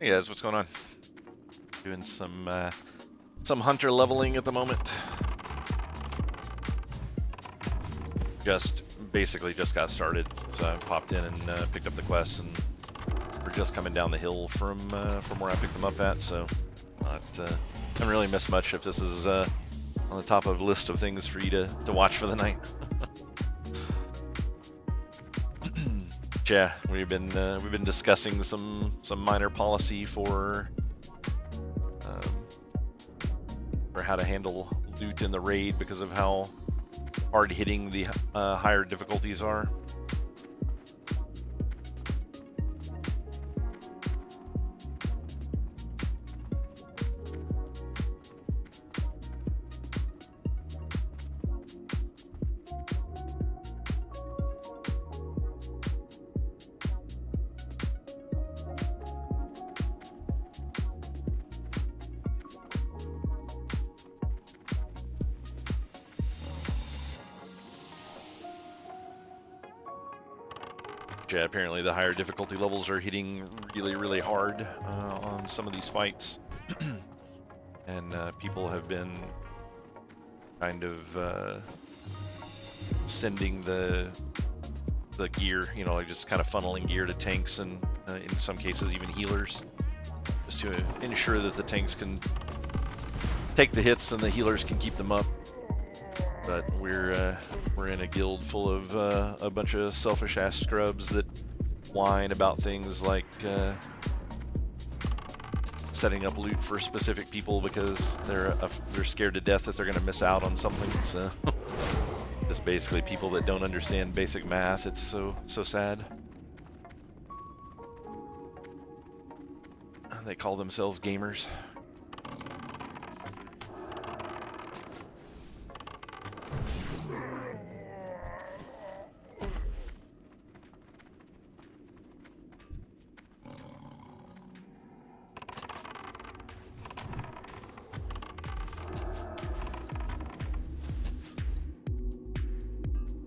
Hey guys, what's going on? Doing some hunter leveling at the moment. Basically just got started, so I popped in and picked up the quests, and we're just coming down the hill from where I picked them up at. So haven't really missed much if this is on the top of a list of things for you to watch for the night. Yeah, we've been discussing some minor policy for how to handle loot in the raid because of how hard hitting the higher difficulties are. Yeah, apparently the higher difficulty levels are hitting really hard on some of these fights. And people have been kind of sending the gear, you know, like just kind of funneling gear to tanks and in some cases even healers, just to ensure that the tanks can take the hits and the healers can keep them up. But we're in a guild full of a bunch of selfish ass scrubs that whine about things like setting up loot for specific people because they're scared to death that they're going to miss out on something. So just basically people that don't understand basic math. It's so sad. They call themselves gamers.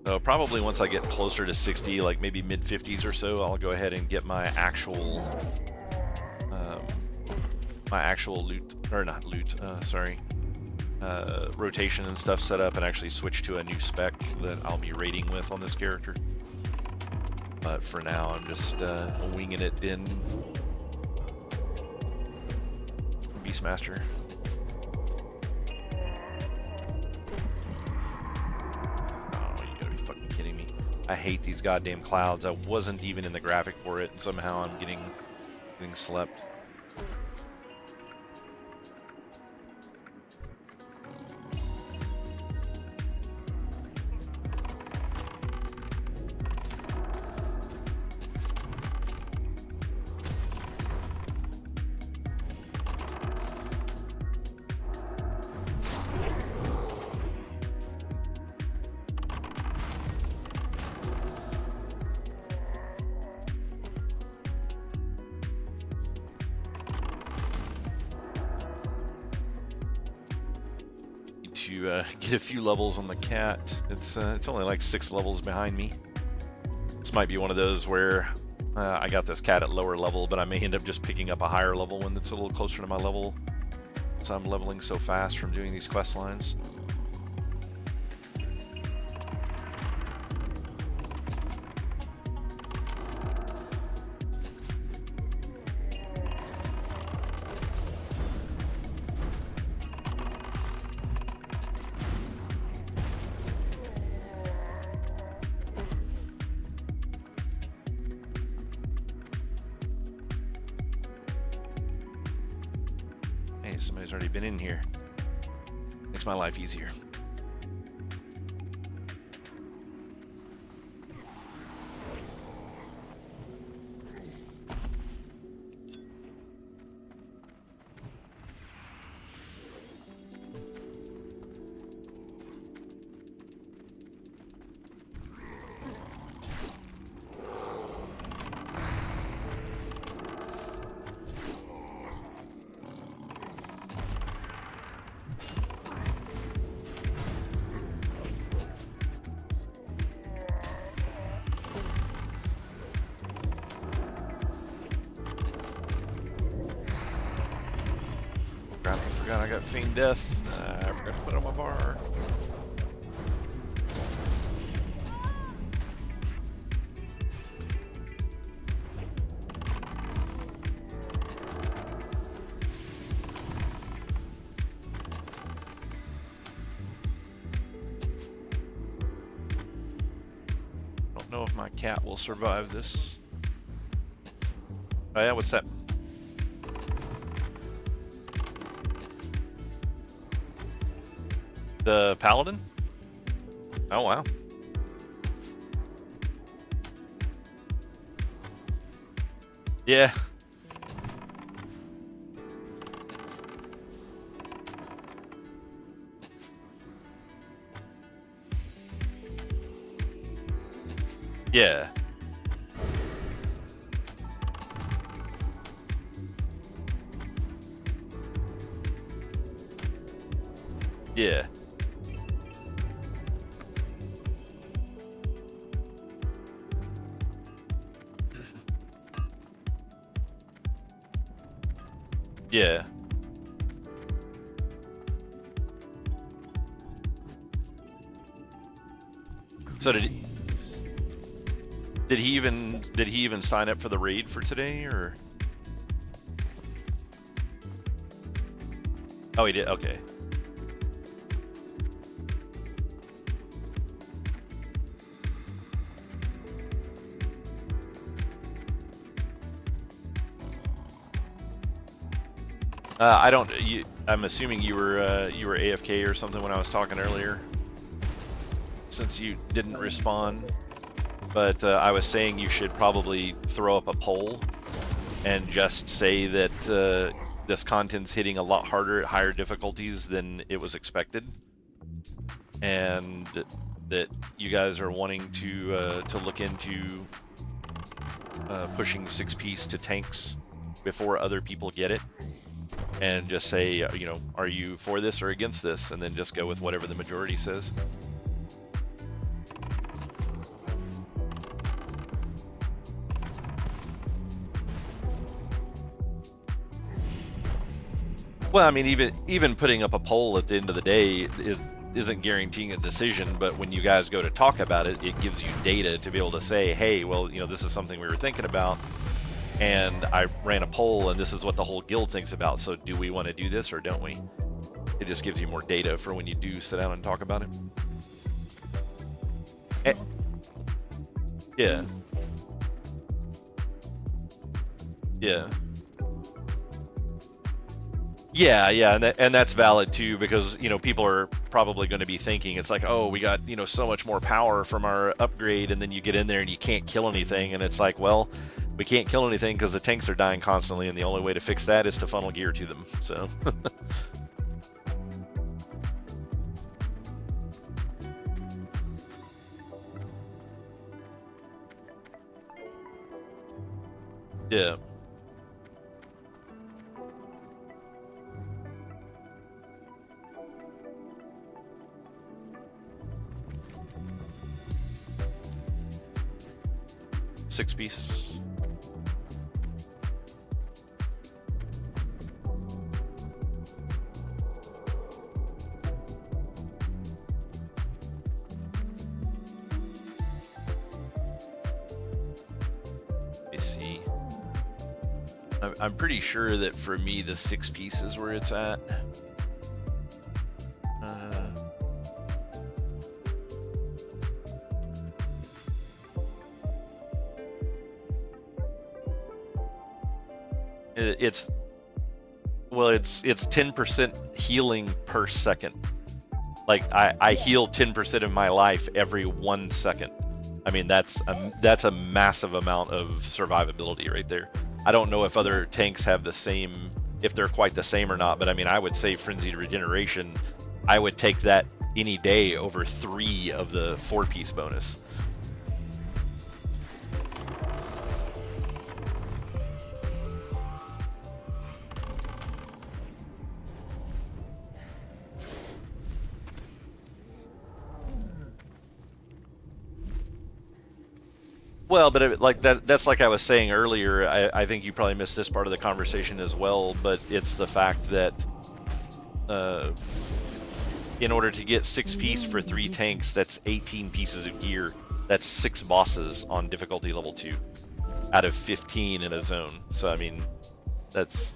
So probably once I get closer to 60, like maybe mid 50s or so, I'll go ahead and get my actual loot, or not loot, rotation and stuff set up, and actually switch to a new spec that I'll be raiding with on this character. But for now, I'm just winging it in Beastmaster. I hate these goddamn clouds. I wasn't even in the graphic for it, and somehow I'm getting slept. To get a few levels on the cat. It's only like 6 levels behind me. This might be one of those where I got this cat at lower level, but I may end up just picking up a higher level one that's a little closer to my level, so I'm leveling so fast from doing these quest lines. Somebody's already been in here. Makes my life easier. god, I got Feign Death. I forgot to put on my bar. Don't know if my cat will survive this. Oh yeah, what's that? The Paladin? Oh wow. Yeah. Yeah. Yeah. Yeah. So did he even sign up for the raid for today, or? Oh, he did. Okay. I don't. I'm assuming you were AFK or something when I was talking earlier, since you didn't respond. But I was saying you should probably throw up a poll and just say that this content's hitting a lot harder at higher difficulties than it was expected, and that you guys are wanting to look into pushing 6-piece to tanks before other people get it. And just say, you know, are you for this or against this? And then just go with whatever the majority says. Well, I mean, even putting up a poll at the end of the day isn't guaranteeing a decision, but when you guys go to talk about it, it gives you data to be able to say, hey, well, you know, this is something we were thinking about. And I ran a poll, and this is what the whole guild thinks about. So do we want to do this or don't we? It just gives you more data for when you do sit down and talk about it. Yeah. Yeah. Yeah, and that's valid too, because, you know, people are probably going to be thinking it's like, oh, we got, you know, so much more power from our upgrade, and then you get in there and you can't kill anything, and it's like, well, we can't kill anything because the tanks are dying constantly, and the only way to fix that is to funnel gear to them. So yeah. Six-piece. I'm pretty sure that for me the 6-piece is where it's at. It's 10% healing per second. Like I heal 10% of my life every 1 second. I mean, that's a massive amount of survivability right there. I don't know if other tanks have the same, if they're quite the same or not, but I mean, I would say Frenzied Regeneration, I would take that any day over 3 of the 4-piece bonus. Well, but like that's like I was saying earlier, I think you probably missed this part of the conversation as well, but it's the fact that in order to get 6 piece for 3 tanks, that's 18 pieces of gear. That's 6 bosses on difficulty level 2 out of 15 in a zone. So I mean, that's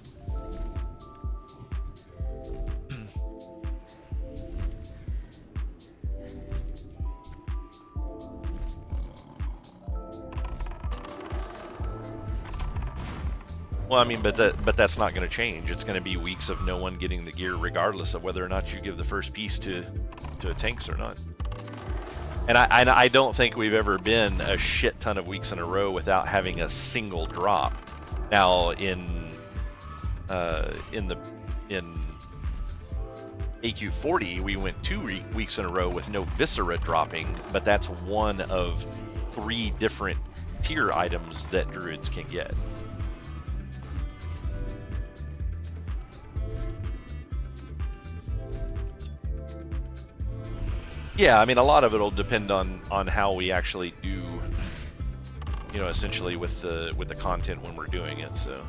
well, I mean, but that's not going to change. It's going to be weeks of no one getting the gear, regardless of whether or not you give the first piece to tanks or not. And I don't think we've ever been a shit ton of weeks in a row without having a single drop. Now in AQ40 we went 2 weeks in a row with no Viscera dropping, but that's one of 3 different tier items that druids can get. Yeah, I mean, a lot of it'll depend on how we actually do, you know, essentially with the content when we're doing it. So.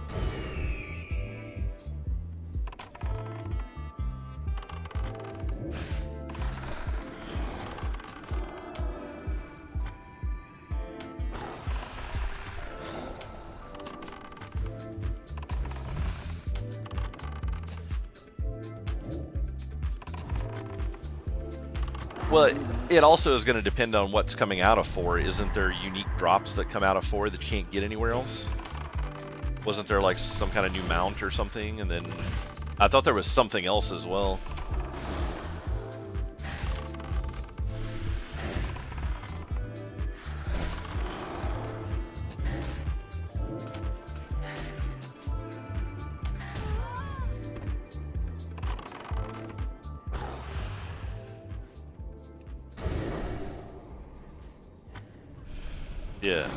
Well, it also is going to depend on what's coming out of 4. Isn't there unique drops that come out of 4 that you can't get anywhere else? Wasn't there like some kind of new mount or something? And then I thought there was something else as well. Yeah.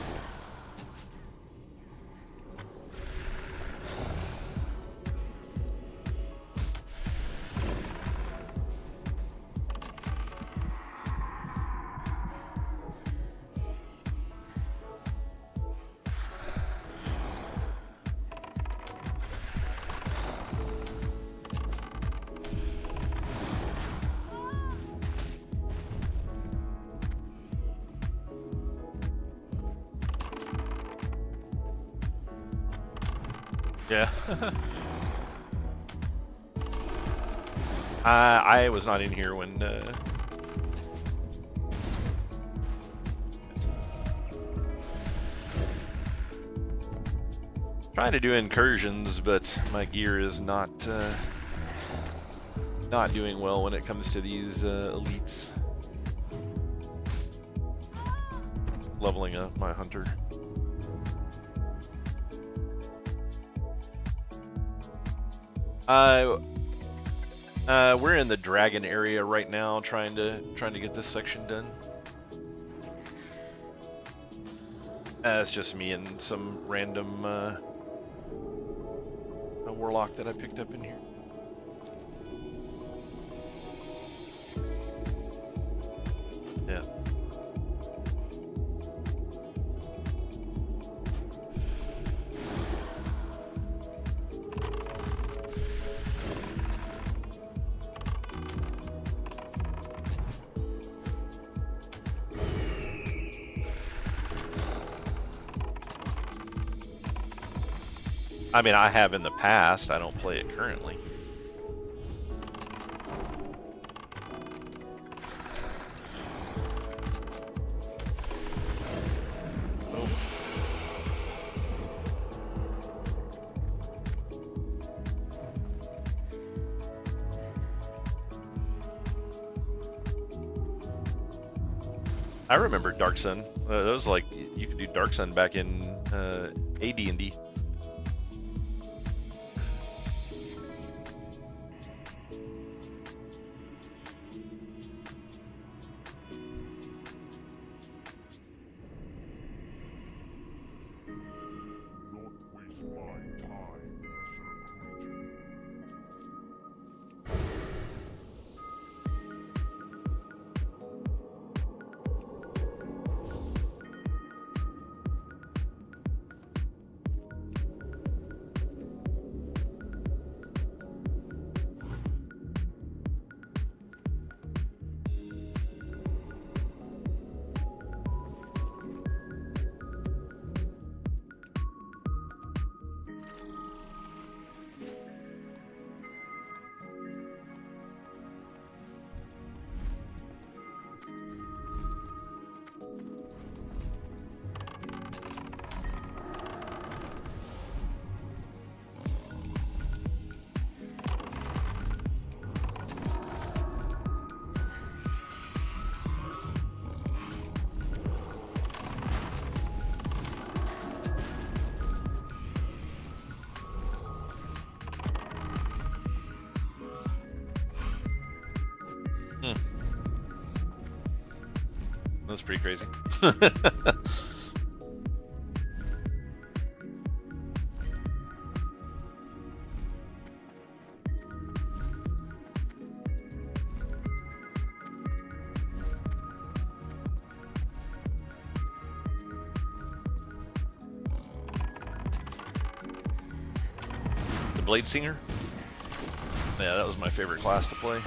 Yeah. I was not in here when trying to do incursions, but my gear is not doing well when it comes to these elites. Leveling up my hunter. We're in the dragon area right now, trying to get this section done. It's just me and some random warlock that I picked up in here. Yeah. I mean, I have in the past. I don't play it currently. Oh. I remember Dark Sun. That was like, you could do Dark Sun back in AD&D. Hmm. That's pretty crazy. The Blade Singer? Yeah, that was my favorite class to play.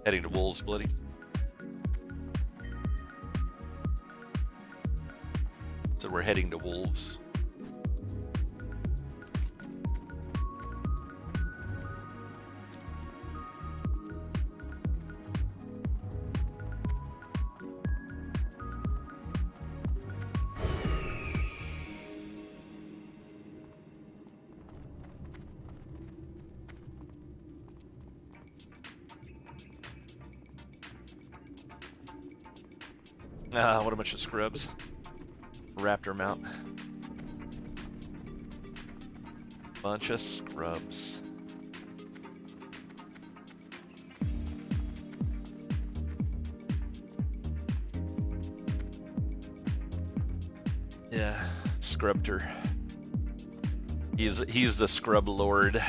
Heading to Wolves, Bloody. So we're heading to Wolves. What a bunch of scrubs. Raptor mount. Bunch of scrubs. Yeah, Scrubter. He's the scrub lord.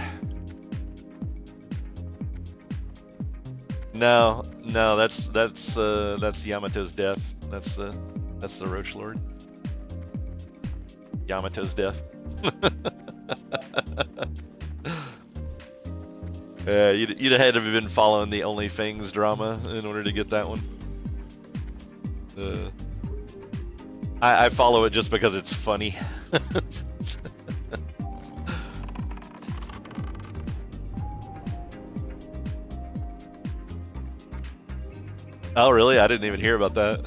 No, that's Yamato's death. That's the Roach Lord. Yamato's death. Yeah, you'd had to have been following the Only Fangs drama in order to get that one. I follow it just because it's funny. Oh, really? I didn't even hear about that.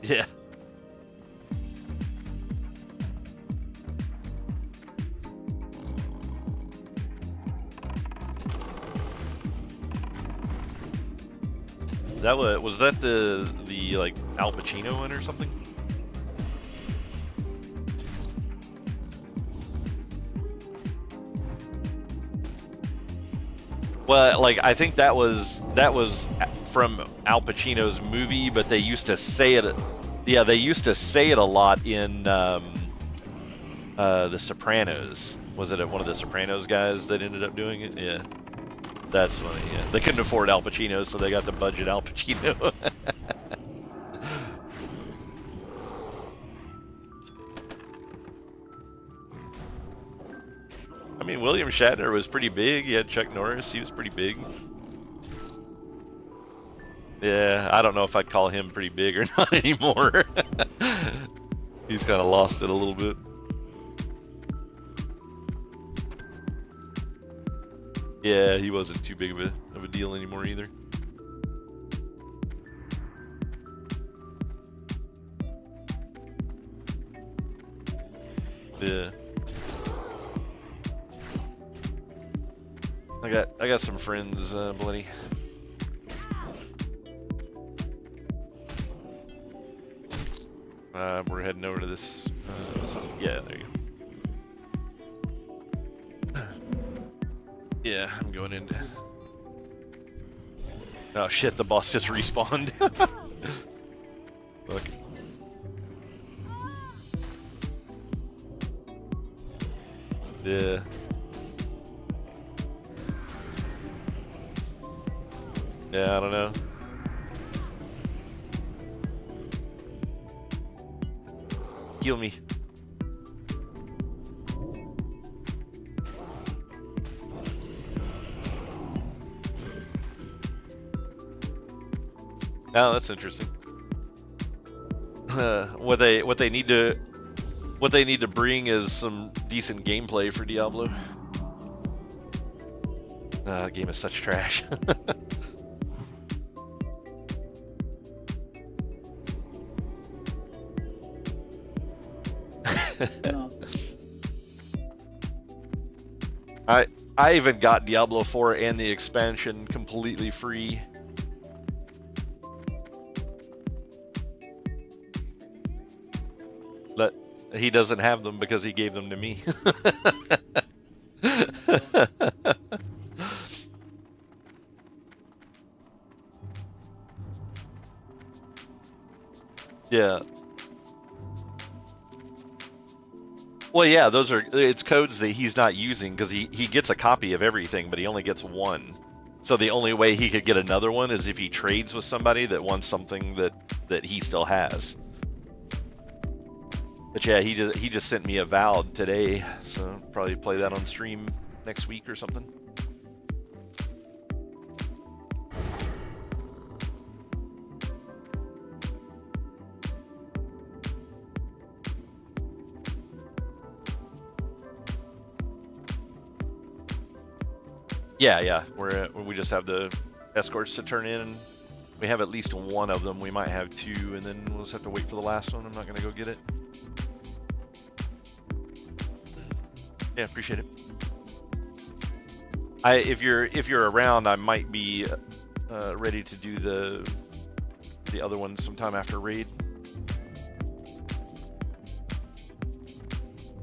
Yeah. That was that the like Al Pacino one or something? Well, like I think that was from Al Pacino's movie, but they used to say it. Yeah, they used to say it a lot in The Sopranos. Was it one of the Sopranos guys that ended up doing it? Yeah, that's funny. Yeah, they couldn't afford Al Pacino, so they got the budget Al Pacino. I mean, William Shatner was pretty big. He had Chuck Norris. He was pretty big. Yeah, I don't know if I'd call him pretty big or not anymore. He's kind of lost it a little bit. Yeah, he wasn't too big of a deal anymore either. Yeah. I got some friends, Bloody. We're heading over to this. Yeah, there you go. Yeah, I'm going into. Oh shit! The boss just respawned. Look. Yeah. Yeah, I don't know. Heal me. Oh, that's interesting. What they need to What they need to bring is some decent gameplay for Diablo. The game is such trash. No. I even got Diablo 4 and the expansion completely free. But he doesn't have them because he gave them to me. Yeah. Well, yeah, it's codes that he's not using because he gets a copy of everything, but he only gets one. So the only way he could get another one is if he trades with somebody that wants something that he still has. But yeah, he just sent me a Valve today, so probably play that on stream next week or something. Yeah, we just have the escorts to turn in, and we have at least one of them. We might have two, and then we'll just have to wait for the last one. I'm not gonna go get it. Yeah, appreciate it. If you're around, I might be ready to do the other ones sometime after raid.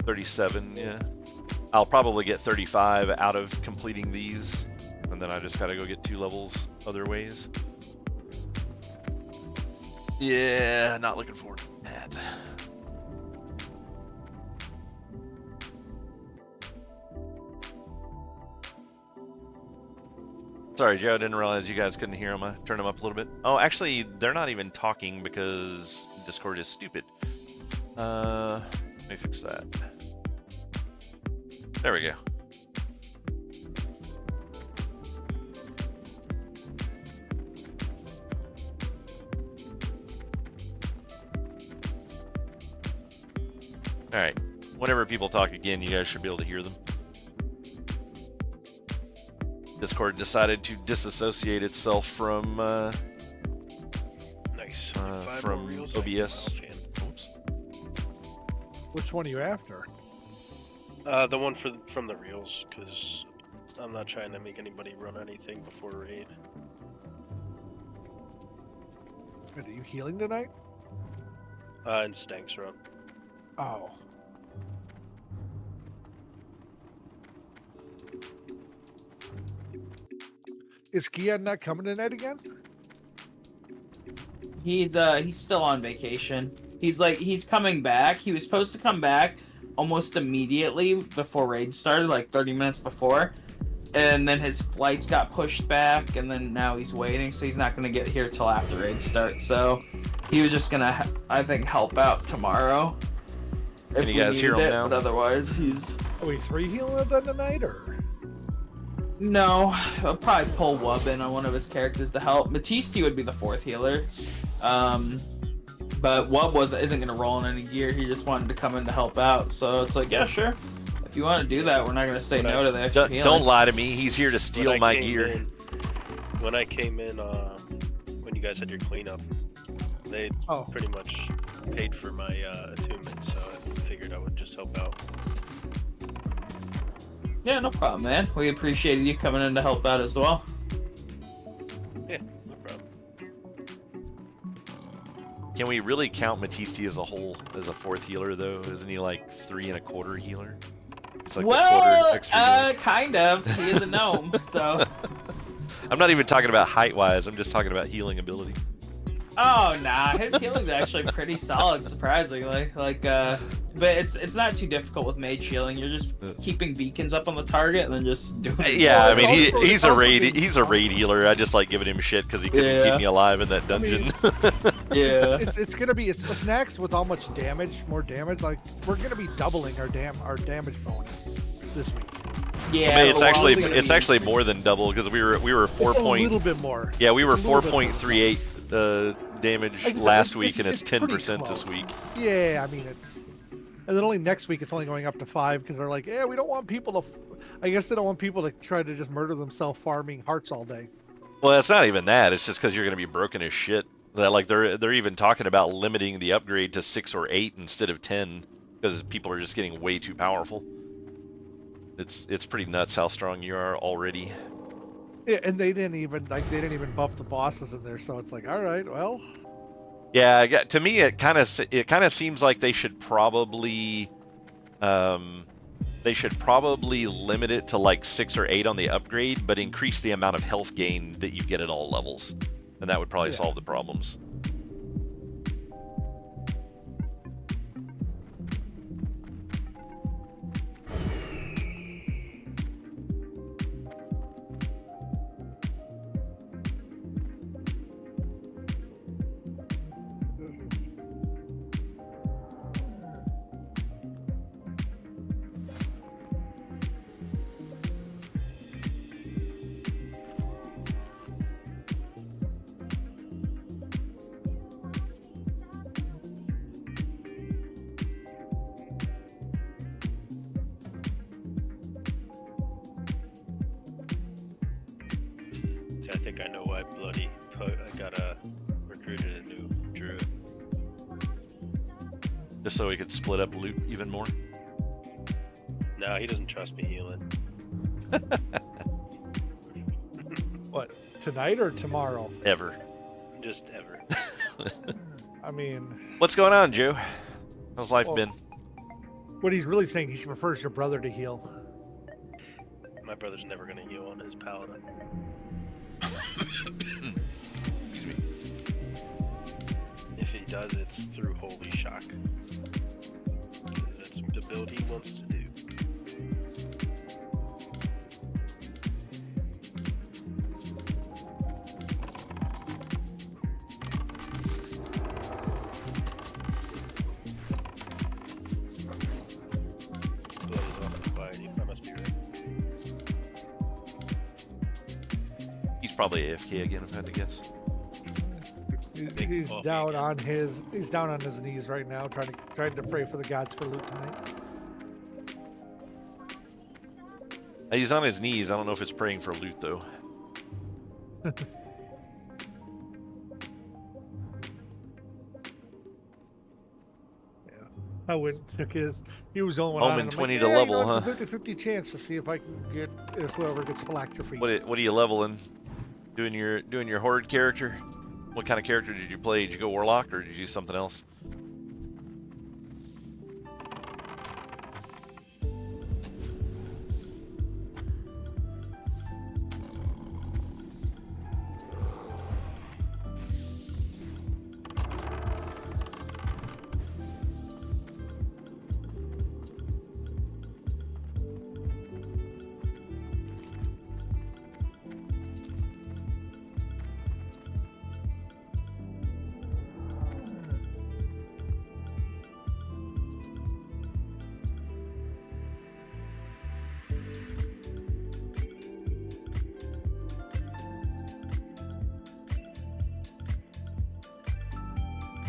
37, yeah. I'll probably get 35 out of completing these, and then I just gotta go get 2 levels other ways. Yeah, not looking forward to that. Sorry, Joe, I didn't realize you guys couldn't hear them. I turned them up a little bit. Oh, actually, they're not even talking because Discord is stupid. Let me fix that. There we go. All right. Whenever people talk again, you guys should be able to hear them. Discord decided to disassociate itself from from OBS. Oops. Which one are you after? The one from the reels, because I'm not trying to make anybody run anything before raid. Are you healing tonight? And Stank's run. Oh. Is Kian not coming tonight again? He's still on vacation. He's coming back. He was supposed to come back almost immediately before raid started, like 30 minutes before, and then his flights got pushed back, and then now he's waiting, so he's not going to get here till after raid starts. So he was just gonna, I think, help out tomorrow. Can you guys hear him now? But otherwise, he's. Are we 3 healing them tonight, or? No, I'll probably pull Wub in on one of his characters to help. Matiste would be the 4th healer. But Wub isn't going to roll in any gear. He just wanted to come in to help out. So it's like, yeah, sure. If you want to do that, we're not going to say no to the extra healing. Don't lie to me. He's here to steal my gear. When I came in, when you guys had your cleanup, they pretty much paid for my attunement, so I figured I would just help out. Yeah, no problem, man. We appreciated you coming in to help out as well. Yeah, no problem. Can we really count Matiste as a whole as a 4th healer though? Isn't he like 3 1/4 healer? He's like well, extra kind of. He is a gnome, so. I'm not even talking about height wise. I'm just talking about healing ability. Oh nah, his healing's actually pretty solid, surprisingly. But it's not too difficult with mage healing. You're just keeping beacons up on the target and then just doing it. Yeah, I mean he's a raid healer. I just like giving him shit because he couldn't keep me alive in that dungeon. Yeah. It's gonna be what's next with how much damage, more damage. Like we're gonna be doubling our damage bonus this week. Yeah, I mean, it's actually more than double because we were 4 a little bit more. Yeah, we were 4.38 damage last week, and it's 10% this week. Yeah, I mean And then only next week it's only going up to 5 because they're like, yeah, we don't want people to. I guess they don't want people to try to just murder themselves farming hearts all day. Well, it's not even that. It's just because you're going to be broken as shit. That like they're even talking about limiting the upgrade to 6 or 8 instead of 10 because people are just getting way too powerful. It's pretty nuts how strong you are already. Yeah, and they didn't even buff the bosses in there, so it's like, all right, well. Yeah, to me it kind of seems like they should probably limit it to like 6 or 8 on the upgrade, but increase the amount of health gain that you get at all levels, and that would probably solve the problems. I think I know why I got recruited a new druid. Just so we could split up loot even more. No, he doesn't trust me healing. What, tonight or tomorrow? Ever. Just ever. I mean, what's going on, Joe? How's life been? What he's really saying, he prefers your brother to heal. My brother's never gonna heal on his paladin. Excuse me. If he does, it's through Holy Shock. That's the build he wants to do. Blood is off the body. I must be right. He's probably AFK again, if I had to guess. He's down on his knees right now, trying to pray for the gods for loot tonight. He's on his knees. I don't know if it's praying for loot though. I went and took his. He was the only one. Omen on, 20 like, to yeah, level, you know, huh? It's a 50-50 chance to see if I can get whoever gets phylactery. What are you leveling? Doing your horde character? What kind of character did you play? Did you go warlock or did you do something else?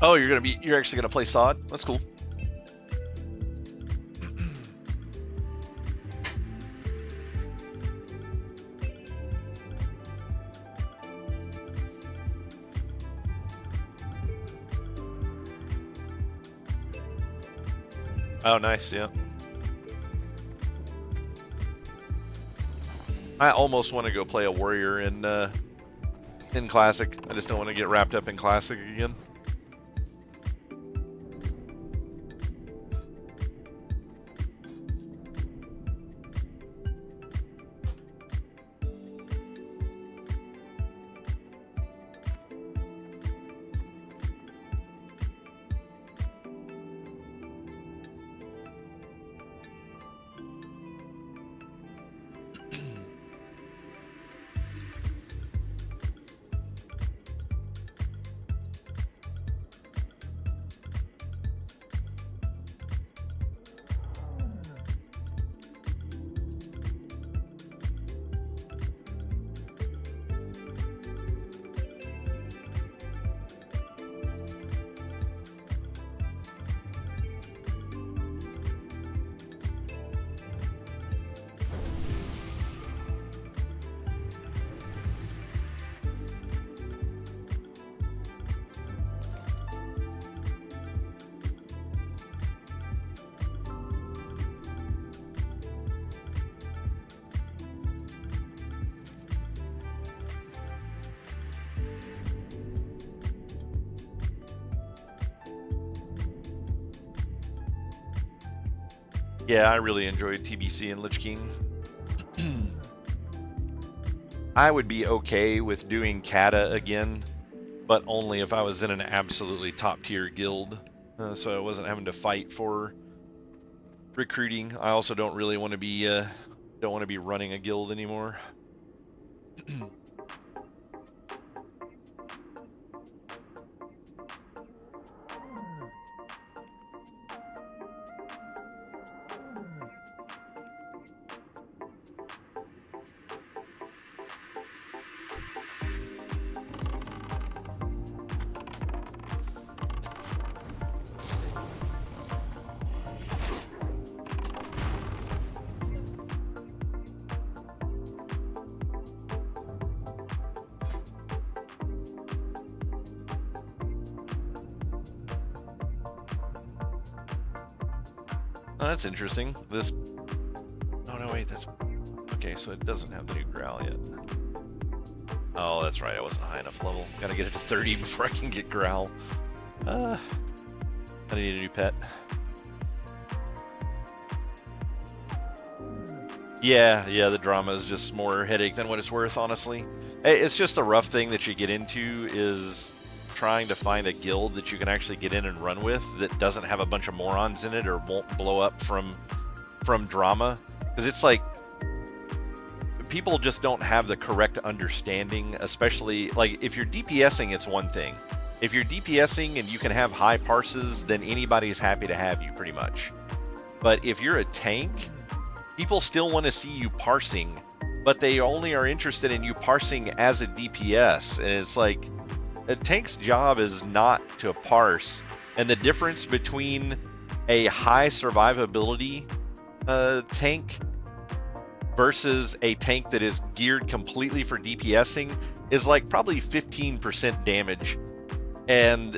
Oh, you're actually gonna play SoD? That's cool. Oh, nice, yeah. I almost want to go play a warrior in Classic. I just don't want to get wrapped up in Classic again. Yeah, I really enjoyed TBC and Lich King. I would be okay with doing Kata again, but only if I was in an absolutely top tier guild, so I wasn't having to fight for recruiting. I also don't really want to be running a guild anymore. Oh, that's interesting. This. Oh no, wait. That's okay. So it doesn't have the new growl yet. Oh, that's right. I wasn't high enough level. Gotta get it to 30 before I can get growl. I need a new pet. Yeah, the drama is just more headache than what it's worth, honestly. It's just a rough thing that you get into is trying to find a guild that you can actually get in and run with that doesn't have a bunch of morons in it or won't blow up from drama. Because it's like, people just don't have the correct understanding, especially, like, if you're DPSing, it's one thing. If you're DPSing and you can have high parses, then anybody's happy to have you, pretty much. But if you're a tank, people still want to see you parsing, but they only are interested in you parsing as a DPS. And it's like, a tank's job is not to parse. And the difference between a high survivability tank versus a tank that is geared completely for DPSing is like probably 15% damage. And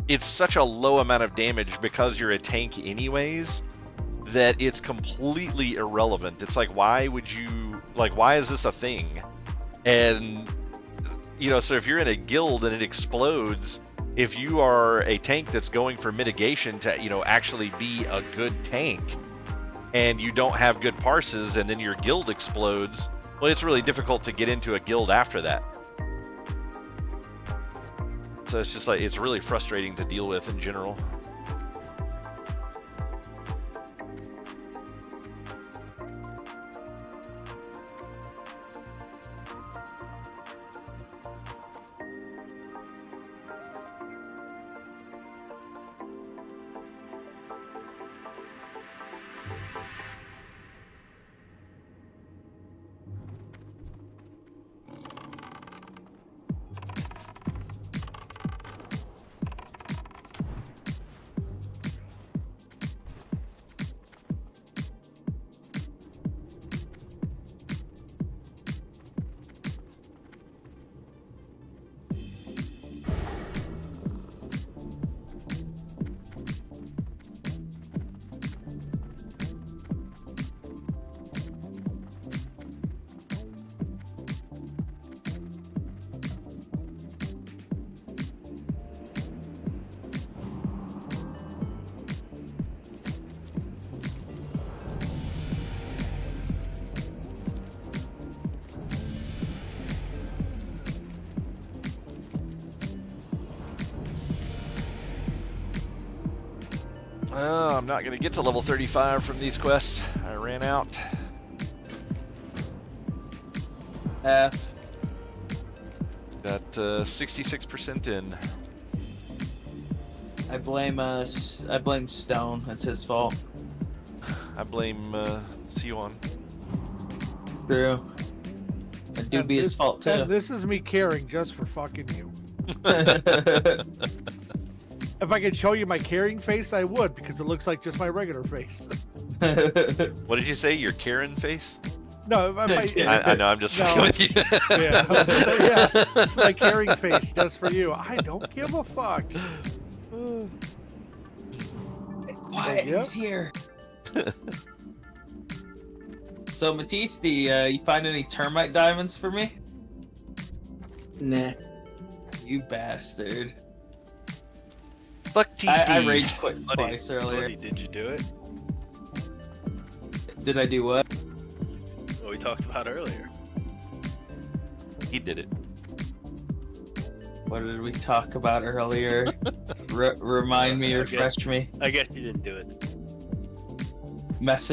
it's such a low amount of damage because you're a tank anyways, that it's completely irrelevant. It's like, why is this a thing? And, so if you're in a guild and it explodes, if you are a tank that's going for mitigation to, actually be a good tank, and you don't have good parses, and then your guild explodes, well, it's really difficult to get into a guild after that. So it's just like, it's really frustrating to deal with in general. I'm not going to get to level 35 from these quests. I ran out. F. Got 66% in. I blame Stone. It's his fault. I blame C1. True. It do be his fault too. And this is me caring just for fucking you. If I could show you my caring face, I would, because it looks like just my regular face. What did you say? Your Karen face? No, I know. I'm just fucking with you. Yeah, it's my caring face just for you. I don't give a fuck. Quiet, Yep. he's here. So, Matisse, you find any termite diamonds for me? Nah. You bastard. Fuck TSD. I rage quit twice earlier. Buddy, did you do it? Did I do what? What we talked about earlier. He did it. What did we talk about earlier? Remind me, refresh me. I guess you didn't do it.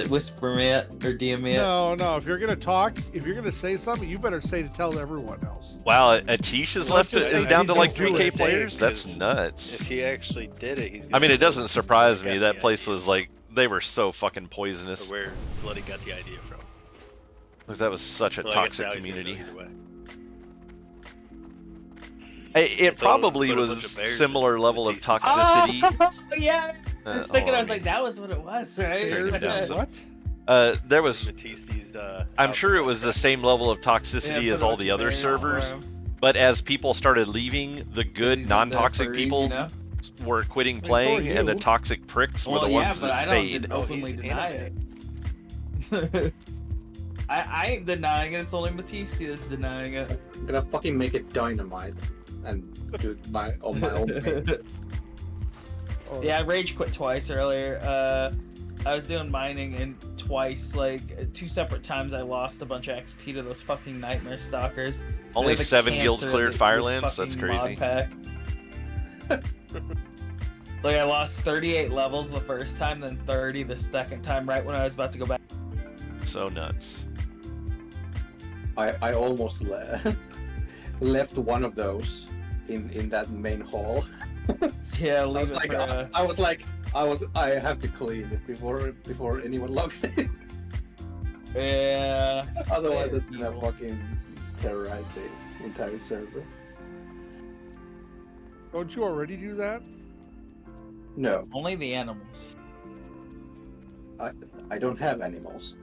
Whisper me it, or DM me it. No. If you're gonna talk, if you're gonna say something, you better say to tell everyone else. Wow, Atish is Let's left just say is down to like he's gonna 3K do it. players. That's If nuts. he actually did it, he's I mean, it gonna doesn't surprise me. got That the place idea. was like they were so fucking Or poisonous. where Bloody got the idea from. Because that was such a Well, I guess toxic now he's gonna community. go either way. It So, probably put a bunch was of bears similar in level of the toxicity. Oh, yeah. I was thinking, hold I on, was like, that was what it was, right? Turn it down some. What? There was. Matisse's, I'm sure it was the same level of Yeah, toxicity put as a all bunch the of other bears servers. for 'em. But as people started leaving, the good These non-toxic furries, people you know? were quitting so are playing, and the you. toxic pricks were Well, the yeah, ones but that I don't stayed. openly he's deny it. I ain't denying it. It's only Matisse that's denying it. I'm gonna fucking make it dynamite and do it on my own page. Oh, Yeah, I rage quit twice earlier. I was doing mining and twice, like 2 separate times, I lost a bunch of XP to those fucking nightmare stalkers. Only They're the 7 guilds cancer cleared of this Firelands. That's fucking mod crazy. pack. Like I lost 38 levels the first time, then 30 the second time, right when I was about to go back. So nuts. I almost left one of those in that main hall. Yeah, I leave was it like, for. I have to clean it before anyone logs in. Yeah. Otherwise, Yeah, it's gonna evil. fucking terrorize the entire server. Don't you already do that? No, Only the animals. I don't have animals.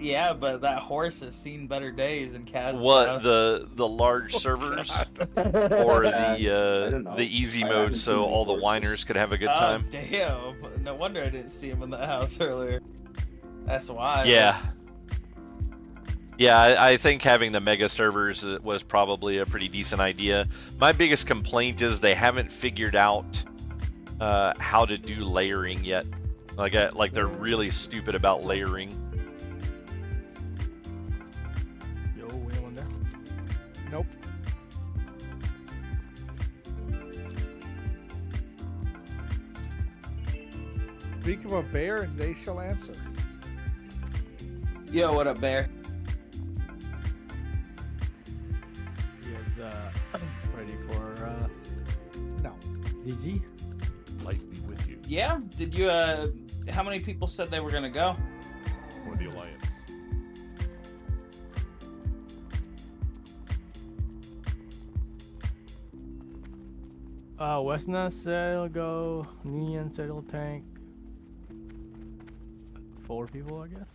Yeah, but that horse has seen better days in Kaz's What house. the large servers God. or I the don't know. easy I mode, haven't so seen all the horses. whiners could have a good Oh, time? damn. No wonder I didn't see him in that house earlier. That's why. Yeah. Yeah, I think having the mega servers was probably a pretty decent idea. My biggest complaint is they haven't figured out how to do layering yet. Like they're really stupid about layering. Yo, anyone there? Nope. Speak of a bear, and they shall answer. Yo, what up, Bear? You guys ready for No. ZG? Light be with you, Yeah? Did you, how many people said they were gonna go? or the Alliance. Westna said it'll go. Nian said it'll tank. 4 people, I guess.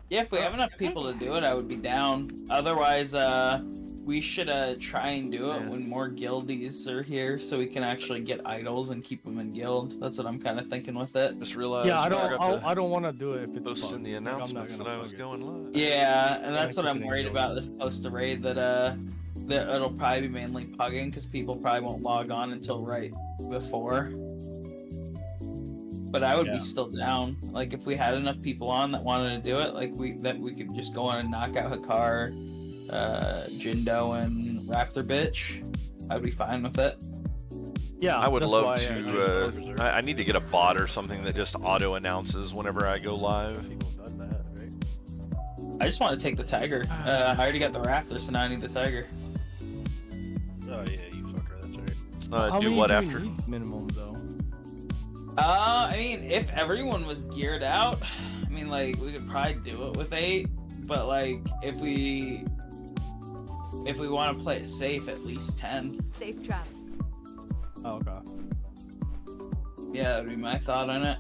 Yeah, if we have enough people to do it, I would be down. Otherwise, we should, try and do it Yeah. when more guildies are here, so we can actually get idols and keep them in guild. That's what I'm kind of thinking with it. Just realized Yeah, I forgot to don't want to do it if it's post bugged. in the Like, I'm not announcements gonna that I was bug it. going live. Yeah, and that's Yeah, what I'm keep it worried in about this post raid, that it'll probably be mainly pugging because people probably won't log on until right before. But I would Yeah. be still down. Like if we had enough people on that wanted to do it, like we could just go on and knock out Hakar, Jindo, and Raptor Bitch. I'd be fine with it. Yeah, I would that's love why to. I need to get a bot or something that just auto announces whenever I go live. People have done that, right? I just want to take the Tiger. I already got the Raptor, so now I need the Tiger. Oh yeah, you fucker, that's right. How Do many what do you after? need minimum though? I mean, if everyone was geared out, I mean, like, we could probably do it with 8, but, like, if we want to play it safe, at least 10. Safe trap. Oh, okay. Yeah, that would be my thought on it.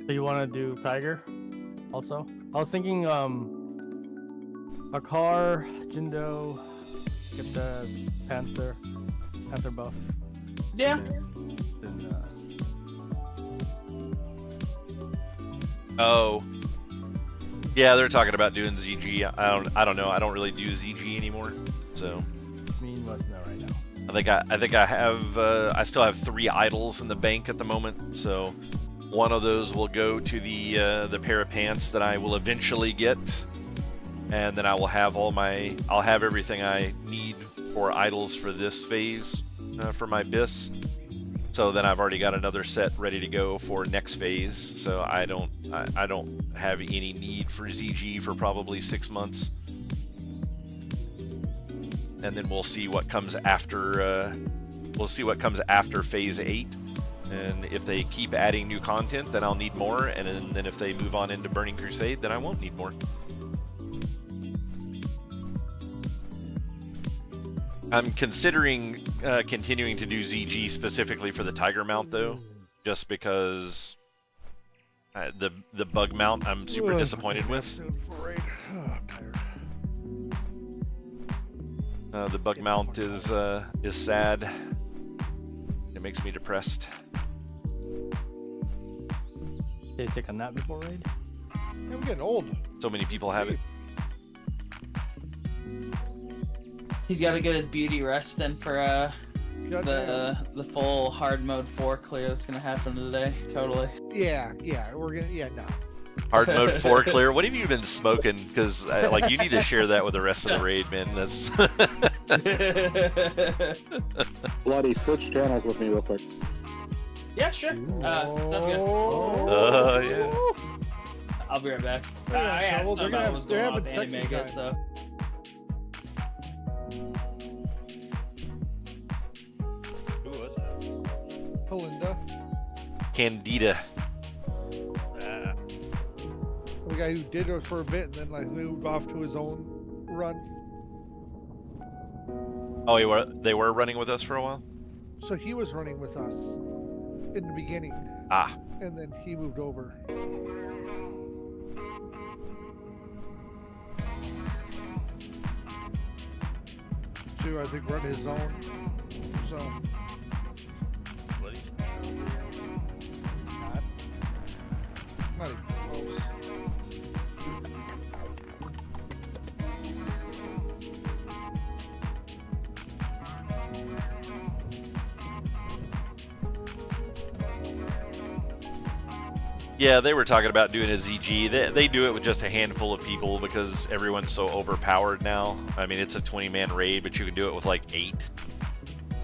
So you want to do Tiger also? I was thinking Hakar, Jindo, get the Panther buff. Yeah. Then Oh. Yeah, they're talking about doing ZG. I don't know. I don't really do ZG anymore. So I mean, let's know right now. I think I have I still have 3 idols in the bank at the moment. So one of those will go to the pair of pants that I will eventually get, and then I will have I'll have everything I need for idols for this phase for my BIS. So then I've already got another set ready to go for next phase. So I don't have any need for ZG for probably 6 months. And then we'll see what comes after. We'll see what comes after phase 8. And if they keep adding new content, then I'll need more. And then if they move on into Burning Crusade, then I won't need more. I'm considering continuing to do ZG specifically for the Tiger mount though, just because the bug mount I'm super disappointed with. The bug mount is sad. It makes me depressed. Did you take a nap before raid? I'm getting old. So many people have it. He's got to get his beauty rest in for the full hard mode 4 clear that's gonna happen today. Totally. Yeah, we're gonna no. Hard mode 4 clear. What have you been smoking? Because like you need to share that with the rest of the raid, man. That's. Bloody, switch channels with me real quick. Yeah, sure. Sounds good. Yeah. I'll be right back. Yeah, I asked well, them about what was they're going on with having sexy Anime, time. so. Who was that? Belinda, Candida. Ah, the guy who did it for a bit and then like moved off to his own run. Oh, they were running with us for a while? So he was running with us in the beginning, Ah. and then he moved over. To I think run his own. So bloody. it's not even close. Yeah, they were talking about doing a ZG. They do it with just a handful of people because everyone's so overpowered now. I mean, it's a 20-man raid, but you can do it with like 8.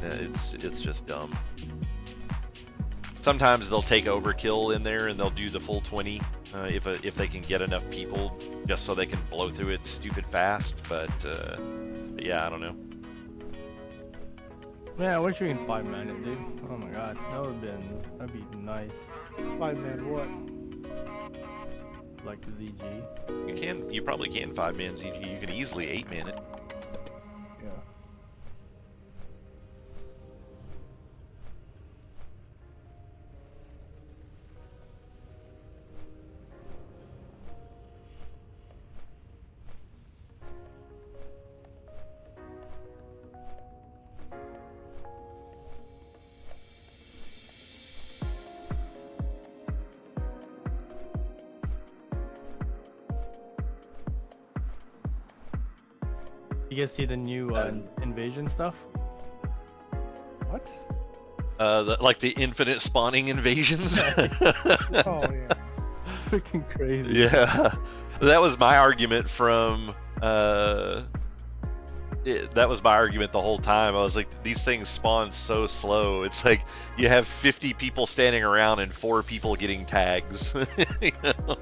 It's just dumb. Sometimes they'll take overkill in there and they'll do the full 20 if they can get enough people, just so they can blow through it stupid fast. But yeah, I don't know. Yeah, I wish we can 5-man it, dude. Oh my god, that'd be nice. 5-man what? Like ZG. You probably can 5-man ZG. You can easily 8-man it. Yeah. You guys see the new invasion stuff? What? Like the infinite spawning invasions. Oh yeah. Freaking crazy. Yeah, that was my argument from. That was my argument the whole time. I was like, these things spawn so slow. It's like you have 50 people standing around and 4 people getting tags. You know?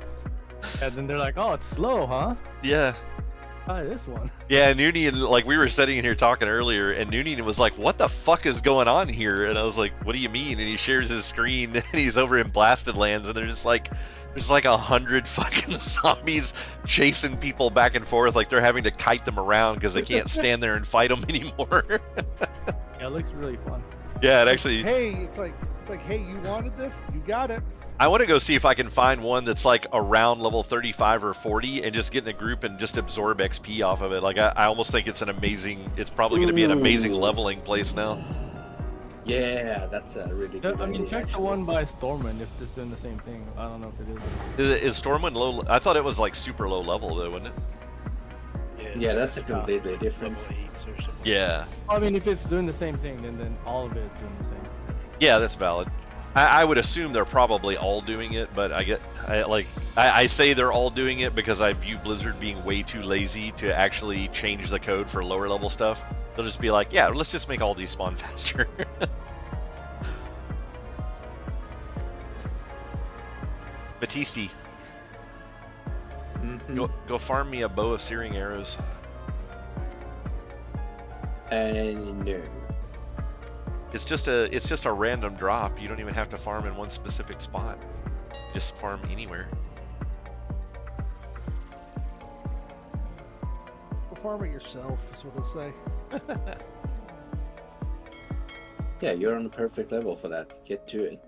And then they're like, oh, it's slow, huh? Yeah. Try this one. Yeah, Noonie, and like we were sitting in here talking earlier, and Noonie was like, "What the fuck is going on here?" And I was like, "What do you mean?" And he shares his screen, and he's over in Blasted Lands, and there's like 100 fucking zombies chasing people back and forth, like they're having to kite them around because they can't stand there and fight them anymore. Yeah, it looks really fun. Yeah, it actually. Hey, it's like, hey, you wanted this, you got it. I want to go see if I can find one that's like around level 35 or 40 and just get in a group and just absorb XP off of it. Like I almost think it's probably going to be an amazing leveling place now. Yeah, that's a really good I mean, idea, check the actually. one by Stormwind if it's doing the same thing. I don't know if it is. Is Stormwind low? I thought it was like super low level though, wasn't it? Yeah, that's a completely different. Level 8s or something. Yeah. I mean, if it's doing the same thing, then all of it is doing the same. Yeah, that's valid. I would assume they're probably all doing it, but I say they're all doing it because I view Blizzard being way too lazy to actually change the code for lower level stuff. They'll just be like, yeah, let's just make all these spawn faster. Batiste, go farm me a bow of searing arrows. No. It's just a random drop. You don't even have to farm in one specific spot. Just farm anywhere. Go farm it yourself, is what they'll say. Yeah, you're on the perfect level for that. Get to it.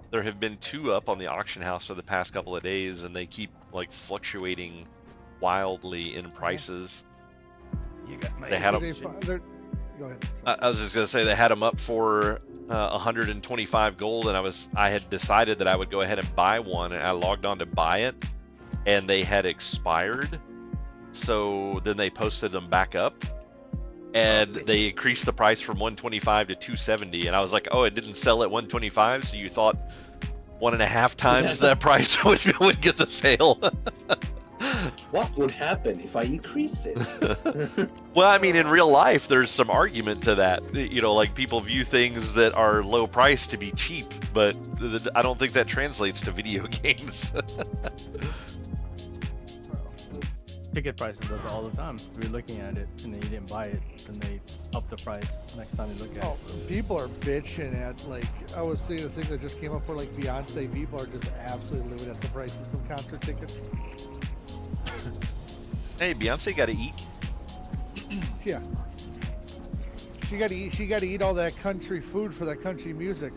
There have been 2 up on the auction house for the past couple of days, and they keep like fluctuating wildly in prices. You got my They had attention. Go ahead. I was just gonna say they had them up for 125 gold, and I had decided that I would go ahead and buy one, and I logged on to buy it, and they had expired. So then they posted them back up, and they increased the price from 125 to 270, and I was like, oh, it didn't sell at 125, so you thought 1.5 times that price would get the sale. What would happen if I increase it? Well, I mean, in real life, there's some argument to that. You know, like people view things that are low price to be cheap, but I don't think that translates to video games. Ticket prices does it all the time. If you're looking at it and then you didn't buy it, then they up the price next time you look at it. People are bitching at, like, I was seeing a thing that just came up for like Beyonce. People are just absolutely living at the prices of concert tickets. Hey, Beyonce got to eat. Yeah. She got to eat all that country food for that country music.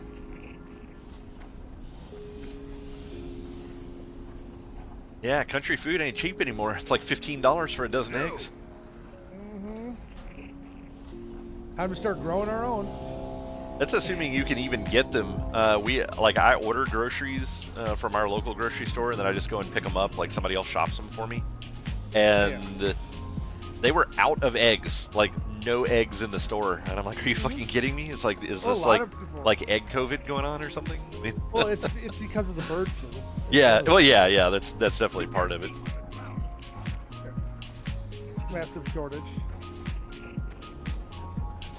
Yeah, country food ain't cheap anymore. It's like $15 for a dozen eggs. Time to start growing our own. That's assuming you can even get them. I order groceries from our local grocery store, and then I just go and pick them up. Like somebody else shops them for me, and they were out of eggs. Like no eggs in the store, and I'm like, are you fucking kidding me? It's like, is this like egg COVID going on or something? I mean, Well, it's because of the bird flu. yeah. Well, yeah. That's definitely part of it. Massive shortage.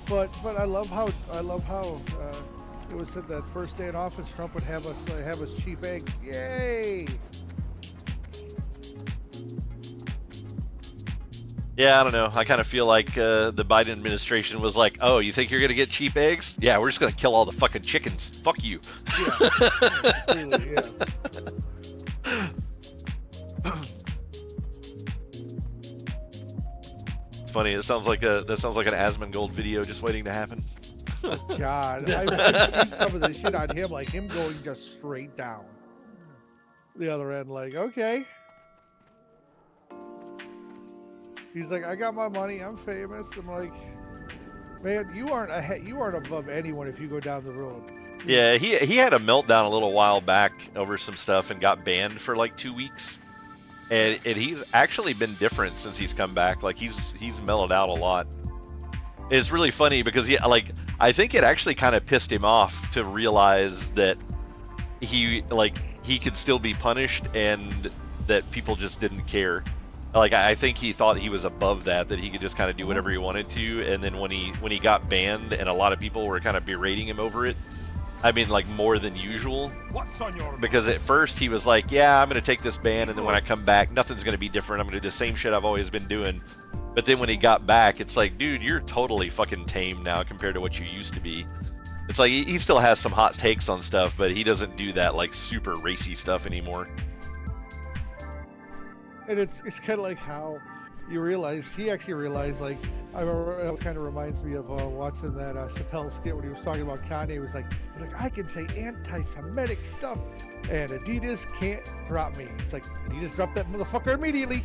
But I love how it was said that first day in office Trump would have us cheap eggs. Yay! Yeah, I don't know. I kind of feel like the Biden administration was like, oh, you think you're going to get cheap eggs? Yeah, we're just going to kill all the fucking chickens. Fuck you. Yeah. Really, yeah. It's funny. That sounds like an Asmongold video just waiting to happen. God, I've seen some of the shit on him, like him going just straight down the other end, like, okay. He's like, I got my money, I'm famous. I'm like, man, you aren't above anyone if you go down the road. Yeah, he had a meltdown a little while back over some stuff and got banned for like 2 weeks. And he's actually been different since he's come back. Like he's mellowed out a lot. It's really funny because I think it actually kind of pissed him off to realize that he could still be punished and that people just didn't care. Like I think he thought he was above that he could just kind of do whatever he wanted to. And then when he got banned and a lot of people were kind of berating him over it, I mean, like more than usual. What's on your Because at first he was like, yeah, I'm going to take this ban, and then when I come back, nothing's going to be different. I'm going to do the same shit I've always been doing. But then when he got back, it's like, dude, you're totally fucking tame now compared to what you used to be. It's like he still has some hot takes on stuff, but he doesn't do that like super racy stuff anymore. And it's kind of like how he actually realized, like, I remember, it kind of reminds me of watching that Chappelle skit when he was talking about Kanye. He's like, I can say anti-Semitic stuff, and Adidas can't drop me. It's like, you just dropped that motherfucker immediately.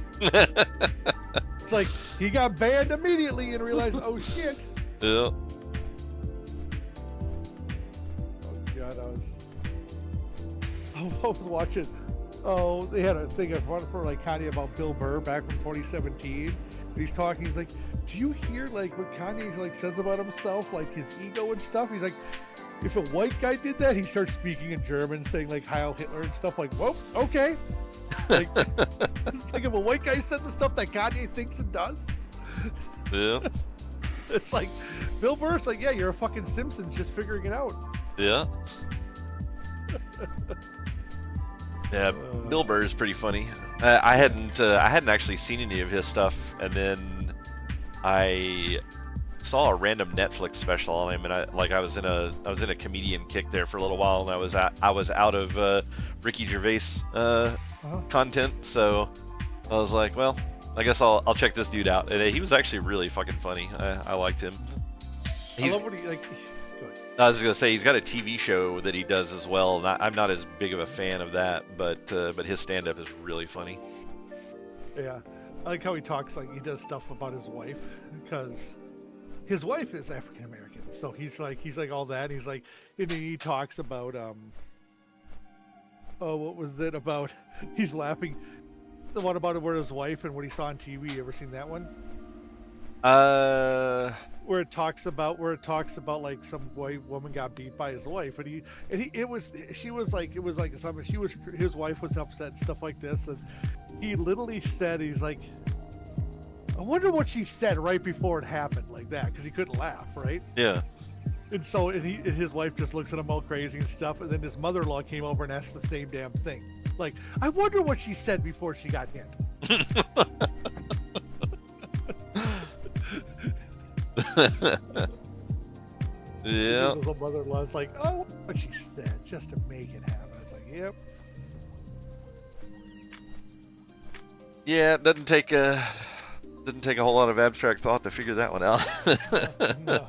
It's like he got banned immediately and realized, oh shit. Yeah. Oh god, I was watching. Oh, they had a thing for like Kanye about Bill Burr back from 2017. He's talking. He's like, do you hear like what Kanye like says about himself, like his ego and stuff? He's like, if a white guy did that, he starts speaking in German, saying like Heil Hitler and stuff. Like, whoa, okay. Like, like if a white guy said the stuff that Kanye thinks and does. Yeah. It's like Bill Burr's like, yeah, you're a fucking Simpsons just figuring it out. Yeah. Yeah, Bill Burr is pretty funny. I hadn't actually seen any of his stuff, and then I saw a random Netflix special on him, and I was in a comedian kick there for a little while, and I was out of Ricky Gervais content, so I was like, well, I guess I'll check this dude out, and he was actually really fucking funny. I liked him. I love what he like. I was gonna say he's got a TV show that he does as well. And I'm not as big of a fan of that, but his stand-up is really funny. Yeah, I like how he talks like he does stuff about his wife because his wife is African American. So he's like all that. He's like, and he talks about oh, what was it about? He's laughing. The one about where his wife and what he saw on TV. You ever seen that one? Where it talks about like some white woman got beat by his wife, and his wife was upset and stuff like this, and he literally said, he's like, I wonder what she said right before it happened, like that, because he couldn't laugh, right? Yeah. And so his wife just looks at him all crazy and stuff, and then his mother-in-law came over and asked the same damn thing, like, I wonder what she said before she got hit. Yeah. The mother-in-law's like, oh, what she said, just to make it happen. It's like, yep. Yeah, it doesn't take a whole lot of abstract thought to figure that one out. No.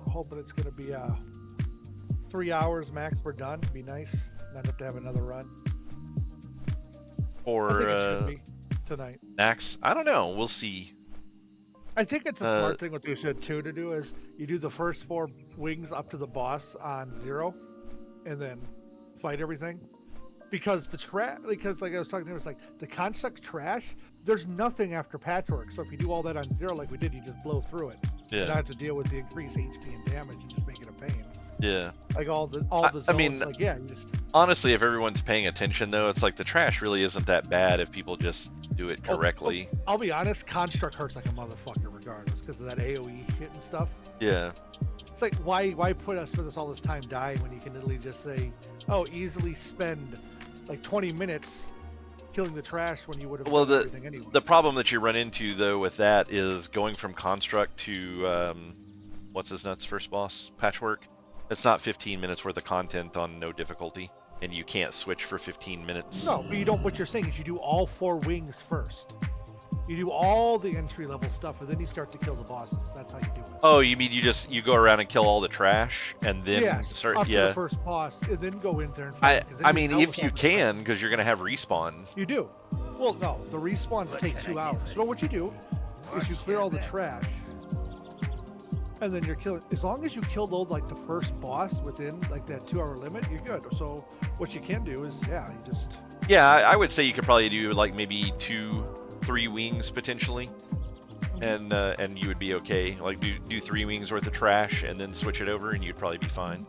Hoping it's going to be 3 hours max. We're done. Be nice. Not have to have another run. Or I think it should be tonight. Max, I don't know. We'll see. I think it's a smart thing what you should too to do is you do the first 4 wings up to the boss on 0, and then fight everything. Because because like I was talking to him, it's like the construct trash. There's nothing after patchwork. So if you do all that on 0 like we did, you just blow through it. Yeah. You don't have to deal with the increased HP and damage. You just make it a pain. Yeah. Like all the zones, I mean, like yeah, you just. Honestly, if everyone's paying attention though, it's like the trash really isn't that bad if people just do it correctly. I'll be honest, construct hurts like a motherfucker regardless because of that AoE shit and stuff. Yeah. It's like why put us for all this time dying when you can literally just say, oh, easily spend like 20 minutes killing the trash when you would have done everything anyway. The problem that you run into though with that is going from construct to what's his nuts first boss, patchwork. It's not 15 minutes worth of content on no difficulty, and you can't switch for 15 minutes. No, but you don't. What you're saying is you do all 4 wings first. You do all the entry level stuff, and then you start to kill the bosses. That's how you do it. Oh, you mean you go around and kill all the trash, and then start up to the first boss, and then go in there and fight. I mean, if you can, because you're gonna have respawn. You do. Well, no, the respawns take 2 hours. So what you do is you clear all the trash, and then you're killing. As long as you kill like the first boss within like that 2-hour limit, you're good. So what you can do is you just. Yeah, I would say you could probably do like maybe 2-3 wings potentially, and you would be okay. Like do 3 wings worth of trash and then switch it over, and you'd probably be fine.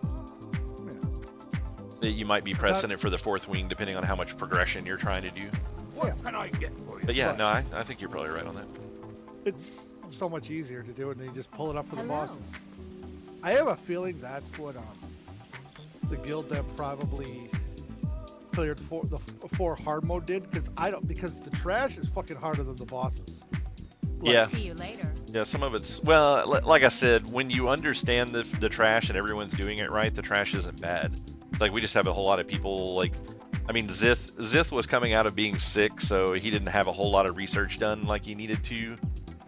Yeah. You might be pressing it for the 4th wing depending on how much progression you're trying to do. What can I get for you? But yeah, no, I think you're probably right on that. It's so much easier to do it, and you just pull it up for the bosses. I have a feeling that's what the guild that probably cleared for hard mode did, because the trash is fucking harder than the bosses. Yeah. See you later. Yeah, some of it's, well, like I said, when you understand the trash and everyone's doing it right, the trash isn't bad. Like we just have a whole lot of people like I mean, Zith was coming out of being sick, so he didn't have a whole lot of research done like he needed to.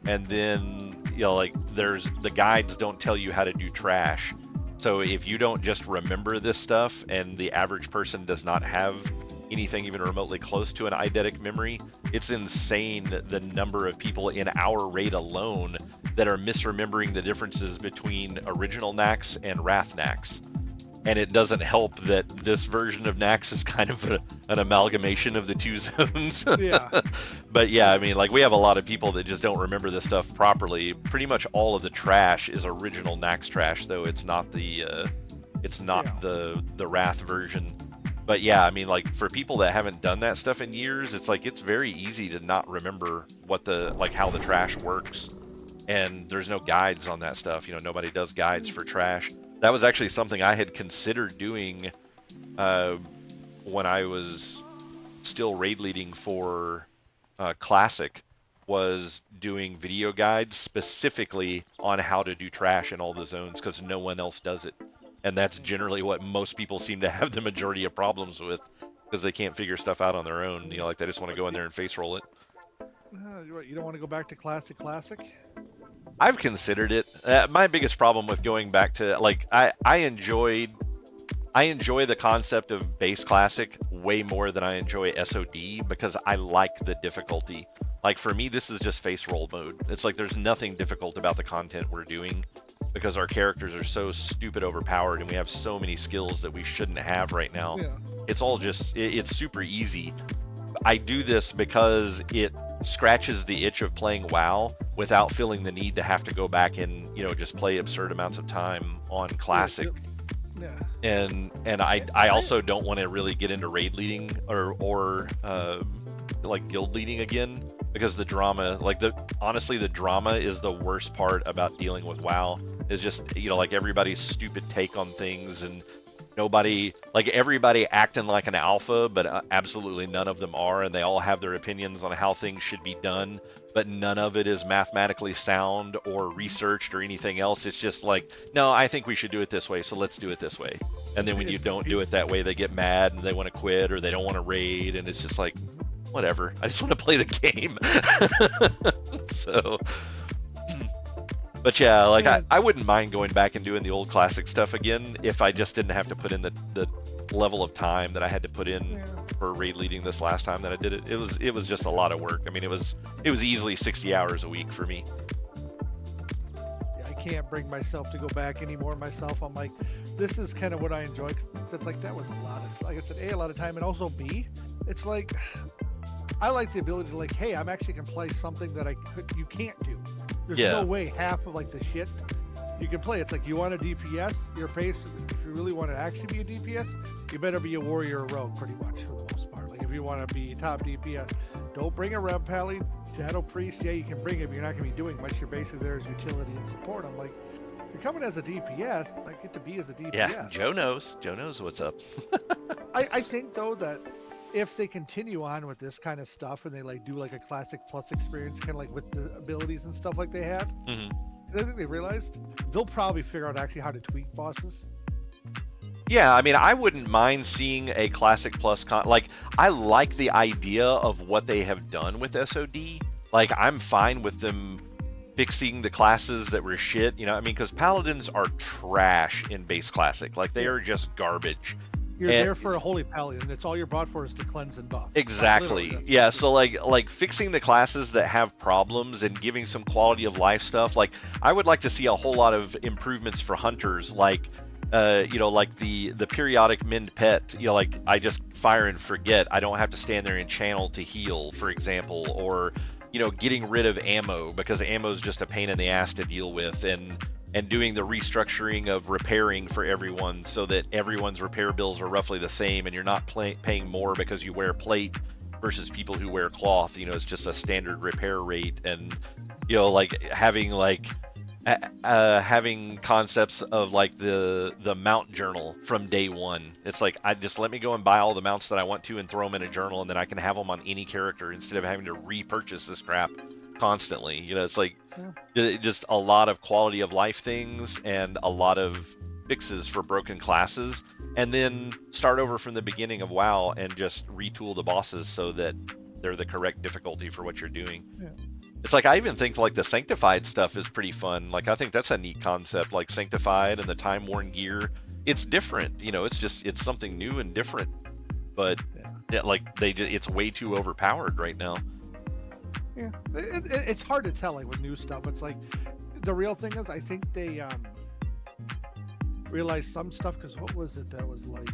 And then, you know, like the guides don't tell you how to do trash. So if you don't just remember this stuff, and the average person does not have anything even remotely close to an eidetic memory, it's insane the number of people in our raid alone that are misremembering the differences between original Nax and Wrath Nax. And it doesn't help that this version of Nax is kind of an amalgamation of the two zones. Yeah. But yeah, I mean, like, we have a lot of people that just don't remember this stuff properly. Pretty much all of the trash is original Nax trash, though it's not the the Wrath version. But yeah, I mean, like, for people that haven't done that stuff in years, it's like it's very easy to not remember what how the trash works. And there's no guides on that stuff. You know, nobody does guides for trash. That was actually something I had considered doing when I was still raid leading for Classic, was doing video guides specifically on how to do trash in all the zones, because no one else does it. And that's generally what most people seem to have the majority of problems with, because they can't figure stuff out on their own. You know, like, they just want to go in there and face roll it. You don't want to go back to Classic? I've considered it. My biggest problem with going back to, like, I enjoy the concept of base Classic way more than I enjoy SoD, because I like the difficulty. Like, for me, this is just face roll mode. It's like there's nothing difficult about the content we're doing, because our characters are so stupid overpowered and we have so many skills that we shouldn't have right now. Yeah. It's all just, it's super easy. I do this because it scratches the itch of playing WoW without feeling the need to have to go back and, you know, just play absurd amounts of time on Classic. Yeah. And I also don't want to really get into raid leading or like guild leading again, because the drama, like, honestly the drama is the worst part about dealing with WoW. Is just, you know, like, everybody's stupid take on things, and everybody acting like an alpha, but absolutely none of them are, and they all have their opinions on how things should be done, but none of it is mathematically sound or researched or anything else. It's just like, no, I think we should do it this way, so let's do it this way. And then when you don't do it that way, they get mad and they want to quit, or they don't want to raid, and it's just like, whatever, I just want to play the game. So, but yeah, like, I wouldn't mind going back and doing the old Classic stuff again if I just didn't have to put in the level of time that I had to put in for raid leading this last time that I did it. It was just a lot of work. I mean, it was easily 60 hours a week for me. Yeah, I can't bring myself to go back anymore myself. I'm like, this is kind of what I enjoy. It's like, that was a lot of, like I said, A, a lot of time, and also B, it's like, I like the ability to, like, hey, I'm actually gonna play something that you can't do. There's no way half of, like, the shit you can play. It's like, you want a DPS, your pace, if you really want to actually be a DPS, you better be a warrior or rogue, pretty much, for the most part. Like, if you want to be top DPS, don't bring a Rev Pally, Shadow Priest, yeah, you can bring it, but you're not going to be doing much. You're basically there as utility and support. I'm like, you're coming as a DPS, I get to be as a DPS. Yeah, Joe knows what's up. I think, though, that if they continue on with this kind of stuff and they, like, do, like, a Classic Plus experience, kind of like with the abilities and stuff like they had, I think they realized they'll probably figure out actually how to tweak bosses. Yeah, I mean, I wouldn't mind seeing a Classic Plus like, I like the idea of what they have done with SoD. Like, I'm fine with them fixing the classes that were shit, you know. I mean, because Paladins are trash in base Classic. Like, they are just garbage. You're there for a holy paladin. It's all you're bought for is to cleanse and buff. Exactly. Yeah. So like fixing the classes that have problems and giving some quality of life stuff. Like, I would like to see a whole lot of improvements for hunters. Like, you know, like the periodic mend pet. You know, like, I just fire and forget. I don't have to stand there and channel to heal, for example, or, you know, getting rid of ammo, because ammo is just a pain in the ass to deal with, and doing the restructuring of repairing for everyone so that everyone's repair bills are roughly the same, and you're not paying more because you wear plate versus people who wear cloth. You know, it's just a standard repair rate. And, you know, like, having concepts of, like, the mount journal from day one. It's like, I just let me go and buy all the mounts that I want to and throw them in a journal, and then I can have them on any character instead of having to repurchase this crap constantly. You know, it's like, just a lot of quality of life things, and a lot of fixes for broken classes, and then start over from the beginning of WoW and just retool the bosses so that they're the correct difficulty for what you're doing. Yeah. It's like, I even think like the Sanctified stuff is pretty fun. Like, I think that's a neat concept, like Sanctified and the Time Worn gear. It's different, you know, it's something new and different, but yeah, like it's way too overpowered right now. Yeah, it's hard to tell, like with new stuff. It's like, the real thing is, I think they realized some stuff, because what was it that was like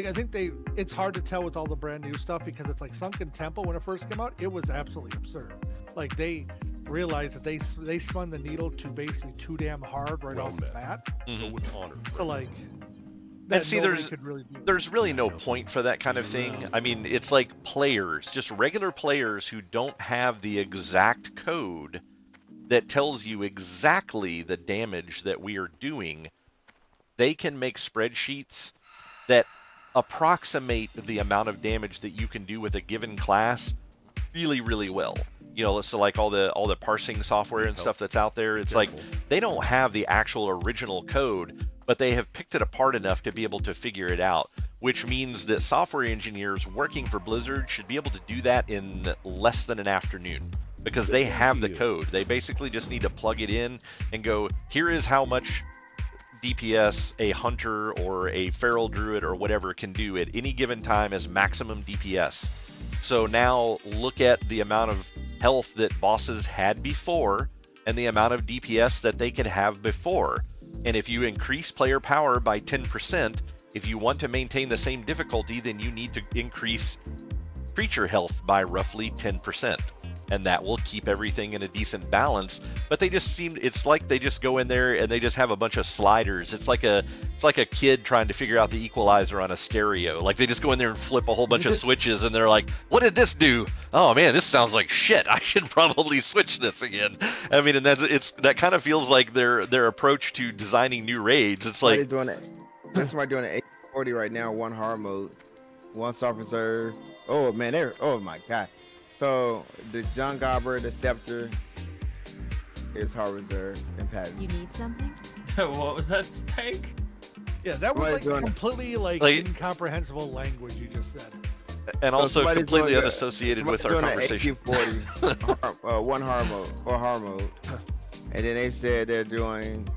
I think it's hard to tell with all the brand new stuff, because it's like Sunken Temple, when it first came out, it was absolutely absurd. Like, they realized that they spun the needle to basically too damn hard right off the bat. So like, and see, really there's really no point for that kind of thing. I mean, it's like players, just regular players who don't have the exact code that tells you exactly the damage that we are doing. They can make spreadsheets that approximate the amount of damage that you can do with a given class really, really well. You know, so like all the parsing software and stuff that's out there, it's like they don't have the actual original code, but they have picked it apart enough to be able to figure it out, which means that software engineers working for Blizzard should be able to do that in less than an afternoon, because they have the code. They basically just need to plug it in and go, here is how much DPS a hunter or a feral druid or whatever can do at any given time as maximum DPS. So now look at the amount of health that bosses had before and the amount of DPS that they could have before. And if you increase player power by 10%, if you want to maintain the same difficulty, then you need to increase creature health by roughly 10. And that will keep everything in a decent balance. But they just it's like they just go in there and they just have a bunch of sliders. It's like a kid trying to figure out the equalizer on a stereo. Like, they just go in there and flip a whole bunch of switches, and they're like, what did this do? Oh man, this sounds like shit. I should probably switch this again. I mean, and that kind of feels like their approach to designing new raids. It's like, that's why doing an 840 right now, one hard mode, one soft reserve. Oh man, oh my god. So the John Gobber, the Scepter is hard reserve and pattern. You need something? What was that, Steak? Yeah, that was like completely like incomprehensible language you just said. And so also completely unassociated with our conversation. One hard mode or hard mode, and then they said they're doing.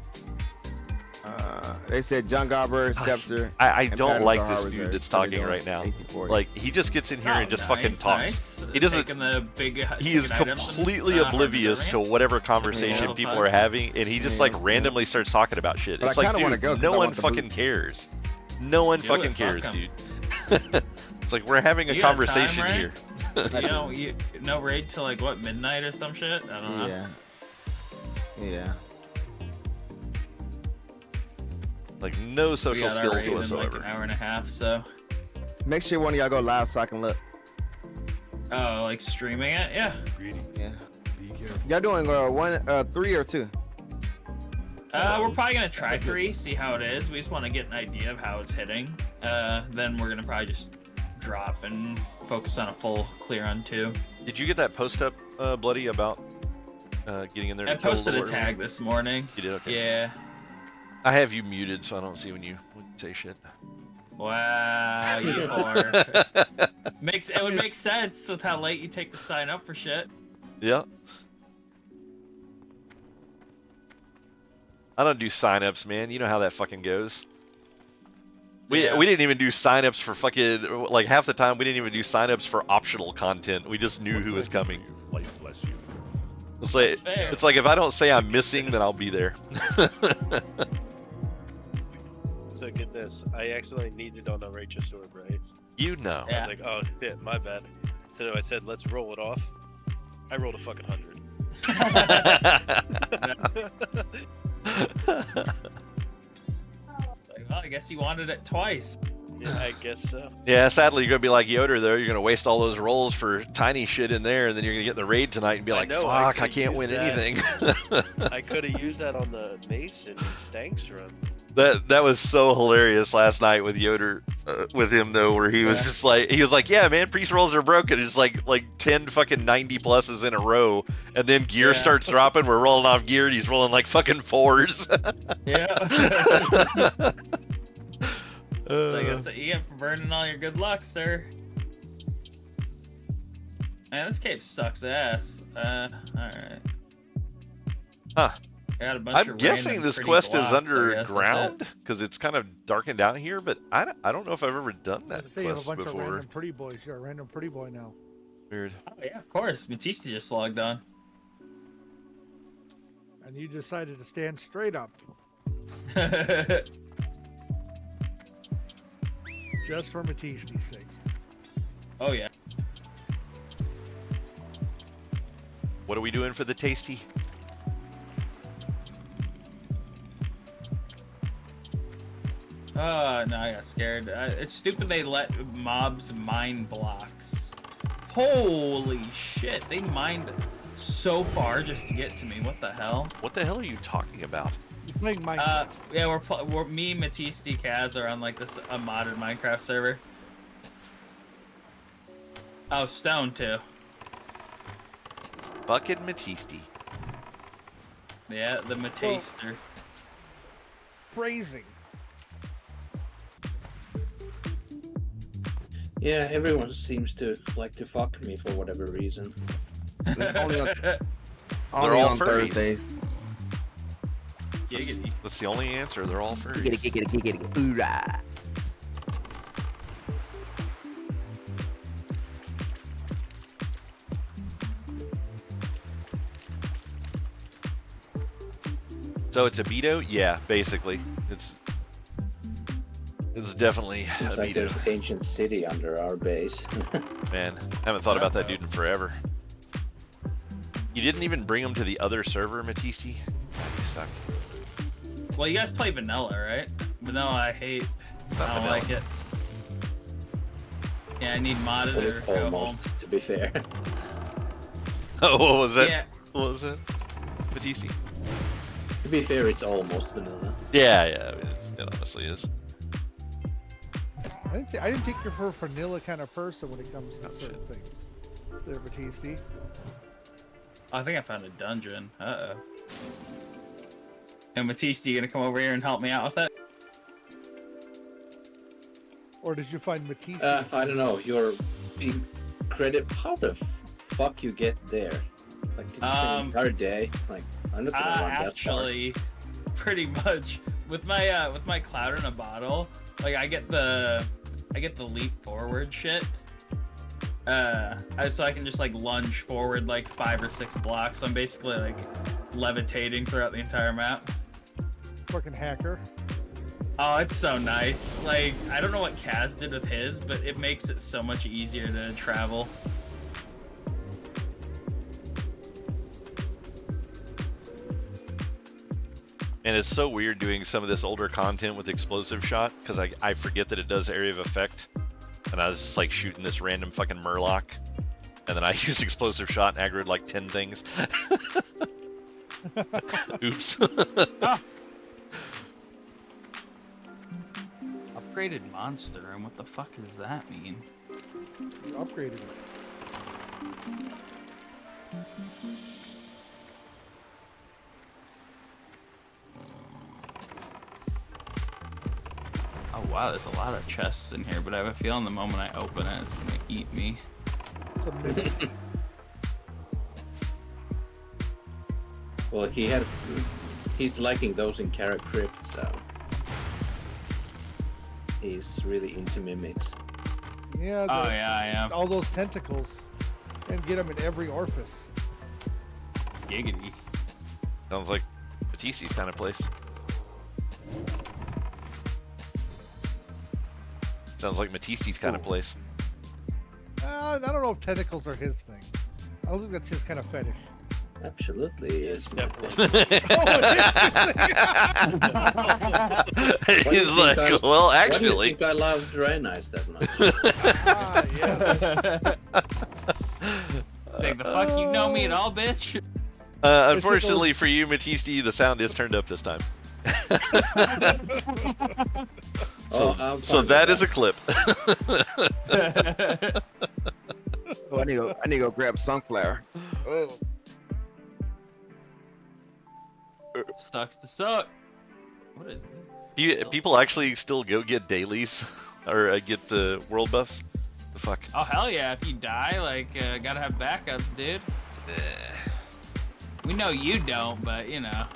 They said John Gobber, Scepter. I don't like this dude that's talking right now. Like, he just gets in here and just fucking talks. He doesn't. He is completely oblivious to whatever conversation people are having, and he just like randomly starts talking about shit. It's like, dude, no one fucking cares. No one fucking cares, dude. It's like, we're having a conversation here. No raid till like what, midnight or some shit? I don't know. Yeah. Like, no social skills whatsoever. Like an hour and a half, so. Make sure one of y'all go live so I can look. Oh, like streaming it? Yeah. Yeah. Y'all doing 3 or 2? We're probably gonna try 3, see how it is. We just want to get an idea of how it's hitting. Then we're gonna probably just drop and focus on a full clear on 2. Did you get that post up, Bloody, about getting in there? I posted a tag this morning. You did? Okay. Yeah. I have you muted, so I don't see when you say shit. Wow, you whore. It would make sense with how late you take to sign up for shit. Yeah. I don't do sign-ups, man. You know how that fucking goes. We didn't even do sign-ups for fucking, like, half the time we didn't even do sign-ups for optional content. We just knew who was coming. Life bless you. It's like if I don't say I'm missing, then I'll be there. So get this, I accidentally needed on a righteous orb, right? You know. I was like, oh shit, my bad. So I said, let's roll it off. I rolled a fucking 100. Well, I guess you wanted it twice. Yeah, I guess so. Yeah, sadly you're gonna be like Yoder though. You're gonna waste all those rolls for tiny shit in there, and then you're gonna get in the raid tonight and be like, fuck, I can't win anything. I could have used that on the mace and Stanks run. That was so hilarious last night with Yoder, with him though, where he was just like, yeah, man, priest rolls are broken. It's like 10 fucking 90 pluses in a row, and then gear starts dropping. We're rolling off gear, and he's rolling like fucking 4s. That's what you get for burning all your good luck, sir. Man, this cave sucks ass. Alright. Huh. I'm guessing this quest is underground because it's kind of darkened out here, but I don't know if I've ever done that you have a quest bunch before. Of random pretty boys. You're a random pretty boy now. Weird. Oh yeah, of course. Matisse just logged on. And you decided to stand straight up. Just for Matisse's sake. Oh yeah. What are we doing for the tasty? No, I got scared. It's stupid they let mobs mine blocks. Holy shit, they mined so far just to get to me. What the hell? What the hell are you talking about? He's playing Minecraft. Yeah, we're me, Matisse, Kaz are on like this a modded Minecraft server. Oh, Stone too. Bucket Matisse. Yeah, the Mataster. Phrasing. Yeah, everyone seems to like to fuck me for whatever reason. Only They're all all on furries. Thursdays. That's the only answer. They're all furries. Hoorah. So it's a Beto? Yeah, basically. It's definitely Looks a like Beto. there's an ancient city under our base. Man, haven't thought about that dude in forever. You didn't even bring him to the other server, Matisse? God, you suck. Well, you guys play vanilla, right? Vanilla, I hate. Not I don't vanilla. like it. Yeah, I need modded or go home. Almost, to be fair. Oh, what was that? Yeah. What was that? Matisse? To be fair, it's almost vanilla. Yeah, I mean, it honestly is. I didn't think you're for a vanilla kind of person when it comes to certain shit. things. There, Batiste. I think I found a dungeon. Uh-oh. And Matisse, you gonna come over here and help me out with it? Or did you find Matisse? I don't know. You're being credit. How the fuck you get there? Like, did you spend an entire day? Like, I'm not gonna run that far. Actually, pretty much with my cloud in a bottle. Like I get the leap forward shit. So I can just like lunge forward like 5 or 6 blocks. So I'm basically like levitating throughout the entire map. Fucking hacker. Oh, it's so nice. Like I don't know what Kaz did with his, but it makes it so much easier to travel. And it's so weird doing some of this older content with explosive shot because I forget that it does area of effect, and I was just like shooting this random fucking murloc, and then I used explosive shot and aggroed like 10 things. Oops. Upgraded monster, and what the fuck does that mean? You upgraded it. Oh wow, there's a lot of chests in here, but I have a feeling the moment I open it, it's gonna eat me. It's a minute. Well, he's liking those in Carrot Crypt, so he's really into mimics. Yeah. Oh yeah, I am. All those tentacles, and get them in every orifice. Giggity. Sounds like Batisse's kind of place. Sounds like Matisse's kind of place. I don't know if tentacles are his thing. I don't think that's his kind of fetish. Absolutely is. Definitely. He's like, well, actually. Why do you think I love Dry Nice that much? Think the fuck you know me at all, bitch? Unfortunately for you, Matisse, the sound is turned up this time. So, I'm so fine with that is a clip. Oh, I need to go grab sunflower. Oh. Sucks to suck. What is this? People actually still go get dailies or get world buffs. The fuck? Oh hell yeah! If you die, like, gotta have backups, dude. We know you don't, but you know.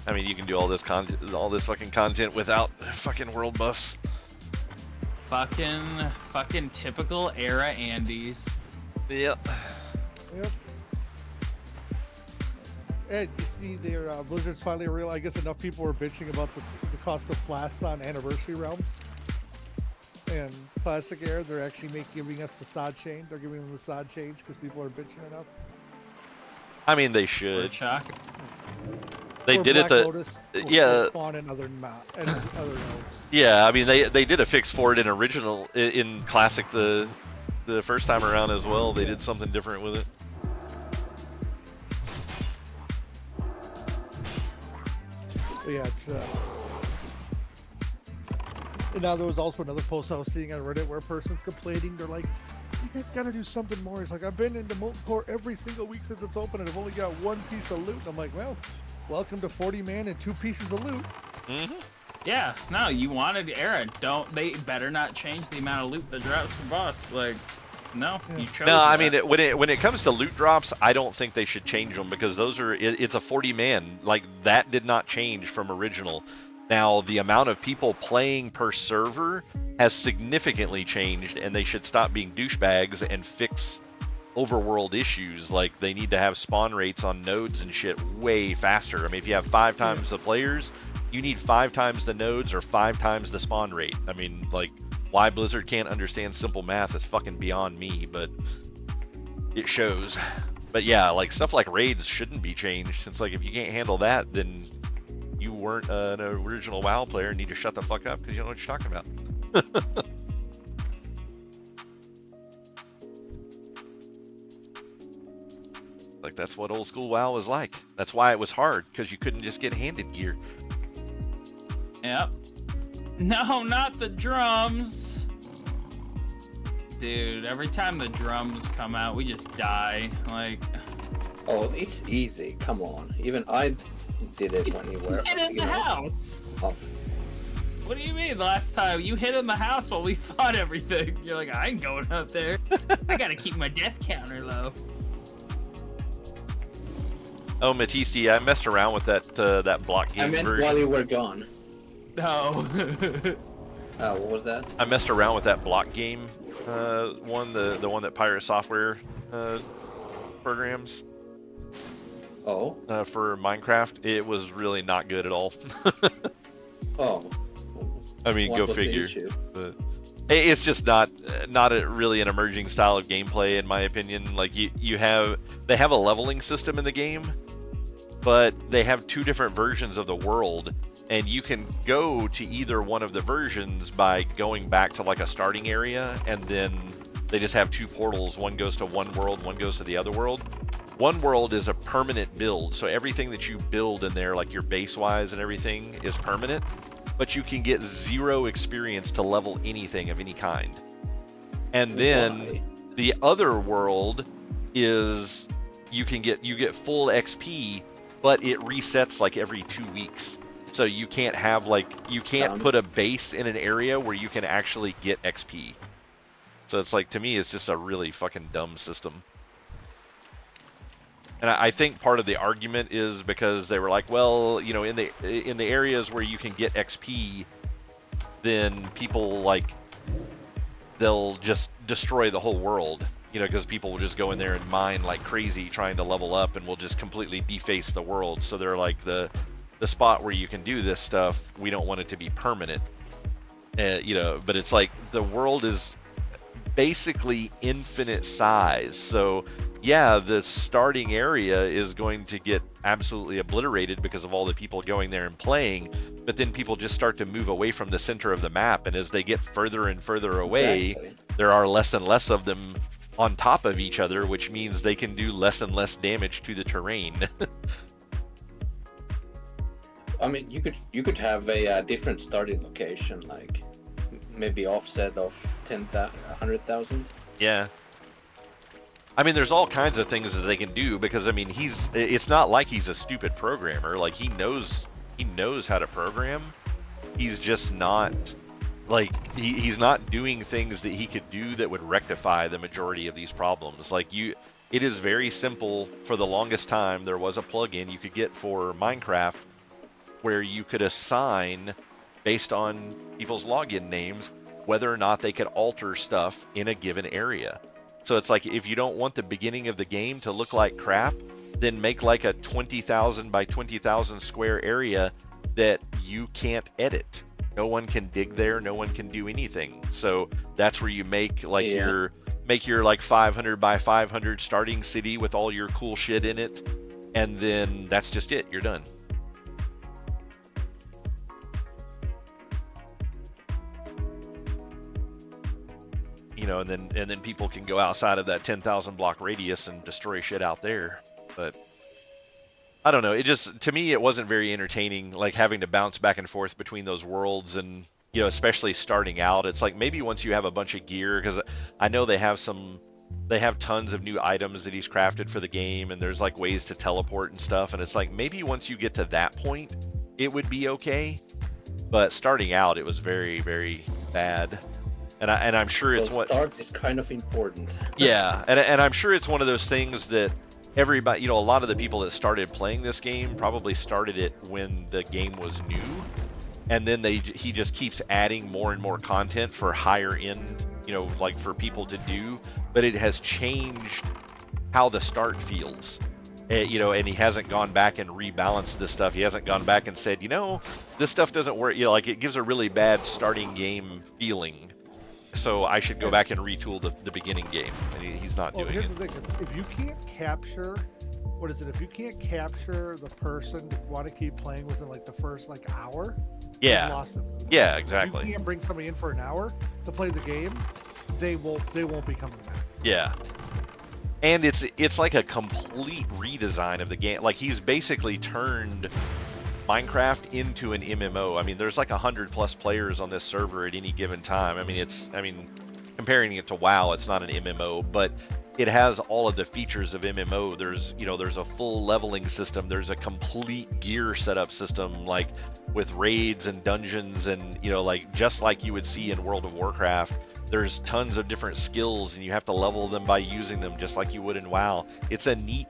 I mean, you can do all this fucking content without fucking world buffs. Fucking typical era Andes. Yep. Yep. And you see, their Blizzard's finally real. I guess enough people were bitching about the cost of flasks on anniversary realms and classic era. They're actually giving us the SoD change. They're giving them the SoD change because people are bitching enough. I mean, they should. Shock. They Or did Black it. Lotus, Yeah. Spawn and other nodes. Yeah, I mean, they did a fix for it in classic the first time around as well. They did something different with it. But yeah, it's and now there was also another post I was seeing on Reddit where a person's complaining. They're like, "You guys gotta do something more." It's like, "I've been into Molten Core every single week since it's open, and I've only got one piece of loot." And I'm like, "Well, welcome to 40 man and 2 pieces of loot." Mm-hmm. Yeah, no, you wanted era. They better not change the amount of loot that drops from boss. Like, no, you chose. No, I mean, when it comes to loot drops, I don't think they should change them because it's a 40 man. Like, that did not change from original. Now, the amount of people playing per server has significantly changed, and they should stop being douchebags and fix overworld issues. Like, they need to have spawn rates on nodes and shit way faster. I mean, if you have 5 times the players, you need 5 times the nodes or 5 times the spawn rate. I mean, like, why Blizzard can't understand simple math is fucking beyond me, but it shows. But yeah, like, stuff like raids shouldn't be changed. It's like, if you can't handle that, then you weren't an original WoW player and need to shut the fuck up because you don't know what you're talking about. Like, that's what old school WoW was like. That's why it was hard, because you couldn't just get handed gear. Yep. No, not the drums. Dude, every time the drums come out, we just die. Like, oh, it's easy. Come on. Even I did it when you were. Hit in the house. Oh. What do you mean? Last time you hit in the house while we fought everything. You're like, I ain't going up there. I gotta keep my death counter low. Oh, Matisse, I messed around with that block game I meant version. while you were gone. No. What was that? I messed around with that block game one, the one that Pirate Software programs. Oh. For Minecraft. It was really not good at all. Oh. I mean, What go was the figure. issue? But it's just not really an emerging style of gameplay, in my opinion. Like, they have a leveling system in the game, but they have 2 different versions of the world, and you can go to either one of the versions by going back to like a starting area, and then they just have 2 portals. One goes to one world, one goes to the other world. One world is a permanent build, so everything that you build in there, like your base wise and everything, is permanent, but you can get 0 experience to level anything of any kind. And then the other world is you get full XP, but it resets like every 2 weeks. So you can't put a base in an area where you can actually get XP. So it's like, to me, it's just a really fucking dumb system. And I think part of the argument is because they were like, well, you know, in the areas where you can get XP, then people, like, they'll just destroy the whole world, you know, because people will just go in there and mine like crazy trying to level up, and will just completely deface the world. So they're like, the spot where you can do this stuff, we don't want it to be permanent, you know. But it's like, the world is basically infinite size, so yeah, the starting area is going to get absolutely obliterated because of all the people going there and playing, but then people just start to move away from the center of the map, and as they get further and further away, there are less and less of them on top of each other, which means they can do less and less damage to the terrain. I mean, you could have a different starting location, like maybe offset of 100,000. Yeah. I mean, there's all kinds of things that they can do because I mean, it's not like he's a stupid programmer. Like he knows how to program. He's just not like he's not doing things that he could do that would rectify the majority of these problems. Like it is very simple. For the longest time, there was a plugin you could get for Minecraft where you could assign, based on people's login names, whether or not they could alter stuff in a given area. So it's like, if you don't want the beginning of the game to look like crap, then make like a 20,000 by 20,000 square area that you can't edit. No one can dig there, no one can do anything. So that's where you make like your like 500 by 500 starting city with all your cool shit in it, and then that's just it, you're done. You know, and then people can go outside of that 10,000 block radius and destroy shit out there. But I don't know, it just, to me, it wasn't very entertaining, like having to bounce back and forth between those worlds, and you know, especially starting out. It's like maybe once you have a bunch of gear, because I know they have tons of new items that he's crafted for the game, and there's like ways to teleport and stuff, and it's like maybe once you get to that point it would be okay, but starting out it was very, very bad. And I'm sure it's what start is kind of important. Yeah, and I'm sure it's one of those things that everybody, you know, a lot of the people that started playing this game probably started it when the game was new, and then he just keeps adding more and more content for higher end, you know, like for people to do, but it has changed how the start feels. You know, and he hasn't gone back and rebalanced this stuff. He hasn't gone back and said, you know, this stuff doesn't work. You know, like it gives a really bad starting game feeling. So I should go back and retool the beginning game, and he's not doing here's it. The thing. If you can't capture, if you can't capture the person you want to keep playing within like the first like hour, Yeah. you've lost them. Yeah, exactly. If you can't bring somebody in for an hour to play the game, they won't be coming back. Yeah. And it's like a complete redesign of the game. Like he's basically turned Minecraft into an MMO. I mean, there's like 100+ players on this server at any given time. I mean, comparing it to WoW, it's not an MMO, but it has all of the features of MMO. There's a full leveling system. There's a complete gear setup system, like with raids and dungeons, and you know, like just like you would see in World of Warcraft. There's tons of different skills, and you have to level them by using them, just like you would in WoW. It's a neat,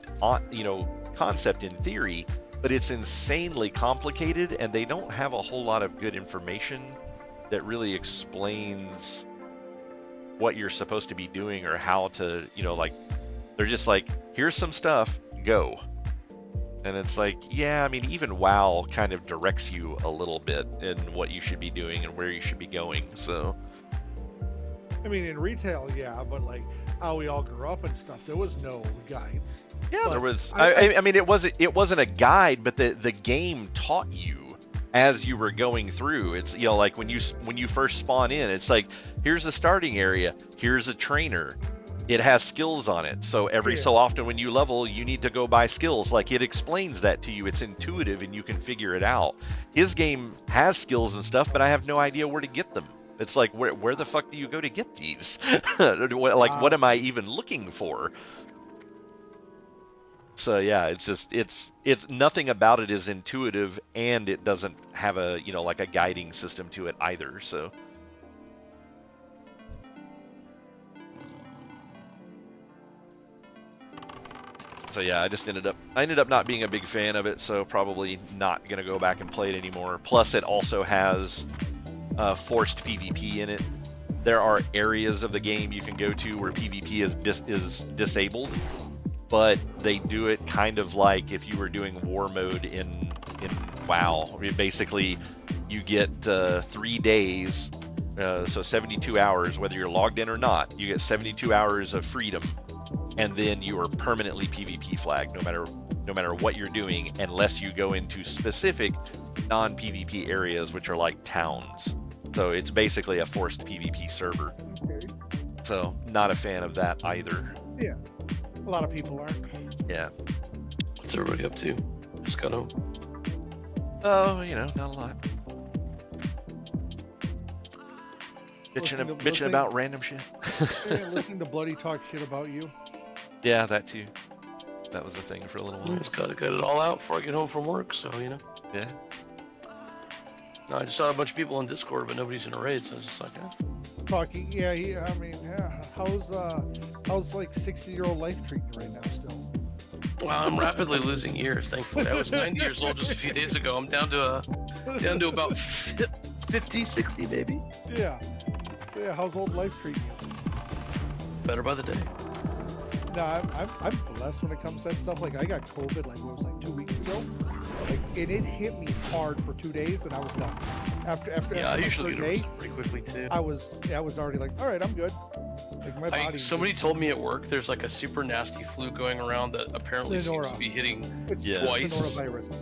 you know, concept in theory, but it's insanely complicated, and they don't have a whole lot of good information that really explains what you're supposed to be doing or how to, you know, like, they're just like, here's some stuff, go. And it's like, yeah, I mean, even WoW kind of directs you a little bit in what you should be doing and where you should be going, so. I mean, in retail, yeah, but like how we all grew up and stuff, there was no guides. Yeah, but there was. I mean, it wasn't a guide, but the game taught you as you were going through. It's, you know, like when you first spawn in, it's like, here's a starting area, here's a trainer, it has skills on it. So every so often when you level, you need to go buy skills. Like it explains that to you. It's intuitive and you can figure it out. His game has skills and stuff, but I have no idea where to get them. It's like, where the fuck do you go to get these? Like, what am I even looking for? So yeah, it's just, it's nothing about it is intuitive, and it doesn't have a, you know, like a guiding system to it either. So yeah, I ended up not being a big fan of it, so probably not gonna go back and play it anymore. Plus, it also has forced PvP in it. There are areas of the game you can go to where PvP is disabled, but they do it kind of like if you were doing war mode in WoW. I mean, basically, you get 3 days, so 72 hours, whether you're logged in or not. You get 72 hours of freedom, and then you are permanently PvP flagged, no matter what you're doing, unless you go into specific non-PvP areas, which are like towns. So it's basically a forced PvP server. Okay. So not a fan of that either. Yeah, a lot of people aren't. Yeah. What's everybody up to? Just got home. Oh, you know, not a lot. Bitching about random shit. Yeah, listening to Bloody talk shit about you. Yeah, that too. That was the thing for a little while. Just gotta get it all out before I get home from work, so you know. Yeah. No, I just saw a bunch of people on Discord, but nobody's in a raid, so I was just like, Talking, yeah, I mean, yeah. How's like 60-year-old life treating you right now still? Well, I'm rapidly losing years, thankfully. I was 90 years old just a few days ago. I'm down to about 50, 60 maybe. Yeah. So yeah, how's old life treating you? Better by the day. No, I'm blessed when it comes to that stuff. Like I got COVID like what was it, like 2 weeks ago, like and it hit me hard for 2 days and I was done. After I usually after get a it day, pretty quickly too. I was already like, all right, I'm good. Like my body. Somebody told me at work there's like a super nasty flu going around that apparently seems to be hitting twice. Norovirus.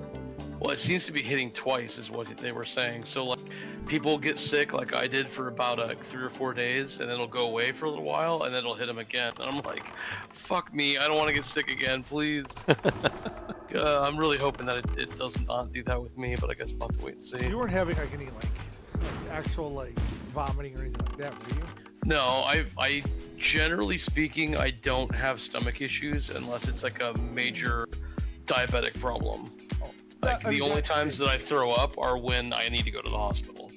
Well, it seems to be hitting twice, is what they were saying. So like, people get sick like I did for about 3 or 4 days, and then it'll go away for a little while, and then it'll hit them again. And I'm like, fuck me, I don't want to get sick again, please. I'm really hoping that it does not do that with me, but I guess we'll have to wait and see. You weren't having like any like actual like vomiting or anything like that, were you? No, I generally speaking, I don't have stomach issues unless it's like a major diabetic problem. Like the only times that I throw up are when I need to go to the hospital.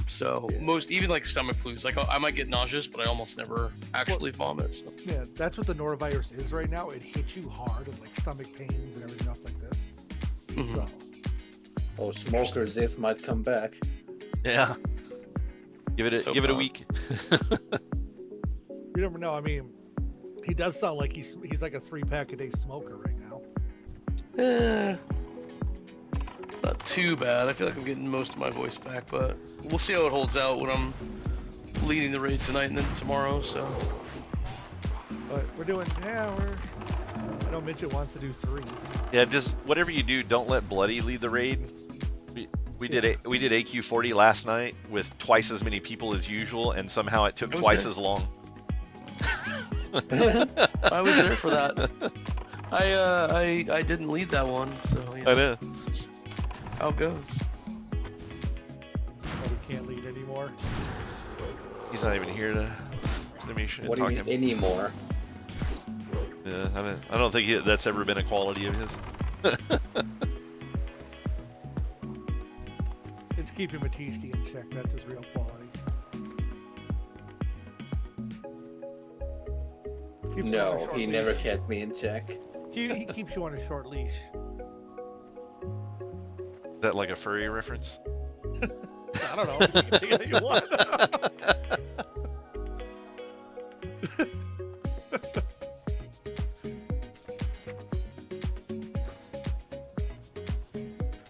So most, even like stomach flus, like I might get nauseous, but I almost never actually vomit. So. Yeah, that's what the norovirus is right now. It hits you hard and like stomach pains and everything else like this. Mm-hmm. So. Oh, Smoker Ziff might come back. Yeah. Give it a week. You never know. I mean, he does sound like he's like a 3-pack a day smoker right now. It's not too bad. I feel like I'm getting most of my voice back, but we'll see how it holds out when I'm leading the raid tonight and then tomorrow. So. But we're doing. I know Midget wants to do 3. Yeah, just whatever you do, don't let Bloody lead the raid. We did AQ40 last night with twice as many people as usual, and somehow it took twice as long. I was there for that. I didn't lead that one, so you know. I know. How it goes. But we can't lead anymore. He's not even here to me What do you mean anymore? Yeah, I don't think that's ever been a quality of his. It's keeping Matiste in check. That's his real quality. No, he never kept me in check. He keeps you on a short leash. Is that like a furry reference? I don't know. You can think of you want.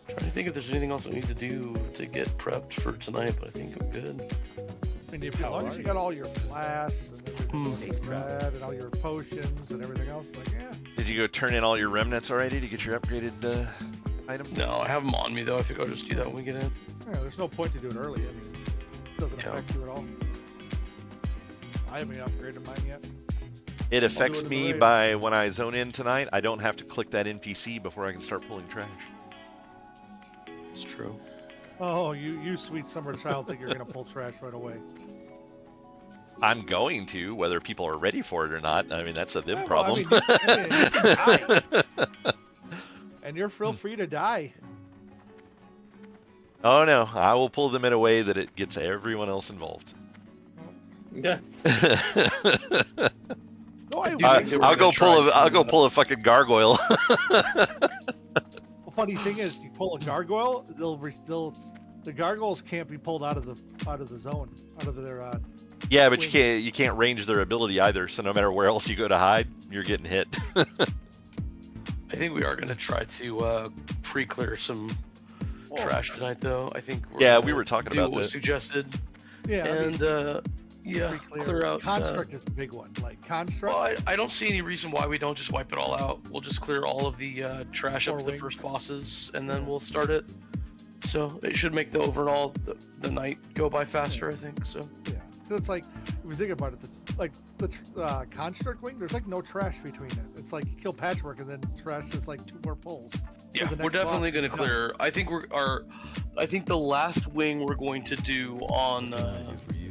Trying to think if there's anything else I need to do to get prepped for tonight, but I think I'm good. And as long as you got all your flasks and everything like that, and all your potions and everything else, like Did you go turn in all your remnants already to get your upgraded item? No, I have them on me though. I think I'll just do that when we get in. Yeah, there's no point to do it early. I mean, it doesn't affect you at all. I haven't upgraded mine yet. It affects me by when I zone in tonight. I don't have to click that NPC before I can start pulling trash. It's true. Oh, you sweet summer child think you're gonna pull trash right away. I'm going to, whether people are ready for it or not. I mean, that's a them Yeah, problem. Well, I mean, you can die. And you're free to die. Oh no, I will pull them in a way that it gets everyone else involved. Yeah. No, I'll go pull a fucking gargoyle. The funny thing is, you pull a gargoyle, the gargoyles can't be pulled out of the zone, out of their. Yeah, but you can't range their ability either. So no matter where else you go to hide, you're getting hit. I think we are gonna try to pre-clear some trash tonight, though. I think. We were talking about what was that. Suggested. Yeah. And clear out. Construct is the big one. Like construct. Well, I don't see any reason why we don't just wipe it all out. We'll just clear all of the trash up to the first bosses, and then we'll start it. So it should make the overall the night go by faster, I think. So. Yeah, it's like if you think about it, the construct wing, there's like no trash between it. It's like you kill patchwork and then trash is like 2 more pulls. Yeah, we're definitely going to clear. I think I think the last wing we're going to do on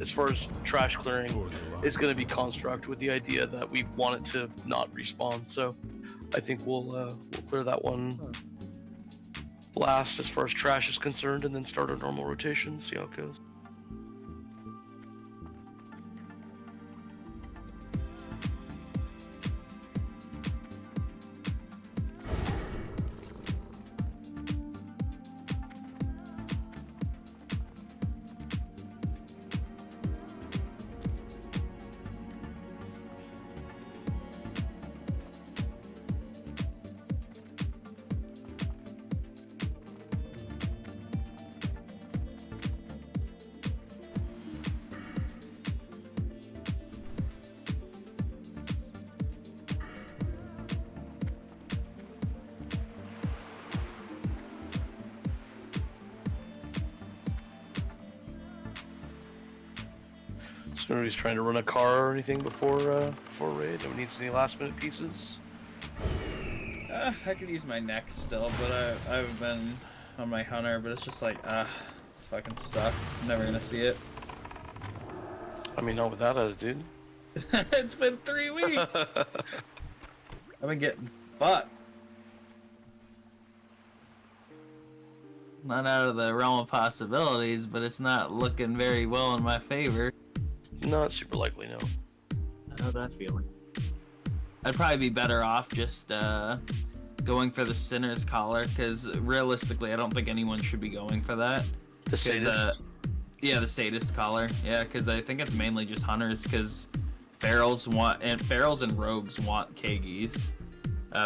as far as trash clearing is going to be construct, with the idea that we want it to not respawn. So I think we'll clear that one last as far as trash is concerned, and then start our normal rotation. See how it goes. So nobody's trying to run a car or anything before raid? Nobody needs any last minute pieces? I could use my neck still, but I've been on my hunter, but it's just like, this fucking sucks. I'm never gonna see it. I mean, not with that attitude. It's been 3 weeks! I've been getting fucked. Not out of the realm of possibilities, but it's not looking very well in my favor. Not super likely, no. I know that feeling. I'd probably be better off just going for the Sinner's Collar, because realistically, I don't think anyone should be going for that. The sadist? Yeah, the Sadist Collar. Yeah, because I think it's mainly just hunters, because Ferals and Rogues want Kagis.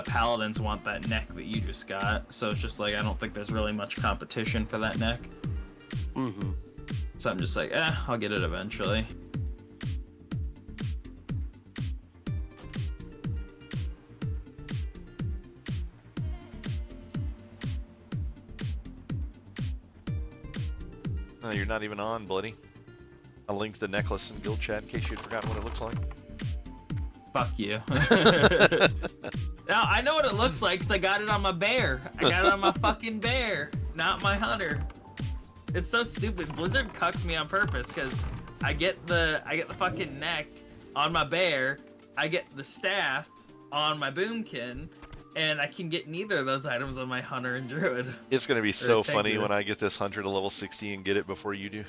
Paladins want that neck that you just got, so it's just like, I don't think there's really much competition for that neck. Mm-hmm. So I'm just like, I'll get it eventually. Oh, you're not even on, Bloody. I'll link the necklace in guild chat in case you'd forgotten what it looks like. Fuck you. Now, I know what it looks like because I got it on my bear. I got it on my fucking bear, not my hunter. It's so stupid. Blizzard cucks me on purpose because I get the fucking neck on my bear, I get the staff on my boomkin, and I can get neither of those items on my hunter and druid. It's gonna be so funny when I get this hunter to level 60 and get it before you do.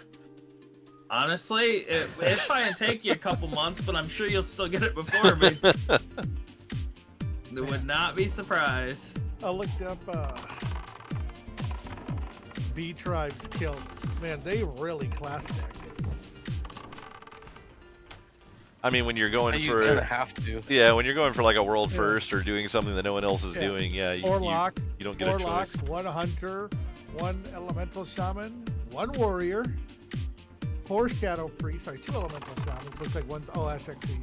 Honestly, it's probably gonna take you a couple months, but I'm sure you'll still get it before me. Would not be surprised. I looked up B tribes killed. Man, they really class stacked it. I mean, when you're going you for, kind of have to. Yeah, when you're going for like a world first or doing something that no one else is doing, yeah, you don't get a choice. 1 hunter, 1 elemental shaman, 1 warrior, 4 shadow priests. Sorry, 2 elemental shamans. Looks like one's. Oh, that's actually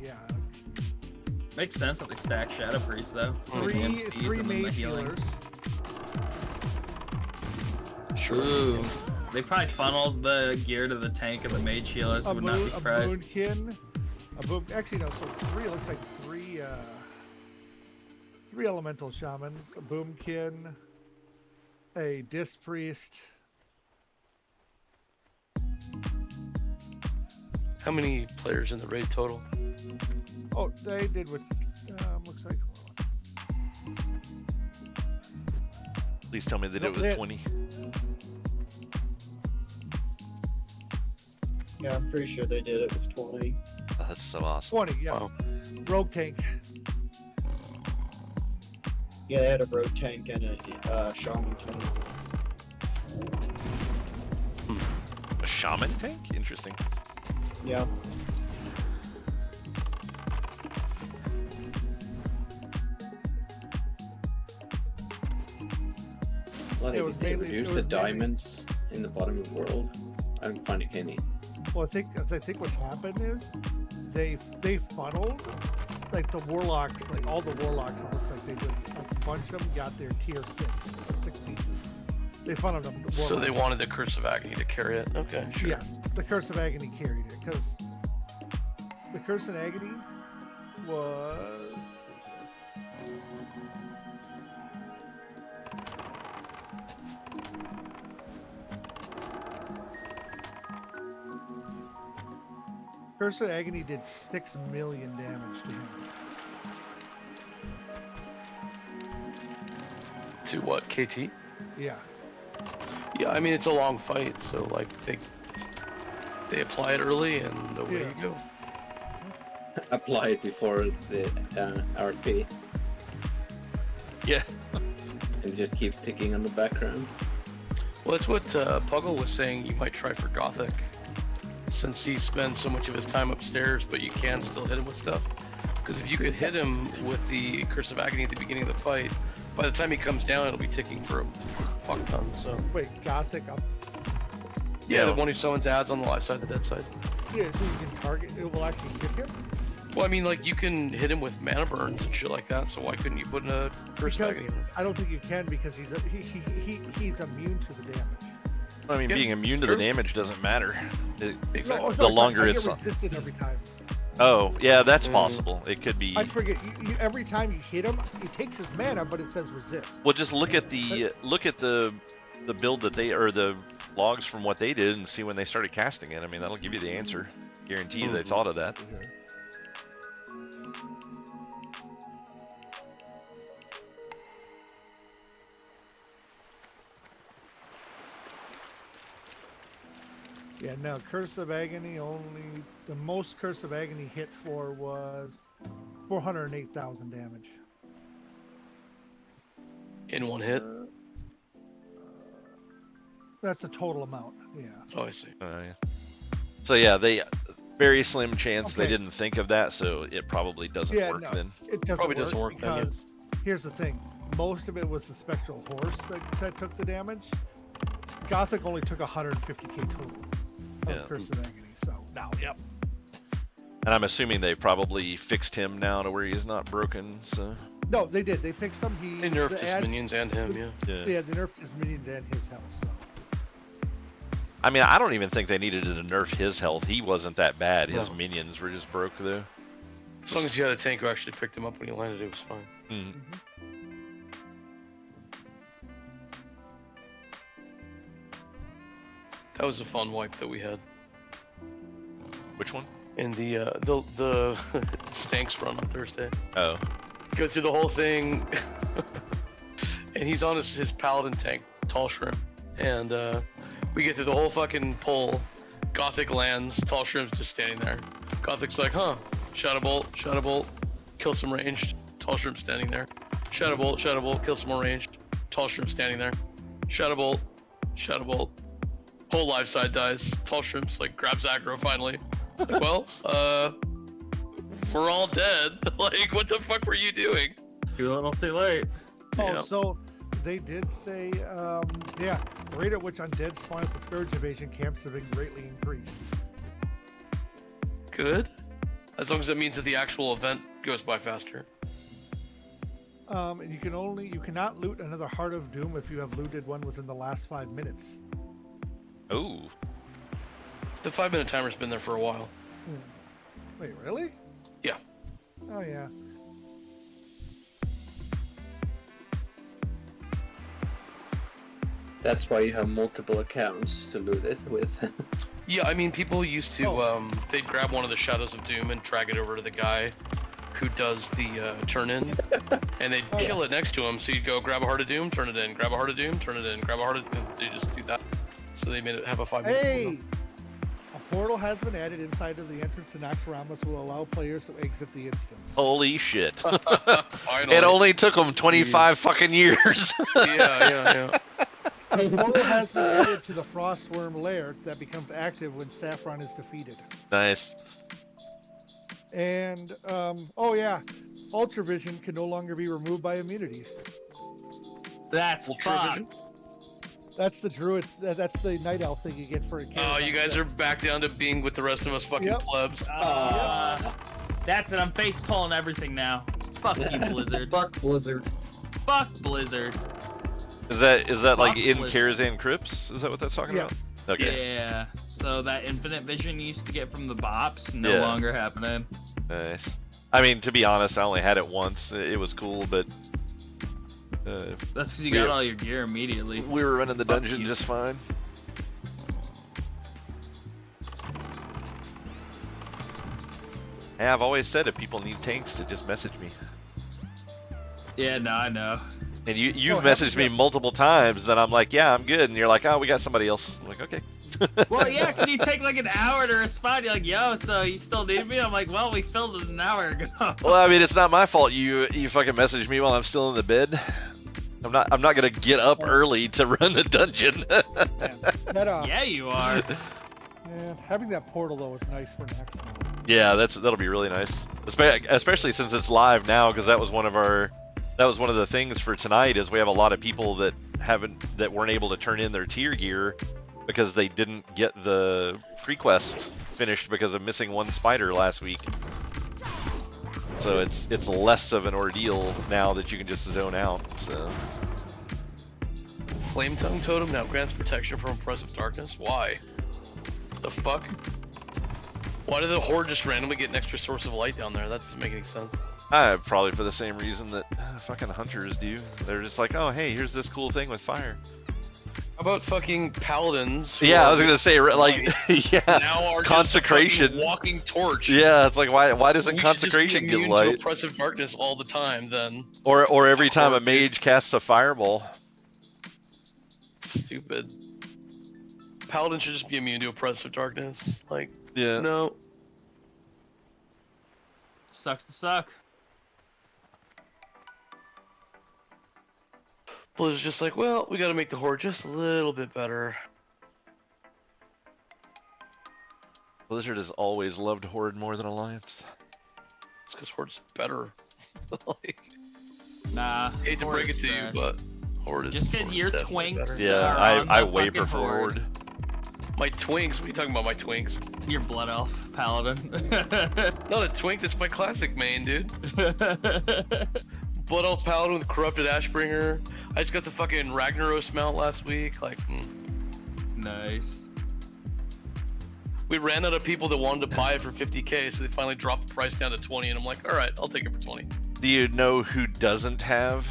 Makes sense that they stack Shadow Priest though. 3 mage healers. Sure. Ooh. They probably funneled the gear to the tank of the mage healers. Would not be surprised. A boonkin. Actually, no. So 3. It looks like 3. 3 elemental shamans. A boomkin. A disc priest. How many players in the raid total? Oh, they did what looks like. Please tell me they did it with 20. Yeah, I'm pretty sure they did it with 20. Oh, that's so awesome. 20, yes. Wow. Rogue tank. Yeah, they had a road tank and a shaman tank. A shaman tank? Interesting. Yeah. Did they reduce the diamonds in the bottom of the world? I don't find any. Well, I think what happened is they funneled like the warlocks, like all the warlocks. It looks like they just like a bunch of them got their tier 6 pieces. They funneled them. So they wanted the Curse of Agony to carry it. Okay, sure. Yes, the Curse of Agony carried it because The Curse and Agony was. Curse of Agony did 6 million damage to him. To what, KT? Yeah. Yeah, I mean, it's a long fight, so, like, they apply it early, and away you go. Apply it before the RP. Yeah. It just keeps ticking on the background. Well, that's what Puggle was saying you might try for Gothic. Since he spends so much of his time upstairs, but you can still hit him with stuff. Because if you could hit him with the Curse of Agony at the beginning of the fight, by the time he comes down, it'll be ticking for a fuck ton, so... Wait, Gothic up? Yeah, the one who summons ads on the live side, the dead side. Yeah, so you can target, it will actually hit him? Well, I mean, like, you can hit him with mana burns and shit like that, so why couldn't you put in a Curse of Agony? I don't think you can, because he's immune to the damage. I mean, being immune to the damage doesn't matter. Exactly. The longer it's it's... resistant every time. Oh, yeah, that's possible. It could be... I forget, every time you hit him, he takes his mana, but it says resist. Well, just look at the build that they, or the logs from what they did and see when they started casting it. I mean, that'll give you the answer. Guarantee you they thought of that. Yeah, no, Curse of Agony only, the most Curse of Agony hit for was 408,000 damage. In one hit? That's the total amount, yeah. Oh, I see. Yeah. So yeah, they very slim chance they didn't think of that, so it probably doesn't work then. It doesn't Probably doesn't work because here's the thing, most of it was the Spectral Horse that took the damage. Gothic only took 150k total of Curse of Agony, so now, yep. And I'm assuming they've probably fixed him now to where he's not broken, so... No, they did. They fixed him. They nerfed his minions and him, yeah, they nerfed his minions and his health, so... I mean, I don't even think they needed to nerf his health. He wasn't that bad. His minions were just broke, though. As long as you had a tank who actually picked him up when he landed, it was fine. That was a fun wipe that we had. Which one? In the Stanks run on Thursday. Oh. Go through the whole thing, and he's on his paladin tank, Tall Shrimp, and we get through the whole fucking pull. Gothic lands, Tall Shrimp's just standing there. Gothic's like, huh, Shadow Bolt, kill some ranged, Tall Shrimp standing there. Shadow Bolt, kill some more ranged, Tall Shrimp standing there. Shadow Bolt, whole live side dies, Tall Shrimp's like grabs aggro finally. Like, well, we're all dead. Like, what the fuck were you doing? Too little, too late. Oh, so they did say, the rate at which undead spawn at the Scourge Invasion camps have been greatly increased. Good. As long as it means that the actual event goes by faster. And you cannot loot another Heart of Doom if you have looted one within the last 5 minutes. Oh. The 5-minute timer's been there for a while. Wait, really? Yeah. Oh, yeah. That's why you have multiple accounts to loot it with. Yeah, I mean, people used to, they'd grab one of the Shadows of Doom and drag it over to the guy who does the turn-in, and they'd kill it next to him, so you'd go grab a Heart of Doom, turn it in, grab a Heart of Doom, turn it in, grab a Heart of Doom, so you just do that. So they made it have a 5-minute Hey! A portal has been added inside of the entrance to Naxxramas will allow players to exit the instance. Holy shit. Finally. It only took them 25 fucking years. Yeah. A portal has been added to the Frostworm lair that becomes active when Saffron is defeated. Nice. And, Ultravision can no longer be removed by immunities. That's Ultravision? That's the druid, that's the night elf thing you get for a kid. Oh, you guys are back down to being with the rest of us fucking plebs. That's it, I'm face pulling everything now. Fuck you, Blizzard. Fuck Blizzard. Fuck Blizzard. Is that like in Karazhan Crypts? Is that what that's talking about? Okay. Yeah. So that infinite vision you used to get from the bops, no Yeah. longer happening. Nice. I mean, to be honest, I only had it once. It was cool, but That's because you got all your gear immediately. we were running the Fuck dungeon you. just fine. Hey, I've always said if people need tanks to just message me. Yeah, no, I know. And you've messaged me multiple times, then I'm like, yeah, I'm good. And you're like, oh, we got somebody else. I'm like, okay. Well, yeah, because you take like an hour to respond. You're like, yo, so you still need me? I'm like, well, we filled it an hour ago. Well, I mean, it's not my fault you fucking message me while I'm still in the bed. I'm not gonna get up early to run the dungeon. Yeah, you are. Yeah, having that portal though is nice for next month. Yeah, that'll be really nice, especially since it's live now, because that was one of the things for tonight is we have a lot of people that weren't able to turn in their tier gear because they didn't get the pre-quest finished because of missing one spider last week. So it's less of an ordeal now that you can just zone out. So Flame Tongue Totem now grants protection from oppressive darkness. Why? The fuck? Why did the Horde just randomly get an extra source of light down there? That doesn't make any sense. probably for the same reason that fucking hunters do. They're just like, oh hey, here's this cool thing with fire. How about fucking paladins? Yeah, I was gonna say like yeah, now are consecration, just a fucking walking torch. Yeah, it's like why doesn't We should consecration just be get immune light? to oppressive darkness all the time then. Or every time a mage casts a fireball. Stupid. Paladin should just be immune to oppressive darkness. Like, yeah. No. Sucks to suck. Blizzard's just like, well, we gotta make the Horde just a little bit better. Blizzard has always loved Horde more than Alliance. It's because Horde's better. Like, Nah. hate to break it to you, but Horde is just because your definitely twinks. better. Yeah, are on I the way fucking prefer Horde. My twinks? What are you talking about, my twinks? Your blood elf paladin. Not a twink, that's my classic main, dude. Blood Elf Paladin with Corrupted Ashbringer. I just got the fucking Ragnaros mount last week. Like, Nice. we ran out of people that wanted to buy it for 50k, so they finally dropped the price down to 20, and I'm like, all right, I'll take it for 20. Do you know who doesn't have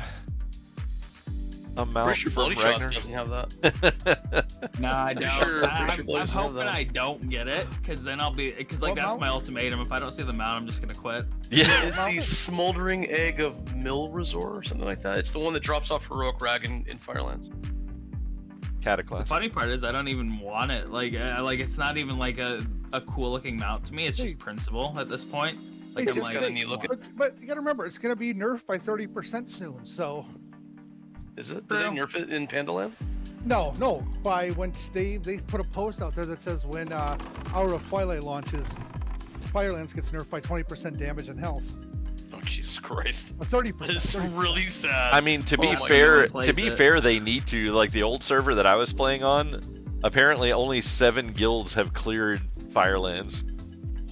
a mount Pretty sure from Bloody Shots Ragnar? doesn't have that. Nah, I Pretty don't. sure I'm Bloody doesn't have hoping that. I don't get it, because then I'll be, because like What that's mount? my ultimatum. If I don't see the mount, I'm just gonna quit. Yeah. It's the Smoldering Egg of Mill Resort or something like that. It's the one that drops off Heroic Rag in Firelands. The Cataclysm. funny part is I don't even want it. Like it's not even like a cool looking mount to me. It's just principle at this point. Like Hey, I'm just like, got a think, neat look but you gotta remember, it's gonna be nerfed by 30% soon. So Is it? Did they nerf it in Pandaland? no, by when they put a post out there that says when Hour of Twilight launches, Firelands gets nerfed by 20% damage and health. Oh Jesus Christ! 30%. This is really sad. I mean, to be Oh my fair, God. to be fair, they need to. Like the old server that I was playing on, apparently only 7 guilds have cleared Firelands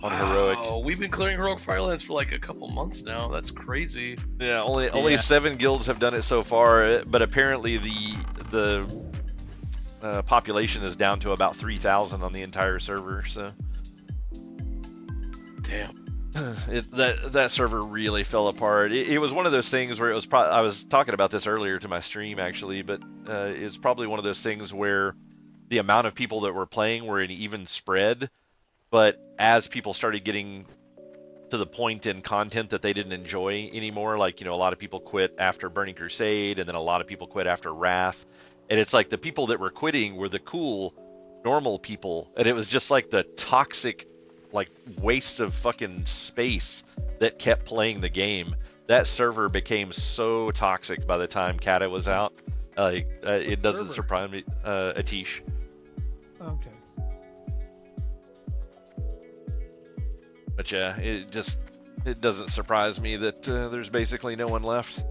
on Heroic. Oh, we've been clearing Heroic Firelands for like a couple months now. That's crazy. Yeah, only 7 guilds have done it so far, but apparently the population is down to about 3,000 on the entire server. So Damn. that server really fell apart. It was one of those things where it was. I was talking about this earlier to my stream actually, but it's probably one of those things where the amount of people that were playing were an even spread, but as people started getting to the point in content that they didn't enjoy anymore, like, you know, a lot of people quit after Burning Crusade, and then a lot of people quit after Wrath, and it's like the people that were quitting were the cool, normal people, and it was just like the toxic, like, waste of fucking space that kept playing the game. That server became so toxic by the time Kata was out. It doesn't surprise me. Atish. Okay. But yeah, it doesn't surprise me that there's basically no one left.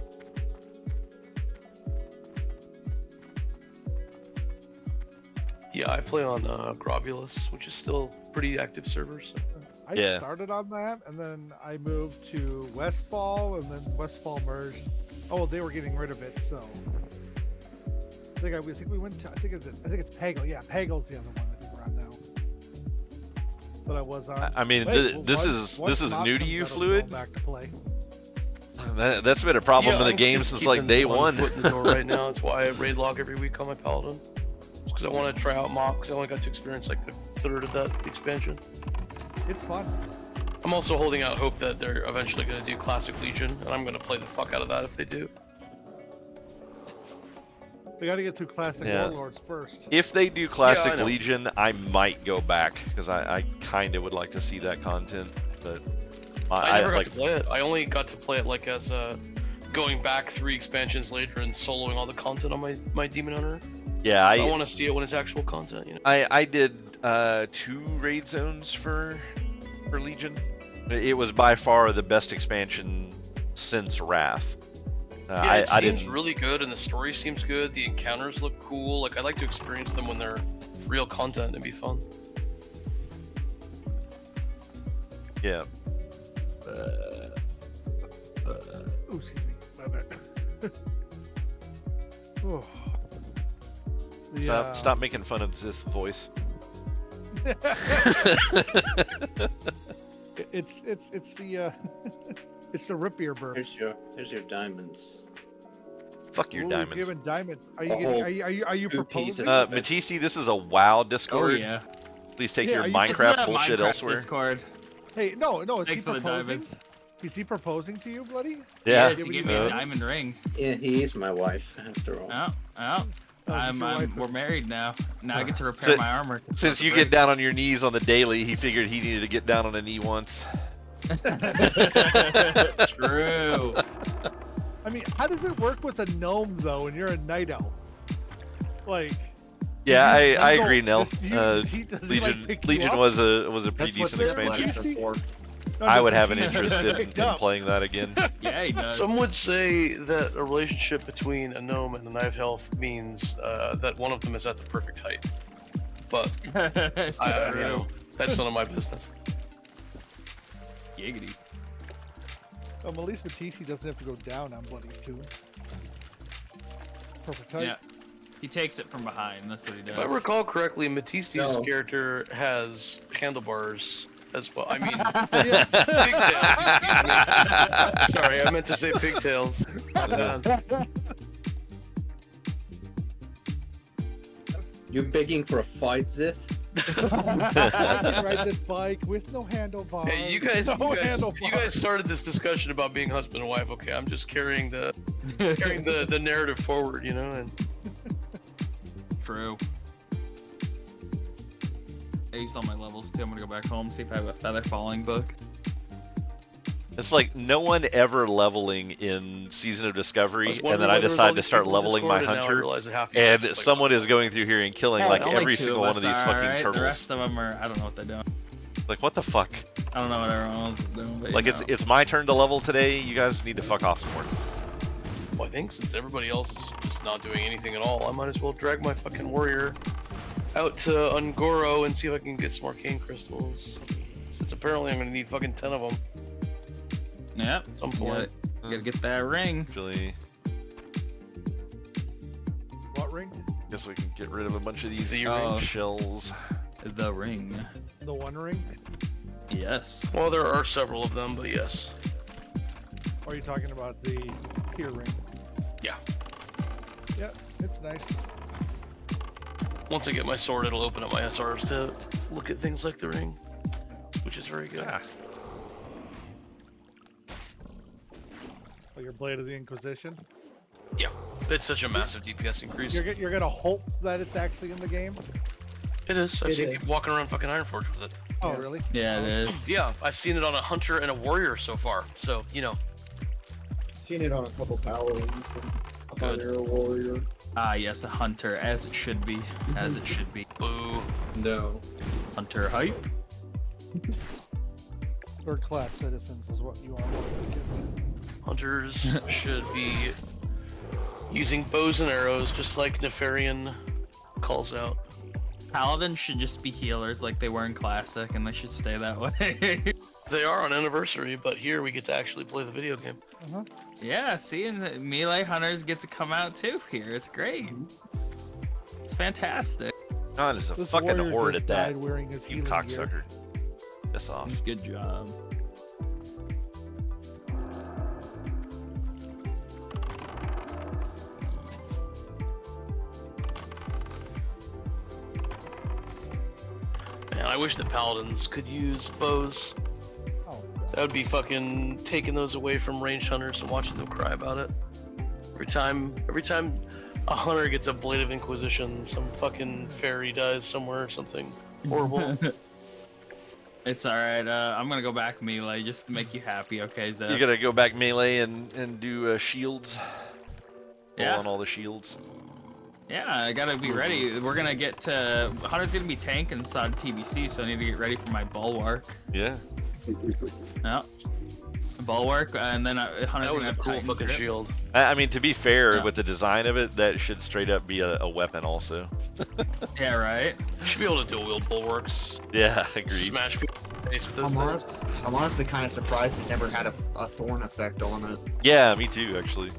Yeah, I play on Grobulus, which is still pretty active server. So. I started on that, and then I moved to Westfall, and then Westfall merged. Oh, they were getting rid of it, so I think we went to. I think it's Pagel. Yeah, Pagel's the other one I think we're on now. that I was on. I mean, Wait, this once is Knock new to comes you, out, I'll go Fluid. Back to play. That's been a problem in the I'm game just since like keeping day one 1. foot in the door right now. That's why I raid log every week on my Paladin. Because I want to try out Mock, because I only got to experience like a third of that expansion. It's fun. I'm also holding out hope that they're eventually going to do Classic Legion, and I'm going to play the fuck out of that if they do. We got to get through Classic Yeah. Warlords first. If they do Classic know. Legion, I might go back because I kind of would like to see that content, but I never got like to play it. I only got to play it like as going back 3 expansions later and soloing all the content on my Demon Hunter. yeah, I want to see it when it's actual content, you know. I did 2 raid zones for Legion. It was by far the best expansion since Wrath. Yeah, it I seems didn't. really good, and the story seems good. The encounters look cool. Like I like to experience them when they're real content and be fun. Yeah. Ooh, excuse me. My bad. Oh. Stop making fun of this voice. It's the it's the rip ear burp. Here's your diamonds. Fuck your Ooh, diamonds. giving diamond. Are you A getting, whole are you 2 proposing? pieces. Matisse, this is a WoW Discord. Oh yeah. Please take Yeah, your are you- Minecraft This is a bullshit Minecraft elsewhere. Discord. Hey, no, is Thanks he for the proposing? diamonds. Is he proposing to you, buddy? Yeah. Yes, he gave me a diamond ring. Yeah, he is my wife, after all. Oh. Oh, it's your wife. We're married now. Now I get to repair my armor. Since you get down on your knees on the daily, he figured he needed to get down on a knee once. True. I mean, how does it work with a gnome though, when you're a night elf? Like. Yeah, I One agree, gnome, Nell. does he, like, Legion pick you Legion up? was a pretty That's what decent they're expansion. planning for. No, I does would have an Matisse interest get in picked up? playing that again. Yeah, he does. Some would say that a relationship between a gnome and a knife elf means that one of them is at the perfect height. But I you know, that's none of my business. Giggity. At least Matisse doesn't have to go down on Bloody's tomb. Perfect height. Yeah. He takes it from behind. That's what he does. If I recall correctly, Matisse's No. character has handlebars as well. I mean, Yeah. pigtails. Excuse me. Sorry, I meant to say pigtails. My bad. You begging for a fight, Zith? I can ride this bike with no handlebars. Hey, you guys, no you handlebars. guys started this discussion about being husband and wife. Okay, I'm just carrying the narrative forward, you know. And True. I used all my levels too. I'm gonna go back home, see if I have a feather falling book. It's like no one ever leveling in Season of I was Discovery, wondering and then why I there was decide all to these start people in leveling my Discord, and now I hunter, realize that half you and guys, like, someone is going through here and killing like Only every 2 single of one of us these are, fucking right? turtles. The rest of them are. I don't know what they're doing. Like what the fuck? I don't know what everyone else is doing. But Like you know. it's my turn to level today. You guys need to fuck off some more. Well, I think since everybody else is just not doing anything at all, I might as well drag my fucking warrior out to Ungoro and see if I can get some arcane crystals. Since apparently I'm gonna need fucking 10 of them Yep. at some point. Gotta get that ring. Actually, What ring? guess we can get rid of a bunch of these Oh. shells. The ring. The one ring? Yes. Well, there are several of them, but yes. Or are you talking about the tier ring? Yeah. Yeah, it's nice. Once I get my sword, it'll open up my SRs to look at things like the ring, which is very good. Ah. Like your Blade of the Inquisition. Yeah, it's such a massive DPS increase. You're gonna hope that it's actually in the game. It is. I've It seen is. people walking around fucking Ironforge with it. Oh, Yeah. really? Yeah, it is. Yeah, I've seen it on a hunter and a warrior so far. So you know, Seen it on a couple paladins and a Good. hunter, a warrior. Ah, yes, a hunter, as it should be. As it should be. boo. No. Hunter hype. Third class citizens is what you are. Hunters should be using bows and arrows, just like Nefarian calls out. Paladins should just be healers like they were in Classic, and they should stay that way. They are on Anniversary, but here we get to actually play the video game. Yeah, see, and the melee hunters get to come out too here. It's great. It's fantastic. God is a This fucking warrior horde just at that. died wearing his You healing gear. cocksucker. That's awesome. Good job. Man, I wish the paladins could use bows. Oh. That would be fucking taking those away from ranged hunters and watching them cry about it. Every time a hunter gets a blade of inquisition, some fucking fairy dies somewhere or something horrible. It's alright, I'm gonna go back melee just to make you happy, okay, Zeb? You gotta go back melee and do shields. Yeah. Roll on all the shields. Yeah, I gotta be ready. We're gonna get to... Hunter's gonna be tank inside TBC, so I need to get ready for my bulwark. Yeah. Yeah. Bulwark, and then Hunter's That was gonna a have cool Titans fucking grip. shield. I mean, to be fair, Yeah. with the design of it, that should straight up be a weapon also. Yeah, right? You should be able to dual wield bulwarks. Yeah, agreed. Smash people in the face with those things. I'm honestly kind of surprised it never had a thorn effect on it. Yeah, me too, actually.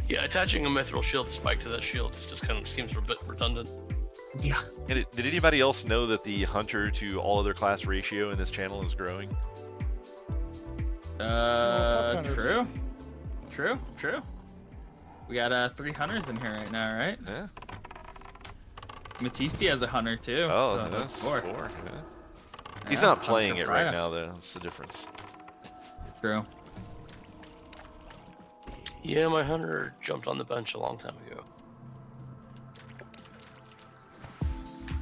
Yeah, attaching a mithril shield spike to that shield just kind of seems a bit redundant. Yeah. Did anybody else know that the hunter to all other class ratio in this channel is growing? True. True. We got 3 hunters in here right now, right? Yeah. Matiste has a hunter too. Oh, so that's 4. 4. Yeah. He's Yeah, not playing Hunter it right Pride. now, though. That's the difference. True. Yeah, my hunter jumped on the bench a long time ago.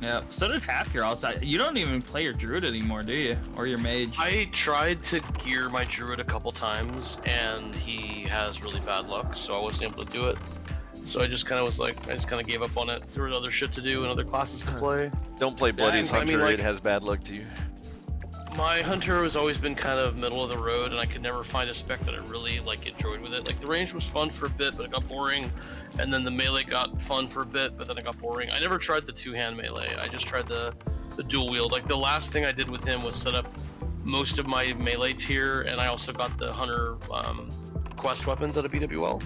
Yeah, so did half your outside. You don't even play your druid anymore, do you? Or your mage? I tried to gear my druid a couple times, and he has really bad luck, so I wasn't able to do it. So I just kind of was like, I just kind of gave up on it. There was other shit to do and other classes to play. Don't play Bloody's I mean, hunter, like- it has bad luck too. My hunter has always been kind of middle of the road, and I could never find a spec that I really like enjoyed with it. Like the range was fun for a bit, but it got boring, and then the melee got fun for a bit, but then it got boring. I never tried the 2-hand melee. I just tried the dual wield. Like the last thing I did with him was set up most of my melee tier, and I also got the hunter quest weapons out of BWL.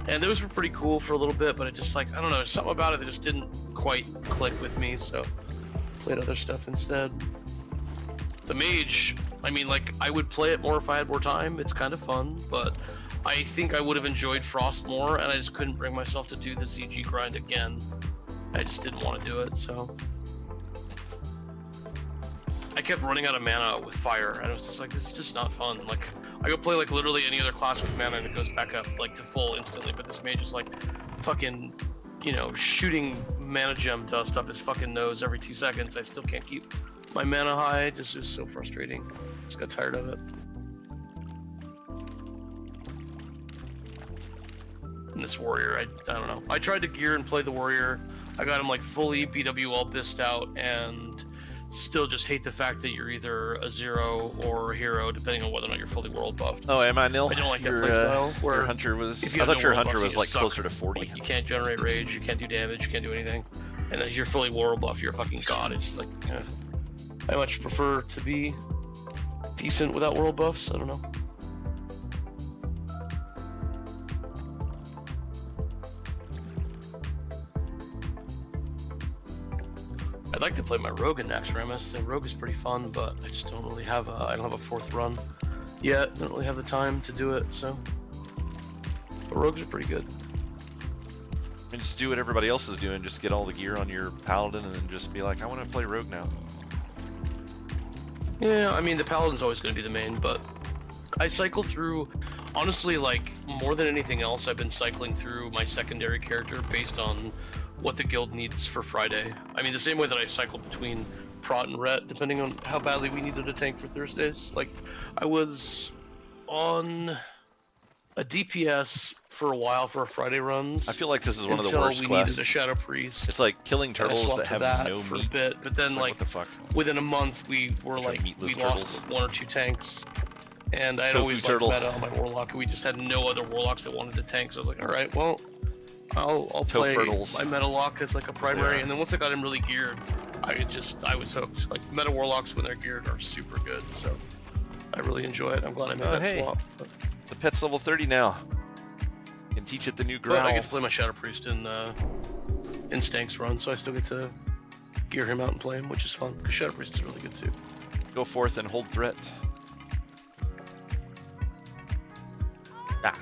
And those were pretty cool for a little bit, but it just like, I don't know, there's something about it that just didn't quite click with me, so played other stuff instead. The mage, I mean, like, I would play it more if I had more time. It's kind of fun, but I think I would have enjoyed Frost more, and I just couldn't bring myself to do the ZG grind again. I just didn't want to do it, so. I kept running out of mana with fire, and I was just like, this is just not fun. Like, I go play, like, literally any other class with mana, and it goes back up, like, to full instantly, but this mage is, like, fucking, you know, shooting mana gem dust up his fucking nose every 2 seconds. I still can't keep my mana high. Just is so frustrating. Just got tired of it. And this warrior, I don't know. I tried to gear and play the warrior. I got him like fully BWL bissed out, and still just hate the fact that you're either a 0 or a hero, depending on whether or not you're fully world buffed. Oh, am I nil? I don't like that Your, playstyle. Where your hunter was. if you I have thought no your world hunter buffs, was you like just suck. closer to 40. Like, you can't generate rage, you can't do damage, you can't do anything. And as you're fully world buff, you're a fucking god. It's just like, I much prefer to be decent without world buffs. I don't know. I'd like to play my rogue in Naxxramas. The rogue is pretty fun, but I just don't really have I don't have a 4th run yet. Don't really have the time to do it, so. But rogues are pretty good. I mean, just do what everybody else is doing. Just get all the gear on your paladin, and then just be like, I want to play rogue now. Yeah, I mean, the paladin's always going to be the main, but I cycle through, honestly, like, more than anything else, I've been cycling through my secondary character based on what the guild needs for Friday. I mean, the same way that I cycled between Prot and Ret, depending on how badly we needed a tank for Thursdays. Like, I was on a DPS for a while for Friday runs. I feel like this is one of the until worst we quests. needed a Shadow Priest. It's like killing And I turtles swapped that to have that no for meat. a bit, but then It's like what the fuck? within a month we were Bunch of like meatless we turtles. lost 1 or 2 tanks, and I had Tofu always turtle. like meta on my warlock, and we just had no other warlocks that wanted to tank. So I was like, all right, well, I'll play Tofurtles. my meta lock as like a primary, Yeah. and then once I got him really geared, I was hooked. Like meta warlocks when they're geared are super good, so I really enjoy it. I'm glad I made Oh, that hey. swap. But The pet's level 30 now. You can teach it the new growl. I get to play my Shadow Priest in Stanks run, so I still get to gear him out and play him, which is fun. Because Shadow Priest is really good too. Go forth and hold threat. Ah.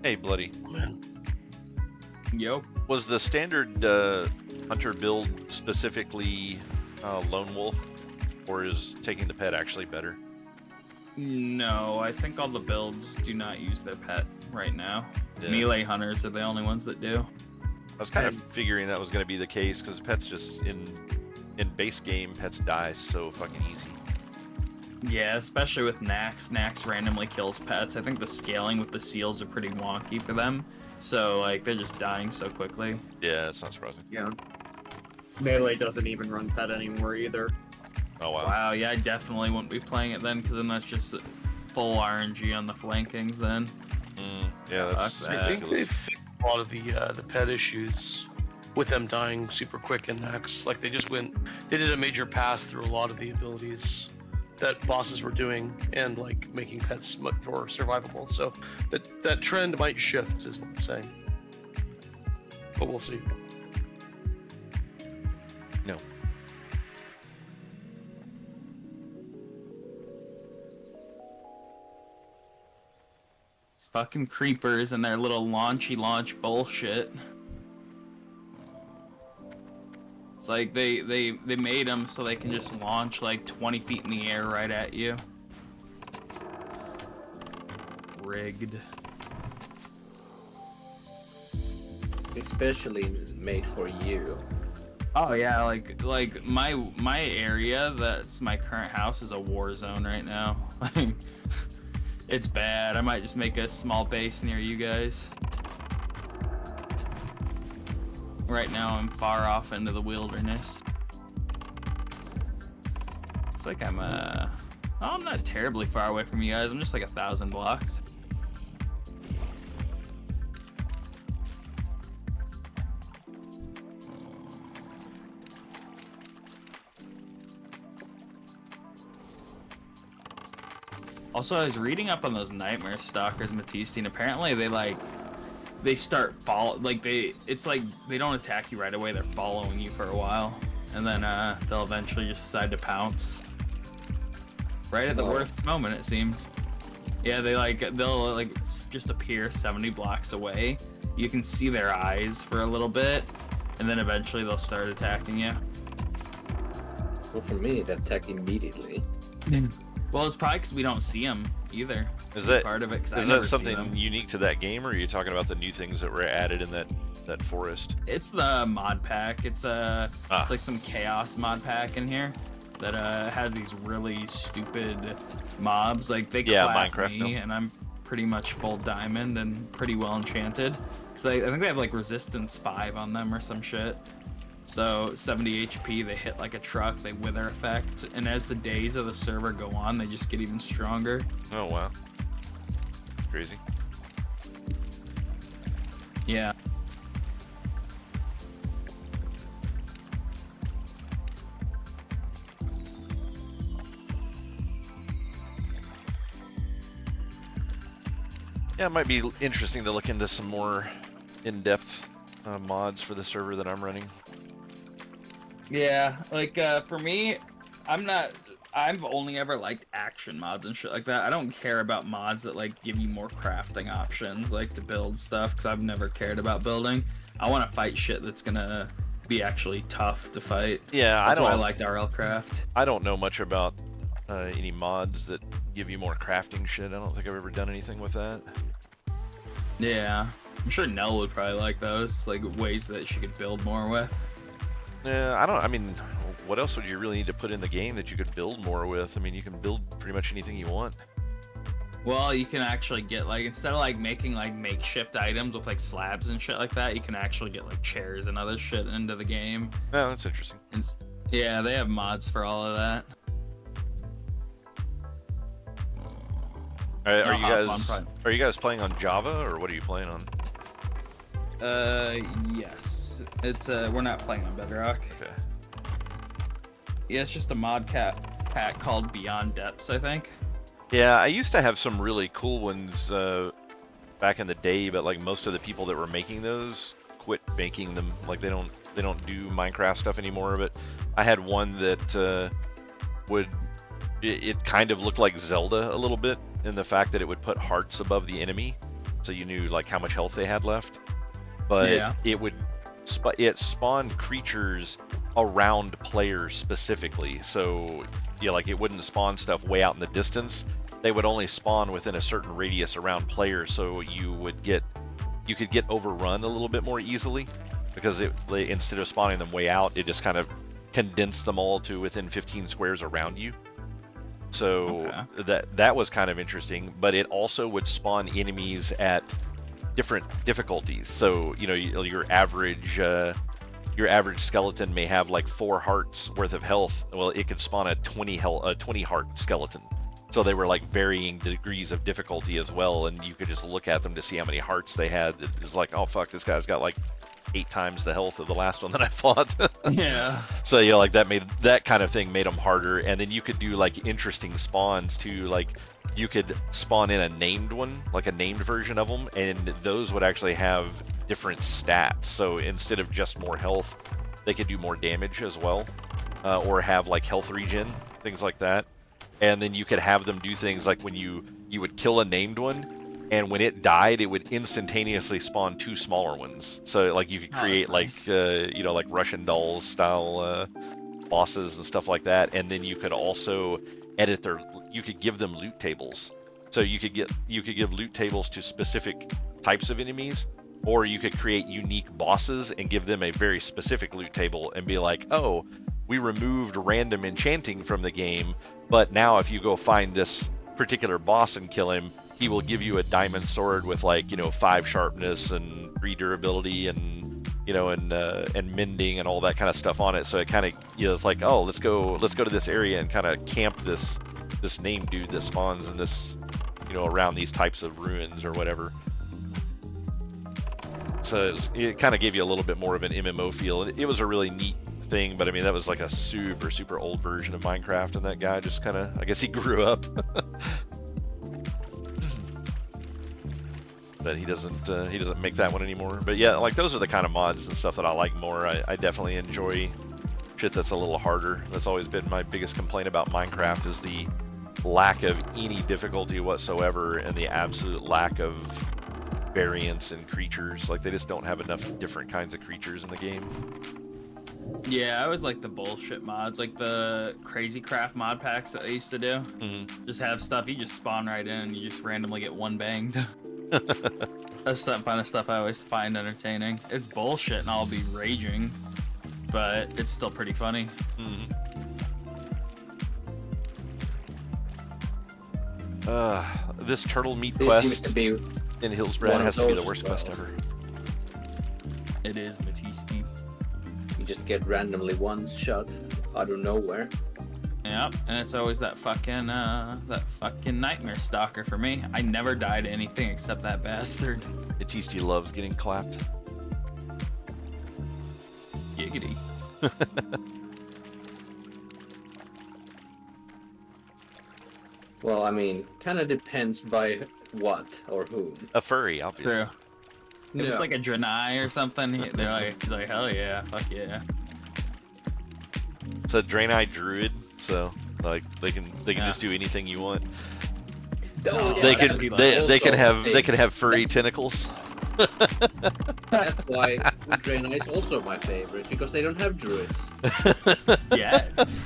Hey, Bloody. Man. Yo. Was the standard hunter build specifically lone wolf, or is taking the pet actually better? No, I think all the builds do not use their pet right now. Yeah. Melee hunters are the only ones that do. I was kind of figuring that was going to be the case because pets just in base game, pets die so fucking easy. Yeah, especially with Nax. Nax randomly kills pets. I think the scaling with the seals are pretty wonky for them. So, like, they're just dying so quickly. Yeah, it's not surprising. Yeah. Melee doesn't even run pet anymore either. Oh, wow. Wow, yeah, I definitely wouldn't be playing it then, because then that's just full RNG on the flankings then. Yeah, that's Fuck I that. think they fixed a lot of the pet issues with them dying super quick in Nax. Like, they did a major pass through a lot of the abilities that bosses were doing and like making pets much more survivable. So that trend might shift, is what I'm saying. But we'll see. No. It's fucking creepers and their little launch bullshit. It's like they made them so they can just launch like 20 feet in the air right at you. Rigged. Especially made for you. Oh yeah, like my area that's my current house is a war zone right now. It's bad. I might just make a small base near you guys. Right now I'm far off into the wilderness. It's like I'm not terribly far away from you guys. I'm just like 1,000 blocks. Also, I was reading up on those Nightmare Stalkers, Matiste, and apparently they start it's like they don't attack you right away, they're following you for a while. And then they'll eventually just decide to pounce. Right at the worst moment, it seems. Yeah, they'll just appear 70 blocks away. You can see their eyes for a little bit, and then eventually they'll start attacking you. Well, for me, they attack immediately. Well, it's probably because we don't see them either. Is that part of it? Is that something unique to that game, or are you talking about the new things that were added in that forest? It's the mod pack. It's it's like some chaos mod pack in here that has these really stupid mobs. Like they clap Minecraft, me, and I'm pretty much full diamond and pretty well enchanted. So I think they have like resistance 5 on them or some shit. So 70 HP, they hit like a truck, they wither effect, and as the days of the server go on, they just get even stronger. Oh wow, crazy. Yeah. Yeah, it might be interesting to look into some more in-depth mods for the server that I'm running. Yeah, like for me, I've only ever liked action mods and shit like that. I don't care about mods that like give you more crafting options, like to build stuff, because I've never cared about building. I want to fight shit that's gonna be actually tough to fight. Yeah, that's why I liked RL Craft. I don't know much about any mods that give you more crafting shit. I don't think I've ever done anything with that. Yeah, I'm sure Nell would probably like those, like ways that she could build more with. Yeah, I mean, what else would you really need to put in the game that you could build more with? I mean, you can build pretty much anything you want. Well, you can actually get like, instead of like making like makeshift items with like slabs and shit like that, you can actually get like chairs and other shit into the game. Oh, that's interesting. Yeah, they have mods for all of that. Are you guys playing on Java or what are you playing on? Yes. It's we're not playing on Bedrock. Okay. Yeah, it's just a mod pack called Beyond Depths, I think. Yeah, I used to have some really cool ones back in the day, but like most of the people that were making those quit making them. Like they don't do Minecraft stuff anymore. But I had one that it kind of looked like Zelda a little bit in the fact that it would put hearts above the enemy, so you knew like how much health they had left. But yeah. it spawned creatures around players specifically, so yeah, like it wouldn't spawn stuff way out in the distance. They would only spawn within a certain radius around players, so you could get overrun a little bit more easily, because instead of spawning them way out, it just kind of condensed them all to within 15 squares around you. So that was kind of interesting, but it also would spawn enemies at different difficulties. So you know, your average skeleton may have like 4 hearts worth of health. Well, it could spawn a 20 heart skeleton. So they were like varying degrees of difficulty as well, and you could just look at them to see how many hearts they had. It was like, oh fuck, this guy's got like 8 times the health of the last one that I fought. Yeah. So you know, like that kind of thing made them harder. And then you could do like interesting spawns too. Like you could spawn in a named one, like a named version of them, and those would actually have different stats. So instead of just more health, they could do more damage as well, or have like health regen, things like that. And then you could have them do things like when you would kill a named one, and when it died, it would instantaneously spawn 2 smaller ones. So like you could create like you know, like Russian dolls style bosses and stuff like that. And then you could also edit you could give them loot tables. So you could give loot tables to specific types of enemies, or you could create unique bosses and give them a very specific loot table and be like, oh, we removed random enchanting from the game, but now if you go find this particular boss and kill him, he will give you a diamond sword with like, you know, 5 sharpness and 3 durability and, you know, and mending and all that kind of stuff on it. So it kind of, you know, it's like, oh, let's go to this area and kind of camp this named dude that spawns in this, you know, around these types of ruins or whatever. So it kind of gave you a little bit more of an MMO feel. It was a really neat thing, but I mean, that was like a super old version of Minecraft, and that guy just kind of, I guess he grew up. But he doesn't make that one anymore. But yeah, like those are the kind of mods and stuff that I like more. I definitely enjoy shit that's a little harder. That's always been my biggest complaint about Minecraft, is the lack of any difficulty whatsoever and the absolute lack of variance in creatures. Like they just don't have enough different kinds of creatures in the game. Yeah, I always like the bullshit mods, like the Crazy Craft mod packs that they used to do. Mm-hmm. Just have stuff, you just spawn right in and you just randomly get one banged. That's the kind of stuff I always find entertaining. It's bullshit and I'll be raging, but it's still pretty funny. Mm-hmm. This turtle meat quest in Hillsbrad has to be the worst quest ever. It is, Batiste. You just get randomly one shot out of nowhere. Yep, and it's always that fucking nightmare stalker for me. I never die to anything except that bastard. Batiste loves getting clapped. Giggity. Well, I mean, kind of depends by what or whom. A furry, obviously. True. If it's like a Draenei or something, they're like, he's like, hell yeah, fuck yeah. It's a Draenei druid, so like they can just do anything you want. Oh, yeah, they can have furry tentacles. That's why Draenei is also my favorite, because they don't have druids. Yes.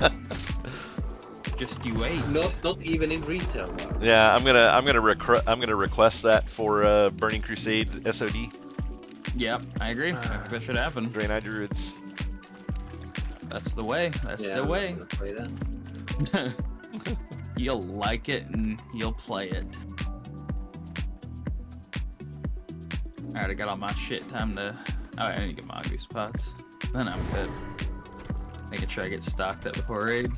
Just you wait. Not even in retail. Mark. Yeah, I'm gonna request that for Burning Crusade SoD. Yep, I agree. That should happen. Draenei druids. That's the way. That's the way. I'm gonna play that. You'll like it and you'll play it. Alright, I got all my shit. Time to... Alright, I need to get my goose pots. Then I'm good. Making sure I get stocked up before raid.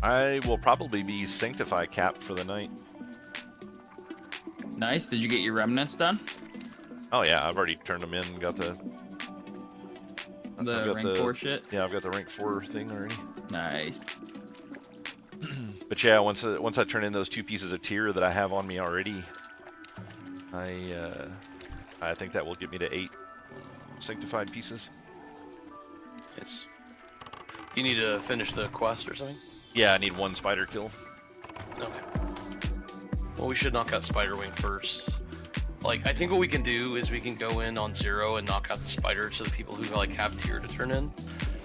I will probably be Sanctify capped for the night. Nice. Did you get your remnants done? Oh yeah, I've already turned them in. Got the rank 4 shit. Yeah, I've got the rank 4 thing already. Nice. But yeah, once I turn in those 2 pieces of tier that I have on me already, I think that will get me to 8 sanctified pieces. Yes. You need to finish the quest or something? Yeah, I need 1 spider kill. Okay. Well, we should knock out Spiderwing first. Like, I think what we can do is we can go in on 0 and knock out the spider to the people who like have tier to turn in,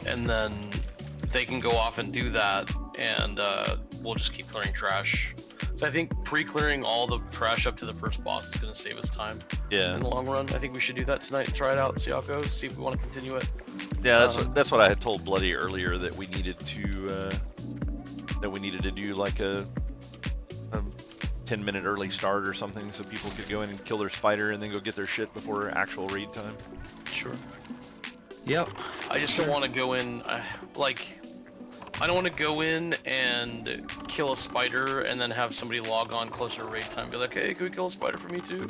and then they can go off and do that, and we'll just keep clearing trash. So I think pre-clearing all the trash up to the first boss is going to save us time. Yeah. In the long run, I think we should do that tonight and try it out, see how it goes, see if we want to continue it. Yeah, that's what I had told Bloody earlier, that we needed to do like a 10-minute early start or something, so people could go in and kill their spider and then go get their shit before actual raid time. Sure. Yep. I just don't want to go in, I don't want to go in and kill a spider and then have somebody log on closer to raid time and be like, hey, can we kill a spider for me too?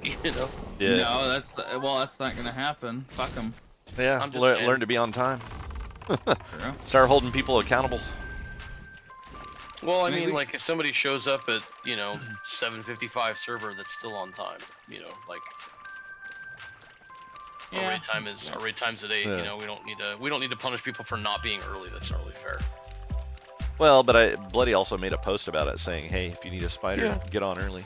You know? Yeah. No, that's not gonna happen. Fuck them. Yeah, learn to be on time. True. Start holding people accountable. Well, I mean, like, if somebody shows up at, 7:55 server that's still on time, like, our raid time's at 8. Yeah. We don't need to punish people for not being early. That's not really fair. Well, but Bloody also made a post about it saying, hey, if you need a spider, get on early.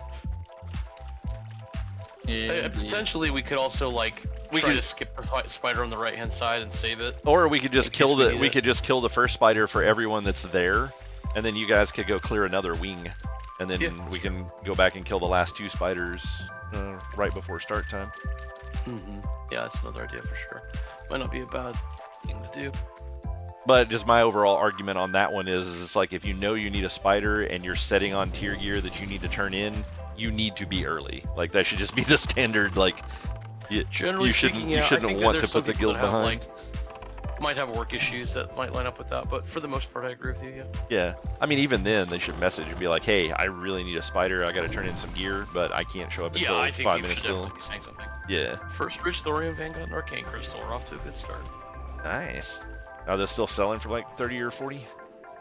Yeah. Potentially, we could also try to skip the spider on the right hand side and save it. Or we could just kill the first spider for everyone that's there, and then you guys could go clear another wing, and then we can go back and kill the last 2 spiders right before start time. Yeah, that's another idea for sure. Might not be a bad thing to do. But just my overall argument on that one is it's like, if you know you need a spider and you're setting on tier gear that you need to turn in, you need to be early. Like, that should just be the standard. Like, Generally you shouldn't speaking, yeah, want to put the guild behind. Might have work issues that might line up with that, but for the most part, I agree with you. Yeah, I mean, even then, they should message and be like, "Hey, I really need a spider. I got to turn in some gear, but I can't show up until 5 minutes till." Yeah. First Rich Thorium, Vanguard, and Arcane Crystal. We're off to a good start. Nice. Are they still selling for like 30 or 40?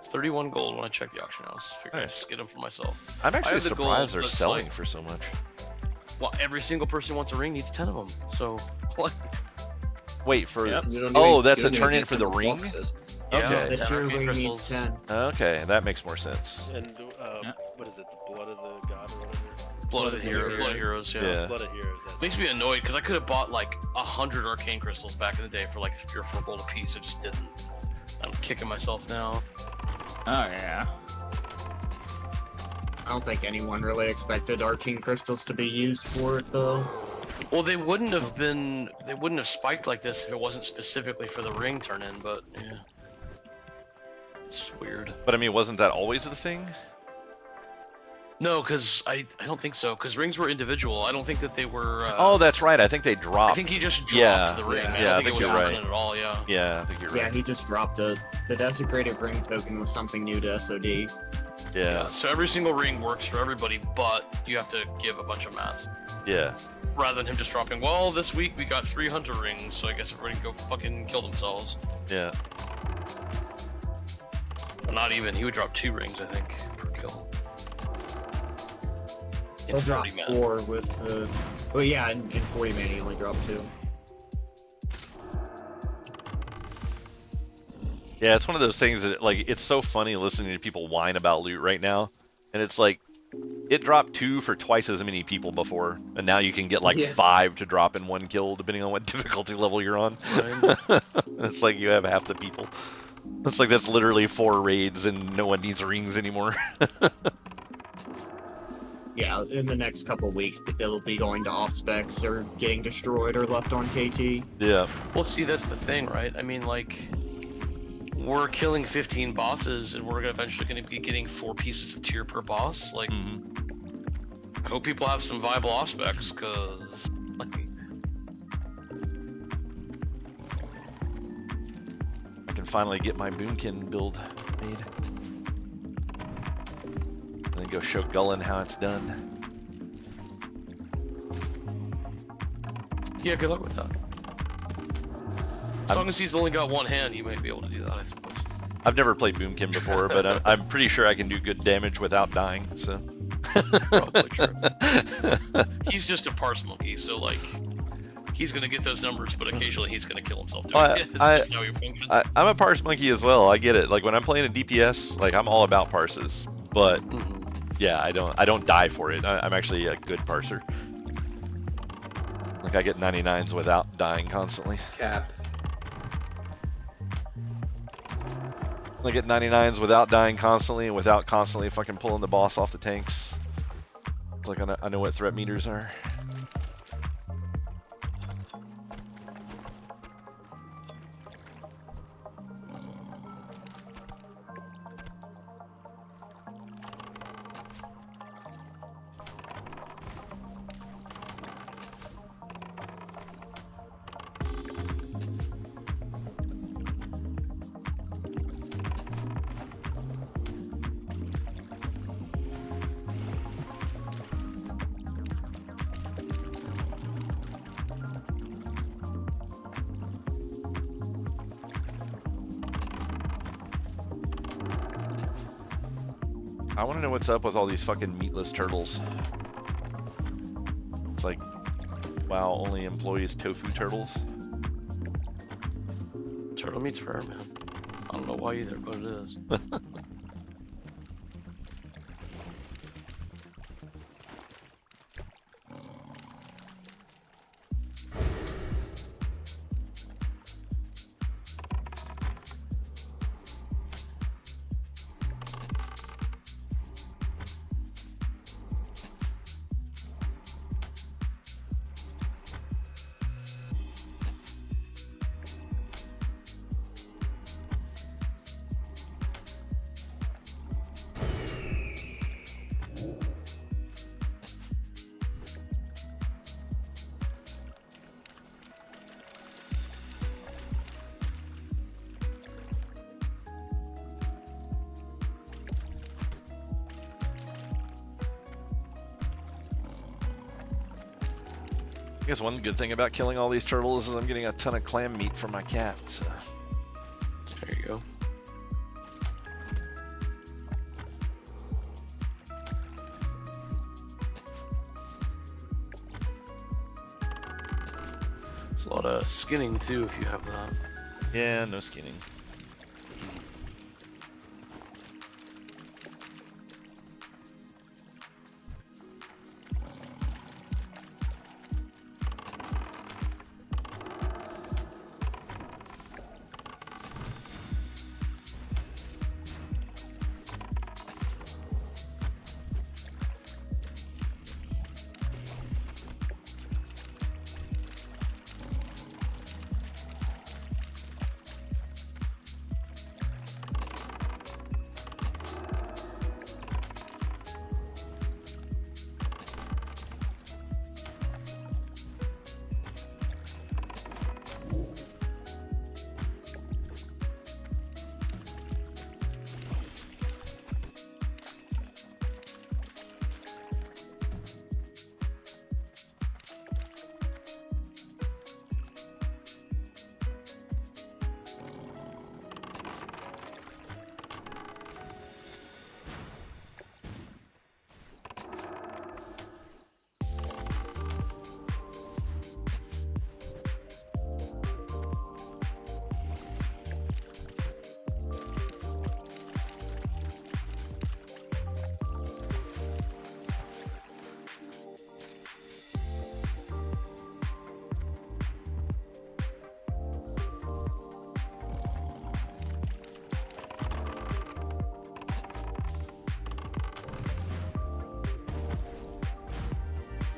31 gold when I check the auction house. Figured I'd just get them for myself. I'm actually surprised they're selling for so much. Well, every single person who wants a ring needs 10 of them. So, Wait for. Yep. Oh, that's a turn in for the ring. Yeah, the true ring needs 10. Okay, that makes more sense. And what is it? The blood of the god or whatever? Blood of the heroes. Yeah. Blood of heroes. Makes me annoyed because I could have bought like 100 arcane crystals back in the day for like 3 or 4 gold a piece. I just didn't. I'm kicking myself now. Oh yeah. I don't think anyone really expected arcane crystals to be used for it though. Well, they wouldn't have spiked like this if it wasn't specifically for the ring turn in, but yeah. It's weird. But I mean, wasn't that always the thing? No, because I don't think so, because rings were individual. I don't think that they were... oh, that's right. I think they dropped. I think he just dropped the ring. Yeah, I think you're right. At all, yeah, I think you're right. Yeah, he just dropped the desecrated ring token was something new to SoD. Yeah. So every single ring works for everybody, but you have to give a bunch of mats. Yeah. Rather than him just dropping, well, this week we got 3 hunter rings, so I guess everybody can go fucking kill themselves. Yeah. Well, not even. He would drop 2 rings, I think, per kill. He'll drop 4 with the... Well, yeah, in 40 man he only dropped 2. Yeah, it's one of those things that, like, it's so funny listening to people whine about loot right now. And it's like, it dropped 2 for twice as many people before. And now you can get, like, 5 to drop in 1 kill, depending on what difficulty level you're on. Right. It's like you have half the people. It's like that's literally 4 raids and no one needs rings anymore. Yeah, in the next couple of weeks, it'll be going to off-specs or getting destroyed or left on KT. Yeah. Well, see, that's the thing, right? I mean, like, we're killing 15 bosses, and we're eventually going to be getting 4 pieces of tier per boss. Like, I hope people have some viable off-specs, because, like... I can finally get my Boomkin build made. And then go show Gullen how it's done. Yeah, good luck with that. As long as he's only got one hand, he might be able to do that, I suppose. I've never played Boomkin before, but I'm pretty sure I can do good damage without dying, so. Probably true. He's just a parse monkey, so like, he's gonna get those numbers, but occasionally he's gonna kill himself doing it. It's just how he functions. I'm a parse monkey as well. I get it. Like when I'm playing a DPS, like I'm all about parses, but yeah, I don't die for it. I'm actually a good parser. Like I get 99s without dying constantly. Cap. I get 99s without dying constantly and without constantly fucking pulling the boss off the tanks. It's like I know what threat meters are. I want to know what's up with all these fucking meatless turtles. It's like, wow, only employs tofu turtles. Turtle meat's rare, man. I don't know why either, but it is. I guess one good thing about killing all these turtles is I'm getting a ton of clam meat from my cat. So. There you go. It's a lot of skinning too if you have that. Yeah, no skinning.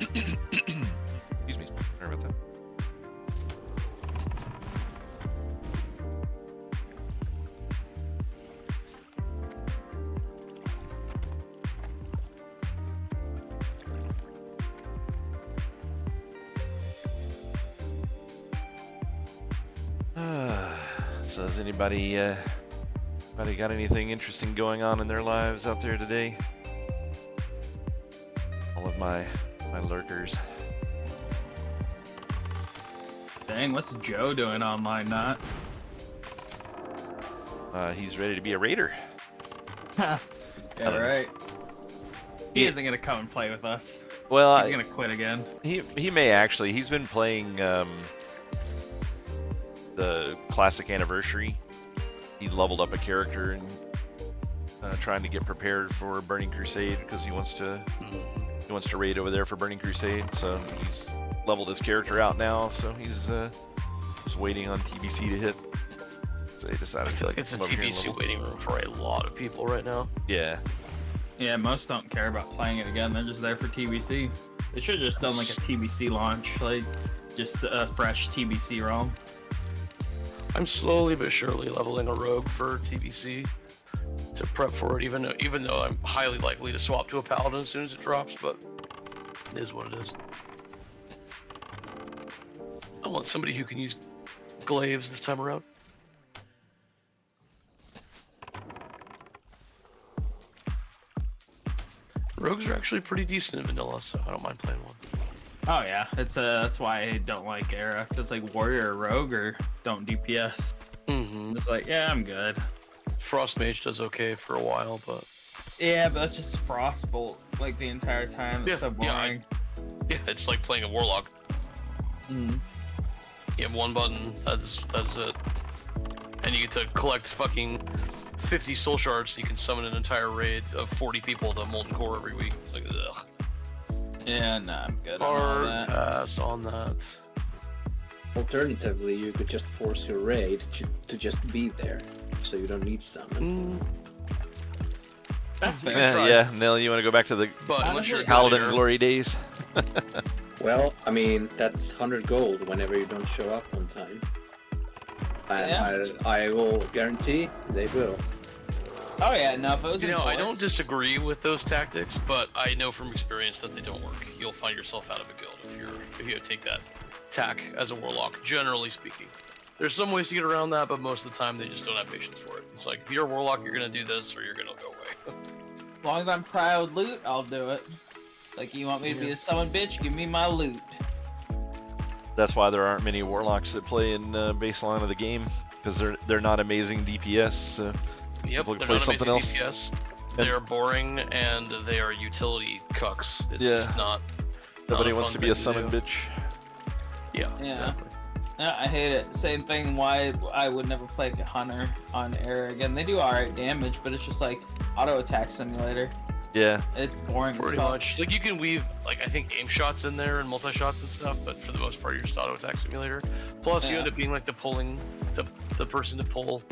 Excuse me, sorry about that. So has anybody got anything interesting going on in their lives out there today? all of my lurkers. Dang, what's Joe doing online, not? He's ready to be a raider. Yeah, right. He isn't gonna come and play with us. Well, he's gonna quit again. He may actually. He's been playing the Classic Anniversary. He leveled up a character and trying to get prepared for Burning Crusade because he wants to raid over there for Burning Crusade. So he's leveled his character out now. So he's just waiting on TBC to hit. So they decided. I feel like it's a TBC waiting room for a lot of people right now. Yeah. Yeah, most don't care about playing it again. They're just there for TBC. They should have just done like a TBC launch, like just a fresh TBC ROM. I'm slowly but surely leveling a rogue for TBC to prep for it, even though I'm highly likely to swap to a paladin as soon as it drops, but it is what it is. I want somebody who can use glaives this time around. Rogues are actually pretty decent in vanilla, so I don't mind playing one. Oh yeah, it's that's why I don't like Era. It's like warrior or rogue or don't DPS. It's like, yeah, I'm good. Frost Mage does okay for a while, but yeah, but that's just Frostbolt like the entire time. It's so boring. Yeah, it's like playing a warlock. You have one button. That's it. And you get to collect fucking 50 soul shards so you can summon an entire raid of 40 people to Molten Core every week. It's like, ugh. Yeah, nah, I'm good on all Hard that. pass on that. Alternatively, you could just force your raid to just be there, so you don't need summon. That's fair. Yeah, Nell, you want to go back to the Paladin glory days? Well, I mean, that's 100 gold whenever you don't show up on time. And I will guarantee they will. Oh yeah, no, if it was I don't disagree with those tactics, but I know from experience that they don't work. You'll find yourself out of a guild if you take that tack as a warlock, generally speaking. There's some ways to get around that, but most of the time they just don't have patience for it. It's like, if you're a warlock, you're gonna do this or you're gonna go away. As long as I'm proud loot, I'll do it. Like, you want me to be a summon bitch? Give me my loot. That's why there aren't many warlocks that play in baseline of the game, because they're not amazing DPS. So yep, they're not play something else. DPS. They're boring and they are utility cucks. It's just not. Nobody wants to be a summon bitch. Yeah, exactly. Yeah, I hate it. Same thing. Why I would never play a hunter on Era again. They do alright damage, but it's just like auto attack simulator. Yeah. It's boring. Pretty much. Like, you can weave, like, I think aim shots in there and multi shots and stuff, but for the most part, you're just auto attack simulator. Plus, you end up being like the person to pull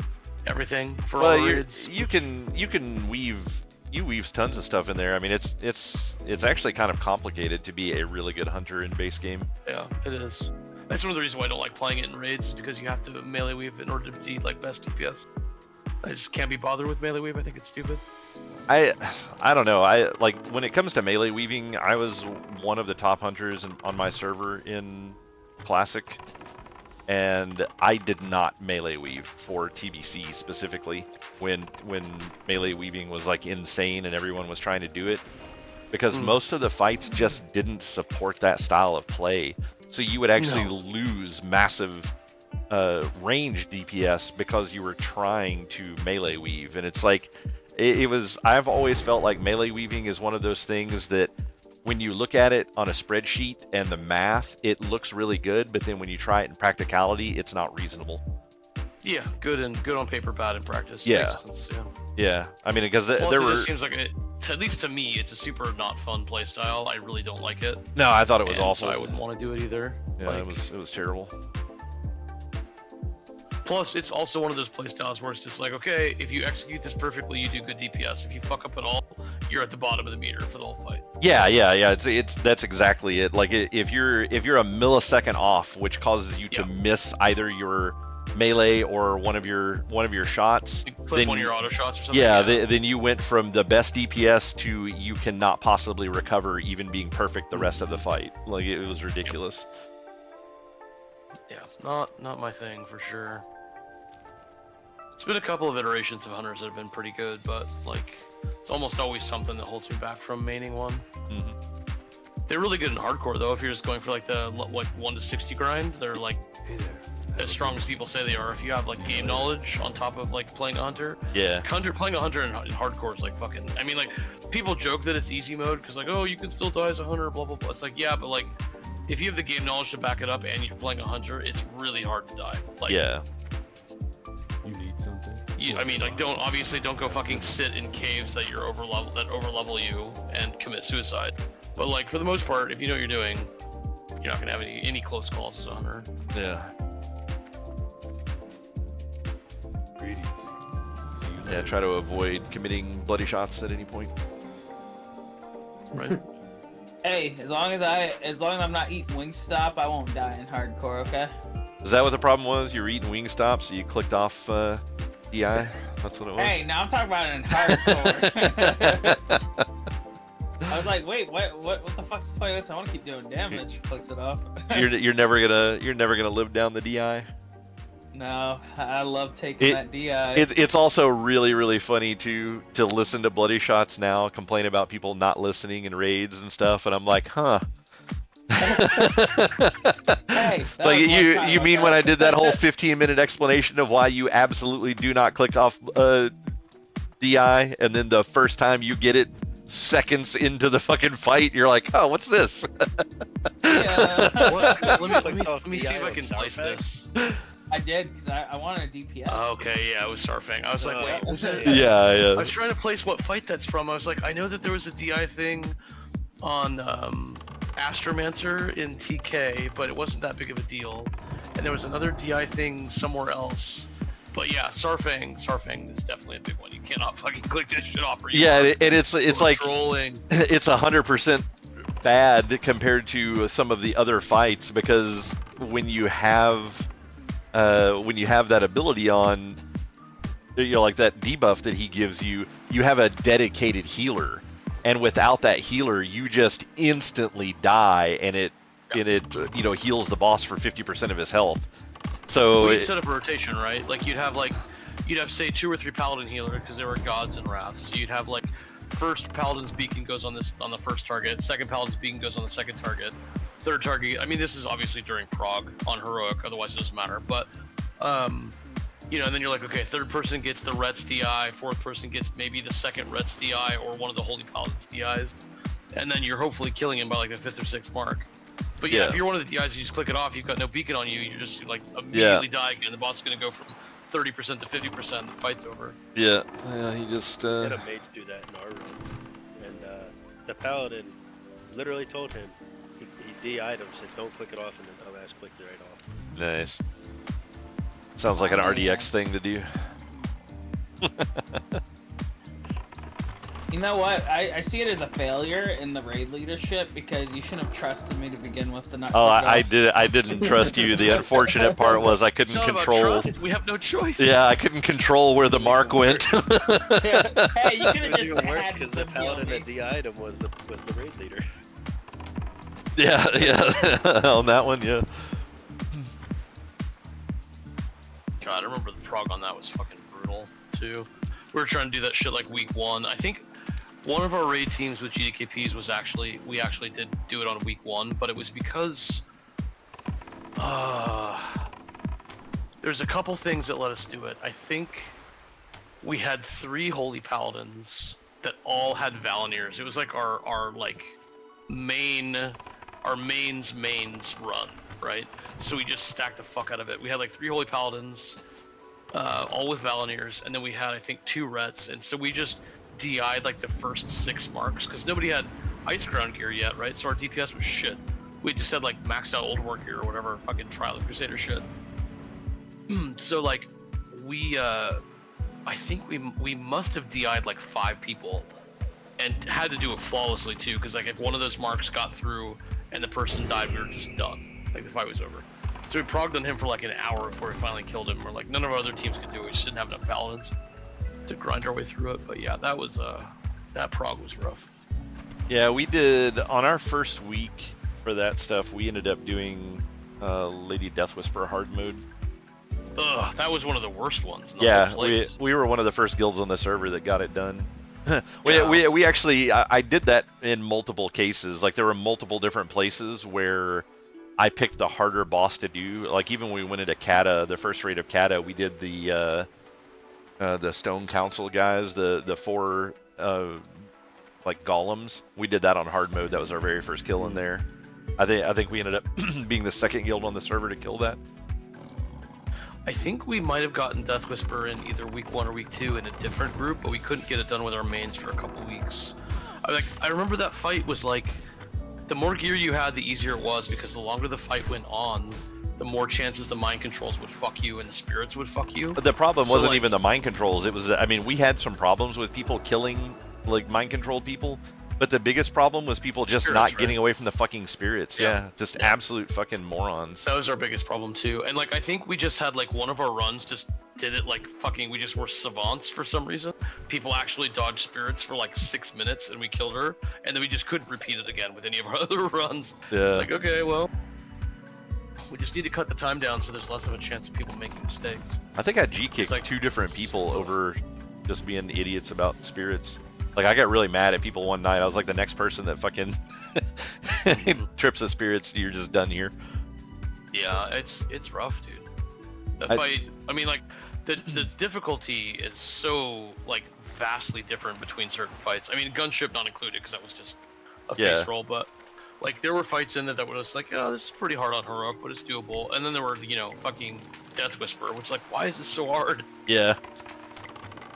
everything for all raids. You can weave. You weave tons of stuff in there. I mean, it's actually kind of complicated to be a really good hunter in base game. Yeah, it is. That's one of the reasons why I don't like playing it in raids, is because you have to melee weave in order to be like best DPS. I just can't be bothered with melee weave. I think it's stupid. I don't know. I like when it comes to melee weaving. I was one of the top hunters on my server in Classic, and I did not melee weave for TBC specifically when melee weaving was like insane and everyone was trying to do it, because most of the fights just didn't support that style of play. So you would actually lose massive range DPS because you were trying to melee weave, and it's like it was. I've always felt like melee weaving is one of those things that when you look at it on a spreadsheet and the math, it looks really good, but then when you try it in practicality, it's not reasonable. Yeah, good on paper, bad in practice. Yeah. Yeah. I mean, because there were. It seems like at least to me, it's a super not fun playstyle. I really don't like it. No, I thought it was awful. So I wouldn't want to do it either. Yeah, it was terrible. Plus, it's also one of those playstyles where it's just like, okay, if you execute this perfectly, you do good DPS. If you fuck up at all, you're at the bottom of the meter for the whole fight. Yeah. That's exactly it. Like if you're a millisecond off, which causes you to miss either your melee or one of your shots, then one of your auto shots or something. Yeah, then you went from the best DPS to you cannot possibly recover even being perfect the rest of the fight. Like, it was ridiculous. Yeah, not my thing for sure. It's been a couple of iterations of hunters that have been pretty good, but like it's almost always something that holds me back from maining one. They're really good in hardcore though. If you're just going for like the 1 to 60 grind, they're like as strong as people say they are. If you have like game knowledge on top of like playing a hunter, playing a hunter in hardcore is like fucking. I mean, like people joke that it's easy mode because like, oh, you can still die as a hunter, blah blah blah. It's like, yeah, but like if you have the game knowledge to back it up and you're playing a hunter, it's really hard to die. Like, yeah. You need something. I mean, like, don't go fucking sit in caves that overlevel you and commit suicide. But like for the most part, if you know what you're doing, you're not gonna have any close calls as a hunter. Yeah. Yeah, try to avoid committing bloody shots at any point. Right. Hey, as long as I'm not eating Wingstop, I won't die in hardcore, okay? Is that what the problem was? You were eating Wingstop, so you clicked off DI? That's what it was? Hey, now I'm talking about it in hardcore. I was like, wait, what the fuck's the point of this? I want to keep doing damage. Clicks it off. you're never gonna live down the DI. No, I love taking that DI. It's also really, really funny to listen to Bloody Shots now complain about people not listening in raids and stuff, and I'm like, huh. Hey, it's like you mean when I did that whole 15-minute explanation of why you absolutely do not click off DI, and then the first time you get it seconds into the fucking fight, you're like, oh, what's this? Yeah. Let me see if I can place this. I did, because I wanted a DPS. Okay, yeah, it was Starfang. I was like, wait, was it? Yeah. I was trying to place what fight that's from. I was like, I know that there was a DI thing on Astromancer in TK, but it wasn't that big of a deal. And there was another DI thing somewhere else. But yeah, Starfang is definitely a big one. You cannot fucking click this shit off. Yeah, and it's like trolling. It's 100% bad compared to some of the other fights, because when you have that ability on, you know, like that debuff that he gives you, you have a dedicated healer, and without that healer, you just instantly die, and it you know, heals the boss for 50% of his health. So you'd set up a rotation, right? Like you'd have say 2 or 3 paladin healers because they were gods and wraths. So you'd have like first paladin's beacon goes on the first target, second paladin's beacon goes on the second target, third target. I mean, this is obviously during prog on heroic, otherwise it doesn't matter. But you know, and then you're like, okay, third person gets the Ret's DI, fourth person gets maybe the second Ret's DI or one of the Holy Paladin's DIs, and then you're hopefully killing him by like the 5th or 6th mark. But yeah, if you're one of the DIs, you just click it off, you've got no beacon on you, you're just like immediately dying, and the boss is gonna go from 30% to 50%, the fight's over. Yeah, he just I had a mage do that in our room, and the paladin literally told him, he DI'd him, said don't click it off, and the dumbass clicked it right off. Nice. Sounds like an RDX thing to do. You know what? I see it as a failure in the raid leadership, because you shouldn't have trusted me to begin with. I didn't trust you. The unfortunate part was I couldn't control. We have no choice. Yeah, I couldn't control where the mark went. Hey, you could have just had because the paladin that DI'd him was the raid leader. Yeah, on that one, yeah. God, I remember the prog on that was fucking brutal too. We were trying to do that shit like week 1. I think one of our raid teams with GDKPs was we actually did do it on week 1, but it was because there's a couple things that let us do it. I think we had 3 Holy Paladins that all had Valeniers. It was like our like mains run, right? So we just stacked the fuck out of it. We had like 3 Holy Paladins, all with Valeniers, and then we had, I think, 2 Rets, and so we just DI'd like the first 6 marks, because nobody had Ice Crown gear yet, right? So our DPS was shit. We just had like maxed out Old War gear or whatever, fucking Trial of Crusader shit. So like, I think we must have DI'd like 5 people, and had to do it flawlessly too, because like if one of those marks got through and the person died, we were just done. Like the fight was over. So we progged on him for like an hour before we finally killed him. We're like, none of our other teams could do it. We just didn't have enough paladins to grind our way through it. But yeah, that was that prog was rough. Yeah, we did on our first week for that stuff. We ended up doing Lady Death Whisperer hard mode. Ugh, that was one of the worst ones. Yeah, we were one of the first guilds on the server that got it done. we actually I did that in multiple cases. Like there were multiple different places where I picked the harder boss to do. Like even when we went into Kata, the first raid of Kata, we did the Stone Council guys, the 4 like golems. We did that on hard mode. That was our very first kill in there. I think we ended up being the second guild on the server to kill that. I think we might have gotten Death Whisper in either week 1 or week 2 in a different group, but we couldn't get it done with our mains for a couple weeks. I remember that fight was like, the more gear you had, the easier it was, because the longer the fight went on, the more chances the mind controls would fuck you and the spirits would fuck you. But the problem wasn't even the mind controls. It was, I mean, we had some problems with people killing like mind controlled people, but the biggest problem was people just not getting away from the fucking spirits. Yeah, just absolute fucking morons. That was our biggest problem too. And like I think we just had like one of our runs just did it like fucking, we just were savants for some reason. People actually dodged spirits for like 6 minutes and we killed her, and then we just couldn't repeat it again with any of our other runs. Yeah. Like, okay, well, we just need to cut the time down so there's less of a chance of people making mistakes. I think I G-kicked like 2 different people over just being idiots about spirits. Like, I got really mad at people one night. I was like, the next person that fucking trips the spirits, you're just done here. Yeah, it's rough, dude. The fight, I mean, like, the difficulty is so, like, vastly different between certain fights. I mean, gunship not included, because that was just a face roll, but, like, there were fights in there that were just like, oh, this is pretty hard on Heroic, but it's doable. And then there were, you know, fucking Death Whisper, which, like, why is this so hard? Yeah.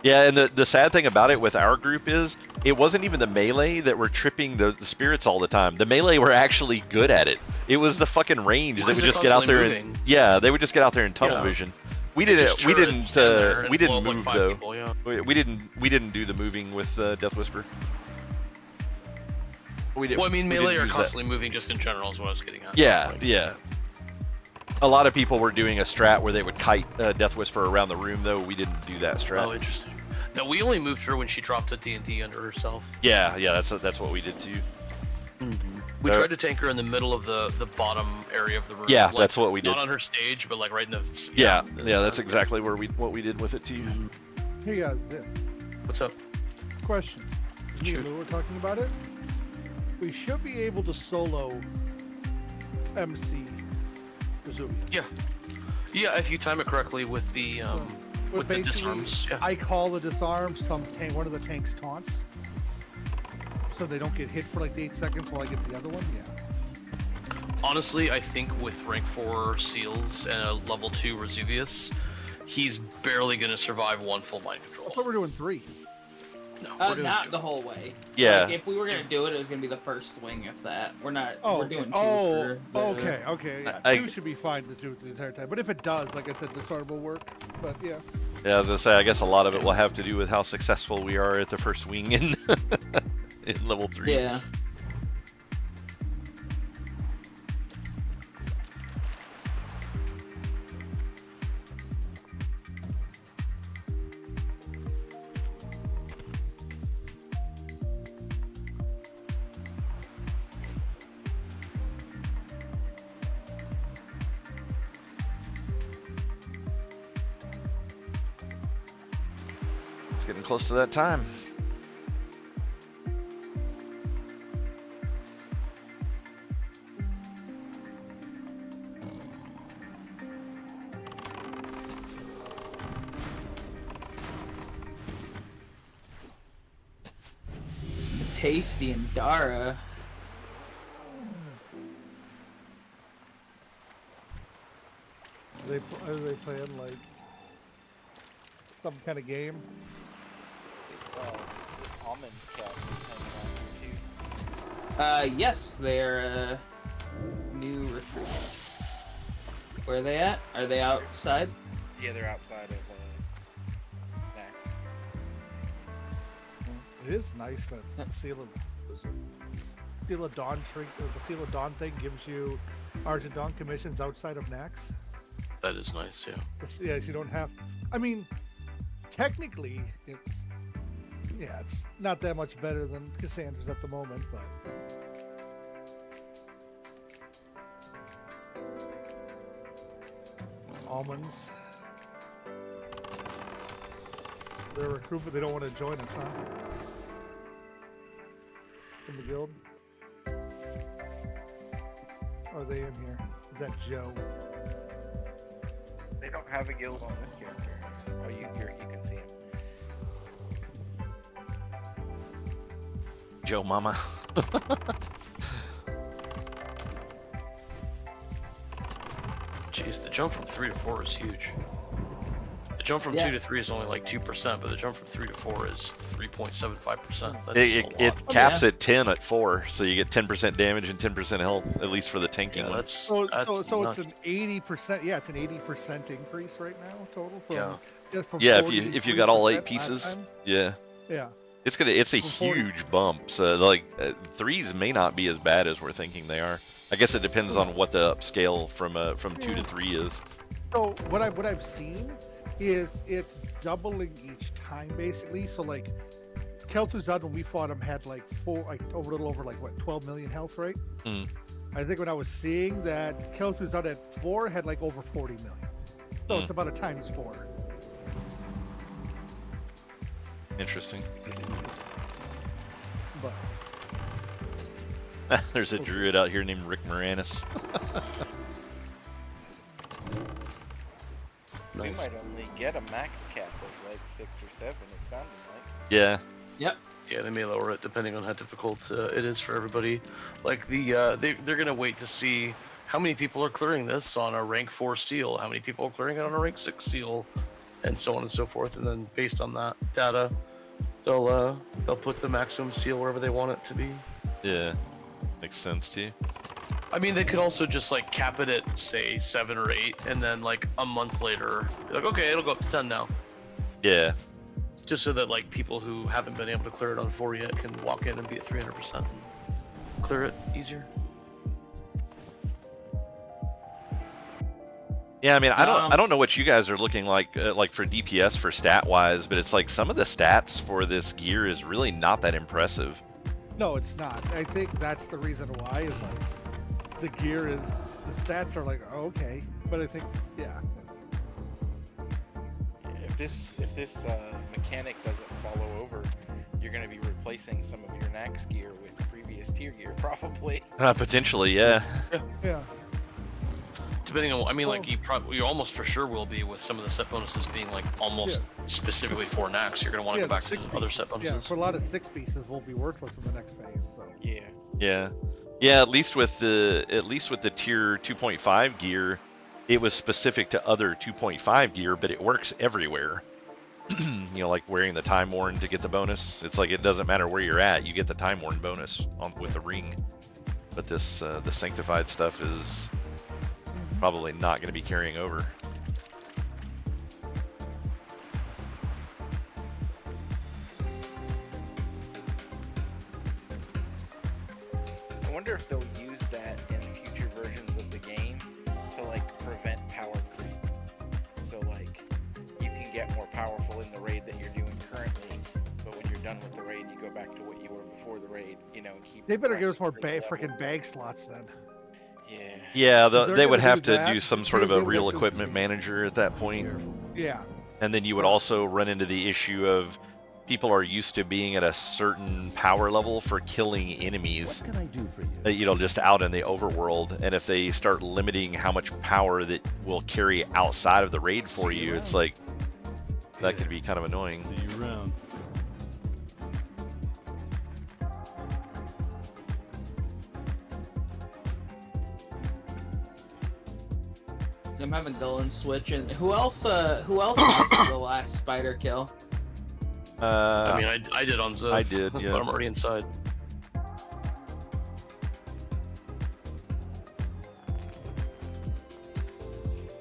Yeah, and the sad thing about it with our group is, it wasn't even the melee that were tripping the spirits all the time. The melee were actually good at it. It was the fucking range. They would just get out there and they would just get out there in tunnel vision. We didn't move though. People, we didn't do the moving with Death Whisper. Well, I mean, melee are constantly moving just in general is what I was getting at. Yeah, yeah. A lot of people were doing a strat where they would kite Death Whisper around the room, though. We didn't do that strat. Oh, interesting. No, we only moved her when she dropped a TNT under herself. Yeah, yeah, that's what we did too. We tried to tank her in the middle of the bottom area of the room. Yeah, like, that's what we did. Not on her stage, but like right in the. Yeah, that's exactly what we did with it too. Hey guys, what's up? Question. Me and Lou were talking about it. We should be able to solo MC Vesuvius. Yeah. Yeah, if you time it correctly with the with the disarms. Yeah. I call the disarms one of the tank's taunts, so they don't get hit for like 8 seconds while I get the other one. Yeah. Honestly, I think with rank 4 Seals and a level 2 Vesuvius, he's barely gonna survive 1 full mind control. I thought we were doing 3. No, not the whole way. Yeah. Like, if we were gonna do it, it was gonna be the first wing. If that, we're not. Oh, we're doing 2 okay. for Okay. Yeah. 2 should be fine to do it the entire time. But if it does, like I said, disarm will work. But yeah. Yeah, as I say, I guess a lot of it will have to do with how successful we are at the first wing in in level 3. Yeah. Getting close to that time. Tasty and Dara. Are they playing like some kind of game? Yes, they're new recruit. Where are they at? Are they outside? Yeah, they're outside of Max. It is nice that the Seal of Dawn the Seal of Dawn thing gives you Argent Dawn commissions outside of Nax. That is nice, yeah. Yeah, you don't have. I mean, technically, it's not that much better than Cassandra's at the moment, but. Almonds. They're a recruit, but they don't want to join us, huh? in the guild? Are they in here? Is that Joe? They don't have a guild on this character. Oh, you can see him. Joe Mama. Jeez, the jump from 3 to 4 is huge. The jump from 2 to 3 is only like 2%, but the jump from 3 to 4 is 3.75%. It caps at 10 at 4, so you get 10% damage and 10% health, at least for the tanking one. So it's an 80%. Yeah, it's an 80% increase right now total. From, from yeah, if you got all 8 pieces, yeah. Yeah. It's a huge bump. So like 3s may not be as bad as we're thinking they are. I guess it depends on what the upscale from 2 to 3 is. So what I've seen is it's doubling each time basically. So like Kel'Thuzad, when we fought him, had like a little over like what 12 million health, right? Mm. I think when I was seeing that Kel'Thuzad at 4 had like over 40 million. So it's about a times 4. Interesting. But there's a druid out here named Rick Moranis. We might only get a max cap of like 6 or 7. It sounded like. Yeah. Yep. Yeah, they may lower it depending on how difficult it is for everybody. Like they're gonna wait to see how many people are clearing this on a rank 4 seal, how many people are clearing it on a rank 6 seal, and so on and so forth. And then based on that data, they'll put the maximum seal wherever they want it to be. Yeah, makes sense to you. I mean, they could also just like cap it at say 7 or 8, and then like a month later, be like, okay, it'll go up to 10 now. Yeah. Just so that like people who haven't been able to clear it on 4 yet can walk in and be at 300% and clear it easier. Yeah, I mean, I don't know what you guys are looking like for DPS for stat wise, but it's like some of the stats for this gear is really not that impressive. no, it's not. I think that's the reason why is like the gear is the stats are like okay, but I think If this mechanic doesn't follow over, you're going to be replacing some of your Nax gear with previous tier gear, probably. Potentially, yeah. Yeah. Depending on, I mean, like you almost for sure will be with some of the set bonuses being like almost specifically for Nax. You're gonna want to go back to the other set bonuses. Yeah, for a lot of 6 pieces will be worthless in the next phase. So. Yeah. At least with the tier 2.5 gear, it was specific to other 2.5 gear, but it works everywhere. You know, like wearing the Time Worn to get the bonus. It's like it doesn't matter where you're at, you get the Time Worn bonus with the ring. But this the Sanctified stuff is probably not going to be carrying over. I wonder if they'll use that in future versions of the game to like prevent power creep. So like you can get more powerful in the raid that you're doing currently, but when you're done with the raid, you go back to what you were before the raid, you know, and keep. They better give us more freaking bag slots then. Yeah, they would have to do some sort of a real equipment manager at that point. Yeah. And then you would also run into the issue of people are used to being at a certain power level for killing enemies. What can I do for you? You know, just out in the overworld. And if they start limiting how much power that will carry outside of the raid for you, it's like that could be kind of annoying. See you around. I'm having Dylan switch, and who else has the last spider kill? I mean, I did on Ziv. I did, yeah. But I'm already inside.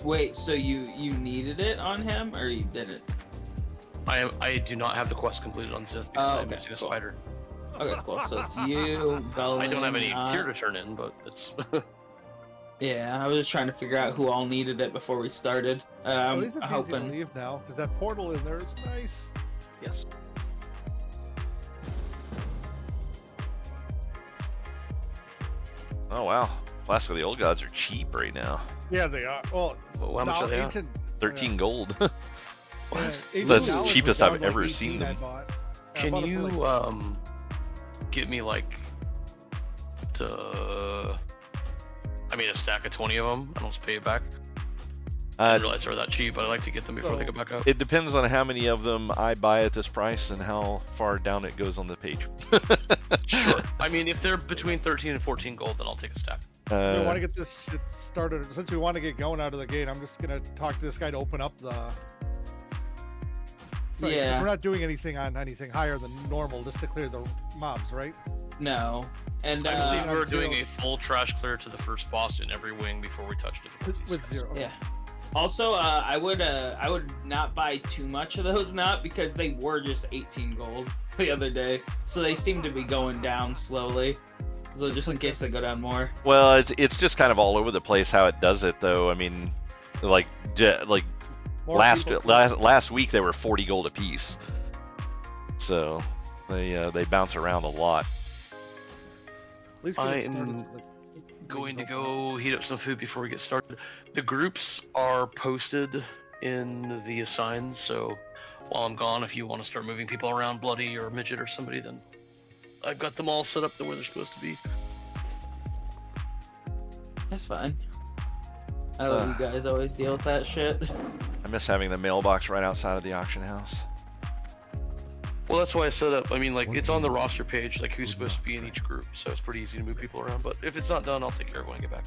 Wait, so you needed it on him, or you didn't? I do not have the quest completed on Ziv because I'm missing a spider. Okay, cool. So it's you, Dylan. I don't have any tier to turn in, but it's. Yeah, I was just trying to figure out who all needed it before we started. I'm hoping. Leave now because that portal in there is nice. Yes. Oh wow, Flask of the Old Gods are cheap right now. Yeah, they are. Well, how much are they? 13 gold. Yeah, That's the cheapest I've ever seen them. Can you get me like a stack of 20 of them, and I'll just pay it back. I didn't realize they were that cheap, but I like to get them before they go back up. It depends on how many of them I buy at this price and how far down it goes on the page. Sure. I mean, if they're between 13 and 14 gold, then I'll take a stack. We want to get this shit started. Since we want to get going out of the gate, I'm just gonna talk to this guy to open up the. Right, Yeah. We're not doing anything on anything higher than normal, just to clear the mobs, right? No. And I believe we're doing a full trash clear to the first boss in every wing before we touch difficulties. With 0. Yeah. Also, I would not buy too much of those, not because they were just 18 gold the other day, so they seem to be going down slowly. So just in case they go down more. Well, it's just kind of all over the place how it does it, though. I mean, like last week they were 40 gold apiece, so they bounce around a lot. At least I'm going to go heat up some food before we get started. The groups are posted in the assigns, so while I'm gone, if you want to start moving people around, Bloody or Midget or somebody, then I've got them all set up to where they're supposed to be. That's fine. I let you guys always deal with that shit. I miss having the mailbox right outside of the auction house. Well, that's why I set up, I mean, like, it's on the roster page, like, who's supposed to be in each group, so it's pretty easy to move people around, but if it's not done, I'll take care of it when I get back.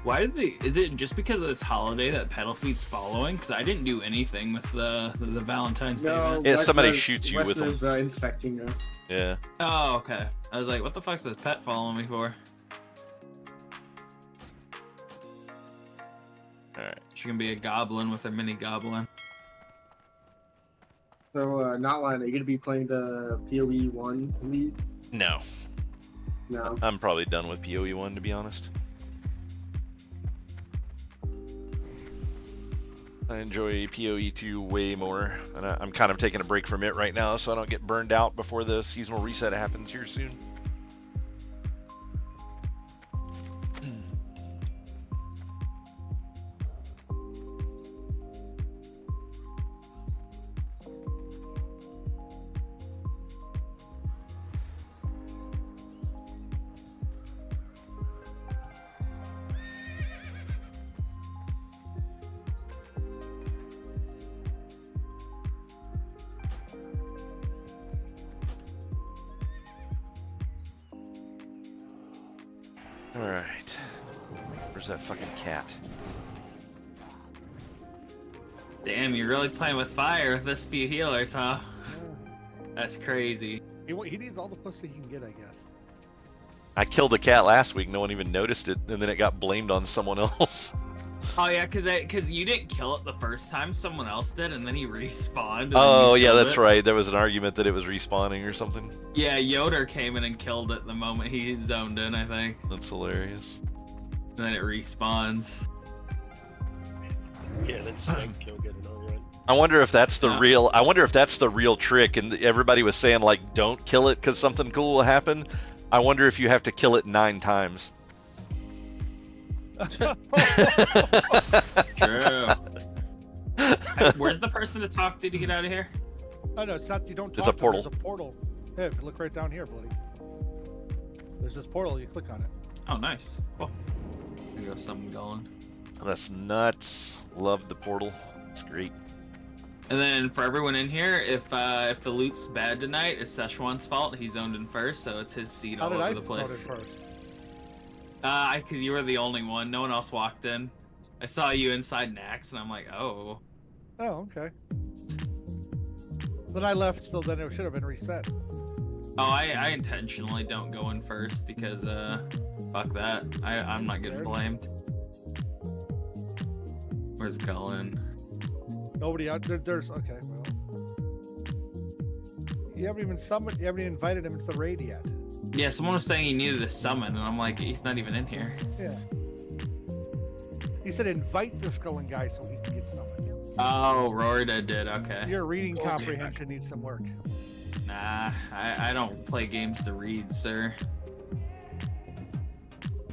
Why did they? Is it just because of this holiday that Pedalfeet's following? Because I didn't do anything with the Valentine's Day event. Yeah, somebody shoots you with them. Infecting us. Yeah. Oh, okay. I was like, what the fuck's this pet following me for? Alright. She can be a goblin with a mini goblin. So, not lying, are you going to be playing the PoE 1 league? No. No. I'm probably done with PoE 1, to be honest. I enjoy PoE 2 way more, and I'm kind of taking a break from it right now so I don't get burned out before the seasonal reset happens here soon. Alright. Where's that fucking cat? Damn, you're really playing with fire with this few healers, huh? Yeah. That's crazy. He needs all the pussy he can get, I guess. I killed the cat last week, no one even noticed it, and then it got blamed on someone else. Oh yeah, cause you didn't kill it the first time, someone else did, and then he respawned. And Oh then you yeah, killed that's it. right. There was an argument that it was respawning or something. Yeah, Yoder came in and killed it the moment he zoned in, I think. That's hilarious. And then it respawns. Yeah, then Spike kill get it all right. I wonder if that's the real. I wonder if that's the real trick. And everybody was saying like, don't kill it because something cool will happen. I wonder if you have to kill it 9 times. True. Where's the person to talk to get out of here? Oh no, it's not. You don't. It's talk a portal. There's a portal. Hey, if you look right down here, buddy. There's this portal. You click on it. Oh, nice. Cool. There goes something going. That's nuts. Love the portal. It's great. And then for everyone in here, if the loot's bad tonight, it's Szechuan's fault. He zoned in first, so it's his seed all over the place. First? Because you were the only one. No one else walked in. I saw you inside Nax, and I'm like, oh. Oh, okay. Then I left, so then it should have been reset. Oh, I intentionally don't go in first because, fuck that. I'm not getting blamed. Where's Cullen? Nobody out there. There's okay. Well, you haven't even summoned. You haven't even invited him into the raid yet. Yeah, someone was saying he needed a summon, and I'm like, he's not even in here. Yeah. He said invite the Skulling guy so he can get summoned. Oh, Rorda did. Okay. Your reading comprehension needs some work. Nah, I don't play games to read, sir.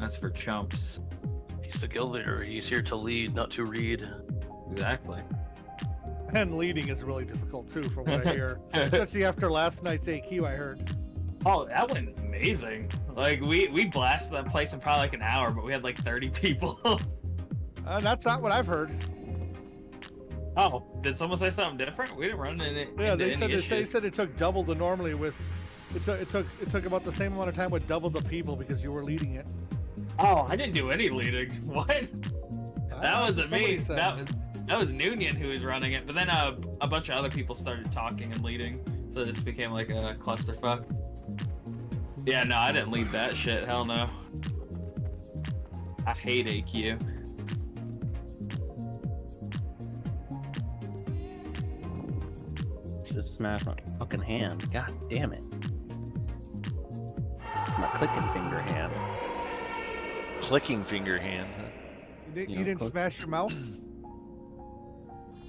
That's for chumps. He's the guild leader. He's here to lead, not to read. Exactly. And leading is really difficult too, from what I hear. Especially after last night's AQ, I heard. Oh, that went amazing. Like, we blasted that place in probably like an hour, but we had like 30 people. That's not what I've heard. Oh, did someone say something different? We didn't run into Yeah, into they any said issues. they said it took double the normally with. It took about the same amount of time with double the people because you were leading it. Oh, I didn't do any leading. What? That wasn't me. That was Noonian who was running it. But then a bunch of other people started talking and leading, so it just became like a clusterfuck. Yeah, no, I didn't lead that shit. Hell no. I hate AQ. Just smash my fucking hand. God damn it. My clicking finger hand. Clicking finger hand. You didn't smash your mouth?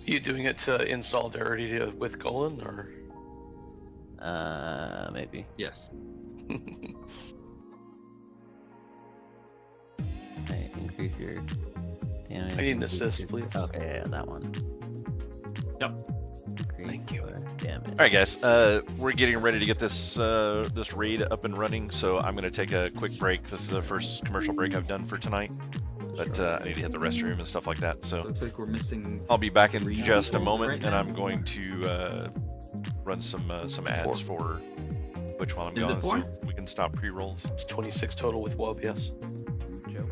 You doing it in solidarity with Colin, or? Maybe. Yes. Okay, increase your damage. I need an assist, please. Okay, yeah, that one. Yep. Thank you. Damage. All right, guys. We're getting ready to get this this raid up and running, so I'm gonna take a quick break. This is the first commercial break I've done for tonight, but I need to hit the restroom and stuff like that. So looks like we're missing. I'll be back in just a moment, right and now. I'm going to run some ads for which one I'm Is going, it so four? we can stop pre-rolls. It's 26 total with WoW, yes. Joe.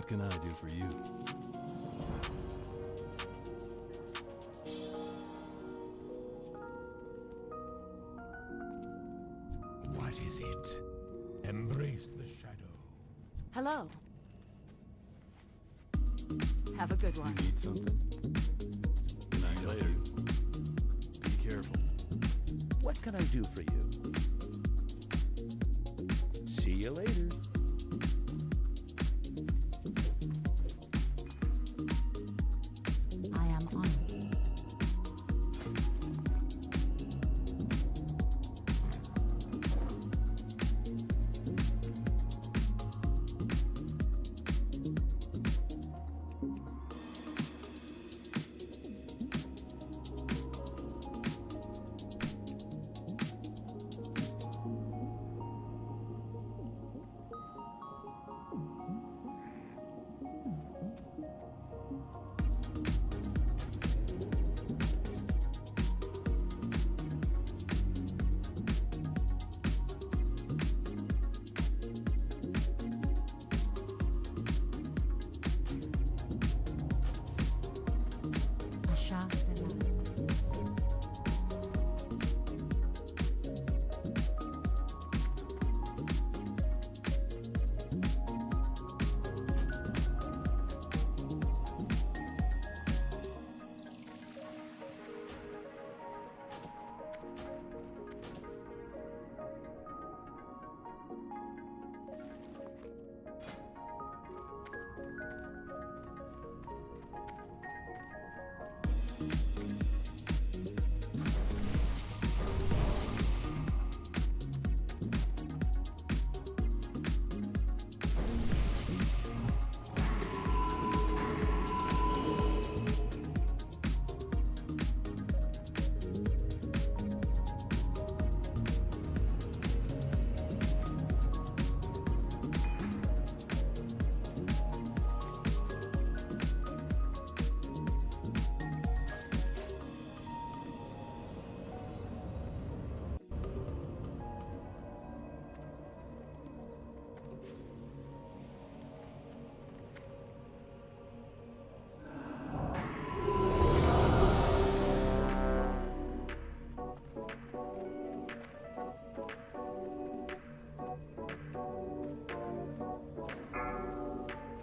What can I do for you? What is it? Embrace the shadow. Hello. Have a good one. You need something? Good night later. Be careful. What can I do for you? See you later. I am on it.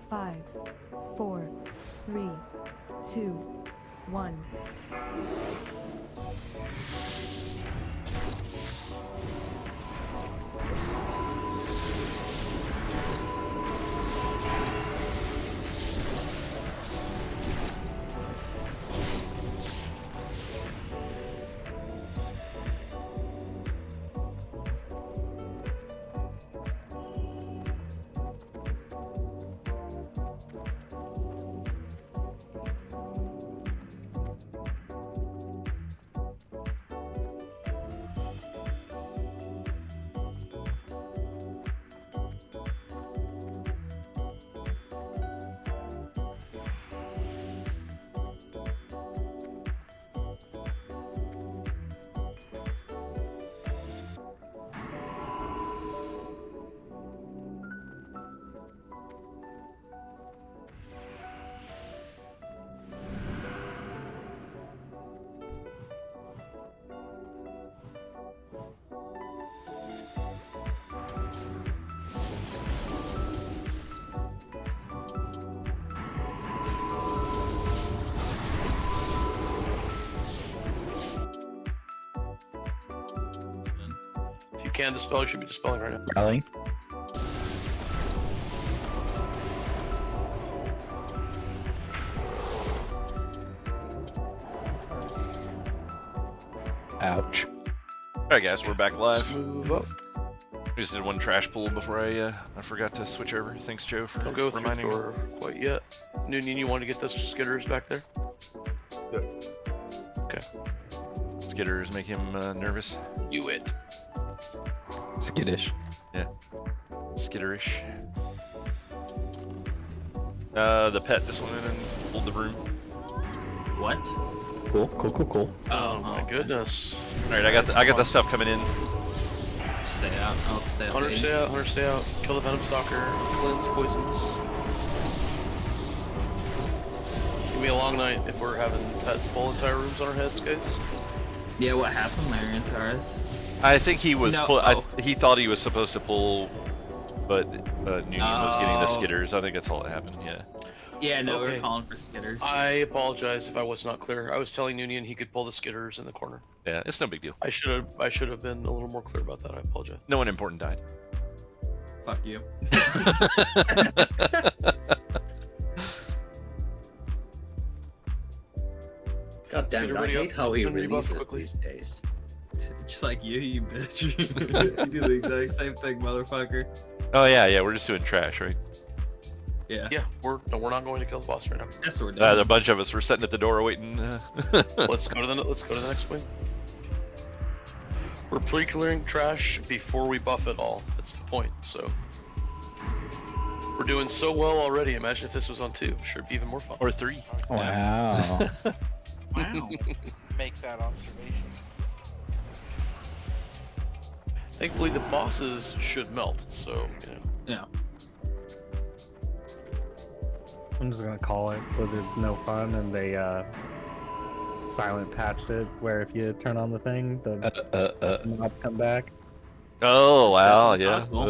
Five, 4, 3, 2, 1. If you can dispel, you should be dispelling right now. Rally. Ouch. Alright guys, we're back live. Move up. We just did one trash pull before I forgot to switch over. Thanks Joe for Don't go reminding me. through door quite yet. Noonie, you want to get those skitters back there? Yeah. Okay. Skitters make him nervous. You it. Skittish. Yeah. Skitterish. The pet just went in and pulled the broom. What? Cool, cool, cool, cool. Oh my goodness. Alright, I got the stuff coming in. Stay out. I'll stay out. Hunter, stay out. Hunter, stay out. Kill the Venom Stalker. Cleanse poisons. gonna be a long night if we're having pets pull entire rooms on our heads, guys. Yeah, what happened there, Antares? I think he was. No. He thought he was supposed to pull, but Noonian was getting the skitters. I think that's all that happened. Yeah. Yeah, no, Okay. we're calling for skitters. I apologize if I was not clear. I was telling Noonian he could pull the skitters in the corner. Yeah, it's no big deal. I should have been a little more clear about that. I apologize. No one important died. Fuck you. God damn it, I hate how he releases these days. Just like you bitch. You do the exact same thing, motherfucker. Oh yeah, we're just doing trash, right? Yeah. Yeah, we're not going to kill the boss right now. That's what we're doing. A bunch of us were sitting at the door waiting. Let's go to the next wing. We're pre-clearing trash before we buff it all. That's the point. So we're doing so well already. Imagine if this was on 2. Sure, it'd be even more fun. Or 3. Wow. Wow. Make that observation. Thankfully, the bosses should melt. So you know. Yeah. I'm just gonna call it Blizzard's no fun, and they silent patched it where if you turn on the thing, the mobs come back. Oh wow, yeah, possible.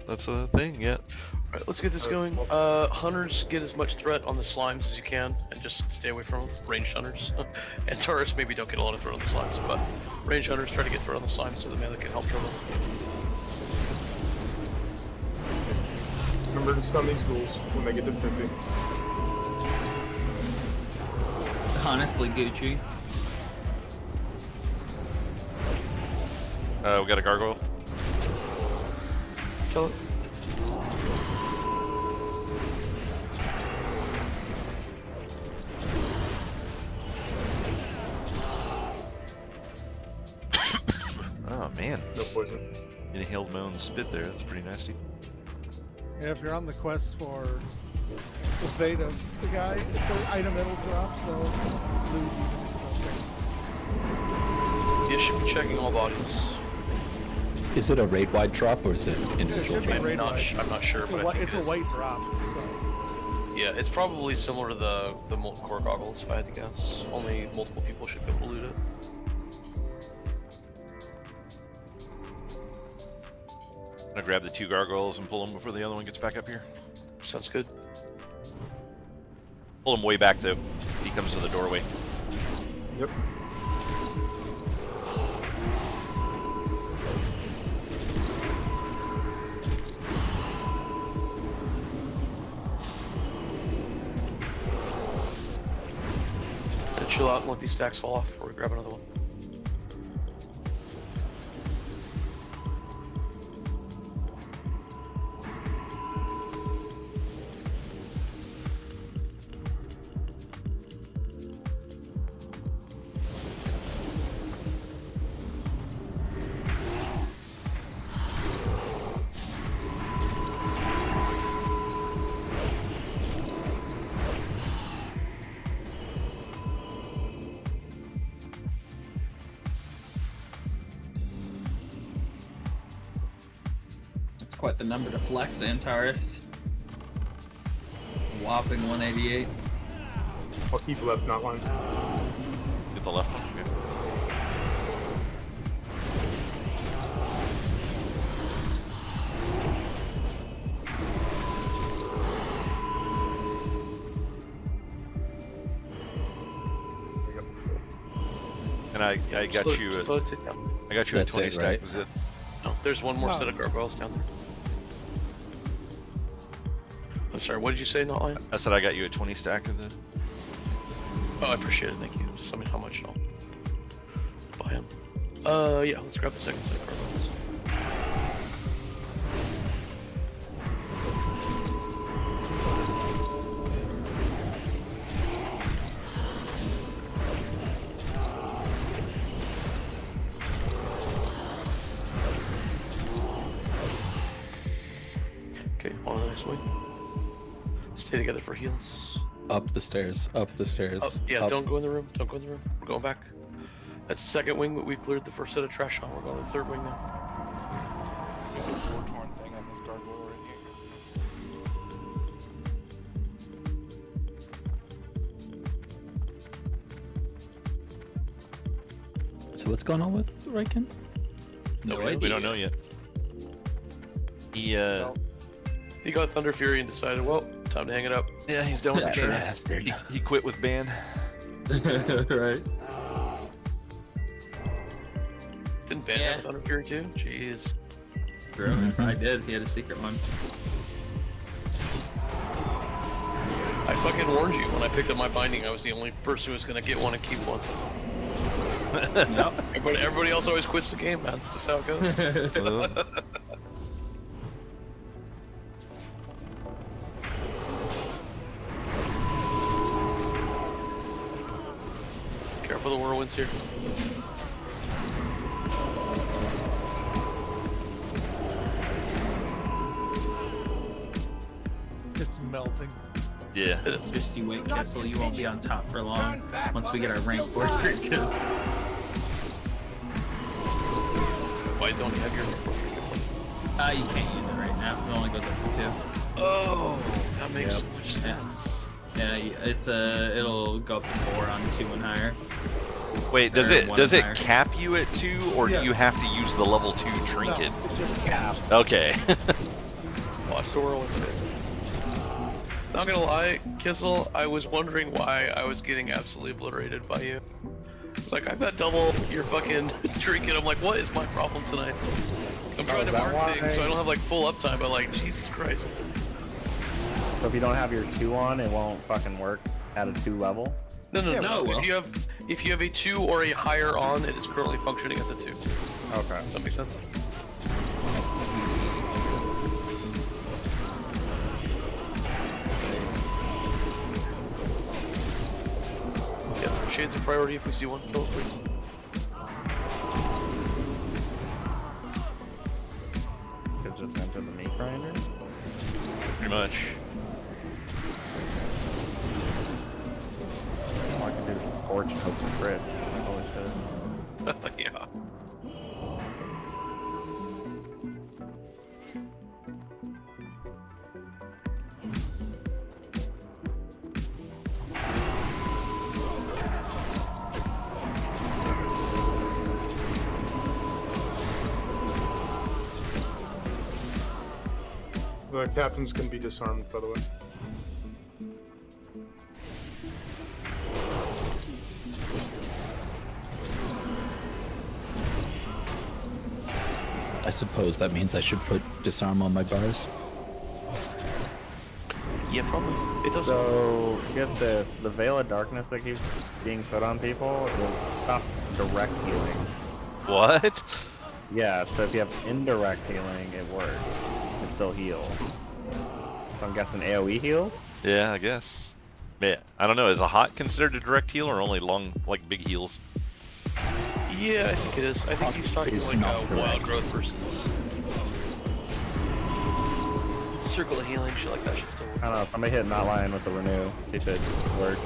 that's a thing, yeah. Alright, let's get this going. Hunters, get as much threat on the slimes as you can, and just stay away from them. Ranged hunters. And tourists maybe don't get a lot of threat on the slimes, but ranged hunters try to get threat on the slimes so the melee can help turtle. Remember to stun these ghouls when they get to 50. Honestly, Gucci. We got a gargoyle. Kill it. Oh man. No poison. Inhaled my own spit there. That's pretty nasty. Yeah, if you're on the quest for the fate of the guy, it's an item that'll drop, so loot You should be checking all bodies. Is it a raid-wide drop or is it individual should be drop? raid wide. I'm not sure, but I think it's a white drop, so. Yeah, it's probably similar to the molten core goggles, if I had to guess. Only multiple people should be able to loot it. I'm gonna grab the 2 gargoyles and pull them before the other one gets back up here. Sounds good. Pull him way back though. He comes to the doorway. Yep. And chill out and let these stacks fall off before we grab another one. That's quite the number to flex, Antares. Whopping 188. I'll keep left, not line. Get the left one. Okay. And I got Slow- you. slow it down. I got you a That's 20 it, stack. right? Is it? No, there's one more Oh. set of gargoyles down there. I'm sorry, what did you say, not lying? I said I got you a 20 stack of the. Oh, I appreciate it, thank you. Just tell me how much and I'll buy them. Yeah, let's grab the second set of gargoyles. Okay, on to the next wing. Stay together for heals. Up the stairs, up the stairs. Oh, yeah, up. don't go in the room. Don't go in the room. We're going back. That's the second wing that we cleared the first set of trash on. We're going to the third wing now. There's a war-torn thing on this gargoyle right here. So what's going on with Riken? We don't know yet. He got Thunder Fury and decided, well, time to hang it up. Yeah, he's done with the bastard. He quit with ban. Right. Didn't ban have Thunder Fury too? Jeez. True. I did. He had a secret one. I fucking warned you when I picked up my binding. I was the only person who was gonna get one and keep one. Yep. Everybody else always quits the game, man. That's just how it goes. Careful, the whirlwinds here. It's melting. Yeah. Just you wait, Kessel. You won't be on top for long once we get our rank 4 kids. Why don't you have your You can't use it right now. It only goes up to 2. Oh, that makes so much Yeah. sense. Yeah, it's it'll go up to 4 on 2 and higher. Wait, does Or it 1 and higher. cap you at 2, or do you have to use the level 2 trinket? No, it's just cap. Okay. Watch the whirlwinds, guys. Not gonna lie, Kissel, I was wondering why I was getting absolutely obliterated by you. Like, I've got double your fucking trinket. I'm like, what is my problem tonight? I'm trying to mark things so I don't have like full uptime, but like, Jesus Christ. So if you don't have your 2 on, it won't fucking work at a 2 level? No. If you have a 2 or a higher on, it is currently functioning as a 2. Okay. Does that make sense? Yeah, shades of priority if we see one. Kill it, please. Could just enter the meat grinder? Pretty much. All I can do is torch and hope for crits. Holy shit. Yeah. The captain's can be disarmed, by the way. I suppose that means I should put disarm on my bars. Yeah, probably. It does. So, get this. The Veil of Darkness that keeps being put on people will stop direct healing. What? Yeah, so if you have indirect healing, it works. You can still heal. So I'm guessing AoE heal? Yeah, I guess. Yeah, I don't know. Is a hot considered a direct heal or only long, like big heals? Yeah, I think it is. I think he's talking It's like not a correct. wild growth versus circle of healing, shit like that should still work. I don't know, somebody hit not line with the renew. See if it works.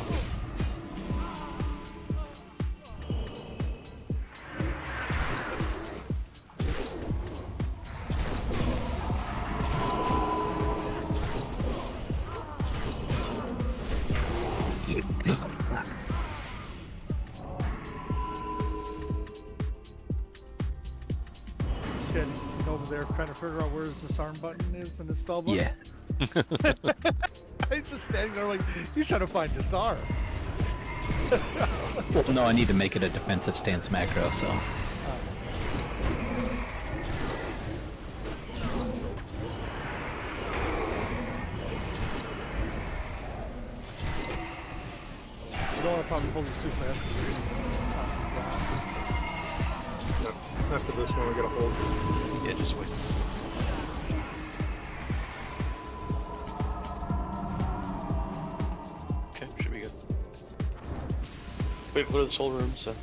Shit, over there trying to figure out where his disarm button is in the spell book. Yeah. He's just standing there like, he's trying to find disarm. Well, no, I need to make it a defensive stance macro, so. You don't want to probably pull this too fast. Yeah. After this one, we gotta hold. Yeah, just wait. Okay, should be good. Wait for this whole room, so.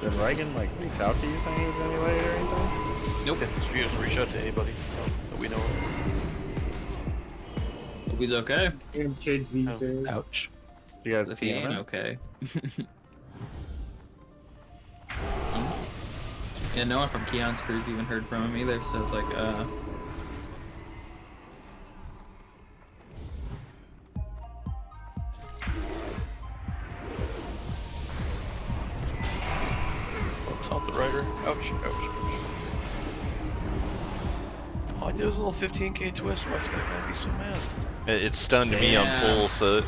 Did Reagan like reach out to you saying he was any way or anything? Nope. Guess he doesn't reach out to anybody that we know of. Hope he's okay. And kids these days. Ouch. You guys If he ain't camera? okay. Yeah, no one from Keon's crew's even heard from him either, so it's like, It's not the rider. Ouch, ouch, ouch. Oh, I did was a little 15k twist. Why is gonna be so mad? It stunned me on Yeah. pull, so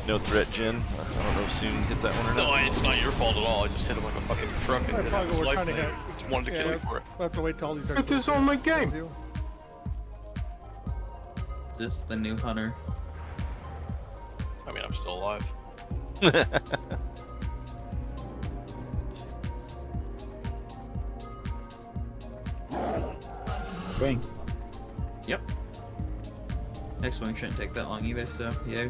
no threat, Jen. I don't know if Soon hit that one or No, not. it's not your fault at all. I just hit him like a fucking truck and I didn't have probably his we're life trying to there. hit. Just wanted to kill you for it. We'll have to wait till all these are. Put this on my game. is this the new hunter? I mean, I'm still alive. Bang. Yep. Next one shouldn't take that long either, so yeah.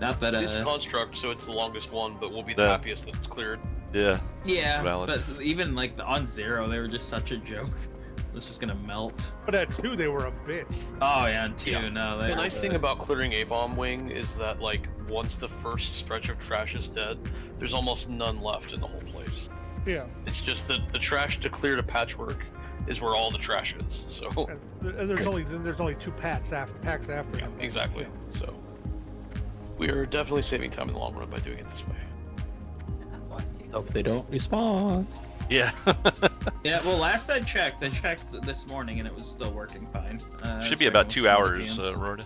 Not that It's construct, so it's the longest one, but we'll be the Yeah. happiest that it's cleared. Yeah. yeah, It's valid. but even like on 0, they were just such a joke. It's just gonna melt. But at 2, they were a bitch. Oh yeah, and 2, Yeah. no. The They nice thing about clearing a bomb wing is that, like, once the first stretch of trash is dead, there's almost none left in the whole place. Yeah. It's just the trash to clear to patchwork is where all the trash is. So And there's only 2 packs after. yeah, exactly. So we are definitely saving time in the long run by doing it this way. Hope they don't respawn. Yeah. Yeah, well, last I checked this morning and it was still working fine. Should be about 2 hours, Rhoda.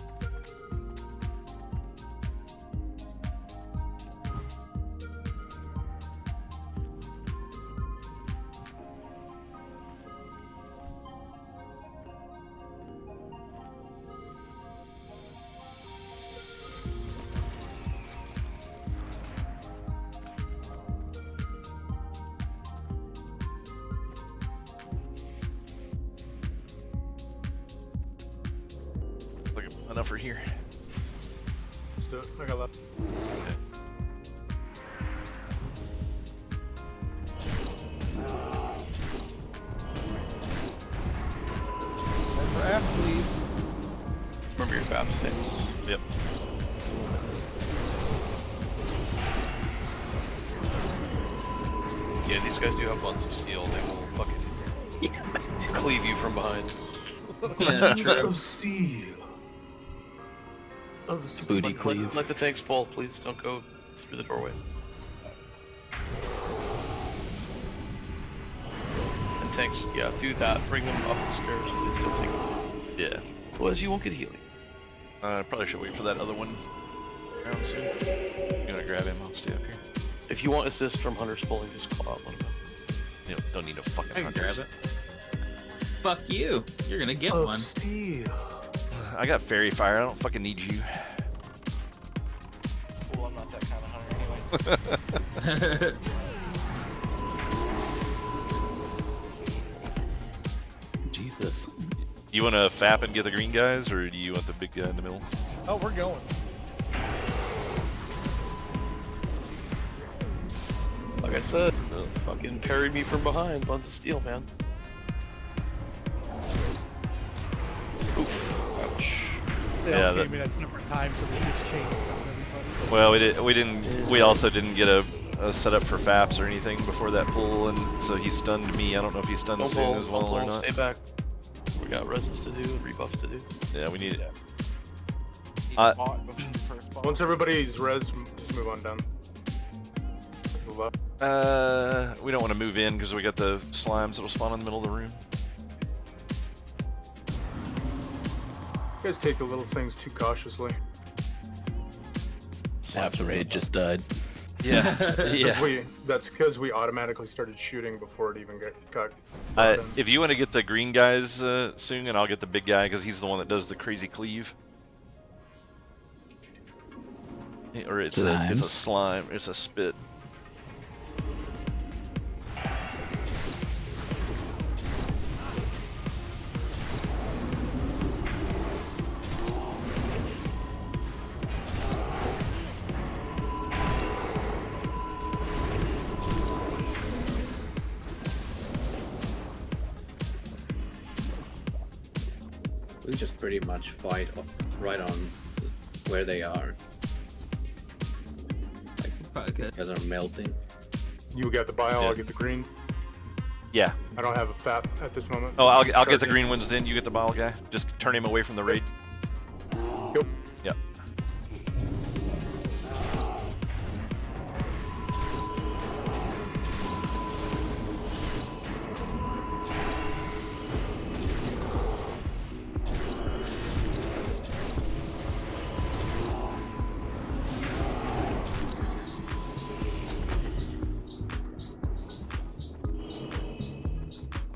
Look, enough for here. Let's do it. I got left. And for ass leaves. Remember your fab sticks. Yep. Yeah, these guys do have buns of steel. They will fucking cleave you from behind. Yeah, true. Of steel. Of steel. Booty cleave. Let the tanks pull, please. Don't go through the doorway. And tanks, yeah, do that. Bring them up the stairs, please. Don't take them. Yeah. Otherwise, you won't get healing. Probably should wait for that other one around soon. I'm gonna grab him. I'll stay up here. If you want assist from hunters pulling, just call out one of them. You know, don't need a fucking I can hunters. grab it. Fuck you. You're gonna get Of one. steel. I got fairy fire. I don't fucking need you. Well, I'm not that kind of hunter anyway. Jesus. You want to fap and get the green guys, or do you want the big guy in the middle? Oh, we're going. Like I said, fucking parried me from behind. Buns of steel, man. Oof. Ouch. They Yeah, all that- came in at separate times, so they just changed stuff everybody. Well, we didn't. We also didn't get a setup for faps or anything before that pull, and so he stunned me. I don't know if he stunned Don't Soon pull, as well don't or pull, not. stay back. We got reses to do and rebuffs to do. Yeah, we need it. Need Uh, a bot before the first bot. Once everybody's res, just move on down. Move up. We don't want to move in because we got the slimes that'll spawn in the middle of the room. You guys take the little things too cautiously. Half the raid just died. Yeah, yeah. That's because we automatically started shooting before it even got brought in. If you want to get the green guys soon, and I'll get the big guy because he's the one that does the crazy cleave. Or it's a slime. It's a spit. We just pretty much fight right on where they are. Probably good. These guys are melting. You got the bio, I'll get the greens. Yeah. I don't have a FAP at this moment. Oh, I'll get the green ones then. You get the bile guy. Just turn him away from the raid. Yep. Yep.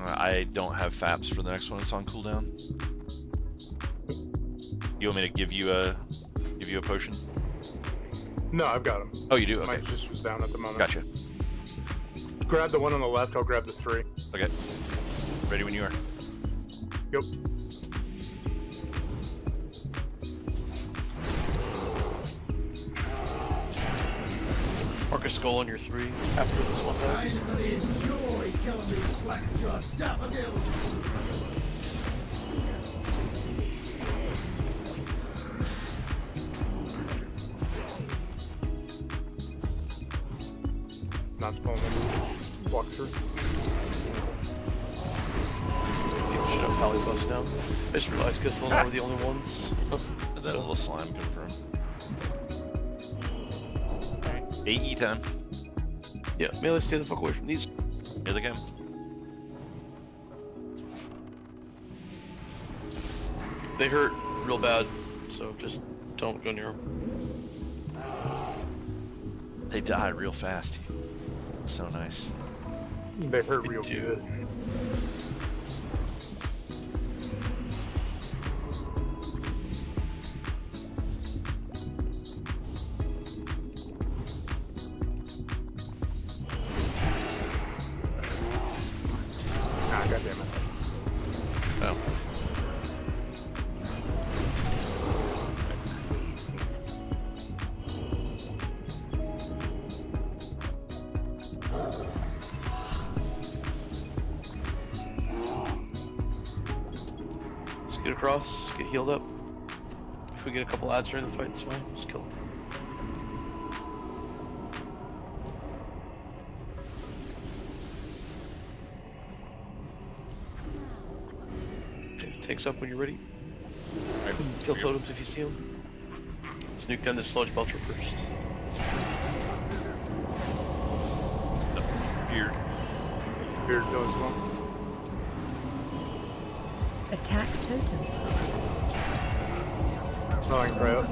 I don't have FAPs for the next one. It's on cooldown. You want me to give you a potion? No, I've got them. Oh, you do? Okay. Mine just was down at the moment. Gotcha. Grab the one on the left. I'll grab the 3. Okay. Ready when you are. Yep. Mark a skull on your 3 after this one does. Enjoy killing these slack-jawed daffodils. Not spawning. Walk through. People should have probably bust down. I just realized Gissel and I were the only ones. Is that a little slime confirmed? AE time. Yeah, melee, stay the fuck away from these. Here they come. They hurt real bad, so just don't go near them. They die real fast. So nice. They hurt real good. Ah, goddammit. Oh. Let's get across, get healed up. If we get a couple ads during the fight, it's fine. Just kill them. Takes up when you're ready. Right. Kill totems if you see them. Let's nuke down this sludge belcher first. Beard. Beard goes well. Attack totem. Oh, I can cry up.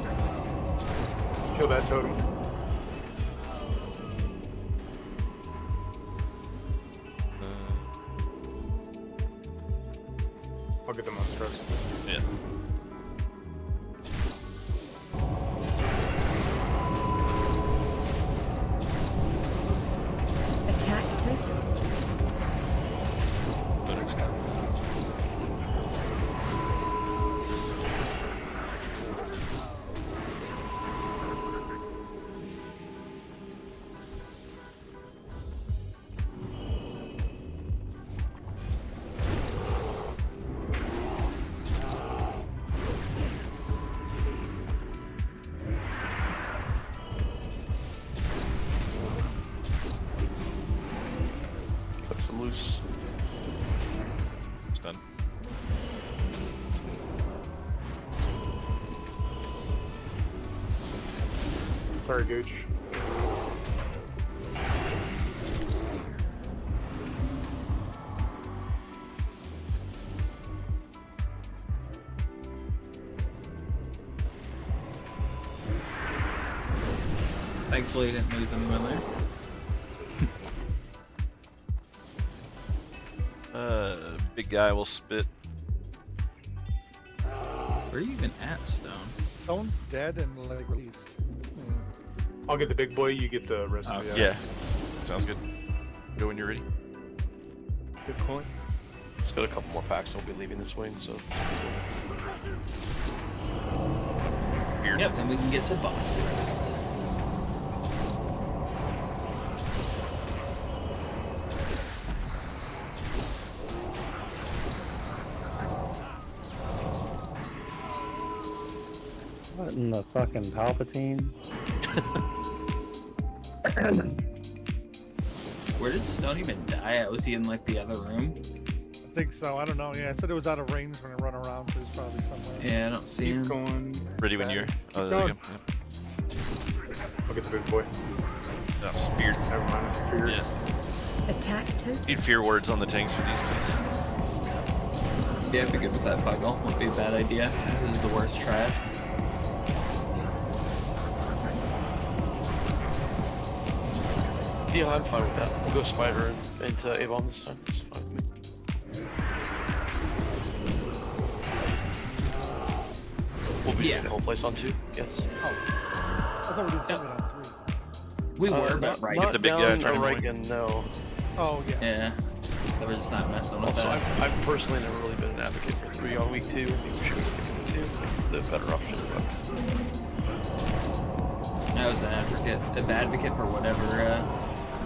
Kill that totem. I'll get them on stress. Yeah. Attack totem. Phoenix now. Got some loose. It's done. Sorry, Gooch. Thankfully, he didn't lose anyone there. Big guy will spit. Where are you even at, Stone? Stone's dead and like released. I'll get the big boy, you get the rest of the Yeah. Sounds good. Go when you're ready. Good point. Just got a couple more packs and we'll be leaving this wing, so. Beard. Yep, then we can get some bosses. fighting the fucking Palpatine. Where did Stone even die? Was he in like the other room? I think so. I don't know. Yeah, I said it was out of range when I run around, so he's probably somewhere. Yeah, I don't see him. Going. Ready when you're. Oh, there going. we go. Yep. I'll get the big boy. Oh, speared. Never mind. Feared. Yeah. Attack totem. Need fear words on the tanks for these, please. Yeah, I'd be good with that Puggle. Won't be a bad idea. This is the worst trash. Yeah, I'm fine with that. We'll go Spider into A-Bomb this time. It's fine with me. We'll be doing the whole place on 2, yes. Oh. I thought we were doing something on 3. We were, not, but right. not Get the big down trident Reagan, no. Oh, yeah. Yeah. They were just not messing with Also, that. I've personally never really been an advocate for 3 on week 2. I think we should stick with 2. I think it's the better option. But... I was an advocate for whatever.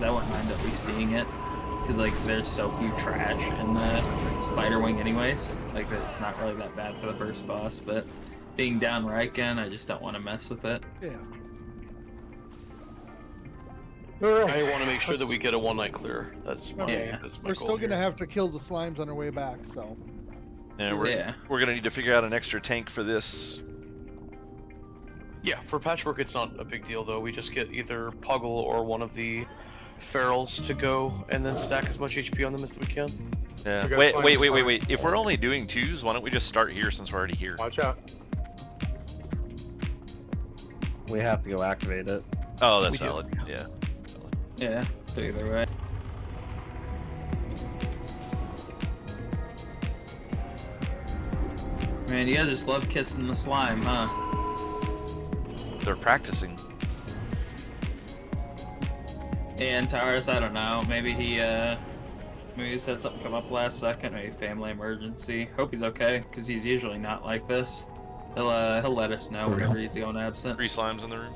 I wouldn't mind at least seeing it, because like there's so few trash in the Spider Wing, anyways. Like it's not really that bad for the first boss, but being down Riken, I just don't want to mess with it. Yeah. I want to make sure that we get a 1-night clear. That's my, Okay. that's my We're goal still gonna here. have to kill the slimes on our way back, so. And we're gonna need to figure out an extra tank for this. Yeah, for patchwork it's not a big deal though. We just get either Puggle or one of the ferals to go and then stack as much HP on them as we can. Yeah. We Wait, gotta wait, find wait, wait, some- wait. If we're only doing 2s, why don't we just start here since we're already here? Watch out. We have to go activate it. Oh, that's We do. valid. Yeah. Yeah, so either way. Man, you guys just love kissing the slime, huh? They're practicing. And Towers, I don't know. Maybe he had something come up last second. Maybe family emergency. Hope he's okay, because he's usually not like this. He'll let us know whenever he's going absent. 3 slimes in the room.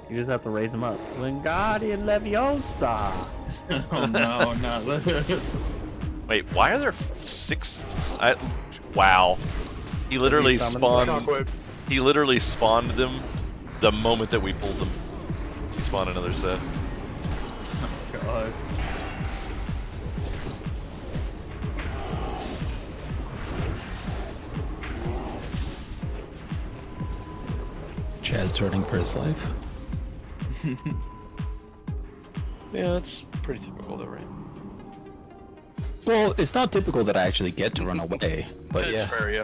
You just have to raise him up. Wingardium Leviosa! Oh no, not Wait, why are there 6? Wow. He literally spawned. Shockwave. He literally spawned them the moment that we pulled them. He spawned another set. God. Chad's running for his life. Yeah, that's pretty typical though, right? Well, it's not typical that I actually get to run away, but That's yeah. fair, yeah.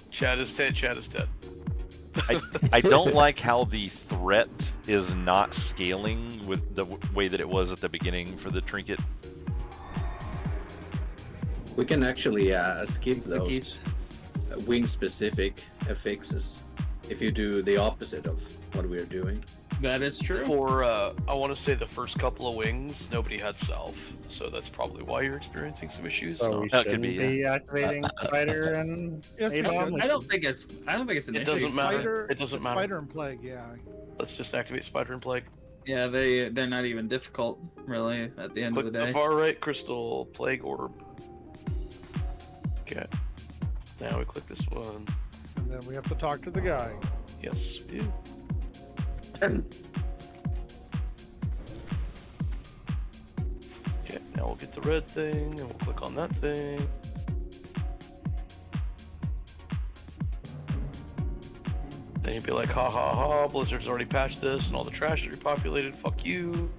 Chad is dead, Chad is dead. I don't like how the threat is not scaling with the way that it was at the beginning for the trinket. We can actually skip those wing-specific affixes if you do the opposite of what we're doing. That is true. For, I want to say the first couple of wings, nobody had self, so that's probably why you're experiencing some issues. So we That could shouldn't be, be activating Spider and Yes, we A-Bomb? should. I don't think it's an It issue. doesn't matter. Spider, It doesn't matter. Spider and Plague, yeah. Let's just activate Spider and Plague. Yeah, they're not even difficult, really, at the end Click of the the day. far right crystal Plague Orb. Okay. Now we click this one. And then we have to talk to the guy. Yes, we do. Okay, now we'll get the red thing, and we'll click on that thing. Then you'd be like, ha ha ha, Blizzard's already patched this, and all the trash is repopulated, fuck you.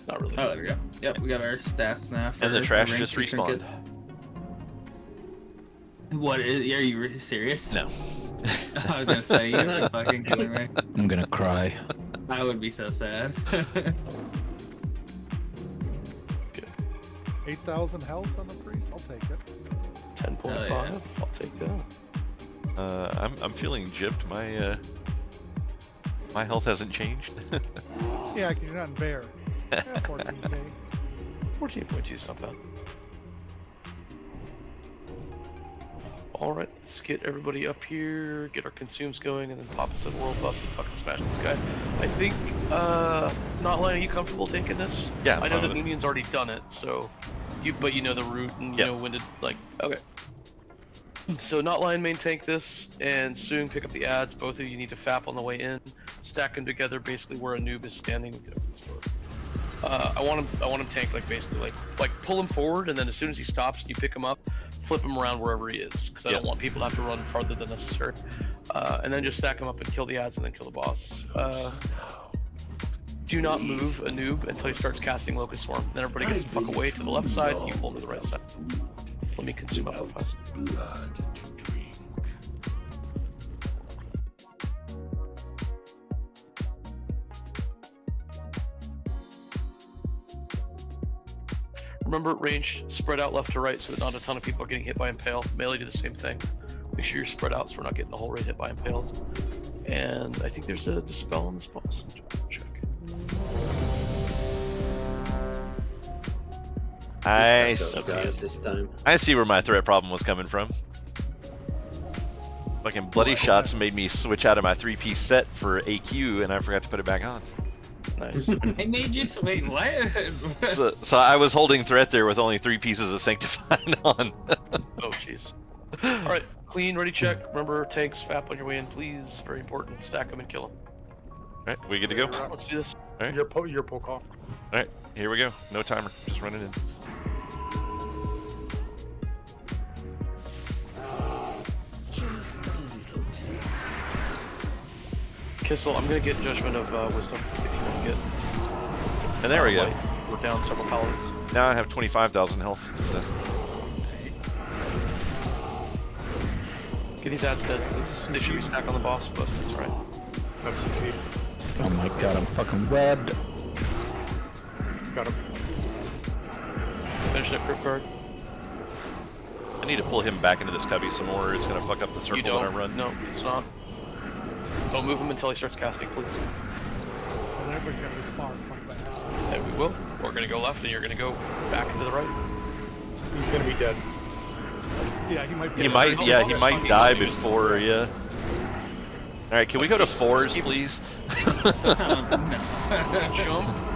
Not really. Oh, there we go. Yep, we got our stats now. And the trash rank just two respawned. trinket. What is? Are you really serious? No. I was gonna say you're fucking killing me. I'm gonna cry. I would be so sad. 8,000 health on the priest. I'll take it. 10.5. yeah. I'll take that. I'm feeling gypped. My health hasn't changed. Yeah, because you're not in bear. Yeah, 14k. 14.2 is not bad. Alright, let's get everybody up here, get our consumes going, and then pop us a world buff and fucking smash this guy. I think, not Lana, are you comfortable taking this? Yeah, I'm I know fine that with it. Union's already done it, so, but you know the route and you Yep. know when to, like, okay. So not line main tank this, and soon pick up the ads. Both of you need to fap on the way in, stack them together, basically where a noob is standing. I want him tank like basically like pull him forward, and then as soon as he stops, you pick him up, flip him around wherever he is, because I don't want people to have to run farther than necessary. And then just stack him up and kill the ads, and then kill the boss. Do not move a noob until he starts casting Locust Swarm. Then everybody gets the fuck away to the left side, and you pull him to the right side. Let me consume up real fast. Remember, range spread out left to right so that not a ton of people are getting hit by Impale. Melee do the same thing. Make sure you're spread out so we're not getting the whole raid hit by Impales. And I think there's a dispel on this boss. Check. I see where my threat problem was coming from. Fucking bloody shots made me switch out of my 3-piece set for AQ, and I forgot to put it back on. Nice. I made you wait. What? so I was holding threat there with only 3 pieces of sanctified on. Oh jeez. All right, clean, ready, check. Remember, tanks, fap on your way in, please. Very important. Stack them and kill them. All right, we good to go? Let's do this. All right. Your pull call. All right, here we go. No timer. Just running in. Kissel, I'm gonna get Judgment of Wisdom if you want to get. And there we go. We're down several paladins. Now I have 25,000 health. So. Get these ads dead, please. They should be stacked on the boss, but that's right. FCC. Oh my god, I'm fucking webbed. Got him. Finish that crypt guard. I need to pull him back into this cubby some more. It's gonna fuck up the circle when I run. No, it's not. Don't move him until he starts casting, please. Well, everybody's gotta be far back. And we will. We're gonna go left, and you're gonna go back into the right. He's gonna be dead. Yeah, he might be. He might die before, yeah. Alright, can we go to 4s, please?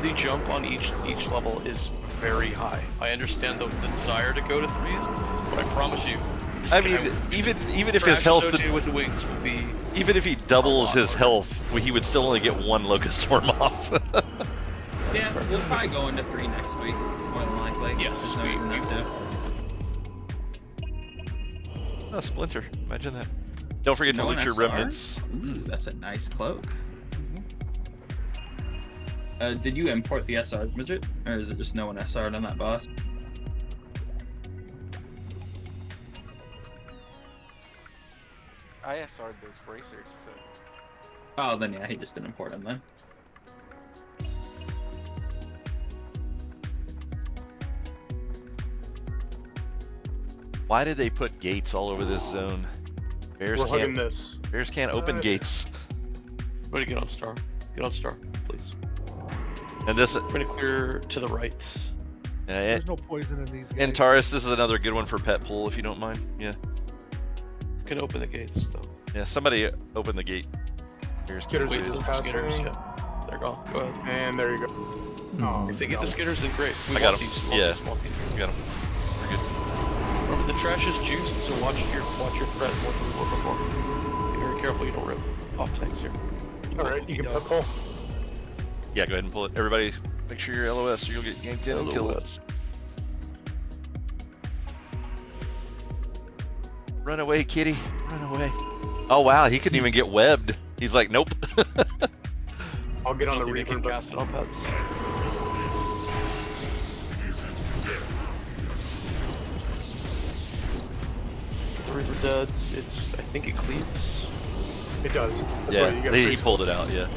The jump on each level is very high. I understand the desire to go to 3s, but I promise you. I mean, even if his health with the wings would be. Even if he doubles his health, he would still only get 1 Locust Swarm off. Yeah, we'll probably go into 3 next week, more than likely. Yes, we will. Oh, Splinter. Imagine that. Don't forget to loot your remnants. Ooh, that's a nice cloak. Did you import the SR's midget? Or is it just no one SR'd on that boss? I SR'd those bracers, so. Oh, then yeah, he just didn't import them then. Why did they put gates all over this zone? Bears can't open gates. Ready, get on star. Get on star, please. And this. We're gonna clear to the right. There's no poison in these gates. Antares, this is another good one for pet pull, if you don't mind. Yeah. You can open the gates though. Yeah, somebody open the gate. Skitters wait, just the passing. skitters, yeah. They're gone. Go ahead. And there you go. Oh, if they get the skitters, then great. I got them. Yeah, I got them. We're good. Remember, the trash is juiced, so watch your threat more than we were before. Be very careful you don't rip off tanks here. Alright, you can put pull. Yeah, go ahead and pull it. Everybody, make sure you're LOS or you'll get yanked in and killed. Run away, kitty. Run away. Oh wow, he couldn't even get webbed. He's like, nope. I'll get on the Reaper, Reaper. cast it on pets. The Reaper dead. I think it cleaves. It does. That's Yeah, right, he pulled it out, yeah.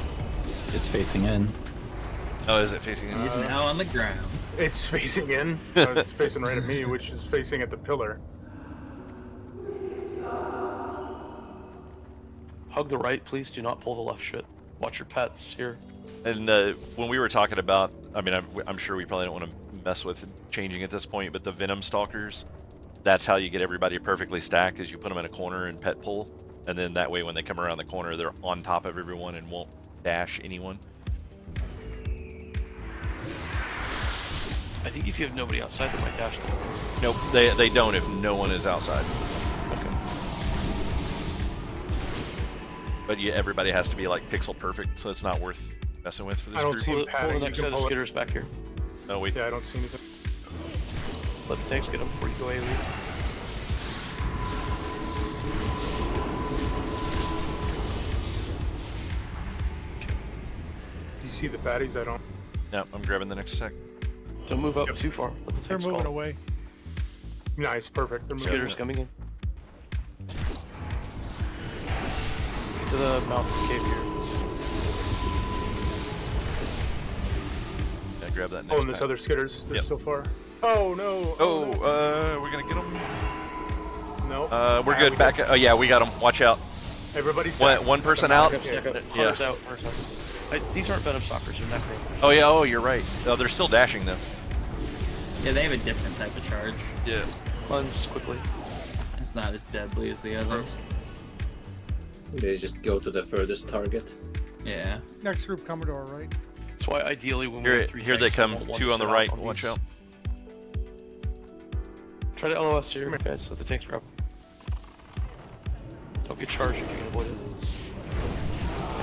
It's facing in. Oh, is it facing in? He's now on the ground. It's facing in. It's facing right at me, which is facing at the pillar. Hug the right, please. Do not pull the left shit. Watch your pets here. And when we were talking about, I mean, I'm sure we probably don't want to mess with changing at this point, but the Venom Stalkers, that's how you get everybody perfectly stacked, is you put them in a corner and pet pull. And then that way when they come around the corner, they're on top of everyone and won't dash anyone. I think if you have nobody outside, they might dash them. Nope, they don't if no one is outside. Okay. But yeah, everybody has to be like pixel perfect, so it's not worth messing with for this I don't group. see Pull him the padding. next You set can of pull it. skitters back here. No, wait. Yeah, I don't see anything. Let the tanks get them before you go AoE. You see the fatties? I don't. No, I'm grabbing the next sec. Don't move up too far. Let the They're tanks moving call. away. Nice, perfect. They're moving. Skitters coming in. To the mouth of the cave here. Yeah, grab that next Oh, and there's pack. other skitters. They're Yep. still far. Oh no. Oh, no. we're gonna get them. No. We're good. Back. Oh yeah, we got them. Watch out. Everybody's One person out. Yeah. Yeah. Out. These aren't venom stalkers, they're necro. Oh yeah. Oh, you're right. Oh, they're still dashing though. Yeah, they have a different type of charge. Yeah. Cleanse quickly. It's not as deadly as the others. They just go to the furthest target. Yeah. Next group coming to our right. That's why ideally when we Here, have 3 here they tanks, I come. want one 2 on the set right. on Watch these. out. Try to LOS here, guys, with the tanks grab. Don't get charged if you can avoid it.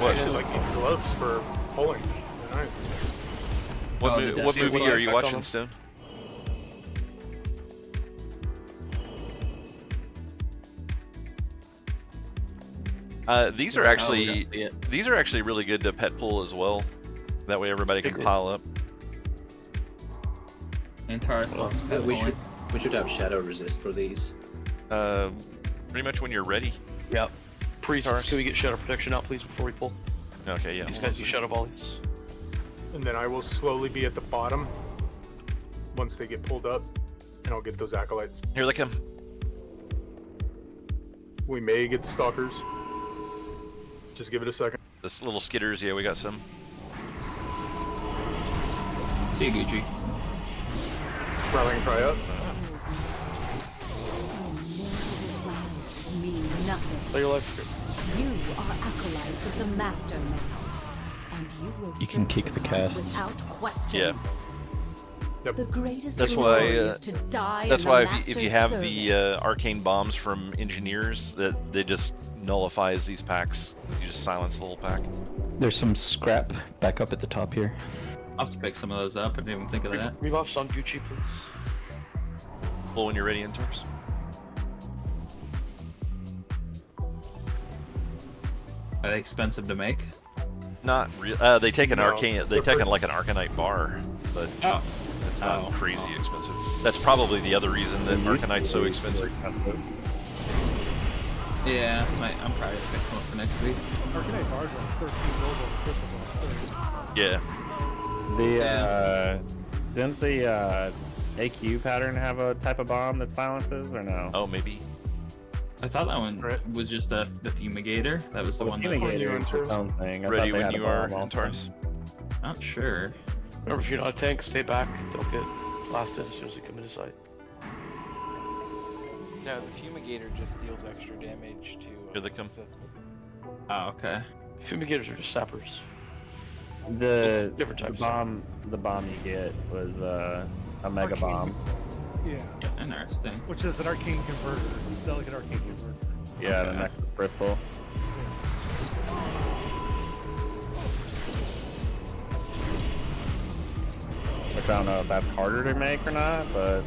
What? I like these gloves for pulling. They're nice. What, Oh, mo- the what Destiny movie are you effect on watching, them? Stone? These are actually really good to pet pull as well. That way everybody can pile up. Antares loves pet we pulling. should have shadow resist for these. Pretty much when you're ready. Yep. Priests, Taurus. can we get shadow protection out, please, before we pull? Okay, yeah. These hold on guys a use second. shadow volleys. And then I will slowly be at the bottom once they get pulled up, and I'll get those acolytes. Here they come. We may get the stalkers. Just give it a second. This little skitters, yeah, we got some. See you, Gucci. Rallying cry up. Mean nothing. Play your life. You are acolytes of the Master now, and you will You can kick the serve casts. without question. Yeah. The greatest That's glory why. is to die That's in why the if you Master's have service. the arcane bombs from engineers, that they just nullifies these packs. You just silence the whole pack. There's some scrap back up at the top here. I'll have to pick some of those up. I didn't even think of that. Rebuffs on Gucci, please. Pull when you're ready, Inters. Are they expensive to make? Not real. They take an arcane. They take like an arcanite bar, but it's not crazy expensive. That's probably the other reason that arcanite's so expensive. Yeah, I'm probably gonna pick some up for next week. Arcanite bars are 13 gold on the Yeah. Didn't the AQ pattern have a type of bomb that silences, or no? Oh, maybe. I thought that one was just the fumigator. That was the one that. Fumigator is its own thing. I Ready thought they when had a you are, bomb also. Antares. Not sure. Remember, if you're not a tank, stay back. Don't get blasted as soon as they come into sight. No, the fumigator just deals extra damage to. Here they come. Oh, okay. Fumigators are just sappers. The different types. The bomb you get was a mega bomb. Yeah. Interesting. Which is an arcane converter. Delicate arcane converter. Yeah, the Nexus crystal. Which I don't know if that's harder to make or not, but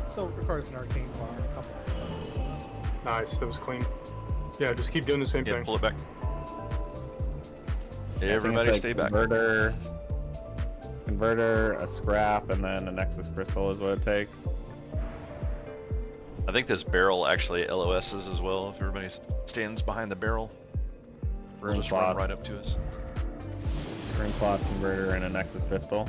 So it requires an arcane bar. A couple of those. Nice, that was clean. Yeah, just keep doing the same Yeah, thing. pull it back. I think Everybody it's stay like back. Converter, a scrap, and then a Nexus crystal is what it takes. I think this barrel actually LOSs as well. If everybody stands behind the barrel, they'll Room just run slot. right up to us. Room slot converter and a Nexus crystal.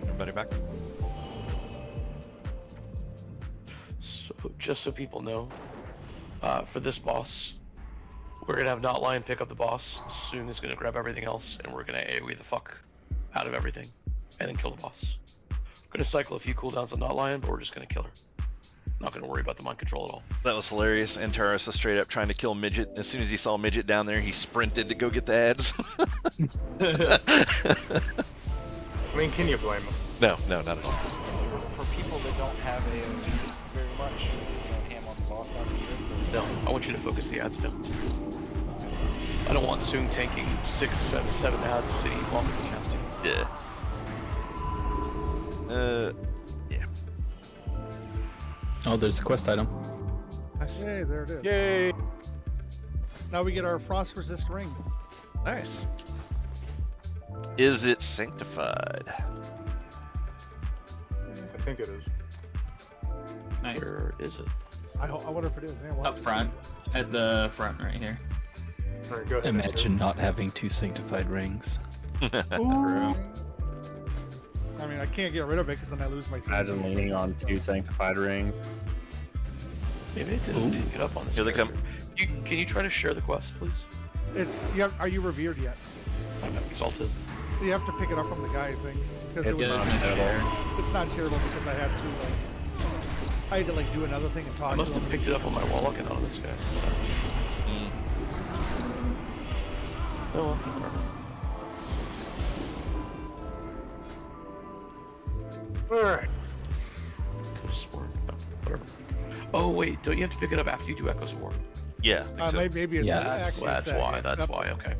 Everybody back. So, just so people know, for this boss, we're gonna have Not Lion pick up the boss. Soon is gonna grab everything else, and we're gonna AoE the fuck out of everything, and then kill the boss. Gonna cycle a few cooldowns on Not Lion, but we're just gonna kill her. Not gonna worry about the mind control at all. That was hilarious. Antares is straight up trying to kill Midget. As soon as he saw Midget down there, he sprinted to go get the ads. I mean, can you blame him? No, not at all. For people that don't have AoE very much, ham on the boss No, I want you to focus the ads down. I don't want Soong tanking 6, 7 ads any longer than he has to. Yeah. Yeah. Oh, there's the quest item. Yay, there it is. Yay! Now we get our frost resist ring. Nice. Is it sanctified? I think it is. Nice. Where is it? I wonder if it is. Yeah, Up front. At the front right here. Alright, go ahead. Imagine not having 2 sanctified rings. True. I mean, I can't get rid of it because then I lose my. Imagine leaning on 2 sanctified rings. Maybe it didn't get up on this. Here they come. Can you try to share the quest, please? It's are you revered yet? I'm exalted. You have to pick it up from the guy thing because It's not shareable. It's not shareable because I had to do another thing and talk. I must to have him. picked it up on my Warlock and not on this guy. So. Oh well. Alright. Whatever. Oh wait, don't you have to pick it up after you do Echo's War? Yeah. Maybe it's Yes, that's why. That's why. Okay.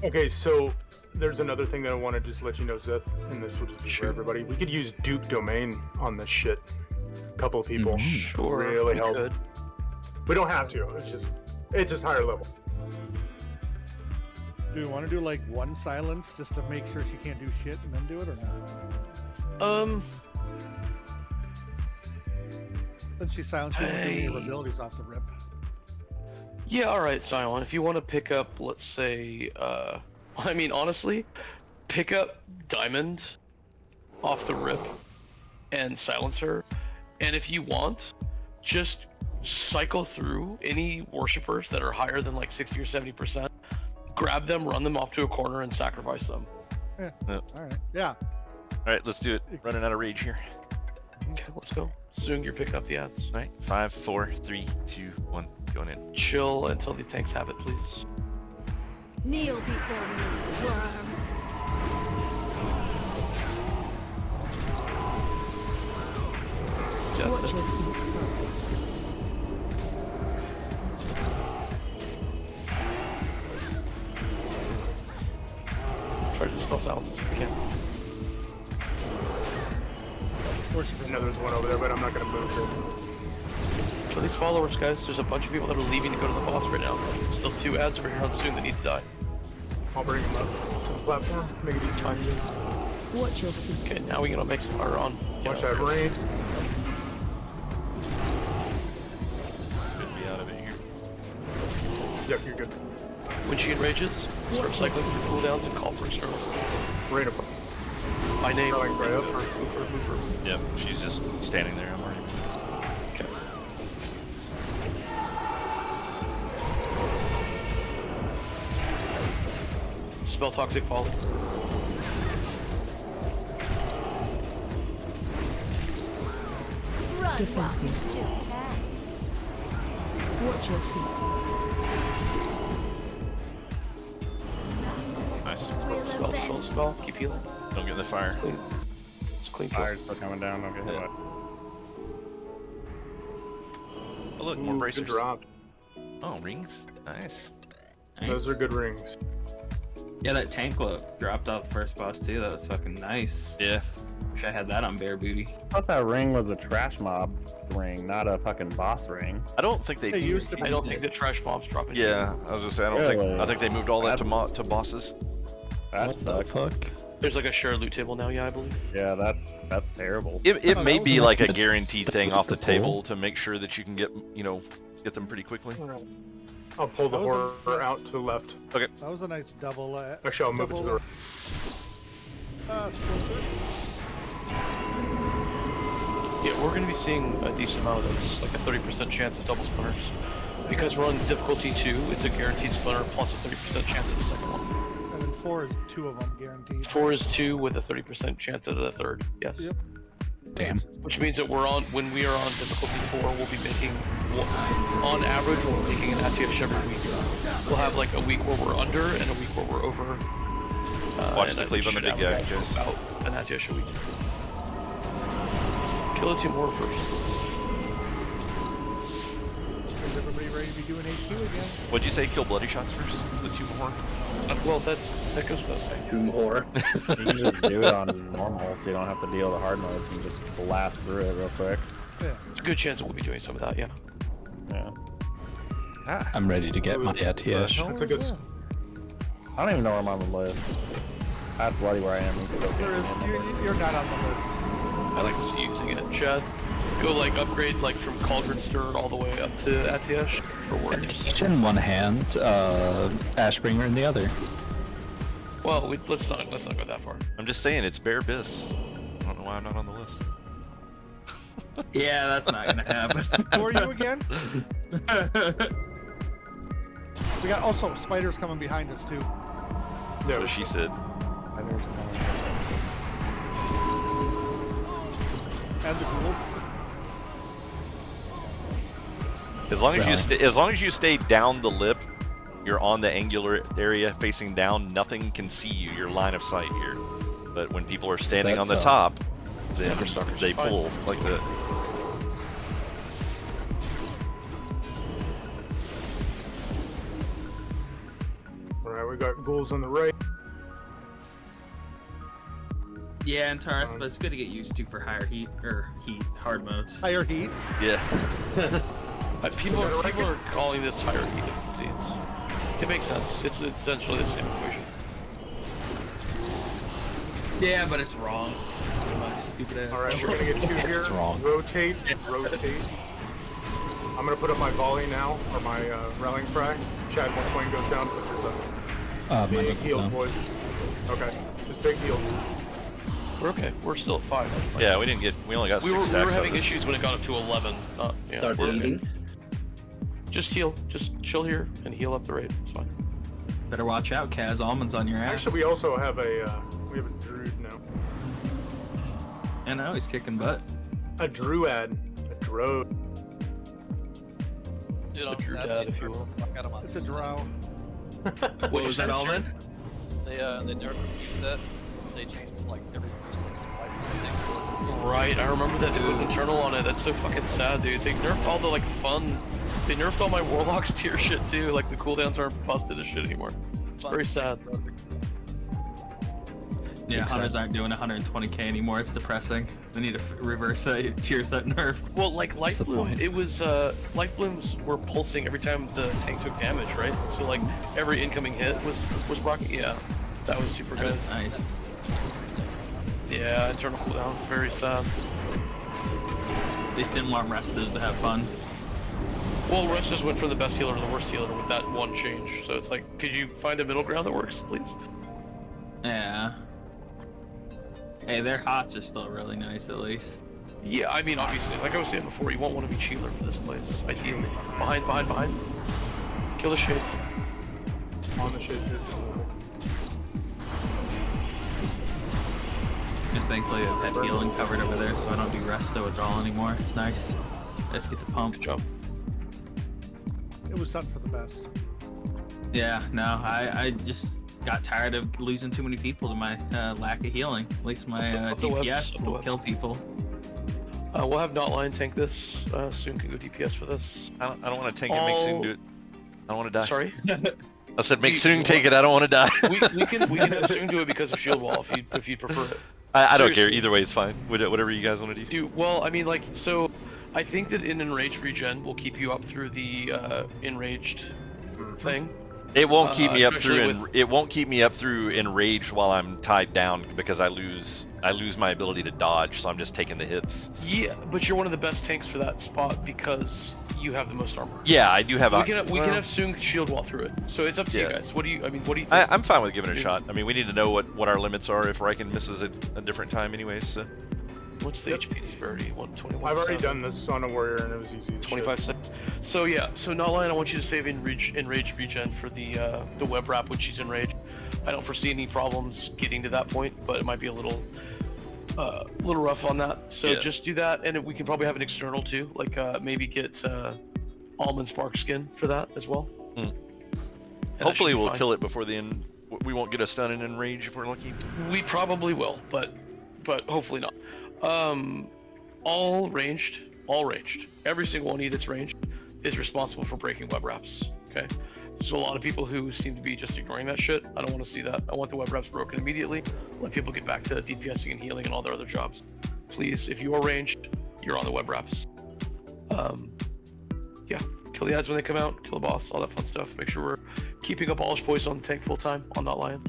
Okay, so there's another thing that I want to just let you know, Zeth, and this will just be for everybody. We could use Duke Domain on this shit. A couple of people Sure, really we help. could. We don't have to. It's just higher level. Do you want to do like one silence just to make sure she can't do shit and then do it or not? Then she silence you and do your abilities off the rip. Yeah, alright, Silent. If you want to pick up, let's say, I mean, honestly, pick up Diamond off the rip and silence her. And if you want, just cycle through any worshippers that are higher than like 60 or 70%, grab them, run them off to a corner, and sacrifice them. Yeah. Yep. Alright. Yeah. Alright, let's do it. Running out of rage here. Okay, let's go. Soon you're picking up the ads. Alright, 5, 4, 3, 2, 1, going in. Chill until the tanks have it, please. Kneel before me, worm. Watch your feet. Try to dispel silences if you can. I know there's one over there, but I'm not going to move it. Kill these followers, guys. There's a bunch of people that are leaving to go to the boss right now. Still 2 ads over here on Soon that need to die. I'll bring them up to the platform. Make it each time. Watch your feet. Okay, now we gotta make some fire on. Watch that rain. Should be out of it here. Yep, you're good. When she enrages, start cycling through cooldowns and call for external. Rain of My name. right up. Yep, she's just standing there. I'm already. Okay. Spell Toxic Fall. Defensive. Watch your feet. Nice. Spell. Keep healing. Don't get in the fire. It's clean kill. Fire's still coming down. Okay, hold on. Oh look, more bracers. Good drop. Oh, rings. Nice. Those are good rings. Yeah, that tank look dropped off the first boss too. That was fucking nice. Yeah. Wish I had that on bare booty. I thought that ring was a trash mob ring, not a fucking boss ring. I don't think they used to. I don't think the trash mobs drop into Yeah, I was gonna say I don't think. Really? I think they moved all that to bosses. That What the sucks. fuck? There's like a shared loot table now, yeah, I believe. Yeah, that's terrible. It Oh, may that be was like a nice. guaranteed thing off the Cool. table to make sure that you can get get them pretty quickly. I'll pull the That was horror out to the left. Okay. That was a nice double. Actually, I'll move it to the right. Still good. Yeah, we're gonna be seeing a decent amount of those, like a 30% chance of double splinters. Because we're on difficulty 2, it's a guaranteed splinter plus a 30% chance of the second one. And then 4 is 2 of them guaranteed. 4 is 2 with a 30% chance of the third, yes. Yep. Damn. Which means that when we are on difficulty 4, we'll be making, on average, we'll be making an ATS every week. We'll have like a week where we're under and a week where we're over. Watch the Cleveland the big guy, guys. About an ATS a week. Kill the 2 more first. Is everybody ready to be doing HQ again? What'd you say? Kill bloody shots first? The 2 more? Well, that goes without saying. 2 more. You can just do it on normal, so you don't have to deal with the hard modes and just blast through it real quick. Yeah. There's a good chance that we'll be doing some of that, yeah. Yeah. I'm ready to get my ATS. That's a good. I don't even know where I'm on the list. That's bloody where I am. You're not on the list. I like to see you using it, Chad. Go like upgrade like from Cauldron Stir all the way up to ATS for warriors. Each in one hand, Ashbringer in the other. Well, let's not go that far. I'm just saying, it's bare bis. I don't know why I'm not on the list. Yeah, that's not gonna happen. Who are you again? We got also spiders coming behind us too. That's what she said. And the ghouls. As long as you stay down the lip, you're on the angular area facing down. Nothing can see you. Your line of sight here. But when people are standing on the top, then they pull like the. All right, we got ghouls on the right. Yeah, and Taurus, but it's good to get used to for higher hard modes. Higher heat? Yeah. People are calling this higher heat difficulties. It makes sense. It's essentially the same equation. Yeah, but it's wrong. Stupid ass. All right, we're gonna get 2 here. It's wrong. Rotate, rotate. I'm gonna put up my volley now, or my rallying cry. Chad, once one goes down, put yours up. Big heals, boys. Okay, just big heals. We're okay. We're still at 5. Yeah, we only got 6 stacks. We were having issues when it got up to 11. Yeah, Start eating. Just heal. Just chill here and heal up the raid. It's fine. Better watch out, Kaz. Almonds on your ass. Actually, we also have a druid now. I know, he's kicking butt. A druid. A drode. A druid, if you will. It's a drow. What was that, Almond? They nerfed the 2 set. They changed it like every 4 seconds. Right, I remember that they put internal on it. That's so fucking sad, dude. They nerfed all the like fun. They nerfed all my warlocks tier shit too. Like the cooldowns aren't busted as shit anymore. It's very sad. Yeah, hunters aren't doing 120k anymore. It's depressing. They need to reverse that tier set nerf. Well, like Light Bloom, it was Light Blooms were pulsing every time the tank took damage, right? So like every incoming hit was rocking. Yeah, that was super good. Nice. Yeah, internal cooldowns, very sad. They just didn't want Restas to have fun. Well, Restas went from the best healer to the worst healer with that one change. So it's like, could you find a middle ground that works, please? Yeah. Hey, their hots are still really nice, at least. Yeah, I mean, obviously, like I was saying before, you won't want to be healer for this place, ideally. Behind. Kill the shade. On the shade, dude. And thankfully, I've had healing covered over there, so I don't do resto withdrawal anymore. It's nice. I just get the pump. Good job. It was done for the best. Yeah, no, I just got tired of losing too many people to my lack of healing. At least my DPS will kill people. We'll have Knotline tank this. Soon can go DPS for this. I don't want to tank it. Make Soon do it. I don't want to die. Sorry? I said make Soon take it. I don't want to die. we can have Soon do it because of shield wall if you'd prefer it. I don't care. Either way is fine. Whatever you guys want to do. Well, I mean, like, so I think that in Enraged regen will keep you up through the Enraged thing. It won't keep me up through it won't keep me up through Enraged while I'm tied down because I lose my ability to dodge, so I'm just taking the hits. Yeah, but you're one of the best tanks for that spot because you have the most armor. Yeah, I do have. We can have Soon shield wall through it, so it's up to you guys. What do you think? I'm fine with giving it a shot. I mean, we need to know what our limits are if Riken misses it a different time, anyways. So. What's the HP disparity? 121. I've already done this on a warrior and it was easy. 25 seconds. So yeah, so Knotline, I want you to save Enraged regen for the web wrap when she's enraged. I don't foresee any problems getting to that point, but it might be a little a little rough on that. So Yeah. just do that, and we can probably have an external too. Like maybe get Almond Spark skin for that as well. And that Hopefully should be we'll fine. kill it before the end. We won't get a stun and enrage if we're lucky. We probably will, but hopefully not. All ranged. Every single one of you that's ranged is responsible for breaking web wraps. Okay. There's a lot of people who seem to be just ignoring that shit. I don't want to see that. I want the web wraps broken immediately. Let people get back to DPSing and healing and all their other jobs. Please, if you are ranged, you're on the web wraps. Yeah, kill the ads when they come out, kill the boss, all that fun stuff. Make sure we're keeping up all poison on the tank full time on Not Lion,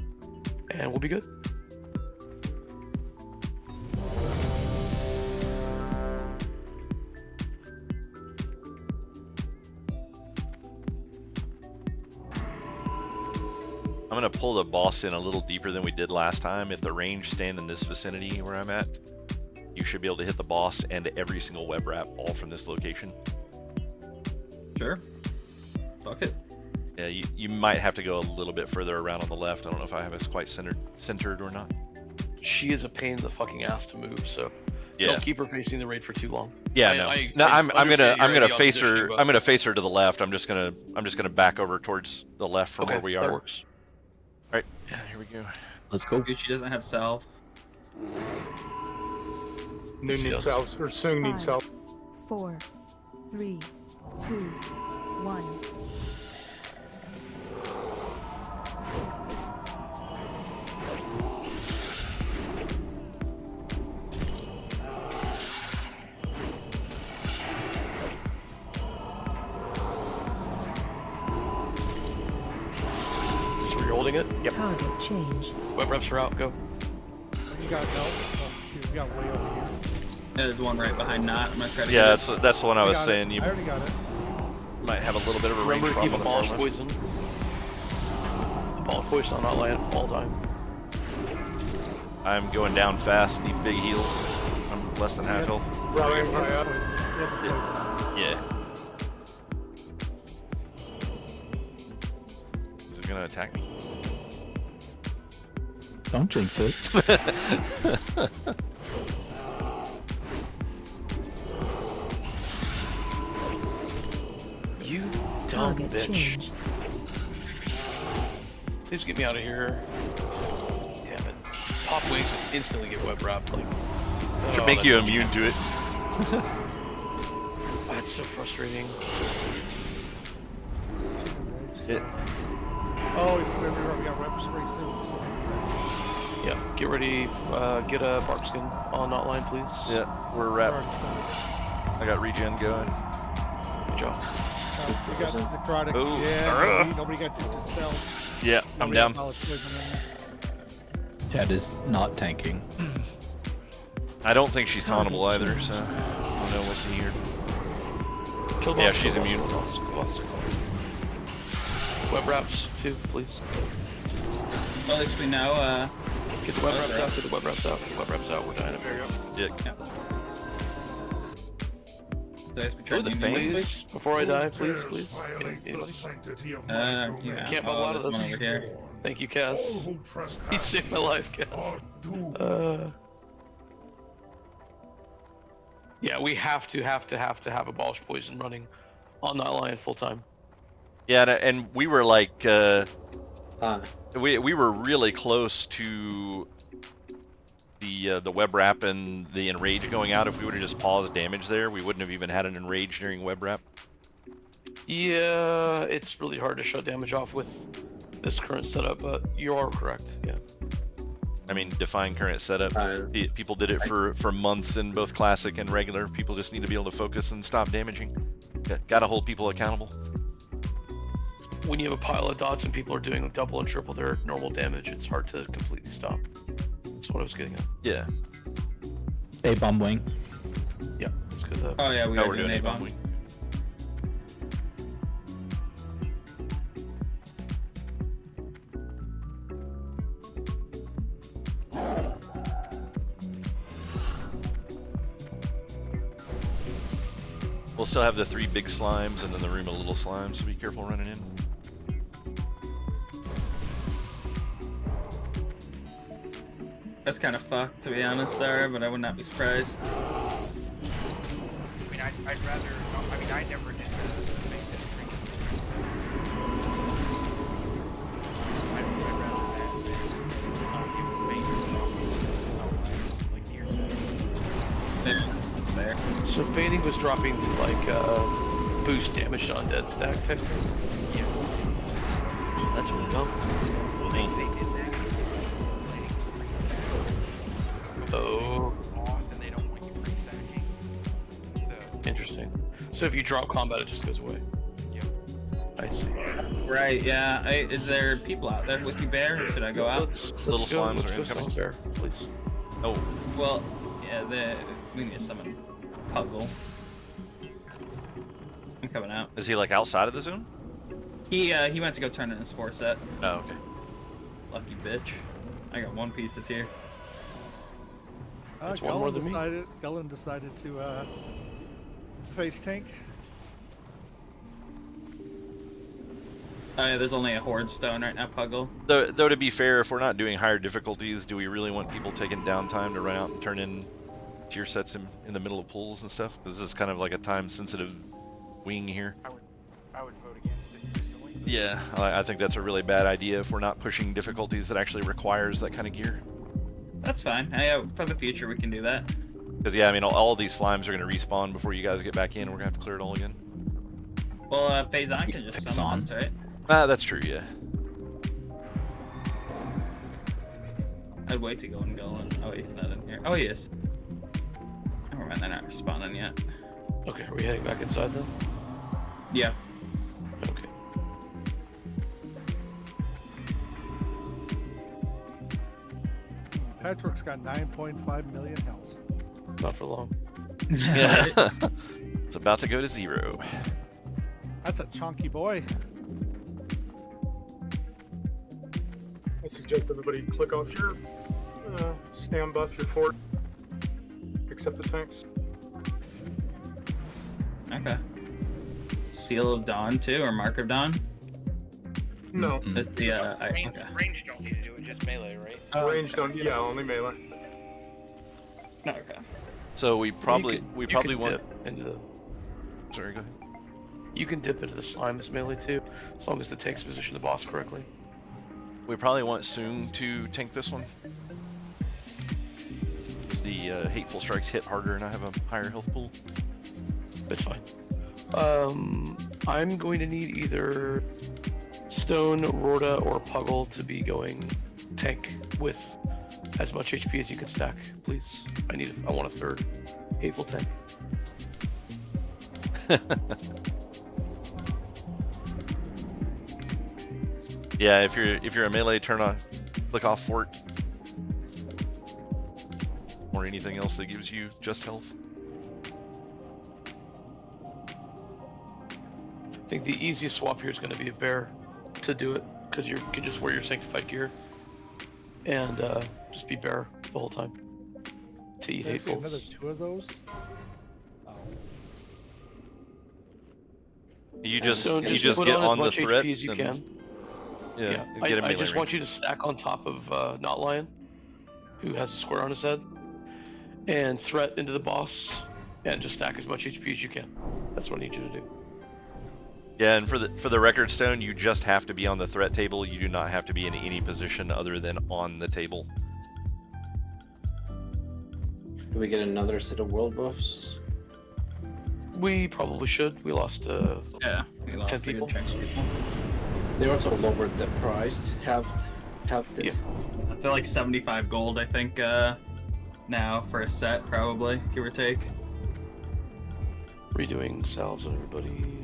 and we'll be good. I'm gonna pull the boss in a little deeper than we did last time. If the range stand in this vicinity where I'm at, you should be able to hit the boss and every single web wrap all from this location. Sure. Fuck it. Yeah, you might have to go a little bit further around on the left. I don't know if I have it quite centered or not. She is a pain in the fucking ass to move, so Yeah. don't keep her facing the raid for too long. Yeah, I'm gonna face her. but- I'm gonna face her to the left. I'm just gonna back over towards the left from Okay, where we that are. works. All right, yeah, here we go. Let's go. Gucci doesn't have salve. Noon needs salve, or soon needs salve. 4, 3, 2, 1. So you're holding it? Yep. Target change. Web reps are out, go. You got no. Oh, shoot, you got way over here. There's one right behind Knot. I'm gonna try to Yeah, get it. that's the one I was got it. saying. You I already got it. might have a little bit of a range Remember to problem keep on the far abolish left. poison. Abolish poison on Not Lion all time. I'm going down fast. Need big heals. I'm less than half health. Rallying high up. Yeah. Is it gonna attack me? Don't jinx it. You dumb Target bitch. change. Please get me out of here. Damn it. Pop wings and instantly get web wrapped. Like, Should oh, make you that's- immune to it. That's so frustrating. Oh, remember we got web spray soon. Yeah, get ready. Get a bark skin on Not Line, please. Yeah, we're wrapped. I got regen going. Good job. We got necrotic. Ooh. Yeah, nobody got dispelled. Yeah, I'm Nobody down. got knowledge poison in there. Chad is not tanking. I don't think she's tauntable either, so I don't know. We'll see here. Kill Yeah, boss, she's kill immune. boss, kill boss, kill boss. Web wraps too, please. Well, at least we know. Get the web wraps out. Get the web wraps out. Get the web wraps out. We're dying up here. Yeah. Oh, the please, before I die, please. Anybody? Yeah. Can't bubble out of there's this. one over here. Thank you, Cass. He saved my life, Cass. Yeah, we have to have abolish poison running on that line full time. Yeah, and we were like, we were really close to the web wrap and the enrage going out. If we would have just paused damage there, we wouldn't have even had an enrage during web wrap. Yeah, it's really hard to shut damage off with this current setup, but you are correct. Yeah. I mean, define current setup. People did it for months in both classic and regular. People just need to be able to focus and stop damaging. Gotta hold people accountable. When you have a pile of dots and people are doing double and triple their normal damage, it's hard to completely stop. That's what I was getting at. Yeah. A bomb wing. Yeah, that's good. Oh yeah, we No, are we're doing doing A bomb. A-bomb. We'll still have the 3 big slimes and then the room of little slimes, so be careful running in. That's kind of fucked, to be honest, there, but I would not be surprised. I mean, I'd rather. I mean, I never did the make this drink. I'd rather that than give paint like near Yeah, that's fair. So fading was dropping like boost damage on dead stack type thing. Yeah. That's really dumb. Well, they did that. Oh. Boss, and they don't want you free stacking. So. Interesting. So if you drop combat, it just goes away. Yep. I see. Right, yeah. Is there people out there with you, Bear, or should I go out? Let's Little go, slimes let's are go incoming. Slime Bear, please. Oh, Well, yeah, we need to summon Puggle. I'm coming out. is he like outside of the zone? He went to go turn in his 4 set. Oh, okay. Lucky bitch. I got 1 piece of tier. That's one more than me. Gullen decided to face tank. Oh yeah, there's only a Horde Stone right now, Puggle. Though to be fair, if we're not doing higher difficulties, do we really want people taking downtime to run out and turn in tier sets in the middle of pools and stuff? Because this is kind of like a time-sensitive wing here. I would vote against it personally. Yeah, I think that's a really bad idea if we're not pushing difficulties that actually requires that kind of gear. That's fine. For the future, we can do that. Because yeah, I mean, all of these slimes are going to respawn before you guys get back in. We're going to have to clear it all again. Well, Phazon can just summon us, right? That's true, yeah. I'd wait to go and Gullen. Oh wait, he's not in here. Oh, he is. Never mind, they're not responding yet. Okay, are we heading back inside then? Yeah. Okay. Patrick's got 9.5 million health. Not for long. Yeah. It's about to go to 0. That's a chunky boy. I suggest everybody click off your stand buff, your fort, except the tanks. Okay. Seal of Dawn too, or Mark of Dawn? No. That's the Range don't need to do it, just melee, right? Range don't. Yeah, only melee. Okay. So we probably you want dip into the. Sorry, go ahead. You can dip into the slime as melee too, as long as the tanks position the boss correctly. We probably want Soong to tank this one. The hateful strikes hit harder, and I have a higher health pool. That's fine. I'm going to need either Stone, Rorda, or Puggle to be going tank with as much HP as you can stack, please. I want a third hateful tank. Yeah, if you're a melee, click off fort, or anything else that gives you just health. I think the easiest swap here is going to be a bear to do it, because you can just wear your sanctified gear and just be bear the whole time to eat There's hateful. another 2 of those. Oh. You just So get put on as on the much threat HP as you and, can. yeah, and I get a melee just range. want you to stack on top of Not Lion, who has a square on his head, and threat into the boss, and just stack as much HP as you can. That's what I need you to do. Yeah, and for the record, Stone, you just have to be on the threat table. You do not have to be in any position other than on the table. Do we get another set of world buffs? We probably should. We lost Yeah, we 10 lost a people. good chunk of people. They also lowered the price. Half the. Yeah. They're like 75 gold, I think, now for a set, probably, give or take. Redoing salves on everybody.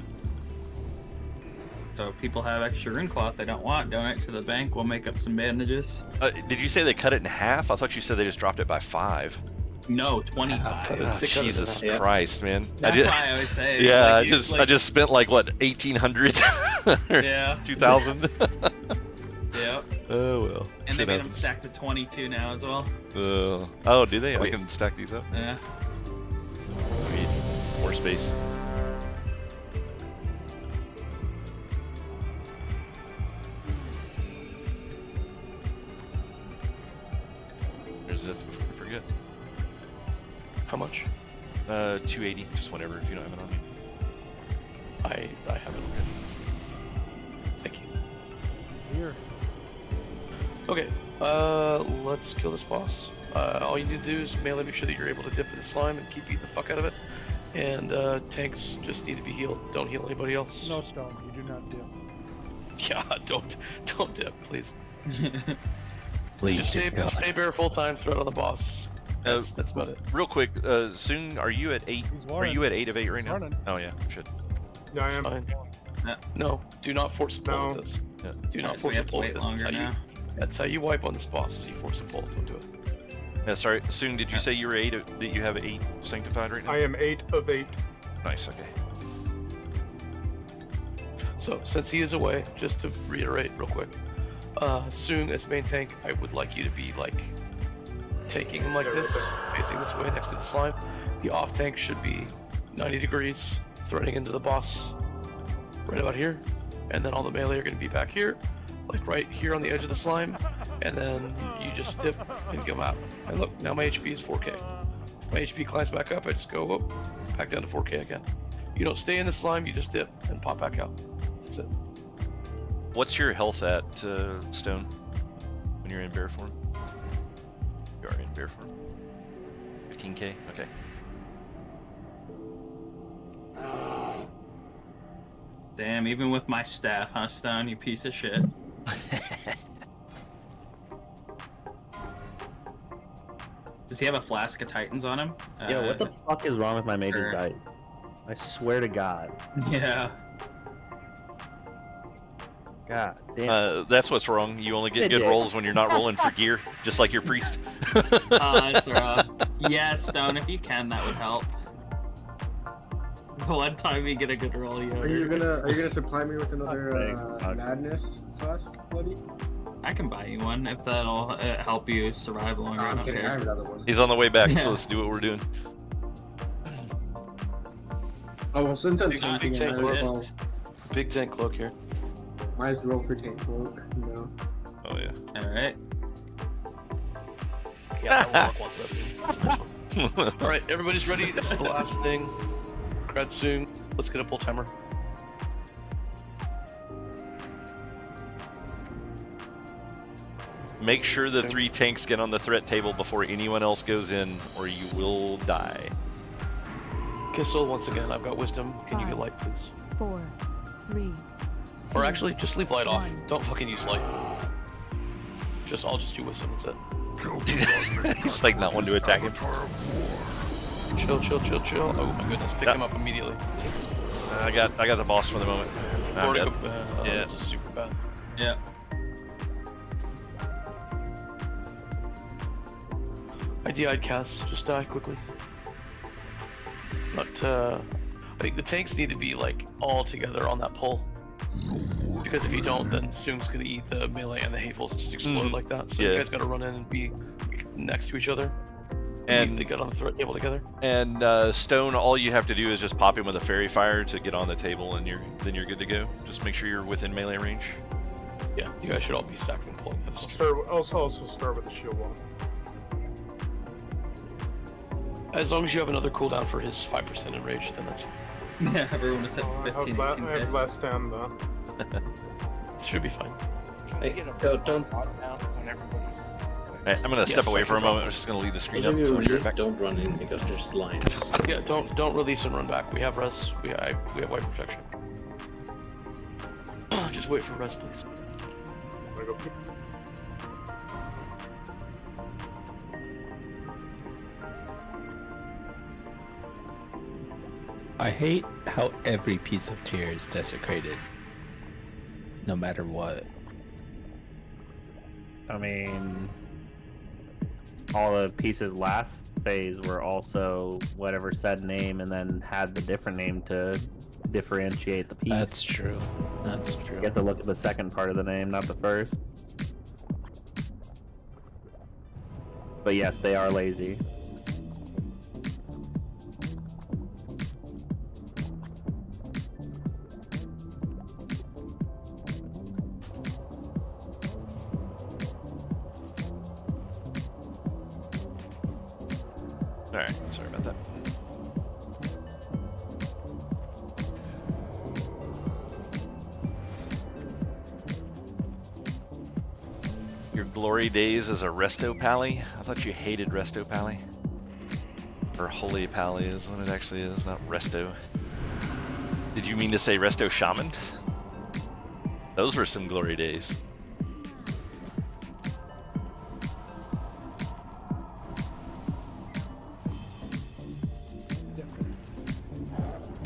So if people have extra rune cloth they don't want, donate to the bank. We'll make up some bandages. Did you say they cut it in half? I thought you said they just dropped it by 5. No, 25. Oh, Jesus Christ, man! That's why I always say. Yeah, like, I just spent like what 1,800 or Yeah. 2,000. Yep. Oh well. And they Shit made them happens. stack to 22 now as well. Oh, do they? I can stack these up. Yeah. Sweet. More space. There's Zith before I forget. How much? 280, just whenever if you don't have it on. I have it. Okay. Thank you. Here. Okay, let's kill this boss. All you need to do is melee, make sure that you're able to dip in the slime and keep eating the fuck out of it. And tanks just need to be healed. Don't heal anybody else. No, Stone, you do not dip. Yeah, don't dip, please. Please just stay bare full time, throw it on the boss. That's about it. Real quick, Soon, are you at 8? Are you at 8 of 8 right now? Running. Oh yeah, shit. Yeah, I am. Fine. No, do not force a pull with this. Yeah. Do not force a pull with this. That's how you wipe on this boss. Is you force a pull. Don't do it. Yeah, sorry, Soon, did you say you were 8? That you have 8 sanctified right now? I am 8 of 8. Nice. Okay. So since he is away, just to reiterate real quick, Soon as main tank, I would like you to be like taking him like this, facing this way next to the slime. The off tank should be 90 degrees, threading into the boss right about here, and then all the melee are going to be back here, like right here on the edge of the slime, and then you just dip and come out. And look, now my HP is 4k. If my HP climbs back up, I just go up, back down to 4k again. You don't stay in the slime, you just dip and pop back out. That's it. What's your health at, Stone, when you're in bear form? You are in bear form. 15k? Okay. Damn, even with my staff, huh, Stone, you piece of shit. Does he have a flask of Titans on him? Yo, what the fuck is wrong with my mage's dice? I swear to God. Yeah. God damn. That's what's wrong. You only get good rolls when you're not rolling for gear, just like your priest. That's rough. Yeah, Stone, if you can, that would help. One time we get a good roll, you Are you gonna supply me with another madness flask, buddy? I can buy you one if that'll help you survive longer. I don't I have care. another one. He's on the way back, Yeah. so let's do what we're doing. Oh well, since I'm Big tanking, I tank might as cloak. well. Big tank cloak here. Might as well roll for tank cloak, you know. Oh yeah. All right. Yeah, that will work once that's All right, everybody's ready. This is the last thing. Grad soon. Let's get a pull timer. Make sure the 3 tanks get on the threat table before anyone else goes in, or you will die. Kissel, once again, I've got wisdom. Can you get light, please? 4, 3. Or actually, just leave light off. Don't fucking use light. I'll just do wisdom. That's it. He's like not one to attack him. Chill. Oh my goodness, pick him up immediately. I got the boss for the moment. I'm dead. Yeah. This is super bad. Yeah. I DI'd Cass. Just die quickly. But I think the tanks need to be like all together on that pull. Because if you don't, then Soong's gonna eat the melee and the hatefuls just explode like that. So you guys gotta run in and be next to each other. And they get on the threat table together. And Stone, all you have to do is just pop him with a fairy fire to get on the table, and then you're good to go. Just make sure you're within melee range. Yeah, you guys should all be stacking and pulling. I'll also start with the shield one. As long as you have another cooldown for his 5% enrage, then that's fine. Yeah, everyone is at 15, I have less stam though. Should be fine. Hey, don't. I'm gonna step away for a moment. I'm just gonna leave the screen up. So when you're back. Don't run in because there's slimes. Yeah, don't release and run back. We have res. We have white protection. Just wait for res, please. I hate how every piece of tier is desecrated. No matter what. I mean, all the pieces last phase were also whatever said name and then had the different name to differentiate the piece. That's true. That's true. You have to look at the second part of the name, not the first. But yes, they are lazy. Alright, sorry about that. Your glory days as a resto pally? I thought you hated resto pally. Or holy pally is what it actually is, not resto. Did you mean to say resto shaman? Those were some glory days.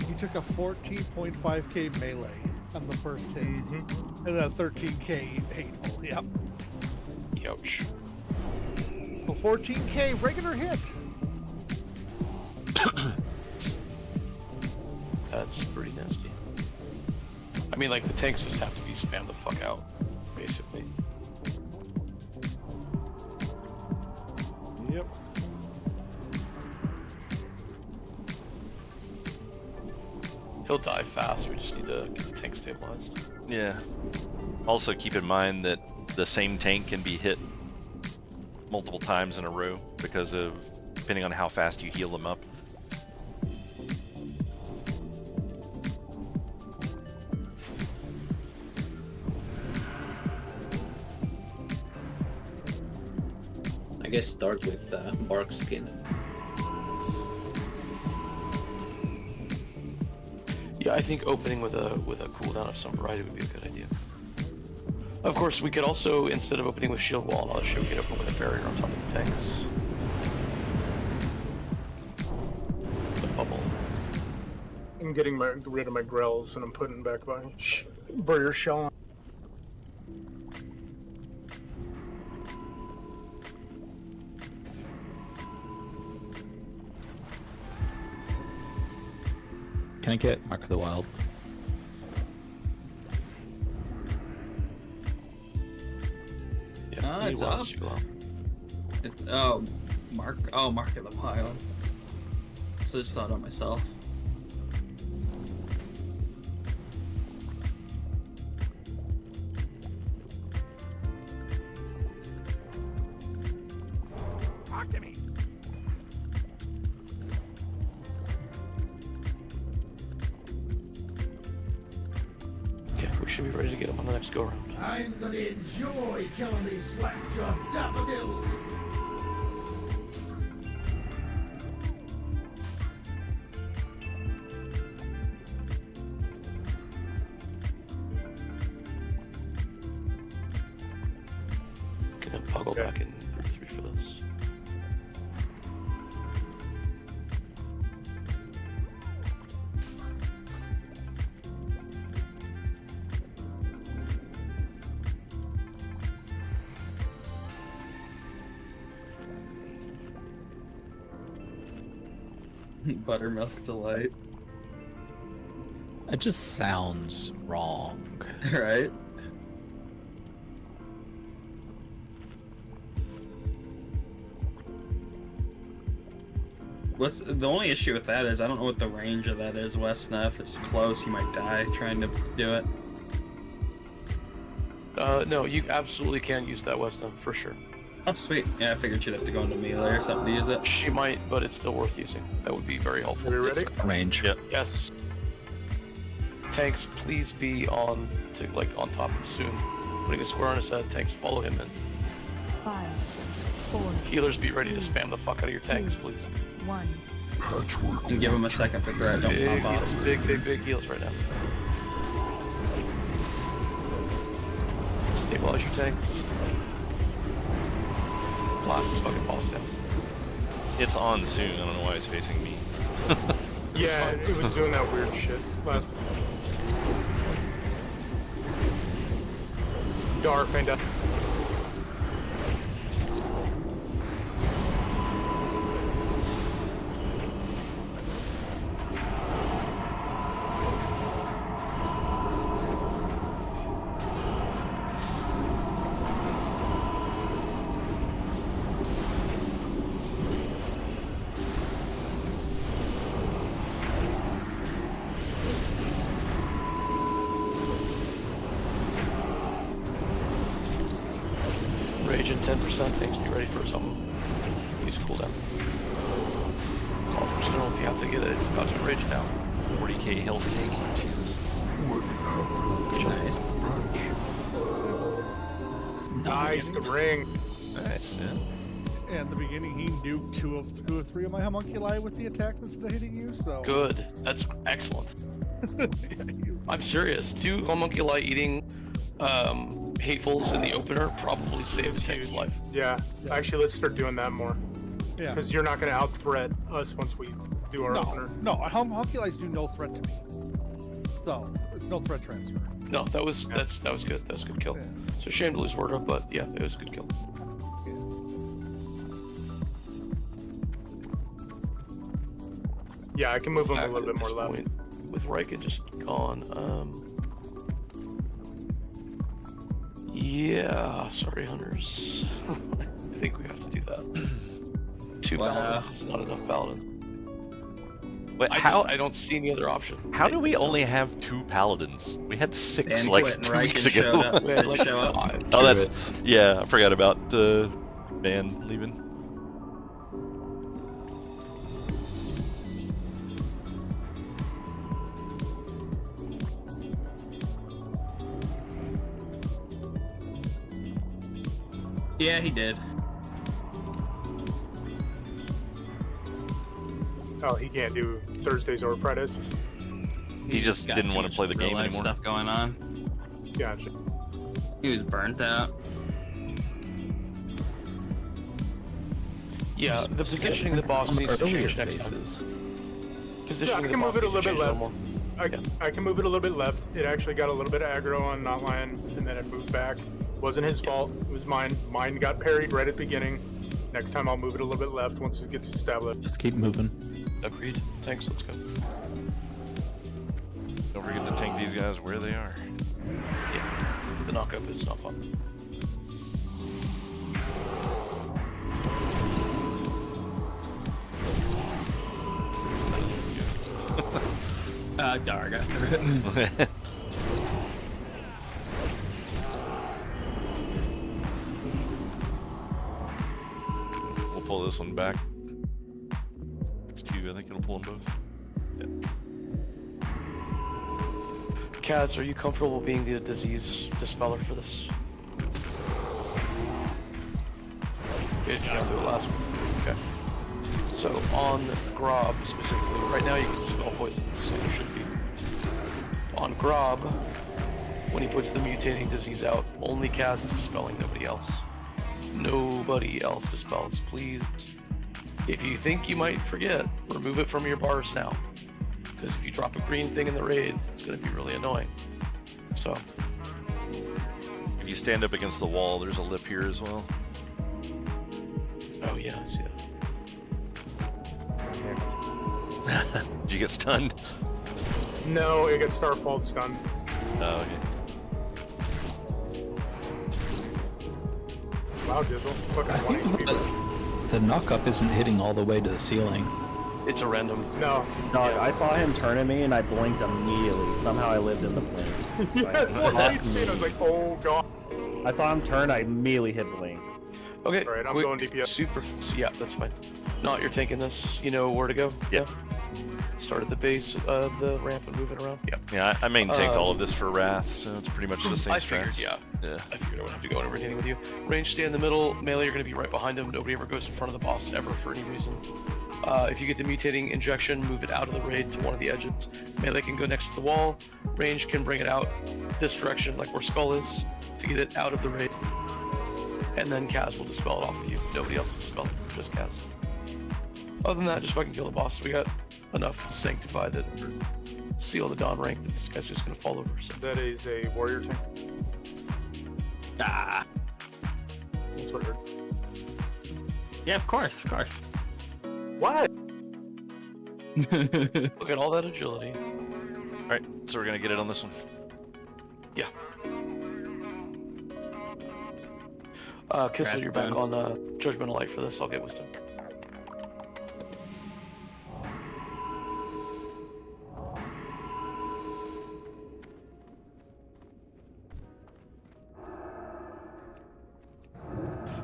You took a 14.5k melee on the first hit, and then a 13k hateful. Yep. Ouch. So 14k regular hit. That's pretty nasty. I mean, like, the tanks just have to be spammed the fuck out, basically. Yep. He'll die fast, we just need to get the tank stabilized. Yeah. Also keep in mind that the same tank can be hit multiple times in a row because of, depending on how fast you heal them up. I guess start with bark skin. Yeah, I think opening with a cooldown of some variety would be a good idea. Of course, we could also, instead of opening with shield wall and other shit, we could open with a barrier on top of the tanks. The bubble. I'm getting rid of my grells and I'm putting back my barrier shell on. Can I get Mark of the Wild? Yeah, it's up. It's, Mark of the Wild. So I just thought of myself. Talk to me. Yeah, we should be ready to get him on the next go round. I'm gonna enjoy killing these slack-jawed daffodils. Can then toggle back in group 3 for this. Buttermilk delight. It just sounds wrong. Right? What's the only issue with that is I don't know what the range of that is, Wesna. If it's close, you might die trying to do it. No, you absolutely can use that Weston, for sure. Oh, sweet. Yeah, I figured she'd have to go into melee or something to use it. She might, but it's still worth using. That would be very helpful. Are we ready? Range. Yep. Yes. Tanks, please be on top of soon. Putting a square on his head. Tanks, follow him in. 5, 4. Healers, be ready to spam the fuck out of your tanks, please. 1. And give him a second for threat. Don't Big pop heals, off. big heals right now. Stabilize your tanks. Blast this fucking boss down. It's on soon. I don't know why it's facing me. Yeah, it was doing that weird shit last. Dar feigned out. Rage in 10%. Tanks, be ready for something. Use cooldown. just don't know if you have to get it. It's about to rage now. 40k health tank. Jesus. Nice ring. Nice. Yeah. And in the beginning, he nuked two of three of my homunculi with the attack instead of hitting you. So Good. That's excellent. I'm serious. 2 homunculi eating hatefuls in the opener probably saved Tank's life. Yeah. Actually, let's start doing that more. Yeah. Because you're not going to out threat us once we do our opener. No, homunculis do no threat to me. So it's no threat transfer. No, that was good. That was a good kill. Yeah. So shame to lose Wardrobe, but yeah, it was a good kill. Yeah, I can move him a little bit more left. With Riken just gone. Yeah, sorry, hunters. I think we have to do that. 2 paladins is not enough paladins. But I don't see any other option. How do we only have 2 paladins? We had 6 Dan like quit and 2 Riken weeks ago. showed up. We had like Show up. 5. Oh, that's I forgot about Van leaving. Yeah, he did. Oh, he can't do Thursdays or Fridays. He just got didn't too want to much play the game real-life anymore. Stuff going on. Gotcha. He was burnt out. Yeah, the positioning of the boss needs to change next time. Yeah, I can move it a little bit left. I can move it a little bit left. It actually got a little bit of aggro on Not Lion, and then it moved back. Wasn't his fault. It was mine. Mine got parried right at the beginning. Next time I'll move it a little bit left once it gets established. Let's keep moving. Agreed. Thanks, let's go. Don't forget to tank these guys where they are. Yeah, the knockup is not fun. Darga. We'll pull this one back. It's 2, I think it'll pull them both. Yeah. Kaz, are you comfortable being the disease dispeller for this? Good job with the last one. Okay. So on Grob specifically, right now you can spell poisons, so you should be. On Grob, when he puts the mutating disease out, only Kaz is dispelling, nobody else. Nobody else dispels, please. If you think you might forget, remove it from your bars now. Because if you drop a green thing in the raid, it's going to be really annoying. So. If you stand up against the wall, there's a lip here as well. Oh yeah, I see that. Did you get stunned? No, it got Starfall stunned. Oh, okay. Wow, Dizzle. Fucking 1 HP. The knock-up isn't hitting all the way to the ceiling. It's a random. No. No, I saw him turn at me and I blinked immediately. Somehow I lived in the blink. Yeah, 1 HP, I was like, oh god. I saw him turn, I immediately hit blink. Okay. Alright, I'm going DPS. Super. Yeah, that's fine. Not you're taking this. You know where to go. Yeah. Start at the base of the ramp and move it around. Yeah. Yeah, I main tanked all of this for Wrath, so it's pretty much the same strats. Yeah. I figured I wouldn't have to go over anything with you. Range, stay in the middle. Melee, you're going to be right behind him. Nobody ever goes in front of the boss ever for any reason. If you get the mutating injection, move it out of the raid to one of the edges. Melee can go next to the wall. Range can bring it out this direction, like where Skull is, to get it out of the raid. And then Kaz will dispel it off of you. Nobody else will dispel it, just Kaz. Other than that, just fucking kill the boss. We got enough to sanctify that, or seal the Dawn rank that this guy's just gonna fall over. So. That is a warrior tank. Ah. That's what I heard. Yeah, of course, of course. What? Look at all that agility. Alright, so we're gonna get it on this one. Yeah. Kissel, you're back on Judgmental Light for this. I'll get Wisdom.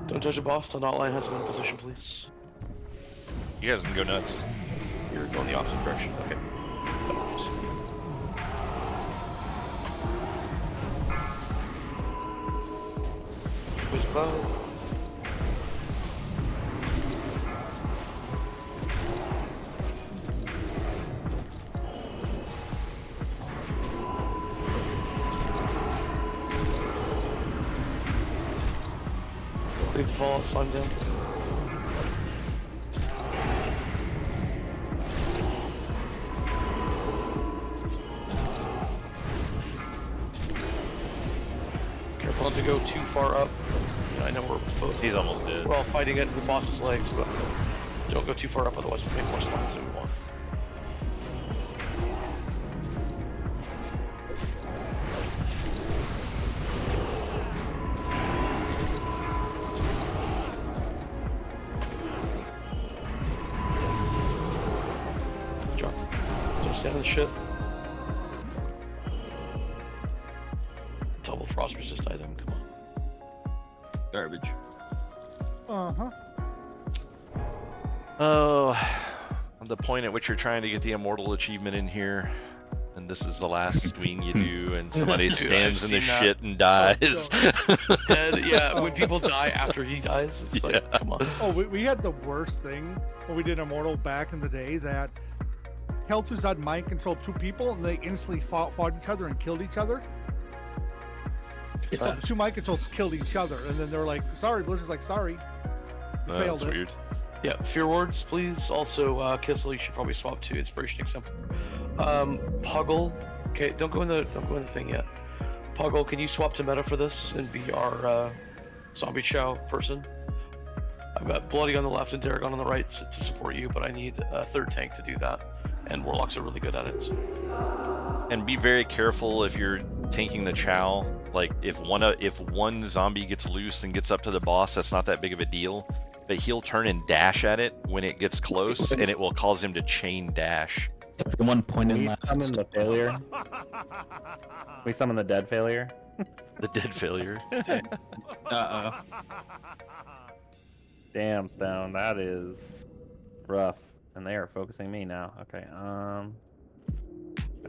Don't touch a boss till Not Lion has him in position, please. You guys can go nuts. You're going the opposite direction. Okay. Who's above? Big ball, slime down. Careful not to go too far up. I know we're both. He's almost dead. We're all fighting at the boss's legs, but don't go too far up, otherwise we'll make more slimes than we want. Down the ship. Double frost resist item, come on. Garbage. Uh-huh. Oh, the point at which you're trying to get the immortal achievement in here, and this is the last swing you do, and somebody Dude, stands in the I've seen shit and dies. And yeah, when people die after he dies, it's like, come on. Oh, we had the worst thing when we did Immortal back in the day that Kel'Thuzad mind controlled two people and they instantly fought each other and killed each other. So the two mind controls killed each other, and then they were like, sorry, Blizzard's like, sorry. You failed That's it. weird. Yeah, Fear Wards, please. Also, Kissel, you should probably swap to Inspiration Exemplar. Puggle, okay, don't go in the thing yet. Puggle, can you swap to meta for this and be our zombie chow person? I've got Bloody on the left and Daragon on the right to support you, but I need a third tank to do that. And Warlocks are really good at it. So. And be very careful if you're tanking the chow. Like if one zombie gets loose and gets up to the boss, that's not that big of a deal. But he'll turn and dash at it when it gets close, and it will cause him to chain dash. Everyone point and laugh. Summon the failure. We summon the dead failure. The dead failure. Uh-oh. Damn, Stone, that is rough. And they are focusing me now. Okay, try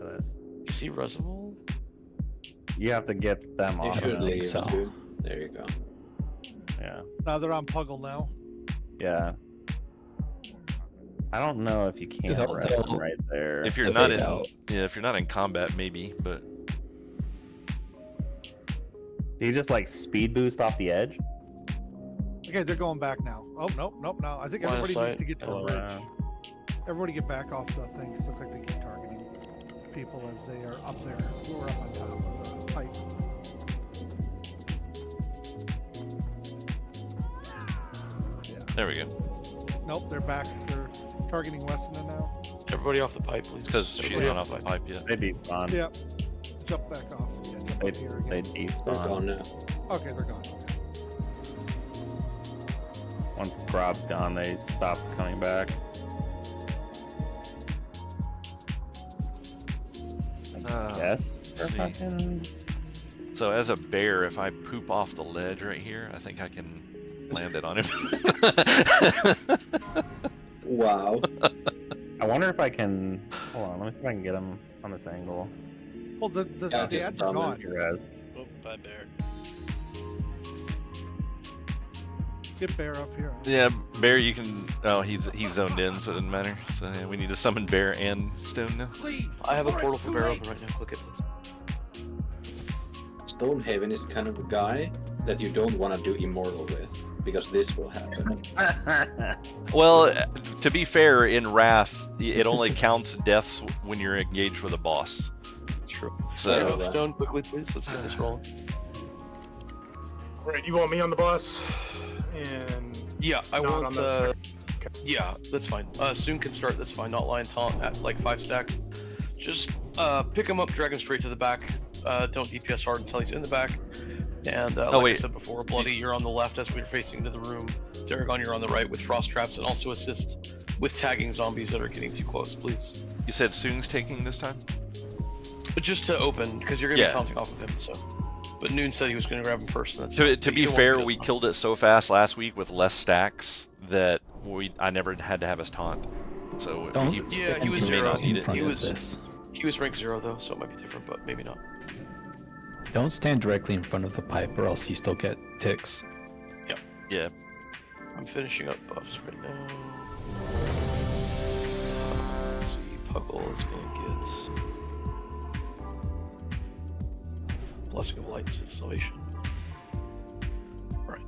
this. You see Reservoir? You have to get them You off. should leave, so. dude. There you go. Yeah. Now they're on Puggle now. Yeah. I don't know if you can rest them right there. If you're not in combat, maybe, but do you just like speed boost off the edge? Okay, they're going back now. Oh, nope. Now I think everybody needs to get to the bridge. Everybody get back off the thing, because it looks like they keep targeting people as they are up there. We're up on top of the pipe. Yeah. There we go. Nope, they're back. They're targeting Weston now. Everybody off the pipe, please. Because she's not off the pipe yet. They despawn. Yep. Jump back off. Yeah, jump They up here again. despawn. They're gone now. Okay, they're gone. Once Grob's gone, they stop coming back. Yes. See. So as a bear, if I poop off the ledge right here, I think I can land it on him. Wow. I wonder if I can. Hold on, let me see if I can get him on this angle. Well, the ads are gone. Oh, bye, bear. Get Bear up here. Yeah, Bear, you can. Oh, he's zoned in, so it doesn't matter. So yeah, we need to summon Bear and Stone now. I have a portal for Bear open right now. Click it. Stonehaven is kind of a guy that you don't want to do Immortal with, because this will happen. Well, to be fair, in Wrath, it only counts deaths when you're engaged with a boss. That's true. So, Stone, quickly, please. Let's get this rolling. Alright, you want me on the boss? And yeah, I not want. on the Yeah, that's fine. Soon can start. That's fine. Not lying taunt at like 5 stacks. Just pick him up, drag him straight to the back. Don't DPS hard until he's in the back. And like I said before, Bloody, you're on the left as we're facing into the room. Daragon, you're on the right with frost traps, and also assist with tagging zombies that are getting too close, please. You said Soon's taking this time? But just to open, because you're going to be taunting off of him, so. But Noon said he was going to grab him first. And that's To be fair, we killed it so fast last week with less stacks that I never had to have us taunt. So Don't he, Yeah, he was may 0. not need in it. front He of was this. he was rank 0 though, so it might be different, but maybe not. Don't stand directly in front of the pipe, or else you still get ticks. Yep. Yeah. I'm finishing up buffs right now. Let's see, Puggle is gonna get Blessing of Light Salvation. Right.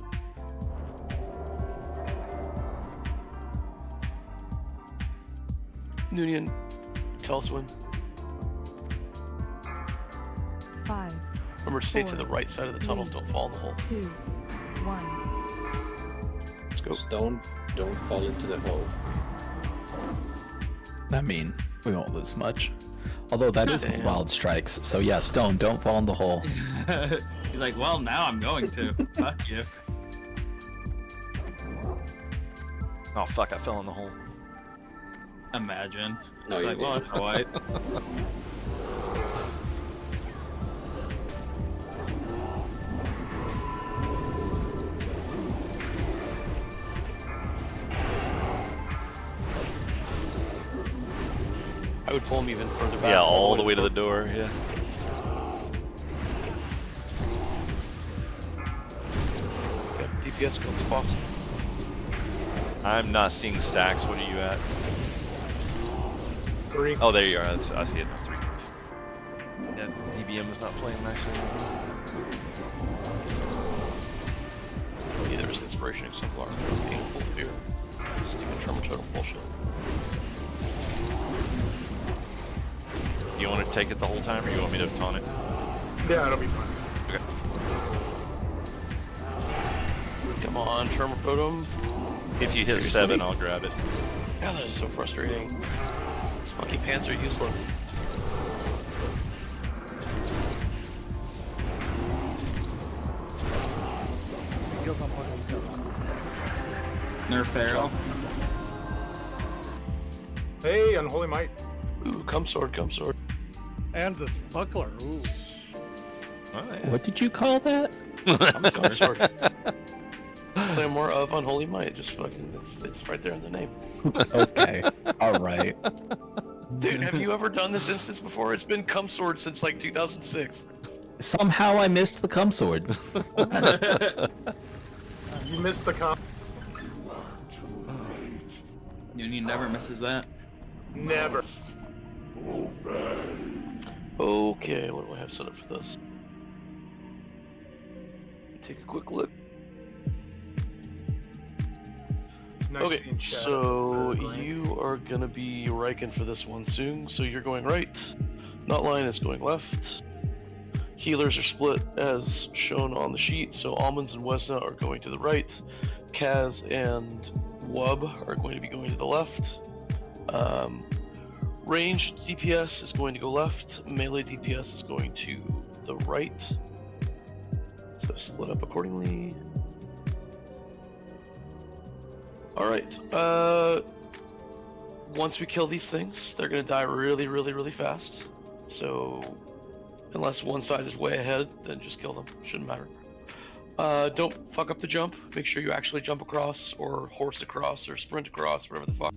Noonian, tell us when. 5. Remember to stay to the right side of the tunnel, don't fall in the hole. 2, 1. Let's go. Stone, don't fall into the hole. I mean, we won't lose much. Although that is Damn. wild strikes. So yeah, Stone, don't fall in the hole. He's like, well, now I'm going to. Fuck you. Oh fuck! I fell in the hole. Imagine. No, It's you like, well, didn't. it's alright. I would pull him even further back. Yeah, all the way to the door. Yeah. Okay, DPS comes boss. I'm not seeing stacks. What are you at? 3. Oh, there you are. I see it now. 3. Yeah, DBM is not playing nicely. Neither is Inspiration Exemplar. Painful Fear. Stephen Tremor Totem bullshit. Do you want to take it the whole time, or you want me to taunt it? Yeah, it'll be fine. Okay. Come on, Tremor Totem. If you hit 7, I'll grab it. God, that is so frustrating. These fucking pants are useless. Nerf Pharaoh. Hey, Unholy Might. Ooh, come sword, come sword. And this buckler. Ooh. Oh, yeah. What did you call that? Come sword. Play more of Unholy Might. Just fucking, it's right there in the name. Okay. All right. Dude, have you ever done this instance before? It's been cum sword since like 2006. Somehow I missed the cum sword. You missed the comp. Union never misses that. Never. Okay, what do I have set up for this? Take a quick look. Nice Okay, seeing Chad so at the third rank. you are gonna be Riken for this one soon. So you're going right. Nutline is going left. Healers are split as shown on the sheet. So Almonds and Wesna are going to the right. Kaz and Wub are going to be going to the left. Ranged DPS is going to go left. Melee DPS is going to the right. So split up accordingly. Alright, once we kill these things, they're gonna die really, really, really fast. So, unless one side is way ahead, then just kill them. Shouldn't matter. Don't fuck up the jump. Make sure you actually jump across, or horse across, or sprint across, whatever the fuck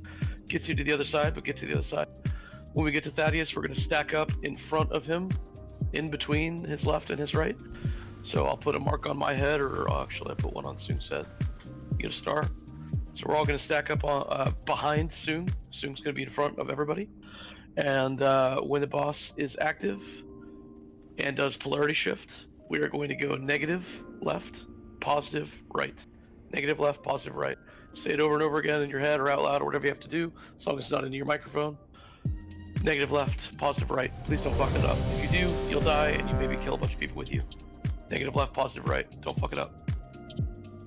gets you to the other side, but get to the other side. When we get to Thaddeus, we're gonna stack up in front of him, in between his left and his right. So I'll put a mark on my head, or actually I put one on Soong's head. You get a star. So we're all going to stack up on, behind Soong. Soong's going to be in front of everybody. And when the boss is active and does polarity shift, we are going to go negative left, positive right. Negative left, positive right. Say it over and over again in your head or out loud or whatever you have to do, as long as it's not into your microphone. Negative left, positive right. Please don't fuck that up. If you do, you'll die and you maybe kill a bunch of people with you. Negative left, positive right. Don't fuck it up.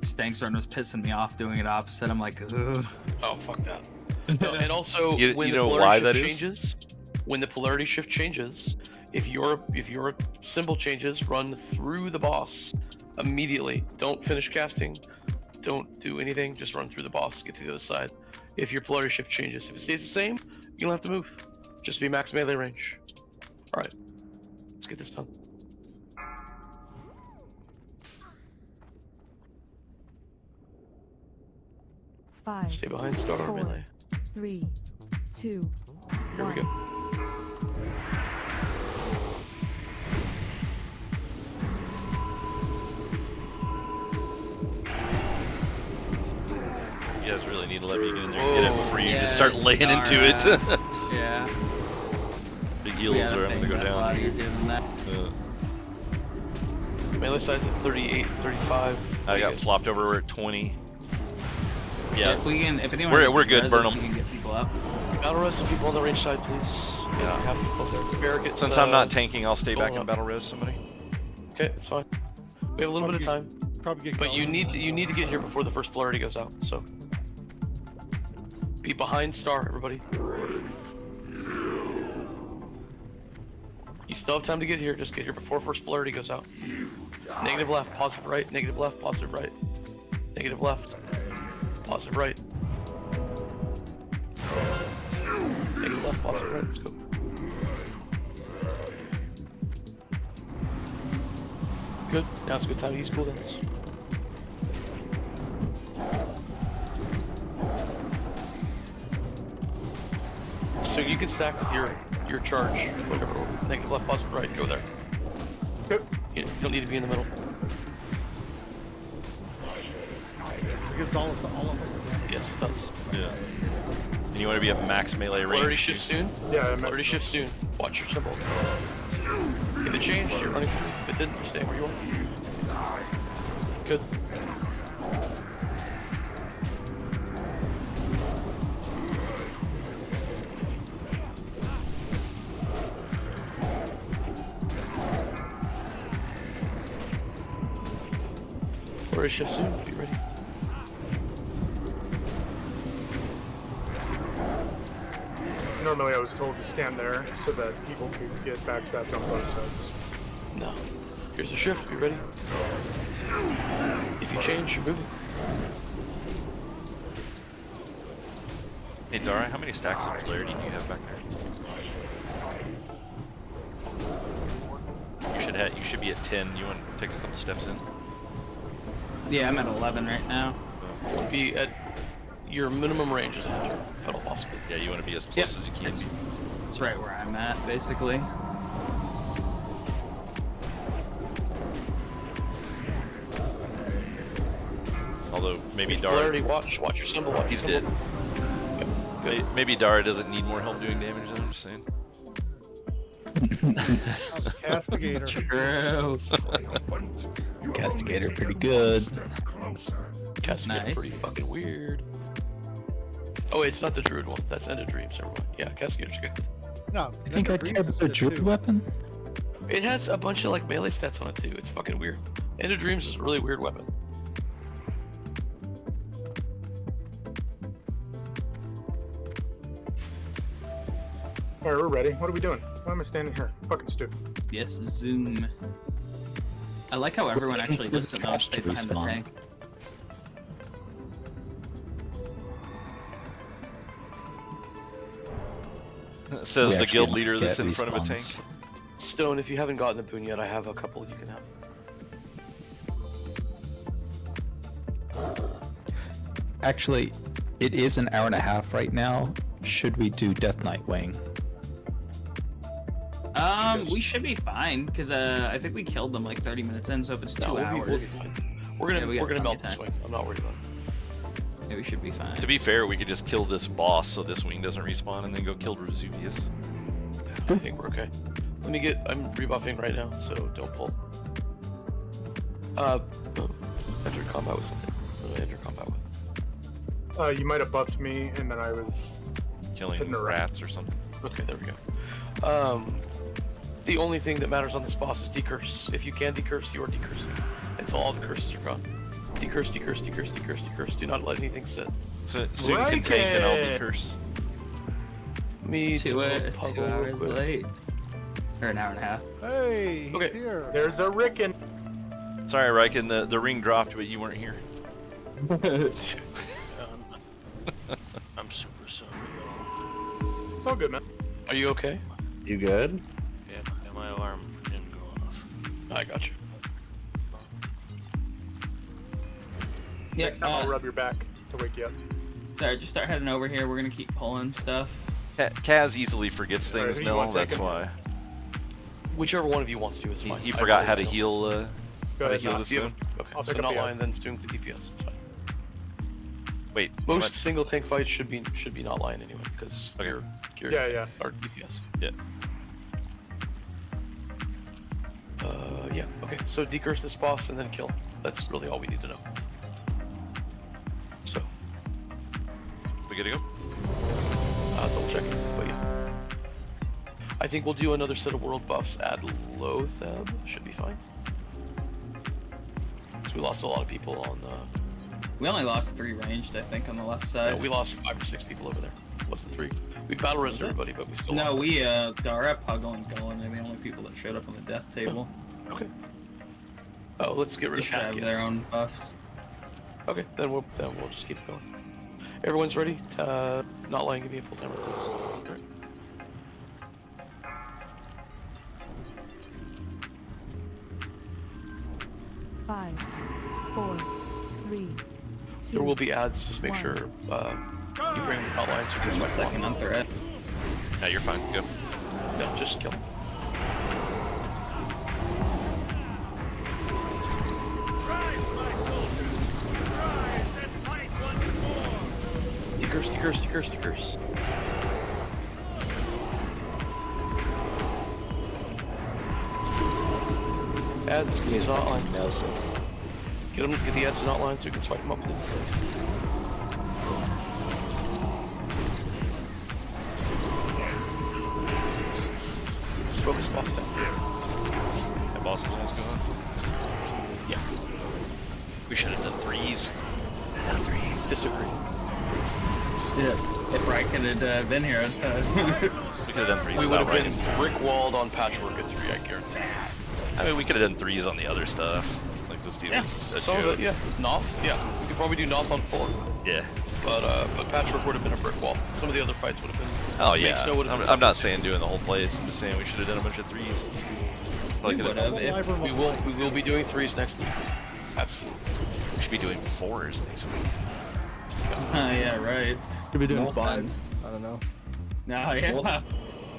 Stankstern was pissing me off doing it opposite. I'm like, ugh. Oh, fuck that. No, and also, when you the know polarity why shift that is? changes, when the polarity shift changes, if your symbol changes, run through the boss immediately. Don't finish casting. Don't do anything. Just run through the boss. Get to the other side. If your polarity shift changes, if it stays the same, you don't have to move. Just be max melee range. All right, let's get this done. Five, Stay behind Star 4, melee. 3, 2, Here we 1. go. You guys really need to let me get in there and get it before you just start laying Dara. into it. Yeah. Big heals or I'm gonna go down. A lot easier than that. Melee size at 38, 35. I got flopped over. We're at 20. Yeah. If we can, if anyone we're good. Burn them. We can get people up. Battle res some people on the range side, please. Yeah, have people there. Barricade, Since I'm not tanking, I'll stay back in battle res. Somebody. Okay, that's fine. We have a little bit of time. Probably get but you need to get here before the first polarity goes out. So be behind Star, everybody. You still have time to get here. Just get here before first polarity goes out. Negative left, positive right. Negative left, positive right. Negative left, positive right. Negative left, positive right. Let's go. Good. Now it's a good time to use cooldowns. So you can stack with your charge, whatever. Negative left, positive right. Go there. Yep. You don't need to be in the middle. It gives all of us a damage. Yes, it does. Yeah. And you want to be at max melee range. Polarity shift soon. Yeah, Polarity shift soon. Watch your symbol. If it changed, you're running. If it didn't, you're staying where you are. Good. Polarity shift soon. Be ready. Normally I was told to stand there so that people could get backstabs on both sides. No. Here's the shift. Be ready. If you change, you're moving. Hey Dara, how many stacks of polarity do you have back there? You should be at 10. You want to take a couple steps in? Yeah, I'm at 11 right now. You'll be at your minimum range is 100, if at all possible. Yeah, you want to be as close as you can. It's right where I'm at, basically. Although maybe Dara. Polarity, watch your symbol. Watch He's your dead. symbol. Maybe Dara doesn't need more help doing damage. I'm just saying. Castigator. True. Castigator pretty good. Castigator pretty fucking weird. Oh wait, it's not the druid one. That's End of Dreams. Never mind. Yeah, Castigator's good. No, I think I'd care about a druid weapon. It has a bunch of like melee stats on it too. It's fucking weird. End of Dreams is a really weird weapon. Alright, we're ready. What are we doing? Why am I standing here? Fucking stupid. Yes, zoom. I like how everyone actually listens to stay behind the tank. Says the guild leader that's in front of a tank. Stone, if you haven't gotten a boon yet, I have a couple you can have. Actually, it is an hour and a half right now. Should we do Death Knight Wing? We should be fine because I think we killed them like 30 minutes in. So if it's 2 hours, we'll be fine. We're gonna melt this wing. I'm not worried about it. Yeah, we should be fine. To be fair, we could just kill this boss so this wing doesn't respawn and then go kill Vesuvius. I think we're okay. I'm rebuffing right now, so don't pull. Enter combat with something. What did I enter combat with? You might have buffed me, and then I was killing rats or something. Okay, there we go. The only thing that matters on this boss is decurse. If you can decurse, you are decursing until all the curses are gone. Decurse, decurse, decurse, decurse, decurse. Do not let anything sit. So soon you can tank and I'll decurse. Me 2 hours late. Or an hour and a half. Hey, he's here. There's a Rickon. Sorry, Riken, the ring dropped, but you weren't here. I'm super sorry. It's all good, man. Are you okay? You good? Yeah, my alarm didn't go off. I got you. Next time I'll rub your back to wake you up. Sorry, just start heading over here. We're gonna keep pulling stuff. Kaz easily forgets things, who you Nil, want that's taken? why. Whichever one of you wants to is fine. He I forgot really how to don't. heal, Go how to ahead, heal Nat. this Yeah, soon. okay, I'll so pick up not the line, then Stoom to DPS. It's fine. Wait, Most single tank fights should be not line anyway, because Okay. you're Yeah. or DPS. Yeah. Yeah. Okay. So decurse this boss and then kill. That's really all we need to know. So. We good to go? Double checking, but yeah. I think we'll do another set of world buffs. Add Lotheb, should be fine. So we lost a lot of people on. We only lost 3 ranged, I think, on the left side. No, we lost 5 or 6 people over there. It wasn't 3. We battle resed everybody, but we still. No, lost we are at Puggle and Gullen. They're the only people that showed up on the death table. Okay. Oh, let's get rid They of should have their Patkias. own buffs. Okay, then we'll just keep going. Everyone's ready? Not lying. Give me a full timer, please. Great. Five, 4, 3, 2. There will be ads. Just make sure you bring the outlines. So Just a second on threat. Yeah, you're fine. Go. No, just kill. Decurse. Ads, can you use an outline, please? Get the ads to an outline so we can swipe them up, please. Let's focus boss down. That boss is almost gone. Yeah. We should have done 3s. Done 3s. Disagree. Yeah. If Riken had been here, We could have done 3s. We would without have been Riken. brick walled on patchwork at 3, I guarantee. I mean, we could have done 3s on the other stuff. Like this dude Yeah, was a some of joke. it, yeah. Noth, yeah. We could probably do Noth on 4. Yeah. But patchwork would have been a brick wall. Some of the other fights would have been. Oh Make yeah. Snow would have been I'm not saying doing the whole place. I'm just saying we should have done a bunch of 3s. Probably We could would have. have. If We will be doing 3s next week. Absolutely. We should be doing 4s next week. yeah, right. Could be doing North 5. and- I don't know. No, yeah.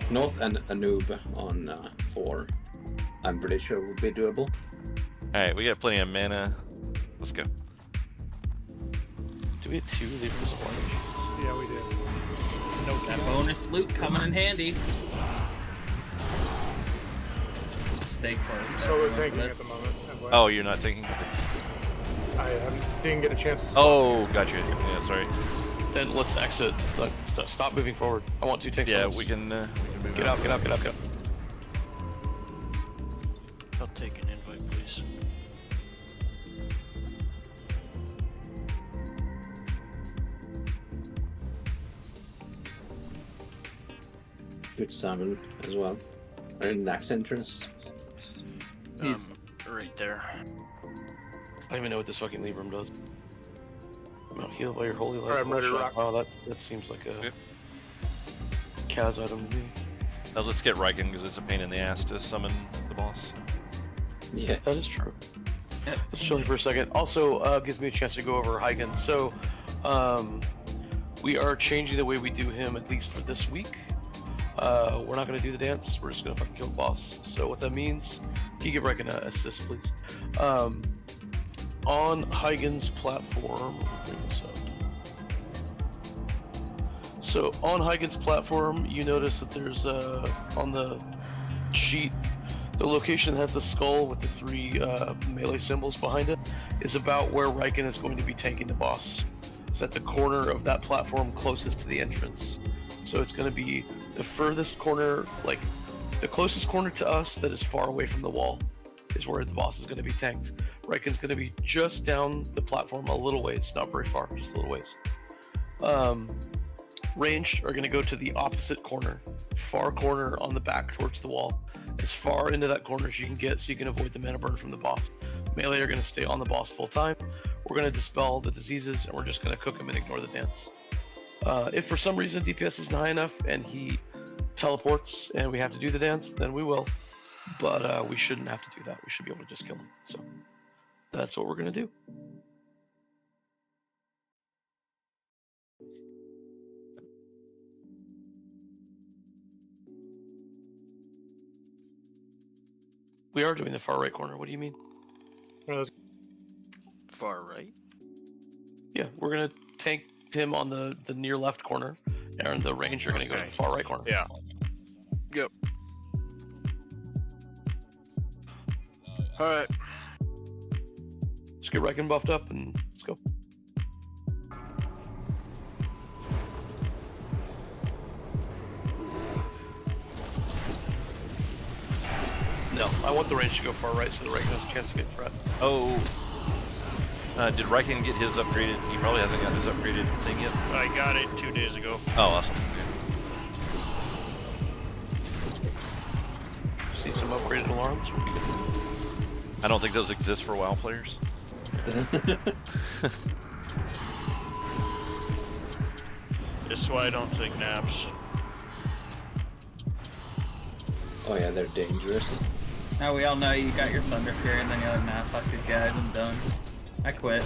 North and Anub on 4. I'm pretty sure would be doable. Alright, we got plenty of mana. Let's go. Do we have 2 Libras of Orange? Yeah, we did. That bonus loot coming in handy. Stay close. So we're tanking at the moment. Oh, you're not taking? Didn't get a chance to Oh, gotcha. Yeah, sorry. Then let's exit. Like, stop moving forward. I want 2 tanks. Yeah, on this. we can move Get out. I'll take an invite, please. Good summon as well. Or in next entrance. He's right there. I don't even know what this fucking Libram does. Mount heal by your holy light. Alright, I'm ready to rock. Wow, that seems like a Kaz item to me. Now let's get Riken because it's a pain in the ass to summon the boss. Yeah, that is true. Let's chill for a second. Also, gives me a chance to go over Hygen. So, we are changing the way we do him, at least for this week. We're not going to do the dance. We're just going to fucking kill the boss. So what that means, can you give Riken an assist, please? On Hygen's platform, bring this up. So on Hygen's platform, you notice that there's on the sheet, the location that has the skull with the 3 melee symbols behind it is about where Riken is going to be tanking the boss. It's at the corner of that platform closest to the entrance. So it's going to be the furthest corner, like the closest corner to us that is far away from the wall is where the boss is going to be tanked. Riken's going to be just down the platform a little ways, not very far, just a little ways. Ranged are going to go to the opposite corner, far corner on the back towards the wall, as far into that corner as you can get so you can avoid the mana burn from the boss. Melee are going to stay on the boss full time. We're going to dispel the diseases and we're just going to cook him and ignore the dance. If for some reason DPS isn't high enough and he teleports and we have to do the dance, then we will. But we shouldn't have to do that. We should be able to just kill him. So that's what we're going to do. We are doing the far right corner. What do you mean? Far right? Yeah, we're gonna tank him on the near left corner, and the range are gonna go to the far right corner. Yeah. Yep. Alright. Let's get Reckon buffed up and let's go. No, I want the range to go far right so the Reckon has a chance to get threat. Oh. Did Riken get his upgraded? He probably hasn't got his upgraded thing yet. I got it 2 days ago. Oh, awesome. See some upgraded alarms? I don't think those exist for WoW players. This is why I don't take naps. Oh yeah, they're dangerous. Now we all know you got your Thunder Fury, and then you're like, nah, fuck these guys, I'm done. I quit.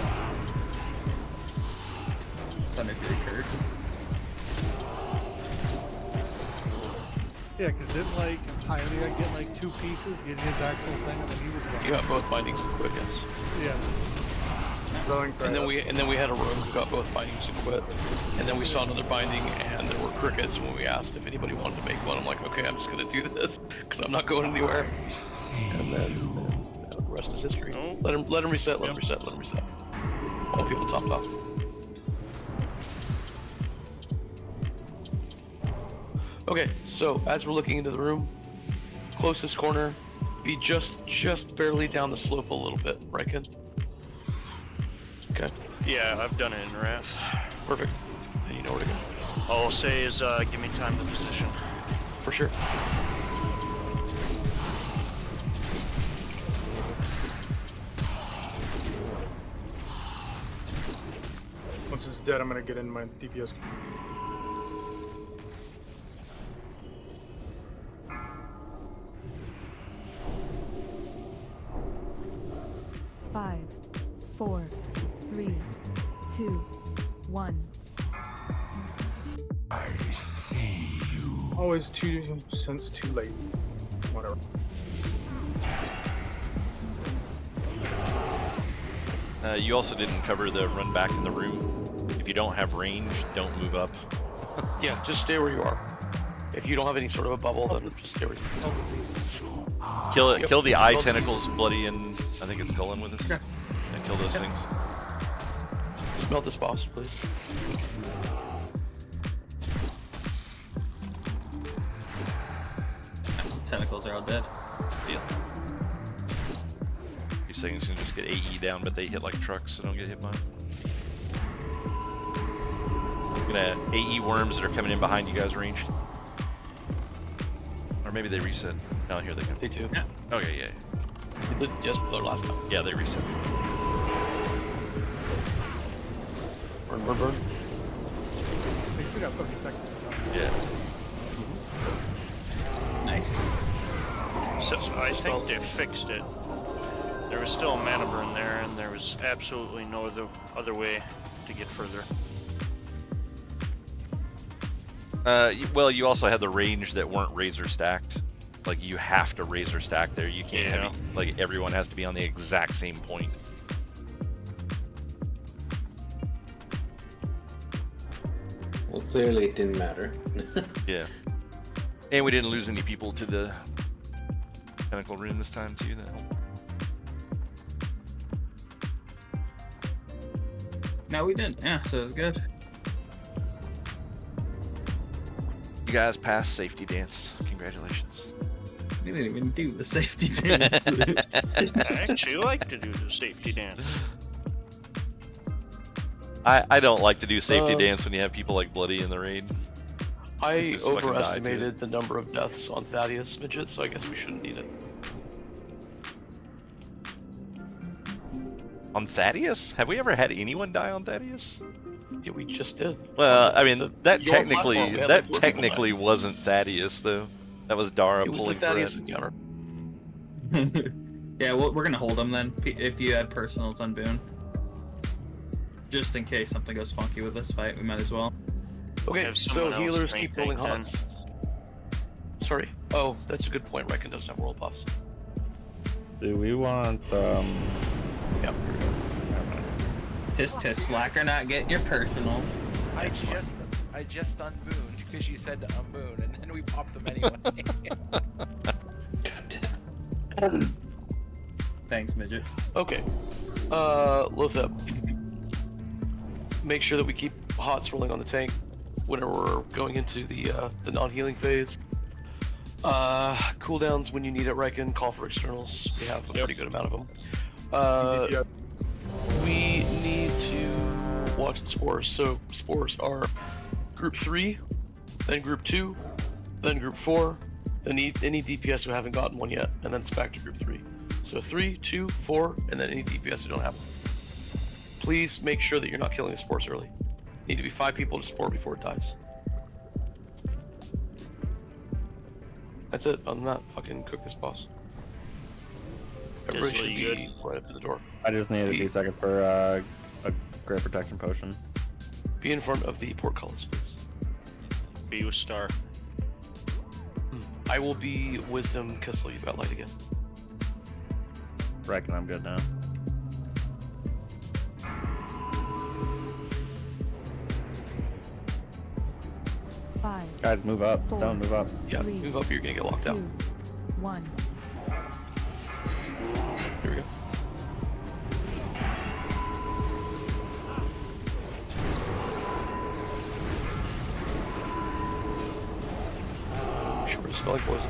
Thunder Fury curse. Yeah, because didn't like Pioneer get like 2 pieces, get his actual thing, and then he was gone. You got both bindings and quit, yes. Yeah. And then we had a rogue who got both bindings and quit. And then we saw another binding and there were crickets when we asked if anybody wanted to make one. I'm like, okay, I'm just gonna do this because I'm not going anywhere. And then the rest is history. Let him reset, let him reset. All people topped off. Okay, so as we're looking into the room, closest corner, be just barely down the slope a little bit, right, kid? Okay. Yeah, I've done it in Wrath. Perfect. And you know where to go. All I'll say is give me time to position. For sure. Once it's dead, I'm gonna get in my DPS. 5, 4, 3, 2, 1. I see you. Always 2 cents too late. Whatever. You also didn't cover the run back in the room. If you don't have range, don't move up. Yeah, just stay where you are. If you don't have any sort of a bubble, then just stay where you are. Kill it. Kill the eye tentacles, bloody, and I think it's Gullen with us. And kill those things. Smell this boss, please. Tentacles are all dead. Yeah. These things can just get AE down, but they hit like trucks, so don't get hit by them. I'm gonna AE worms that are coming in behind you guys ranged. Or maybe they reset. No, here they come. They do. Yeah. Okay, yeah. They did just their last time. Yeah, they reset. Burn. They still got 30 seconds. Yeah. Nice. So I think they fixed it. There was still a mana burn there, and there was absolutely no other way to get further. Well, you also had the range that weren't razor stacked. Like, you have to razor stack there. You can't have, like, everyone has to be on the exact same point. Well, clearly it didn't matter. Yeah. And we didn't lose any people to the Tentacle Rune this time, too. That helped. No, we didn't. Yeah, so it was good. You guys passed safety dance. Congratulations. We didn't even do the safety dance. I actually like to do the safety dance. I don't like to do safety dance when you have people like Bloody in the raid. I Just fucking die, overestimated the number of deaths on Thaddeus midget, so I guess we shouldn't need it. On Thaddeus? Have we ever had anyone die on Thaddeus? Yeah, we just did. Well, I mean, that your platform, we had like 4 technically wasn't Thaddeus, though. That was Dara It was pulling the Thaddeus thread. encounter. Yeah, well, we're gonna hold them then, if you had personals on Boone. Just in case something goes funky with this fight, we might as well. Okay, Have so someone else healers tank keep pulling then. HUDs. Sorry. Oh, that's a good point. Reckon doesn't have world buffs. Do we want Yep. Tisk slacker not getting your personals. I just unbooned because you said to unboon, and then we popped them anyway. Thanks, midget. Okay. Lothep. Make sure that we keep hots rolling on the tank whenever we're going into the non-healing phase. Cooldowns when you need it, Riken. Call for externals. We have a pretty good amount of them. We need to watch the spores. So spores are group 3, then group 2, then group 4, then any DPS who haven't gotten one yet, and then it's back to group 3. So 3, 2, 4, and then any DPS who don't have one. Please make sure that you're not killing the spores early. Need to be 5 people to spore before it dies. That's it. Other than that, fucking cook this boss. Everybody should be right up to the door. I just needed a few seconds for a great protection potion. Be in front of the portcullis, please. Be with Star. I will be Wisdom Kissel. You've got light again. Reckon I'm good now. Guys, move up. Stone, move up. Yeah, move up. You're gonna get locked out. 1. Here we go. Sure, it's like boys.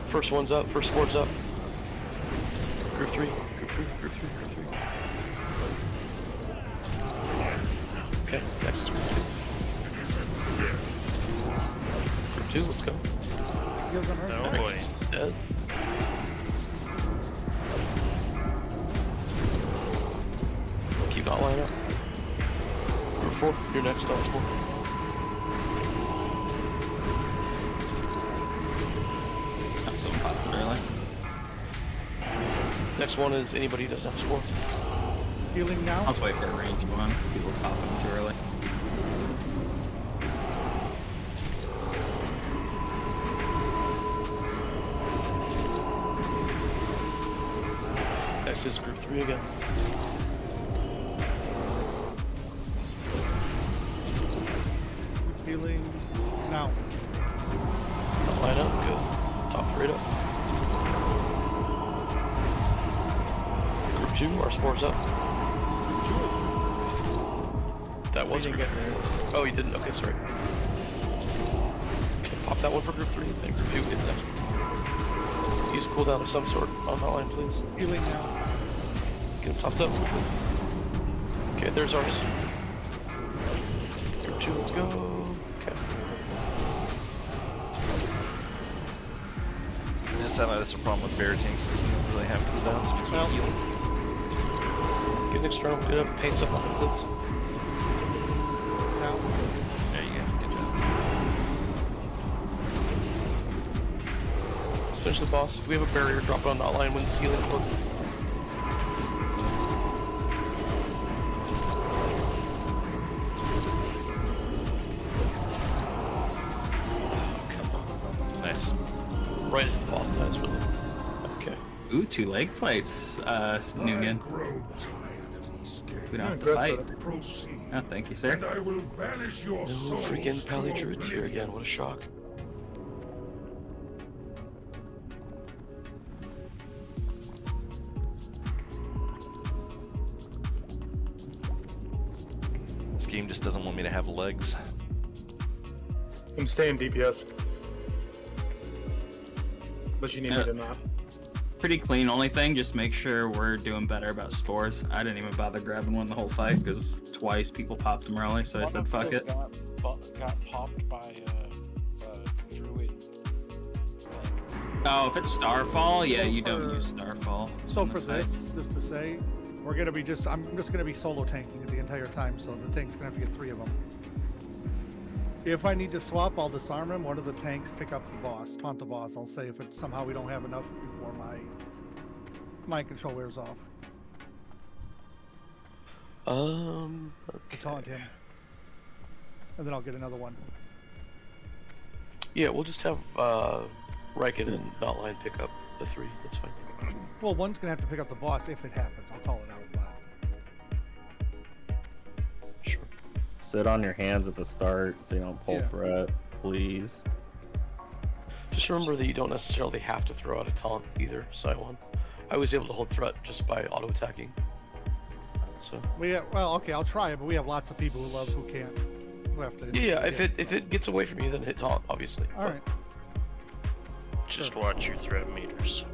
First one's up. First sport's up. Group 3. Group 3. Group 3. Group 3. Okay, next is group 2. Group 2, let's go. Oh boy. Dead. Keep that line up. Group 4, you're next, on sport. Not so popular, really. Next one is anybody who doesn't have a spore. Healing now. I'll just wait for a ranged one. People pop them too early. Next is group 3 again. Healing now. Line up, good. Top 3 up. Group 2, our spores up. That was group 3. Oh, you didn't? Okay, sorry. Okay, pop that one for group 3, then group 2 get the next one. Use a cooldown of some sort on that line, please. Healing now. Get him topped up. Okay, there's ours. Group 2, let's go. Okay. It sounds like that's a problem with bear tanks since we don't really have cooldowns if you can't heal. Get an external, get up, paint something on it, please. Now. There you go. Good job. Let's finish the boss. If we have a barrier, drop it on that line when the ceiling closes. Nice. Right as the boss dies, really. Okay. Ooh, 2 leg fights, Noonan. We don't have to fight. Oh, thank you, sir. I will banish your No soul freaking Pally Druids here again, what a shock. This game just doesn't want me to have legs. I'm staying DPS. Unless you need me to not. Pretty clean. Only thing, just make sure we're doing better about spores. I didn't even bother grabbing one the whole fight because twice people popped them early, so I said fuck it. Got popped by druid. Oh, if it's Starfall, yeah, you don't use Starfall. So for this, just to say, we're gonna be I'm just gonna be solo tanking it the entire time, so the tank's gonna have to get 3 of them. If I need to swap, I'll disarm him. One of the tanks pick up the boss, taunt the boss. I'll say if it's somehow we don't have enough before my mind control wears off. Okay. Taunt him, and then I'll get another one. Yeah, we'll just have Riken and Notline pick up the 3. That's fine. Well, one's gonna have to pick up the boss if it happens. I'll call it out. But Sure. Sit on your hands at the start so you don't pull threat, please. Just remember that you don't necessarily have to throw out a taunt either, Cylon. I was able to hold threat just by auto-attacking. So. well, okay, I'll try it, but we have lots of people who can't, who have to. Yeah, if it gets away from you, then hit taunt, obviously. All right. Just watch your threat meters.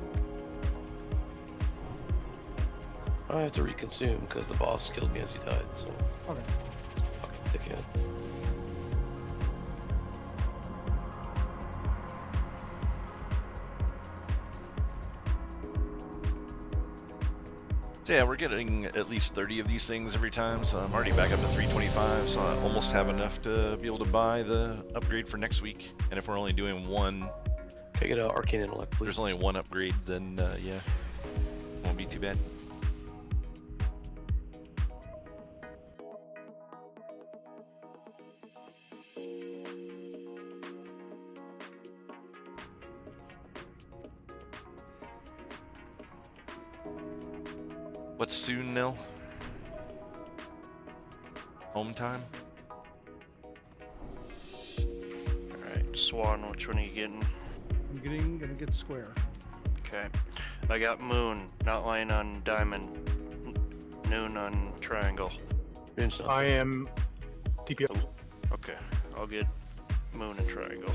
I have to reconsume because the boss killed me as he died, so. Okay. Fucking dickhead. So yeah, we're getting at least 30 of these things every time, so I'm already back up to 325, so I almost have enough to be able to buy the upgrade for next week. And if we're only doing one... Can I get an Arcane Intellect, please? There's only one upgrade, then yeah, won't be too bad. What's soon, Nil? Home time? Alright, Swan, which one are you getting? I'm gonna get square. Okay. I got Moon, not lying on Diamond. Noon on Triangle. I am TPO. Okay, I'll get Moon and Triangle.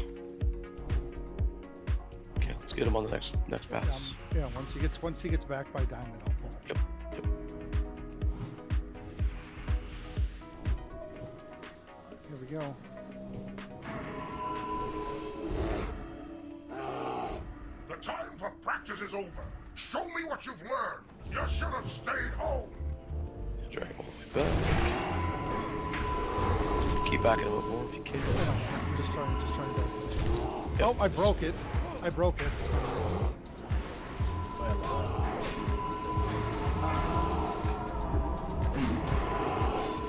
Okay, let's get him on the next pass. Yeah, once he gets back by Diamond, I'll pull. Yep. Here we go. The time for practice is over. Show me what you've learned. You should have stayed home. Drag all the way back. Keep backing him up more if you can. I'm just trying to. Yep. Oh, I broke it. I broke it.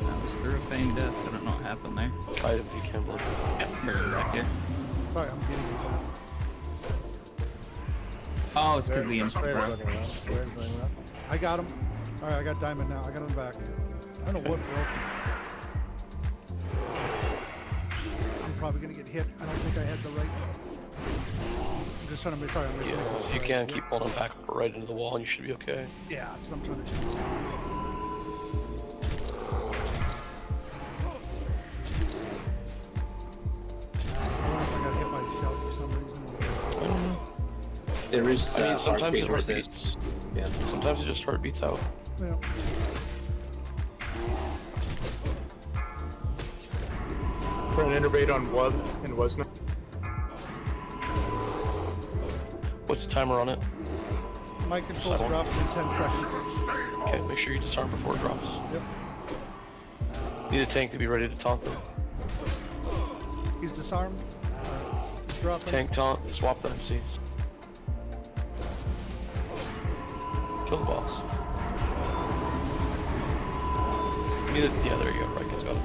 That was through a feigned death. I don't know what happened there. Try it if you can, bud. Yep, bring it back here. Sorry, I'm getting it back. Oh, it's because the imp broke. I got him. Alright, I got Diamond now. I got him back. I don't know what broke. I'm probably gonna get hit. I don't think I had the right. I'm just trying to make. Sorry, I'm missing. Yeah, if you can, keep pulling him back right into the wall and you should be okay. Yeah, that's what I'm trying to do. I wonder if I got hit by a shell for some reason. I don't know. There is. I mean, sometimes it arcane heart resist. beats. Yeah. Sometimes it just heart beats out. Yeah. For an innervate on what and was not. What's the timer on it? My controls dropped in 10 seconds. Okay, make sure you disarm before it drops. Yep. Need a tank to be ready to taunt them. He's disarmed. He's dropping. Tank taunt, swap the MCs. Kill the boss. Yeah, there you go. Right, guys got it.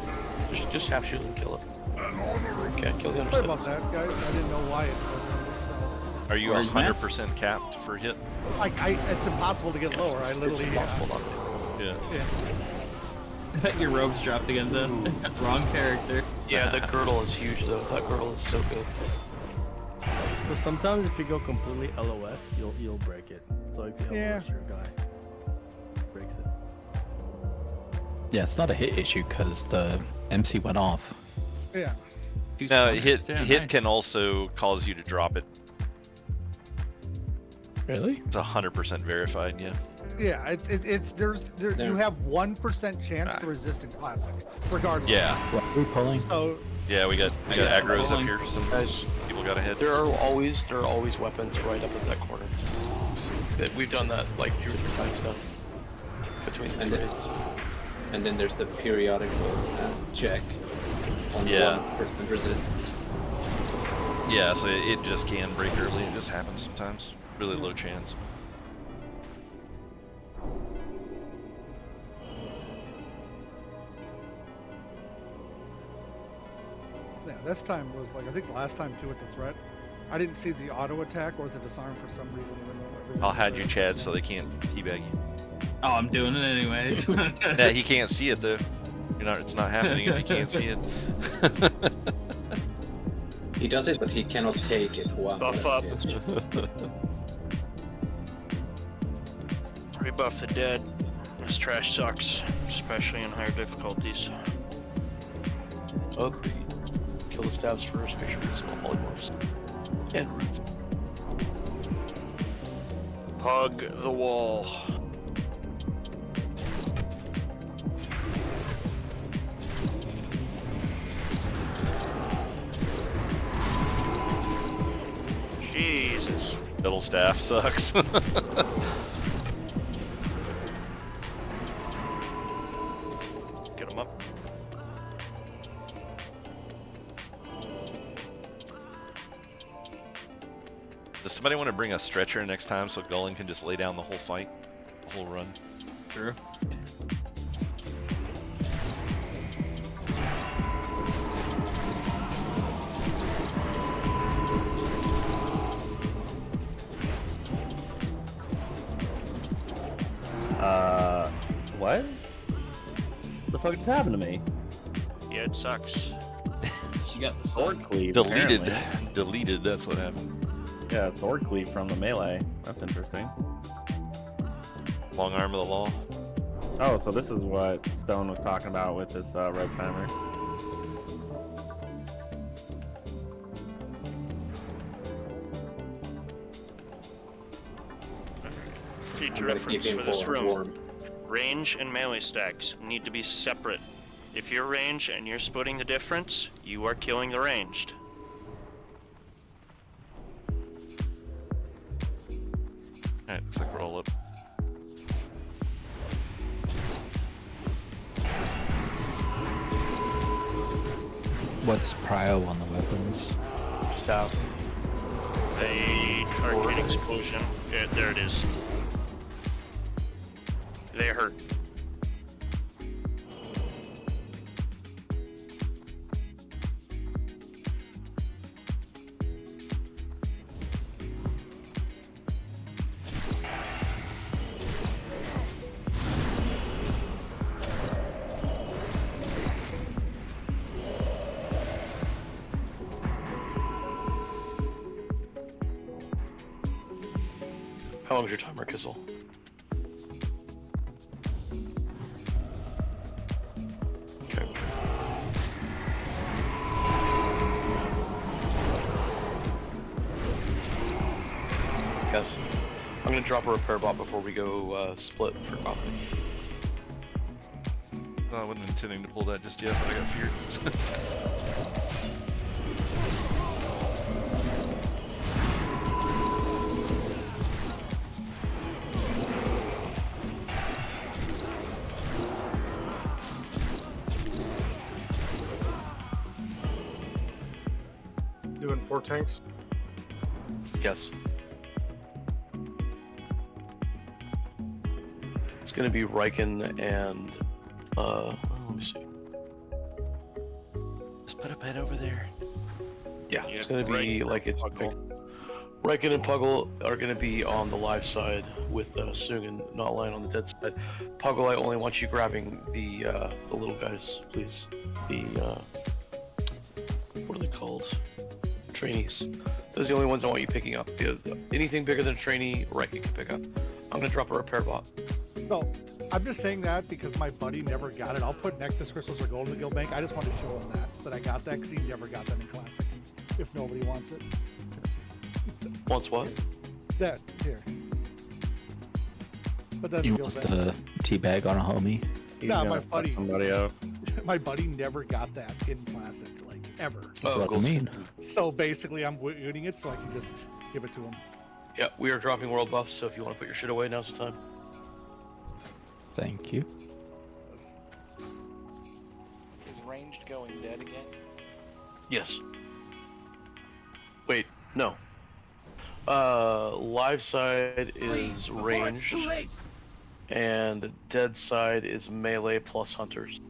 Just half shoot and kill it. Okay, kill the other Sorry side. about that, guys. I didn't know why it was. Are you 100% capped for hit? It's impossible to get lower. I literally. It's impossible not to. Yeah. Your robes dropped against it. Wrong character. Yeah, the girdle is huge though. That girdle is so good. So sometimes if you go completely LOS, you'll break it. So if you LOS your guy, breaks it. Yeah, it's not a hit issue because the MC went off. Yeah. No, hit can also cause you to drop it. Really? It's 100% verified, yeah. Yeah, you have 1% chance to resist in classic, regardless. Yeah. What are we pulling? So yeah, we got aggros up here. Some people got ahead. There are always weapons right up at that corner. We've done that like 2 or 3 times now. Between these raids. And then there's the periodical check on 1% resistance. Yeah, so it just can break early. It just happens sometimes. Really low chance. yeah, this time was like I think last time too with the threat. I didn't see the auto attack or the disarm for some reason. Even though everyone I'll was hide there. you, Chad, so they can't teabag you. Oh, I'm doing it anyways. Yeah, he can't see it though. It's not happening if he can't see it. He does it, but he cannot take it. Wow. Buff up. Rebuff the dead. This trash sucks, especially in higher difficulties. Agreed. Kill the staffs first, make sure there's no polymorphs. And roots. Hug the wall. Jesus. Middle staff sucks. Get him up. Does somebody want to bring a stretcher next time so Gullen can just lay down the whole fight, the whole run? True. What? The fuck just happened to me? Yeah, it sucks. You got the Sword cleave. Deleted. apparently. Deleted, that's what happened. Yeah, sword cleave from the melee. That's interesting. Long arm of the law. Oh, so this is what Stone was talking about with this red timer. Feature reference for this room. Range and melee stacks need to be separate. If you're range and you're splitting the difference, you are killing the ranged. Alright, looks like we're all up. What's prio on the weapons? Stop. They arcane explosion. Yeah, there it is. They hurt. How long's your timer, Kizzle? Okay. Yes. I'm gonna drop a repair bot before we go split for coffee. I wasn't intending to pull that just yet, but I got feared. Doing 4 tanks. Yes. It's gonna be Riken and let me see. Just put a bed over there. Yeah, it's gonna be like it's Riken and Puggle are gonna be on the live side with Sung and not lying on the dead side. Puggle, I only want you grabbing the little guys, please. The what are they called? Trainees. Those are the only ones I want you picking up. Anything bigger than a trainee, Riken can pick up. I'm gonna drop a repair bot. No, I'm just saying that because my buddy never got it. I'll put Nexus Crystals or Gold in the Guild Bank. I just want to show him that I got that because he never got that in Classic. If nobody wants it. Wants what? That, here. But that's You Guild wants Bank. to teabag on a homie? Nah, my buddy. Somebody up. My buddy never got that in Classic, like, ever. That's what I mean. So basically, I'm waiting it so I can just give it to him. Yeah, we are dropping world buffs, so if you want to put your shit away, now's the time. Thank you. Is ranged going dead again? Yes. Wait, no. Live side is ranged, and the dead side is melee plus hunters.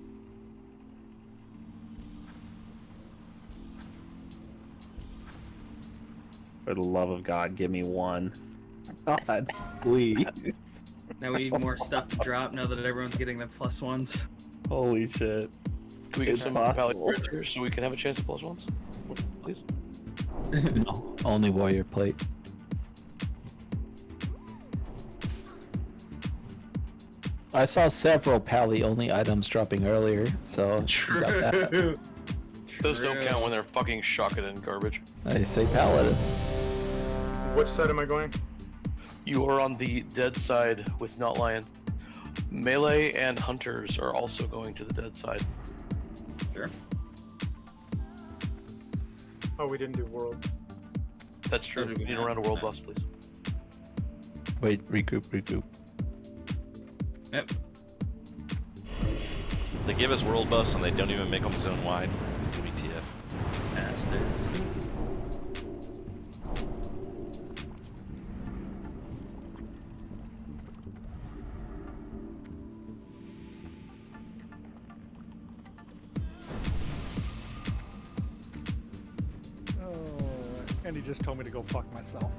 For the love of God, give me one. God, please. Now we need more stuff to drop now that everyone's getting their +1s. Holy shit. Can we get It's some possible. Valley Bridge here so we can have a chance at +1s? Please? No, only warrior plate. I saw several pally-only items dropping earlier, so you got that. Those don't count when they're fucking shocking in garbage. I say paladin. Which side am I going? You are on the dead side with Not Lion. Melee and hunters are also going to the dead side. Sure. Oh, we didn't do world. That's true. We need a round of world buffs, please. Wait, regroup. Yep. They give us world buffs and they don't even make them zone wide. WTF. Bastards. And he just told me to go fuck myself.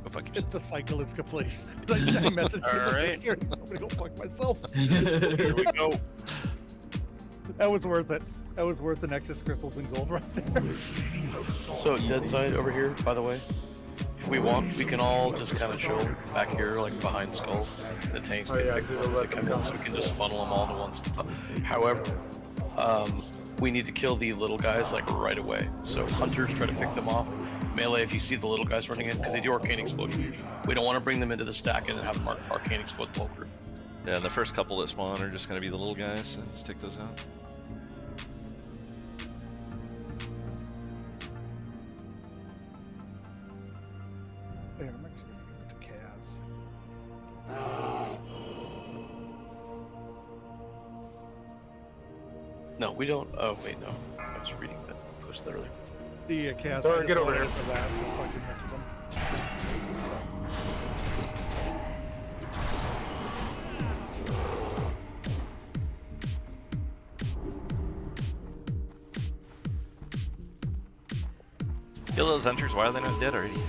Go fuck It's the cycle is complete. I messaged him. Alright. I'm gonna go fuck myself. Here we go. That was worth it. That was worth the Nexus crystals and gold right there. So dead side over here, by the way. If we walk, we can all just kind of chill back here, like behind Skull. The tanks can pick them up as they come in, so we can just funnel them all into one spot. However, we need to kill the little guys like right away. So hunters try to pick them off. Melee, if you see the little guys running in, because they do arcane explosion. We don't want to bring them into the stack and have them arcane explode the whole group. Yeah, and the first couple that spawn are just going to be the little guys, so just take those out. Wait, I'm actually gonna give it to Kaz. No, we don't. Oh, wait, no. I was reading that post earlier. The Kaz. Sorry, get over here. For that, just so I can mess with them. Kill those hunters, why are they not dead already?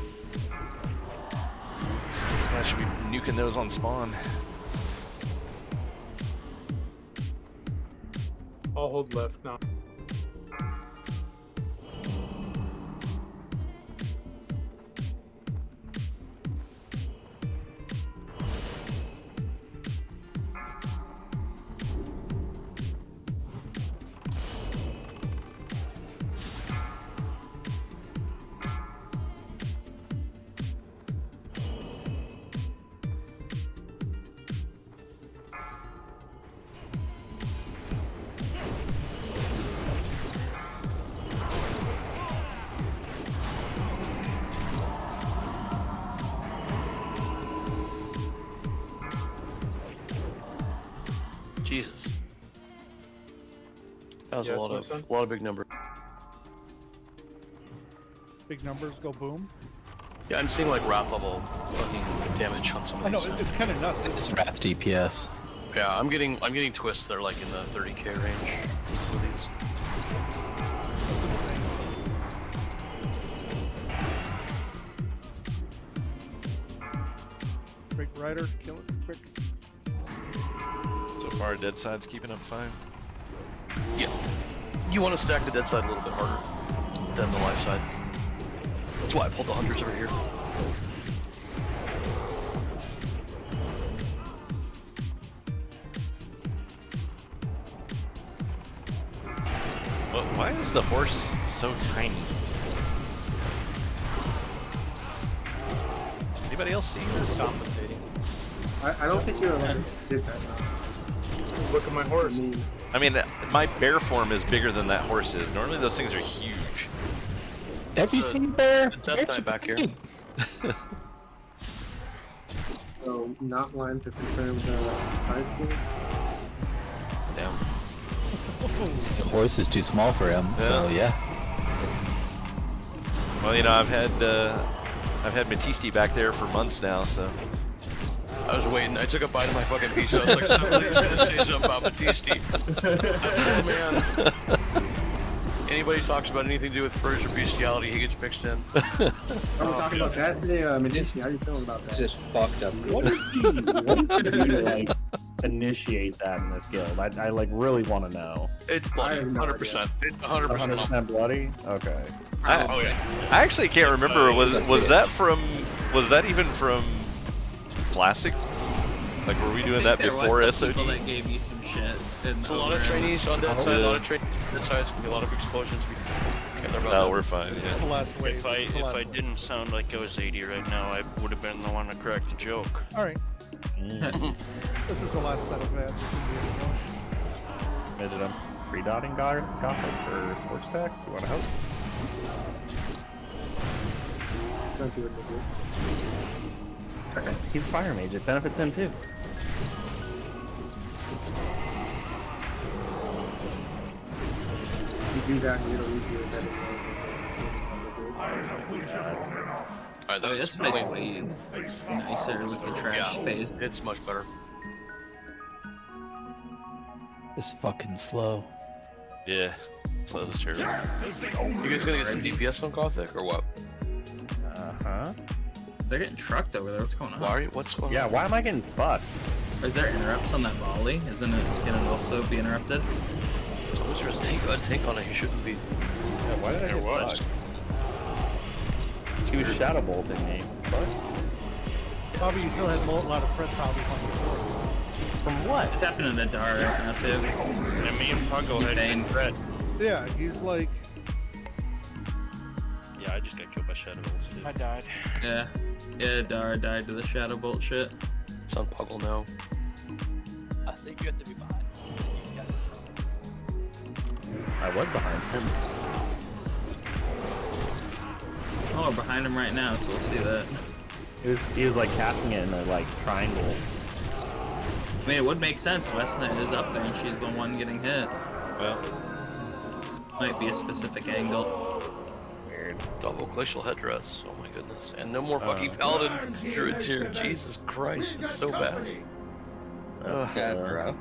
I should be nuking those on spawn. I'll hold left now. Jesus. That was Yes, a lot my of son? big numbers. Big numbers go boom. Yeah, I'm seeing like wrath level fucking damage on some of I these. know, it's kind of nuts. It's Wrath DPS. Yeah, I'm getting twists that are like in the 30k range. Some of these. Break rider, kill it quick. So far, dead side's keeping up fine. Yeah. You want to stack the dead side a little bit harder than the life side. That's why I pulled the hunters over here. Well, why is the horse so tiny? Anybody else seeing this? I don't think you're allowed to do that. Look at my horse. I mean, my bear form is bigger than that horse is. Normally those things are huge. Have you seen bear? Death Knight back here. So, not lines to confirm the size game. Damn. The horse is too small for him, so yeah. Well, you know, I've had Matiste back there for months now, so. I was waiting. I took a bite of my fucking pizza. I was like, somebody's gonna say something about Batiste. Poor man. Anybody talks about anything to do with furs or bestiality, he gets mixed in. Are we talking about that today, Medici? How you feeling about that? Just fucked up. What did you like initiate that in this guild? I like really want to know. It's bloody, 100%. It's 100%. 100% bloody. Okay. Oh yeah. I actually can't remember. Was that even from Classic? Like, were we doing that before SoD? People that gave you some shit. A lot of trainees on that side, a lot of trainees on that side. It's gonna be a lot of explosions. No, we're fine. Yeah. If I didn't sound like I was 80 right now, I would have been the one to correct the joke. All right. This is the last set of ads. Committed him. Pre-dotting Gothic for sports stacks. You want to help? Don't do it, Okay. He's a fire mage. It benefits him too. You do that, you don't need to do that. Alright, this makes way nicer with the trash phase. It's much better. It's fucking slow. Yeah. Slow is terrible. You guys gonna get some DPS on Gothic or what? Uh-huh. They're getting trucked over there. What's going on? Why are you, what's going on? Yeah, why am I getting fucked? Is there interrupts on that volley? Isn't it gonna also be interrupted? So was there a tank on it? You shouldn't be. Yeah, why did I There get was. fucked? He was shadow bolting me. What? Bobby, you still had a lot of threat problems on your board. From what? It's happening to Dar now too. And me and Pungo had Bane. good threat. Yeah, he's like. Yeah, I just got killed by Shadow Bolts. I died. Yeah. Yeah, Dar died to the Shadow Bolt shit. It's on Puggle now. I think you have to be behind. Yes. I was behind him. Oh, we're behind him right now, so we'll see that. He was like casting it in a like triangle. I mean, it would make sense. Westnet is up there and she's the one getting hit. Well, might be a specific angle. Weird. Double glacial headdress. Oh my goodness. And no more fucking paladin druids here. Jesus Christ, it's so bad. That's bro.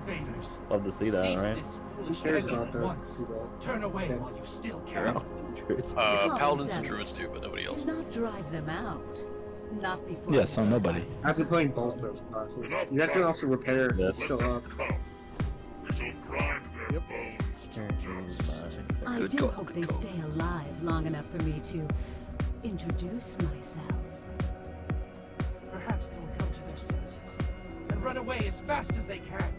Love to see that, right? Who cares about those? Turn away while you still can. Paladins and druids do, but nobody else. Do not drive them out. Not before. Yeah, so nobody. After playing both those classes, you guys can also repair. Yes. Still up. I do hope they stay alive long enough for me to introduce myself. Perhaps they will come to their senses and run away as fast as they can.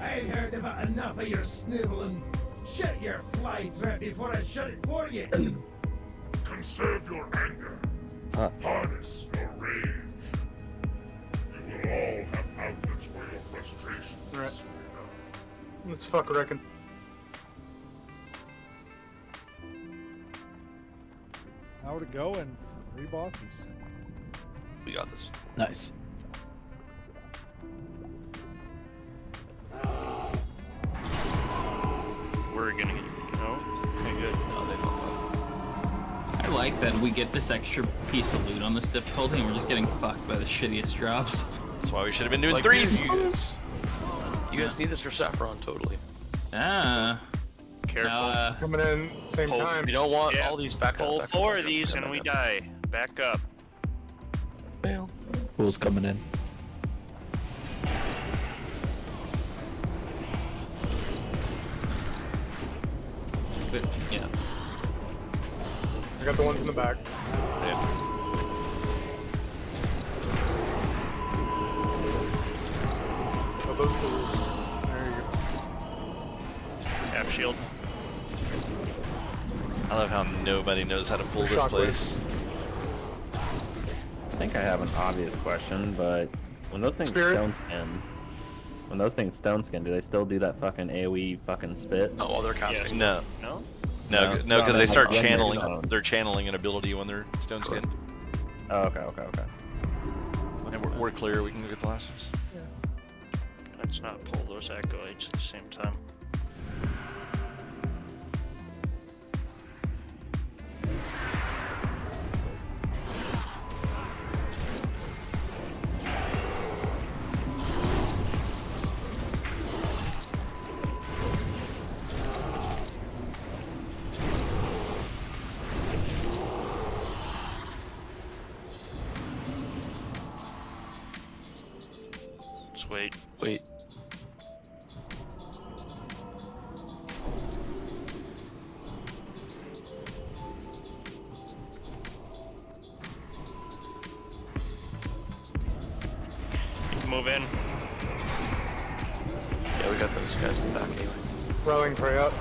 I've heard about enough of your sniveling. Shut your fly trap before I shut it for you. Conserve your anger. Harness your rage. You will all have outlets for your frustration. Right. Let's fuck reckon. Hour to go and 3 bosses. We got this. Nice. We're gonna get okay, good. No, they fucked up. I like that we get this extra piece of loot on this difficulty and we're just getting fucked by the shittiest drops. That's why we should have been doing Like, threes. You guys need this for Saffron, totally. Ah. Careful. Coming in same Pull- time. You don't want all these back up. Pull back up, 4 back of up, these back and up, we back up. die. Back up. Fail. Who's coming in? But, yeah. I got the ones in the back. Yeah. Oh, those tools. There you go. Half shield. I love how nobody knows how to pull this Shockwave. place. I think I have an obvious question, but when those things Spirit? stone skin, do they still do that fucking AoE fucking spit? Oh, while they're casting. No. No? No, No, because they start no, channeling. no. They're channeling an ability when they're stone skinned. Oh, okay. And we're clear. We can go get the last ones. Let's not pull those accolades at the same time. Wait. You can move in. Yeah, we got those guys in the back anyway. Rallying pray up.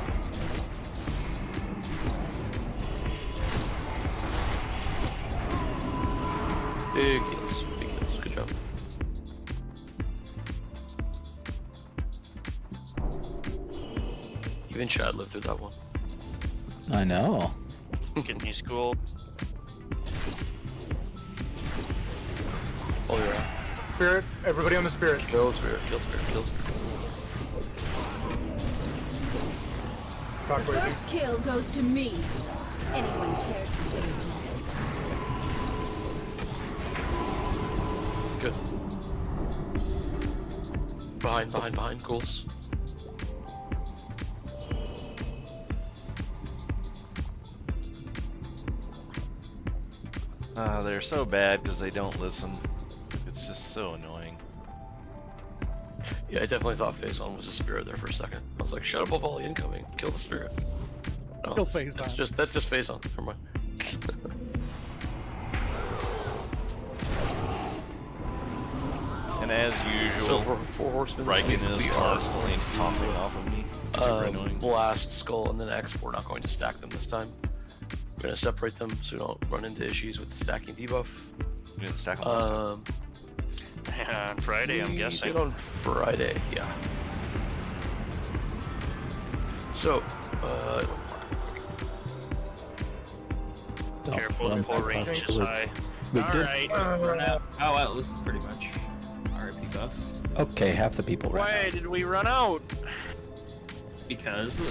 Big heals. Big heals. Good job. Even Chad lived through that one. I know. He's cool. Oh yeah. Spirit, everybody on the spirit. Kill spirit, kill spirit, kill spirit. First kill goes to me. Anyone cares to engage? Good. Behind, ghouls. They're so bad because they don't listen. It's just so annoying. Yeah, I definitely thought Phase On was a spirit there for a second. I was like, shut up, volley incoming, kill the spirit. No, Kill that's, Phase that's On. just Phase On. Never mind. And as usual, four horsemen. Riken is constantly taunting off of me. Super annoying. Blast, Skull, and then X. We're not going to stack them this time. We're going to separate them so we don't run into issues with the stacking debuff. You didn't stack them last time. Yeah, on Friday, I'm guessing. We did on Friday, yeah. So, Careful, the pull range is high. Alright. Oh well, this is pretty much RIP buffs. Okay, half the people ran Why did we run out? Because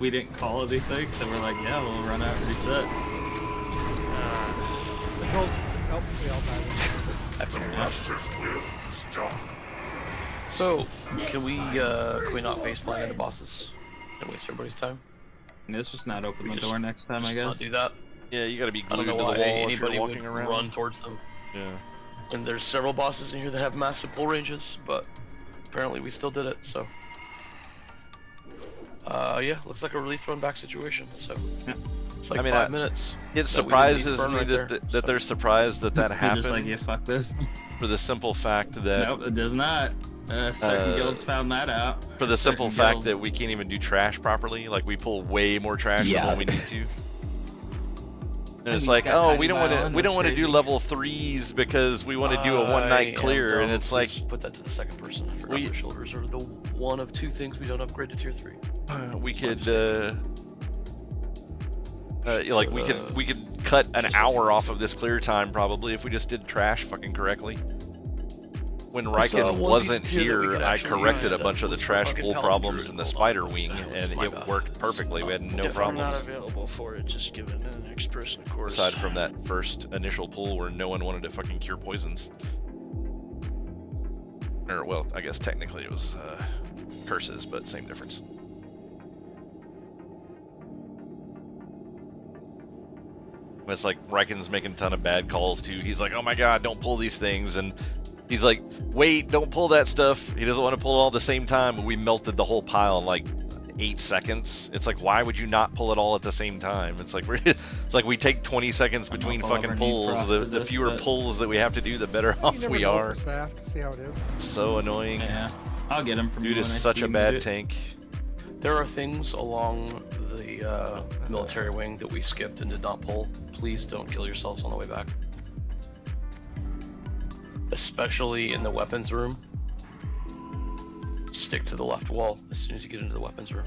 we didn't call anything, so we're like, yeah, we'll run out and reset. So, can we not faceplant into bosses and waste everybody's time? Let's just not open the door next time, I guess. Not do that. Yeah, you gotta be I don't glued to know the why wall if anybody you're would walking around. run towards them. Yeah. And there's several bosses in here that have massive pull ranges, but apparently we still did it, so. Yeah, looks like a release run back situation, so. Yeah. It's like I mean, 5 minutes. It surprises me that they're surprised that They're happened. just like, yeah, fuck this. For the simple fact that Nope, it does not. Second guilds found that out. for the simple Certain fact guilds. that we can't even do trash properly. Like we pull way more trash Yeah. than what we need to. And And it's he's like, got oh, tiny we don't want to, violin, we don't that's want to do crazy. level 3s because we want to do a one night clear, and it's like, put that to the second person. I forgot the shoulders are the one of two things we don't upgrade to tier 3. we could, like we could cut an hour off of this clear time probably if we just did trash fucking correctly. When Riken wasn't here, I corrected a bunch of the trash pull problems in the spider wing, and it worked perfectly. We had no If I'm not problems. available for it, just give it to the next person, of course. Aside from that first initial pull where no one wanted to fucking cure poisons. Or, well, I guess technically it was curses, but same difference. It's like Riken's making a ton of bad calls too. He's like, oh my god, don't pull these things. And he's like, wait, don't pull that stuff. He doesn't want to pull it all at the same time. And we melted the whole pile in like 8 seconds. It's like, why would you not pull it all at the same time? It's like it's like we take 20 seconds between fucking pulls. The fewer pulls that we have to do, the better off we are. See how it is. So annoying. Yeah, I'll get him from Dude you is when I such see a him bad do it. tank. There are things along the military wing that we skipped and did not pull. Please don't kill yourselves on the way back. Especially in the weapons room. Stick to the left wall as soon as you get into the weapons room.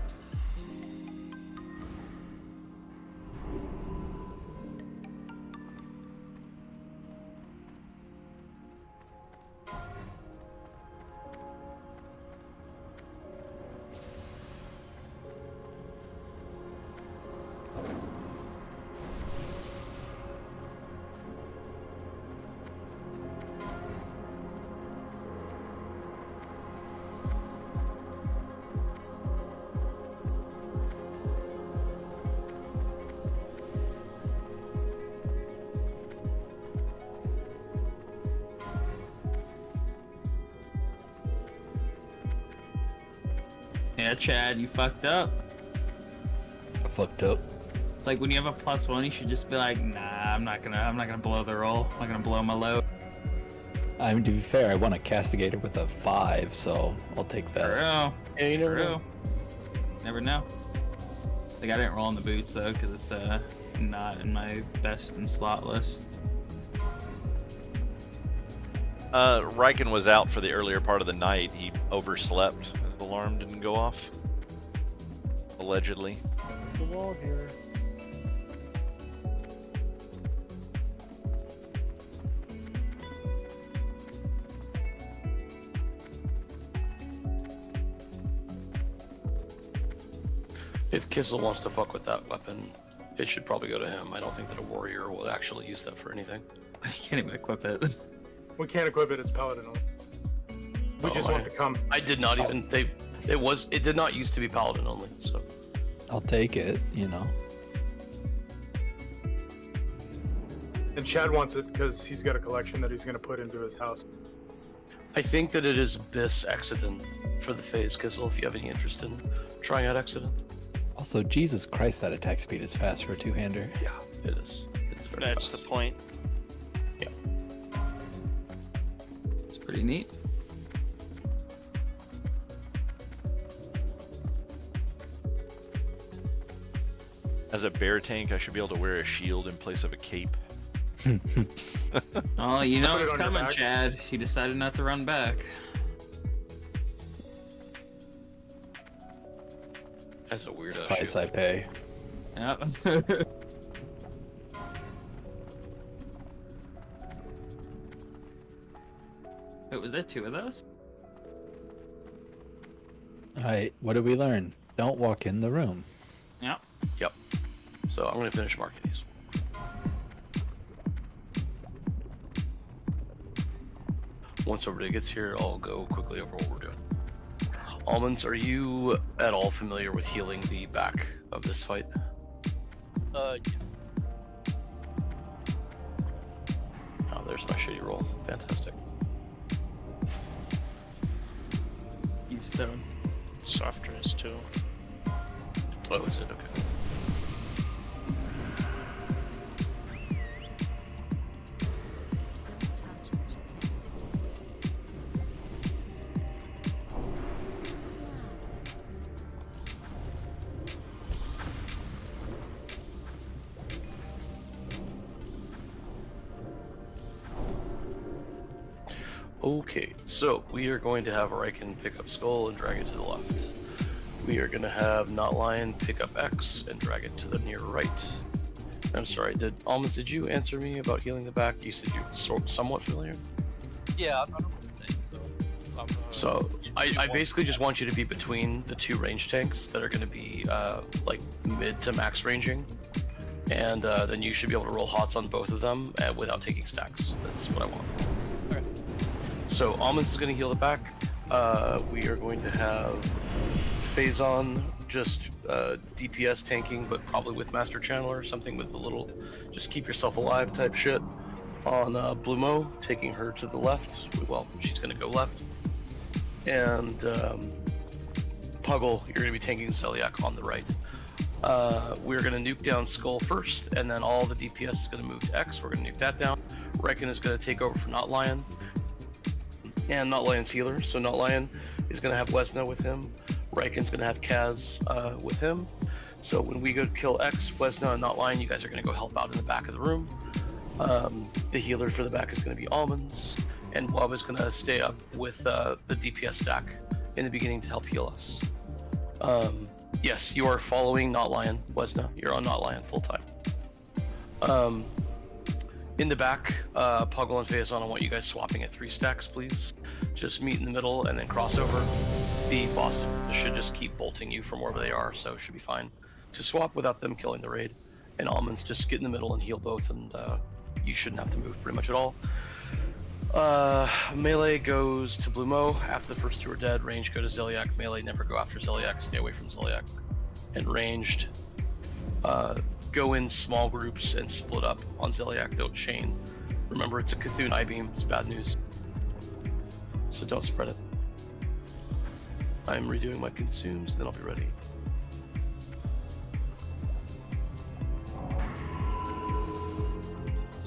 Yeah, Chad, you fucked up. I fucked up. It's like when you have a +1, you should just be like, nah, I'm not gonna blow the roll. I'm not gonna blow my load. I mean, to be fair, I won a castigator with a 5, so I'll take that. True. Yeah, you never True. know. Never know. Like, I didn't roll in the boots though, because it's not in my best in slot list. Riken was out for the earlier part of the night. He overslept. His alarm didn't go off. Allegedly. The wall here. If Kissel wants to fuck with that weapon, it should probably go to him. I don't think that a warrior will actually use that for anything. I can't even equip it. We can't equip it. It's paladin only. We just want to come. I did not even. It did not used to be paladin only. So. I'll take it, you know. And Chad wants it because he's got a collection that he's going to put into his house. I think that it is Abyss Exodus for the phase, Kissel, if you have any interest in trying out Exodus. Also, Jesus Christ, that attack speed is fast for a two-hander. Yeah, it is. It's very That's fast. the point. Yeah. It's pretty neat. As a bear tank, I should be able to wear a shield in place of a cape. Oh, you know Put it it's on your coming, back. Chad. He decided not to run back. That's a weird Price I pay. Yep. Wait, was there 2 of those? Alright, what did we learn? Don't walk in the room. Yep. Yep. So I'm going to finish marking these. Once everybody gets here, I'll go quickly over what we're doing. Almonds, are you at all familiar with healing the back of this fight? Yeah. Oh, there's my shitty roll. Fantastic. You stone. Softer is too. Oh, is it? Okay. Okay, so we are going to have Riken pick up Skull and drag it to the left. We are going to have Not Lion pick up X and drag it to the near right. I'm sorry, Almonds, did you answer me about healing the back? You said you're somewhat familiar? Yeah, I don't know what to take, so. So, I basically just want you to be between the 2 range tanks that are going to be like mid to max ranging. And then you should be able to roll hots on both of them without taking stacks. That's what I want. Okay. So Almonds is going to heal the back. We are going to have Phazon just DPS tanking, but probably with Master Channeler, something with a little just keep yourself alive type shit. On Blumo, taking her to the left. Well, she's going to go left. And Puggle, you're going to be tanking Celiac on the right. We're going to nuke down Skull first, and then all the DPS is going to move to X. We're going to nuke that down. Riken is going to take over for Not Lion. And Not Lion's healer, so Not Lion is going to have Wesna with him. Riken's going to have Kaz with him. So when we go to kill X, Wesna and Not Lion, you guys are going to go help out in the back of the room. The healer for the back is going to be Almonds, and Wub is going to stay up with the DPS stack in the beginning to help heal us. Yes, you are following Not Lion, Wesna. You're on Not Lion full time. In the back, Puggle and Phazon, I want you guys swapping at 3 stacks, please. Just meet in the middle and then cross over. The boss should just keep bolting you from wherever they are, so it should be fine to swap without them killing the raid. And Almonds, just get in the middle and heal both, and you shouldn't have to move pretty much at all. Melee goes to Blumo. After the first 2 are dead, range go to Zeliak. Melee never go after Zeliak, stay away from Zeliak. And ranged, go in small groups and split up on Zeliak, don't chain. Remember, it's a Cthulhu I-beam, it's bad news. So don't spread it. I'm redoing my consumes, then I'll be ready.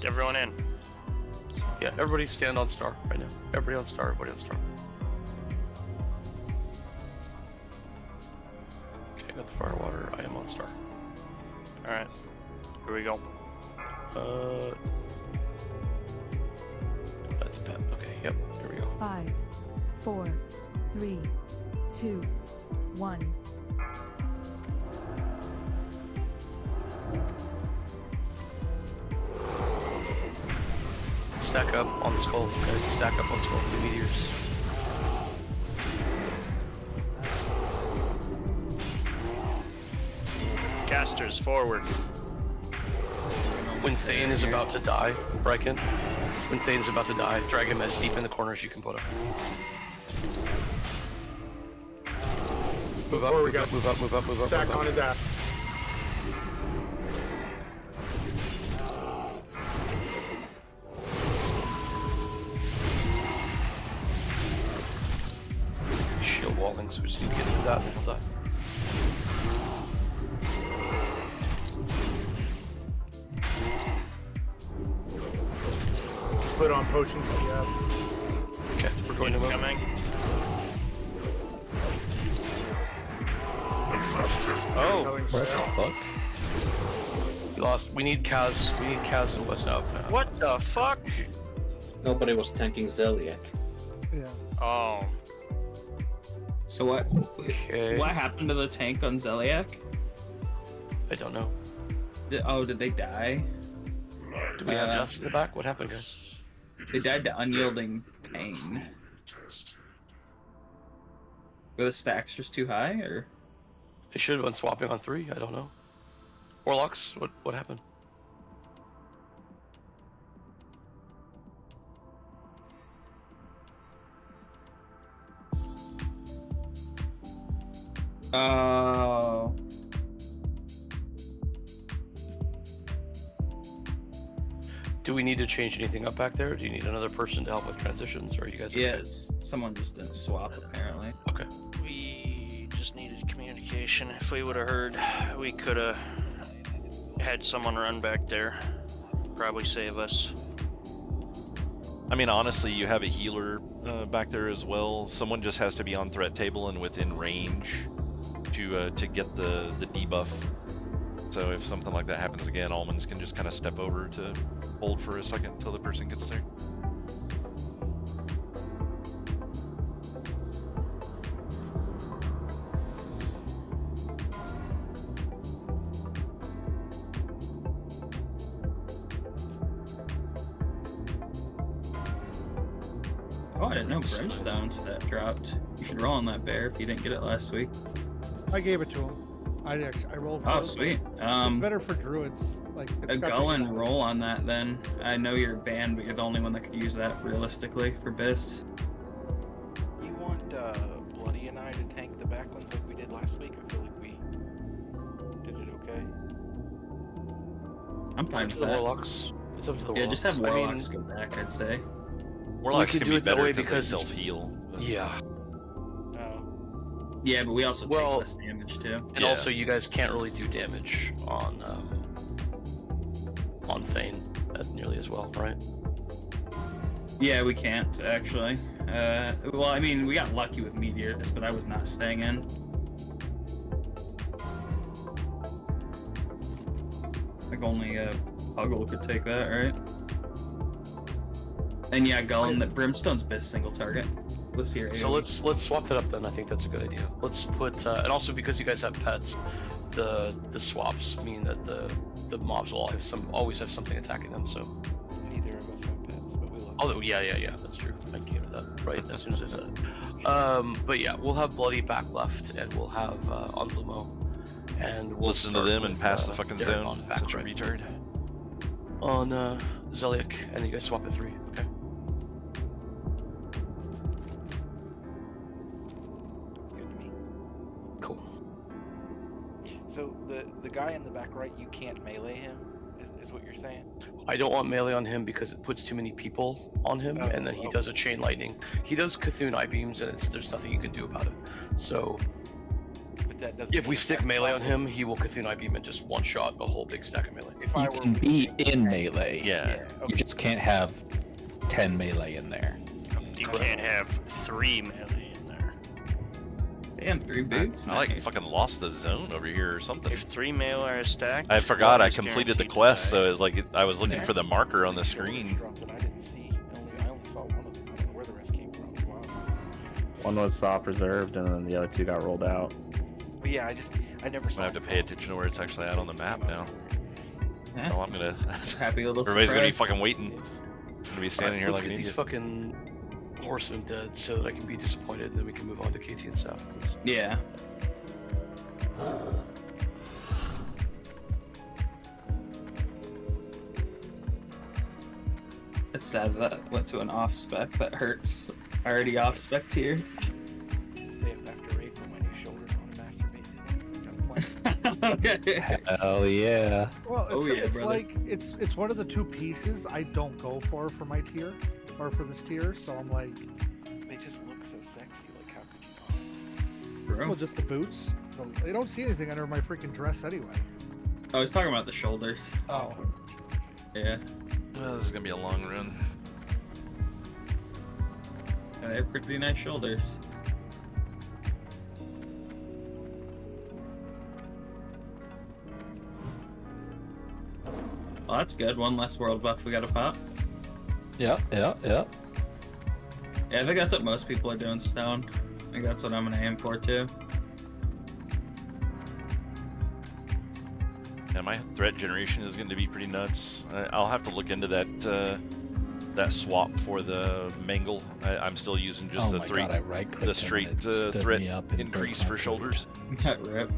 Everyone in. Yeah, everybody stand on star right now. Everybody on star, everybody on star. Okay, I got the firewater, I am on star. Alright, here we go. That's a pet. Okay, yep, here we go. 5, 4, 3, 2, 1. Stack up on the skull, guys. Stack up on skull. The meteors. Casters, forward. When Thane is about to die, Bryken, when Thane's about to die, drag him as deep in the corner as you can put him. Move up, move up, move up, move up, move up. Stack on his ass. Shield walling, so we just need to get through that and he'll die. Put on potions, yeah. Okay, we're going to move. Coming. Oh! What the fuck? We lost. We need Kaz. We need Kaz and West now. What the fuck? Nobody was tanking Zeliek. Yeah. Oh. So what? Okay. What happened to the tank on Zeliek? I don't know. Did they die? Do we have dust in the back? What happened, guys? They died to unyielding pain. Were the stacks just too high, or? They should have been swapping on 3. I don't know. Warlocks, what happened? Oh. Do we need to change anything up back there? Do you need another person to help with transitions, or are you guys? Okay? Yes, someone just didn't swap apparently. Okay. We just needed communication. If we would have heard, we could have had someone run back there. Probably save us. I mean, honestly, you have a healer back there as well. Someone just has to be on threat table and within range to get the debuff. So if something like that happens again, almonds can just kind of step over to hold for a second until the person gets there. Oh, I didn't know Brimstone stat dropped. You should roll on that bear if you didn't get it last week. I gave it to him. I rolled. Oh, for it. sweet. It's better for druids. Like A go and roll on that then. I know you're banned, but you're the only one that could use that realistically for Biss. You want Bloody and I to tank the back ones like we did last week? I feel like we did it okay. I'm fine It's with up to the that. Warlocks. It's up to the Yeah, Warlocks. just have I mean, Warlocks go back, I'd say. Warlocks could can do be it that better way because because they self-heal. Yeah. Yeah, but we also take Well, less damage too. And also, you guys can't really do damage on Thane nearly as well, right? Yeah, we can't actually. Well, I mean, we got lucky with meteors, but I was not staying in. Like only Puggle could take that, right? And yeah, Gullin, that Brimstone's best single target. Let's see. So let's swap it up then. I think that's a good idea. Let's put and also because you guys have pets, the swaps mean that the mobs will always have something attacking them. So neither of us have pets, but we love. Oh yeah, that's true. I came to that right as soon as I said it. But yeah, we'll have Bloody back left, and we'll have on Blumo, and we'll listen to them and pass the fucking Derek zone. on back Such a right. retard. On Zeliek, and you guys swap at 3. Okay. So the guy in the back right, you can't melee him, is what you're saying? I don't want melee on him because it puts too many people on him, and then he does a chain lightning. He does Cthulhu I-beams, and there's nothing you can do about it. So, if we stick melee on him, he will Cthulhu I-beam and just one-shot a whole big stack of melee. You can be in melee. Yeah. You just can't have 10 melee in there. You can't have 3 melee in there. Damn, 3 boots. I like fucking lost the zone over here or something. If 3 melee are stacked, I forgot one I is completed the guaranteed to quest, die. so it's like I was looking for the marker on the screen. One was soft reserved, and then the other 2 got rolled out. But yeah, I never I'm saw. gonna have to pay attention to where it's actually at on the map now. Yeah. So I'm gonna. Happy little Everybody's gonna be surprise. fucking waiting. I'm gonna be standing here Let's like an get these idiot. fucking horsemen dead so that I can be disappointed, then we can move on to KT and stuff. Yeah. It's sad that went to an off spec. That hurts. Already off spec tier. Okay. Hell yeah. Well, it's, it's brother. like it's one of the 2 pieces I don't go for my tier, or for this tier. So I'm like, They just look so sexy. Like how could you well, just the boots. They don't see anything under my freaking dress anyway. I was talking about the shoulders. Oh. Yeah. This is gonna be a long run. Yeah, they have pretty nice shoulders. Well, that's good. One less world buff we gotta pop. Yep. Yeah, I think that's what most people are doing, Stone. I think that's what I'm gonna aim for, too. Yeah, my threat generation is going to be pretty nuts. I'll have to look into that that swap for the mangle. I'm still using just Oh the my three, God, I right-clicked the him straight and it stood threat me up and increase broke my for shoulders. Rip.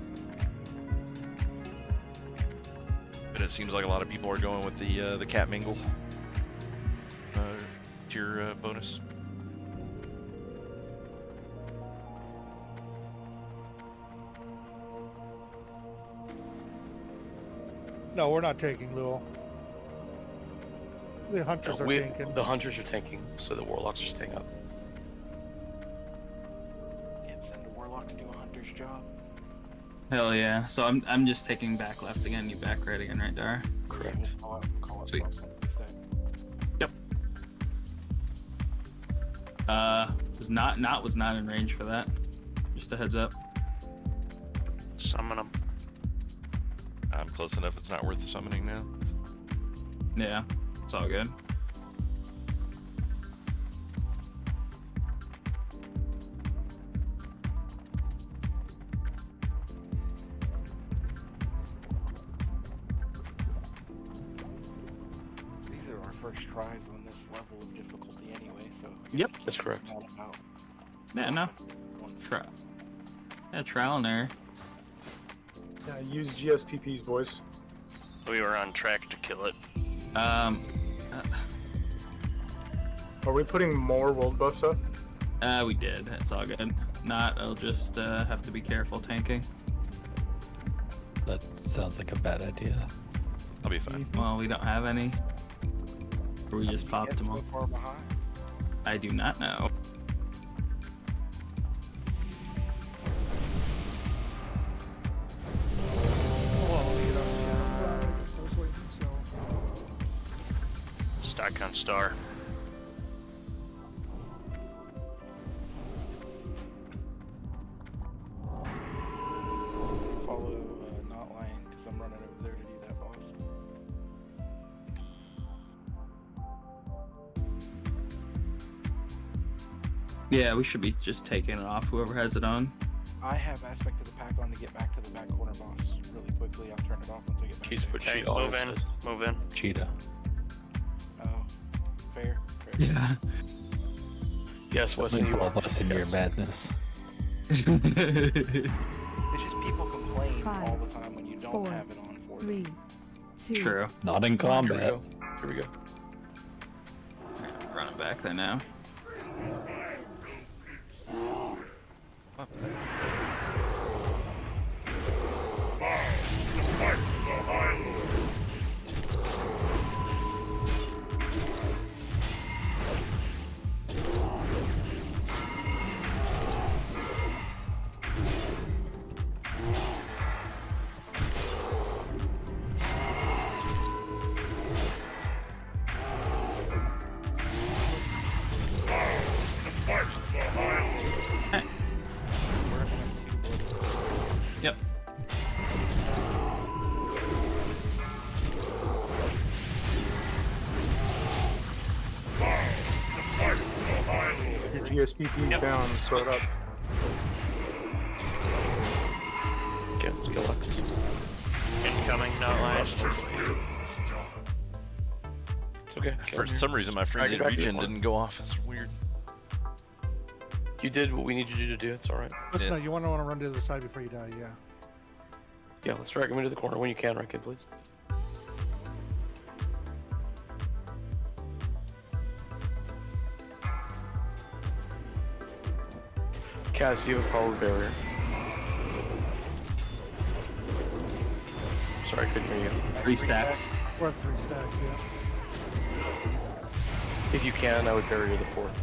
But it seems like a lot of people are going with the cat mingle tier bonus. No, we're not taking Luo. The hunters are tanking. The hunters are tanking, so the warlocks are staying up. Can't send a warlock to do a hunter's job. Hell yeah. So I'm just taking back left again. You back right again, right there. Correct. Sweet. Yep. Was not in range for that. Just a heads up. Summon them. I'm close enough. It's not worth summoning now. Yeah, it's all good. These are our first tries on this level of difficulty anyway, so. Yep, that's correct. Yeah, no. Trial and error. Yeah, use GSPPs, boys. We were on track to kill it. Are we putting more world buffs up? We did. It's all good. Not, I'll just have to be careful tanking. That sounds like a bad idea. I'll be fine. Well, we don't have any. Or we just popped them all. Far behind. I do not know. Stack on star. Follow not lying because I'm running over there to do that, boss. Yeah, we should be just taking it off, whoever has it on. I have aspect of the pack on to get back to the back corner, boss. Really quickly, I'll turn it off once I get back. He's put Okay, cheat on move in. Move in. Cheetah. Oh, fair. Yeah. Yes, Wesley, you All are. of us in your madness. It's just people complain all the time when you don't 4, have it on for 3, 2. True. Not in combat. Here we go. Running back there now. What the heck? Yep. Your GSPP is down, so it up. Okay, let's go up. Incoming, not lying. It's okay. For some reason, my frenzied Drag it back to the regen corner. didn't go off. It's weird. You did what we needed you to do. It's all right. Let's know. You want to run to the other side before you die. Yeah. Yeah, let's drag him into the corner when you can, right, kid, please. Kaz, do you have a power barrier? Sorry, I couldn't hear you. 3 stacks. We're at 3 stacks. Yeah. If you can, I would barrier the 4th.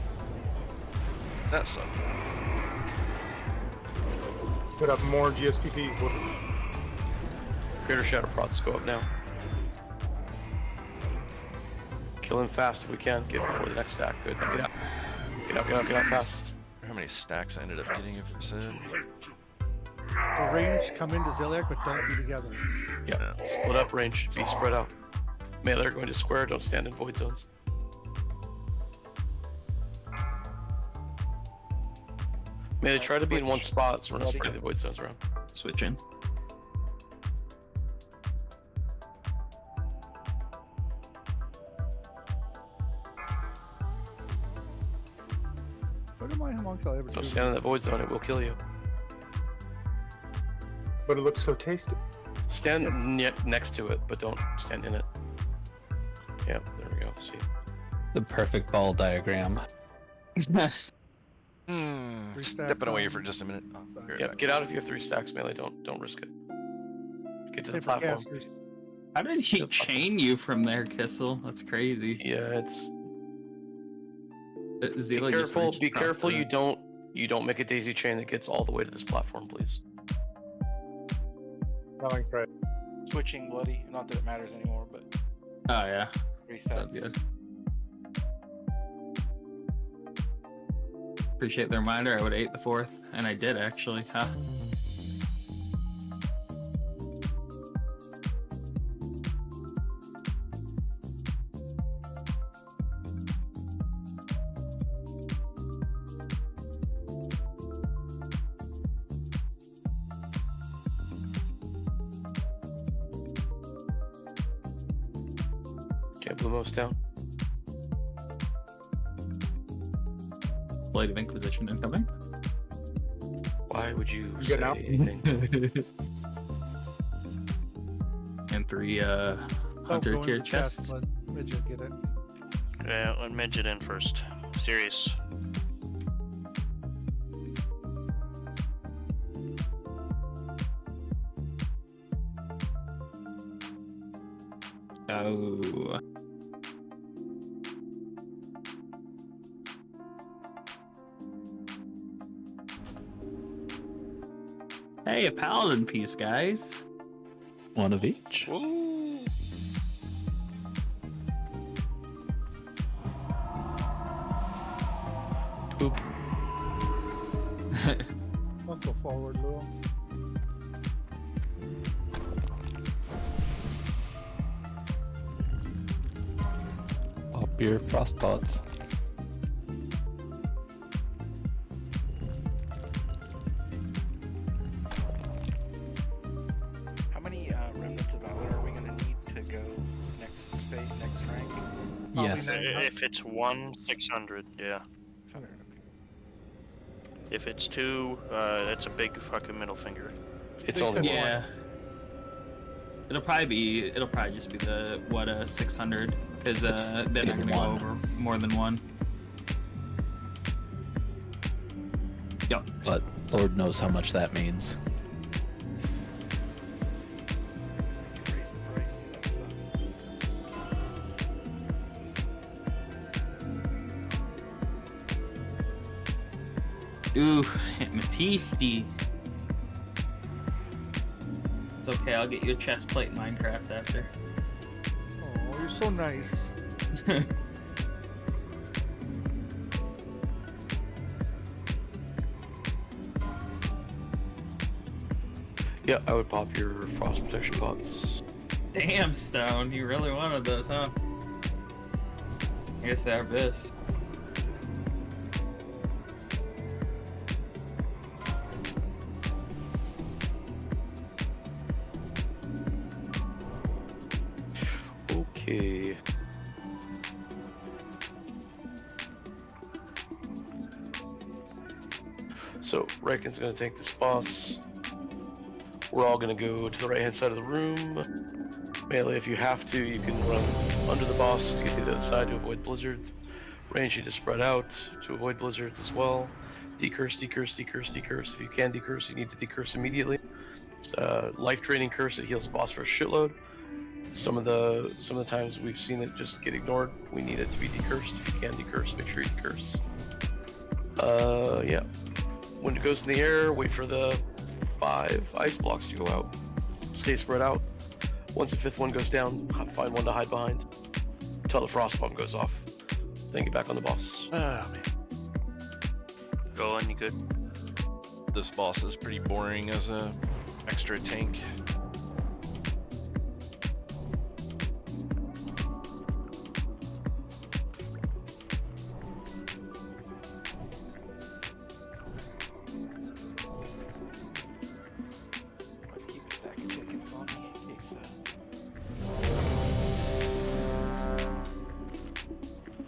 That sucked. Put up more GSPP. Greater Shadow Prots go up now. Kill him fast if we can. Get before the next stack. Good. Get out. Get out, get out, get out fast. How many stacks I ended up getting if it said? The range, come into Ziliac, but don't be together. Yeah. Split up range. Be spread out. Melee are going to square. Don't stand in void zones. Melee, try to be in one spot so we're not spreading the void zones around. Switch in. What am I homunculus ever Don't do? stand in that void zone. It will kill you. But it looks so tasty. Stand next to it, but don't stand in it. Yeah, there we go. See. The perfect ball diagram. Stepping away for just a minute. Oh, Yeah, get out if you have 3 stacks, Melee. Don't risk it. Get to the Paper platform. casters. How did he chain you from there, Kissel? That's crazy. Yeah, it's. Zila just Be reached across careful. the- You don't make a daisy chain that gets all the way to this platform, please. Nothing right. Switching bloody. Not that it matters anymore, but Oh yeah. 3 Sounds stacks. good. Appreciate the reminder. I would have ate the 4th, and I did actually. Huh? Okay, Blue Mo's down. Blade of Inquisition incoming. Why would you You say getting out? anything? And 3 Don't hunter go tier into chest, chests. Let Midget get it. Yeah, let Midget in first. Serious. Oh. Hey, a paladin piece, guys. One of each. Ooh. Poop. Don't go forward, Lou. Pop your frostbots. How many remnants of valor are we gonna need to go next space, next rank? Yes. If it's 1, 600, yeah. 600, okay. If it's 2, that's a big fucking middle finger. It's only Yeah. It'll probably just be the 600 because they're not gonna go one. over more than 1. Yep. But Lord knows how much that means. Ooh, Matiste. It's okay, I'll get you a chest plate in Minecraft after. Oh, you're so nice. Yeah, I would pop your frost protection pots. Damn, Stone, you really wanted those, huh? I guess they're this. Okay. So, Riken's gonna take this boss. We're all gonna go to the right hand side of the room. Melee, if you have to, you can run under the boss to get to the other side to avoid blizzards. Range, you just spread out to avoid blizzards as well. Decurse, decurse, decurse, decurse. If you can decurse, you need to decurse immediately. It's life draining curse. It heals the boss for a shitload. Some of the times we've seen it just get ignored. We need it to be decursed. If you can decurse, make sure you decurse. Yeah. When it goes in the air, wait for the 5 ice blocks to go out. Stay spread out. Once the 5th one goes down, find one to hide behind. Until the frost bomb goes off. Then get back on the boss. Oh man. Go on, you good? This boss is pretty boring as a extra tank.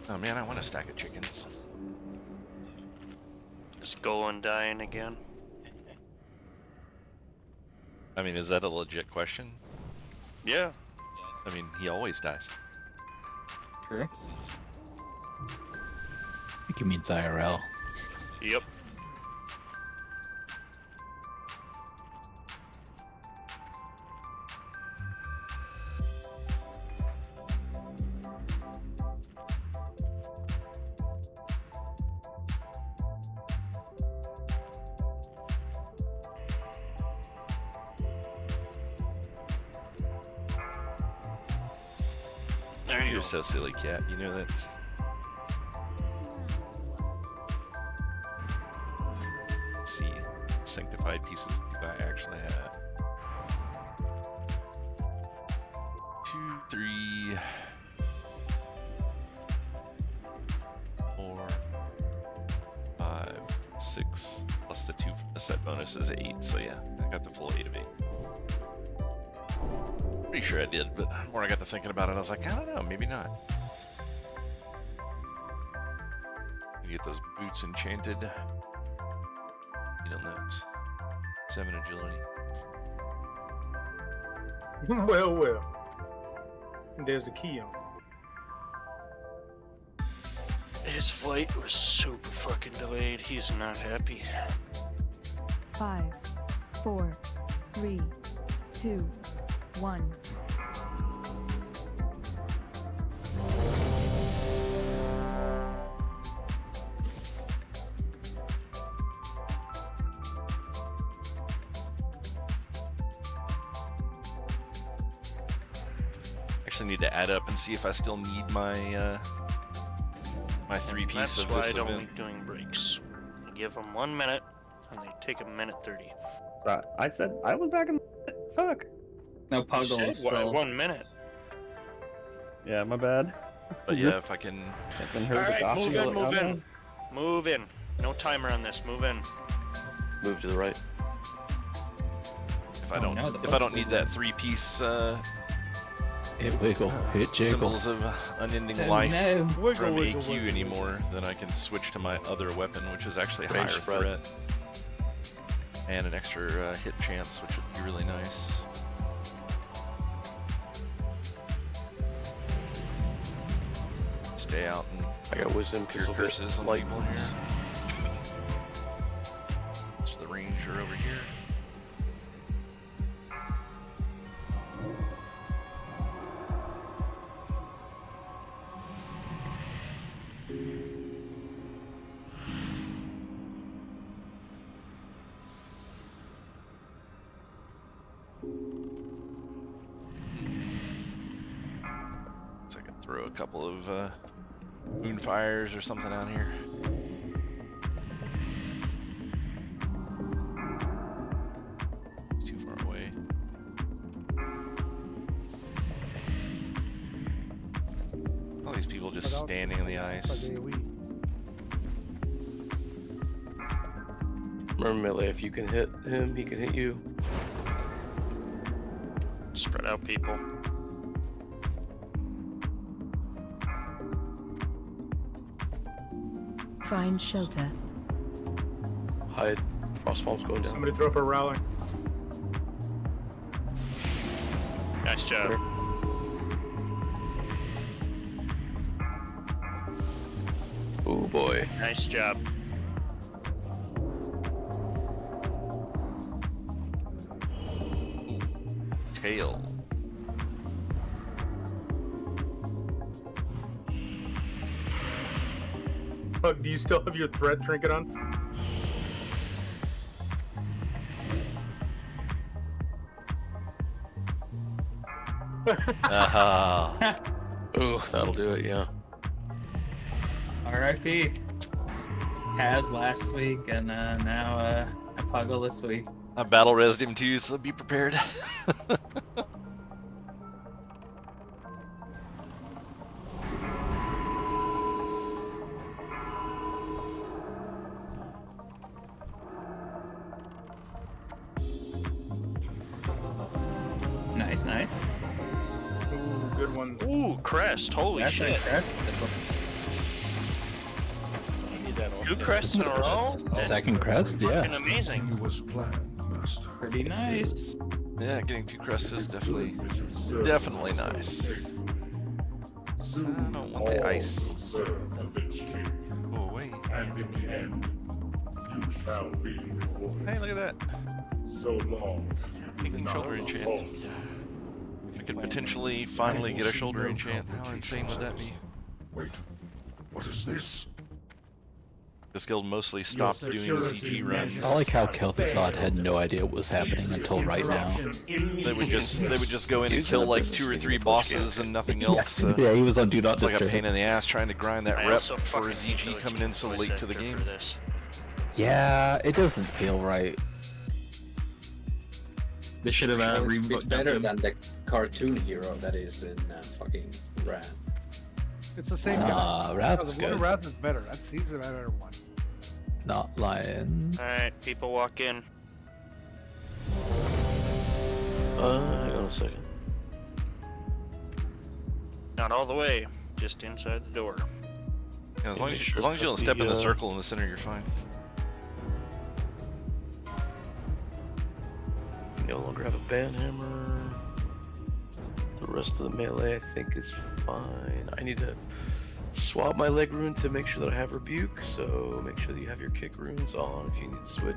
Oh man, I want a stack of chickens. Is Golan dying again? I mean, is that a legit question? Yeah. I mean, he always dies. True. I think he means IRL. Yep. There you You're go. so silly, cat. You know that. Let's see, sanctified pieces do I actually have? 2, 3, 4, 5, 6, plus the 2 set bonus is 8. So yeah, I got the full 8 of 8. Pretty sure I did, but the more I got to thinking about it, I was like, I don't know, maybe not. You get those boots enchanted. Needle notes. 7 agility. Well, well. There's a key on. His flight was super fucking delayed. He's not happy. 5, 4, 3, 2, 1. Actually need to add up and see if I still need my my 3-piece That's of why this I don't event. like doing breaks. I give them 1 minute, and they take a minute 30. I said I was back in the... Fuck. No, You Puggle said is still... 1 minute. Yeah, my bad. But yeah, if I can... Alright, move in, move in. Move in. No timer on this, move in. Move to the right. If I don't need that 3-piece hit wiggle, hit jiggle. symbols of unending Oh, life no. from Wiggle, AQ wiggle. anymore, then I can switch to my other weapon, which is actually higher Range spread. threat. And an extra hit chance, which would be really nice. Stay out and I got wisdom cure because curses on people here. It's the ranger over here. throw a couple of moonfires or something out here. It's too far away. All these people just standing in the ice. Remember, Melee, if you can hit him, he can hit you. Spread out, people. Find shelter. Hide. Frost bomb's going down. Somebody throw up a rally. Nice job. Oh boy. Nice job. Tail. Oh, do you still have your threat trinket on? Ooh, that'll do it, yeah. R.I.P. Kaz last week, and now Puggle this week. I battle resed him too, so be prepared. Nice night. Ooh, good ones. Ooh, crest. Holy That's shit. a crest. Two crests in a row? Second crest, yeah. Fucking amazing. Pretty nice. Yeah, getting 2 crests is definitely nice. I don't want the ice. Oh wait. And in the end, you shall be rewarded. Hey, look at that. So long. Taking shoulder enchant. We could potentially finally get a shoulder enchant. How insane would that be? Wait, what is this? This guild mostly stopped doing ZG runs. I like how Kel'Thuzad had no idea what was happening until right now. They would just go in and kill like 2 or 3 bosses and nothing else. Yeah, he was on Do Not It's like a Disturb. pain in the ass trying to grind that I rep also for a fucking hate ZG Village coming in so Voice late to the actor game. for this. Yeah, it doesn't feel right. They should have It's better than the cartoon hero that is in fucking Ran. It's the same guy. Rath's the one in good. Wrath is better. He's the better one. Not lying. Alright, people walk in. Hang on a second. Not all the way, just inside the door. Yeah, as long as you don't step in the circle in the center, you're fine. No longer have a band hammer. The rest of the melee I think is fine. I need to swap my leg rune to make sure that I have rebuke, so make sure that you have your kick runes on if you need to switch.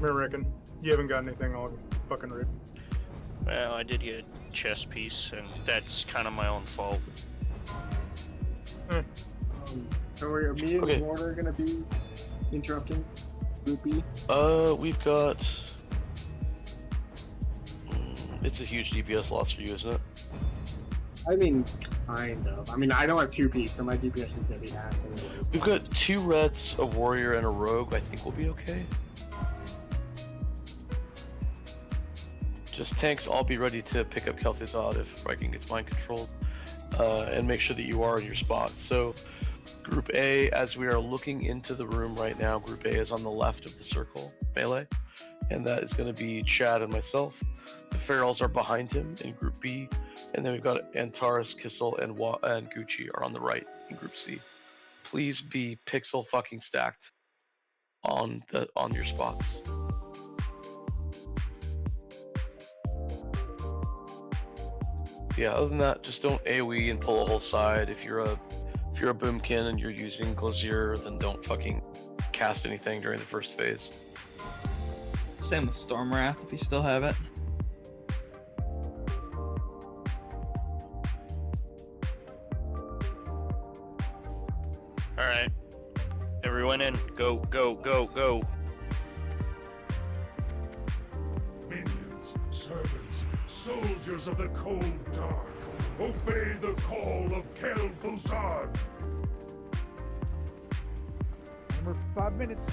I reckon. You haven't got anything all fucking read. Well, I did get a chess piece, and that's kind of my own fault. So are me and Okay. Mortar gonna be interrupting Groupie? We've got... It's a huge DPS loss for you, isn't it? I mean, kind of. I mean, I don't have 2P, so my DPS is gonna be ass anyways. We've got 2 Rets, a Warrior, and a Rogue. I think we'll be okay. Just tanks, I'll be ready to pick up Kel'Thuzad if Viking gets mind controlled. And make sure that you are in your spot. So, Group A, as we are looking into the room right now, Group A is on the left of the circle, melee. And that is going to be Chad and myself. The Ferals are behind him in Group B. And then we've got Antares, Kissel, and Gucci are on the right in Group C. Please be pixel fucking stacked on your spots. Yeah, other than that, just don't AoE and pull a whole side. If you're a boomkin and you're using Glazier, then don't fucking cast anything during the first phase. Same with Stormwrath if you still have it. Alright. Everyone in. Go, go, go, go. Minions, servants, soldiers of the cold dark, obey the call of Kel Fusad. Remember, 5 minutes.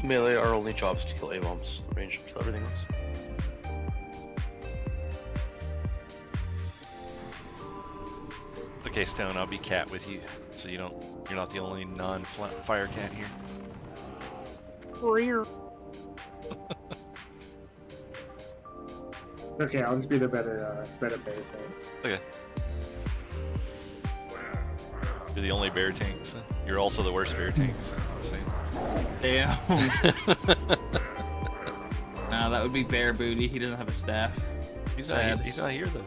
Melee, our only job is to kill A-bombs. The range will kill everything else. Okay, Stone, I'll be cat with you, so you're not the only non-fire cat here. Okay, I'll just be the better bear tank. Okay. You're the only bear tank, so you're also the worst bear tank, so I'm saying. Damn. Nah, that would be Bear Booty. He doesn't have a staff. He's not here though.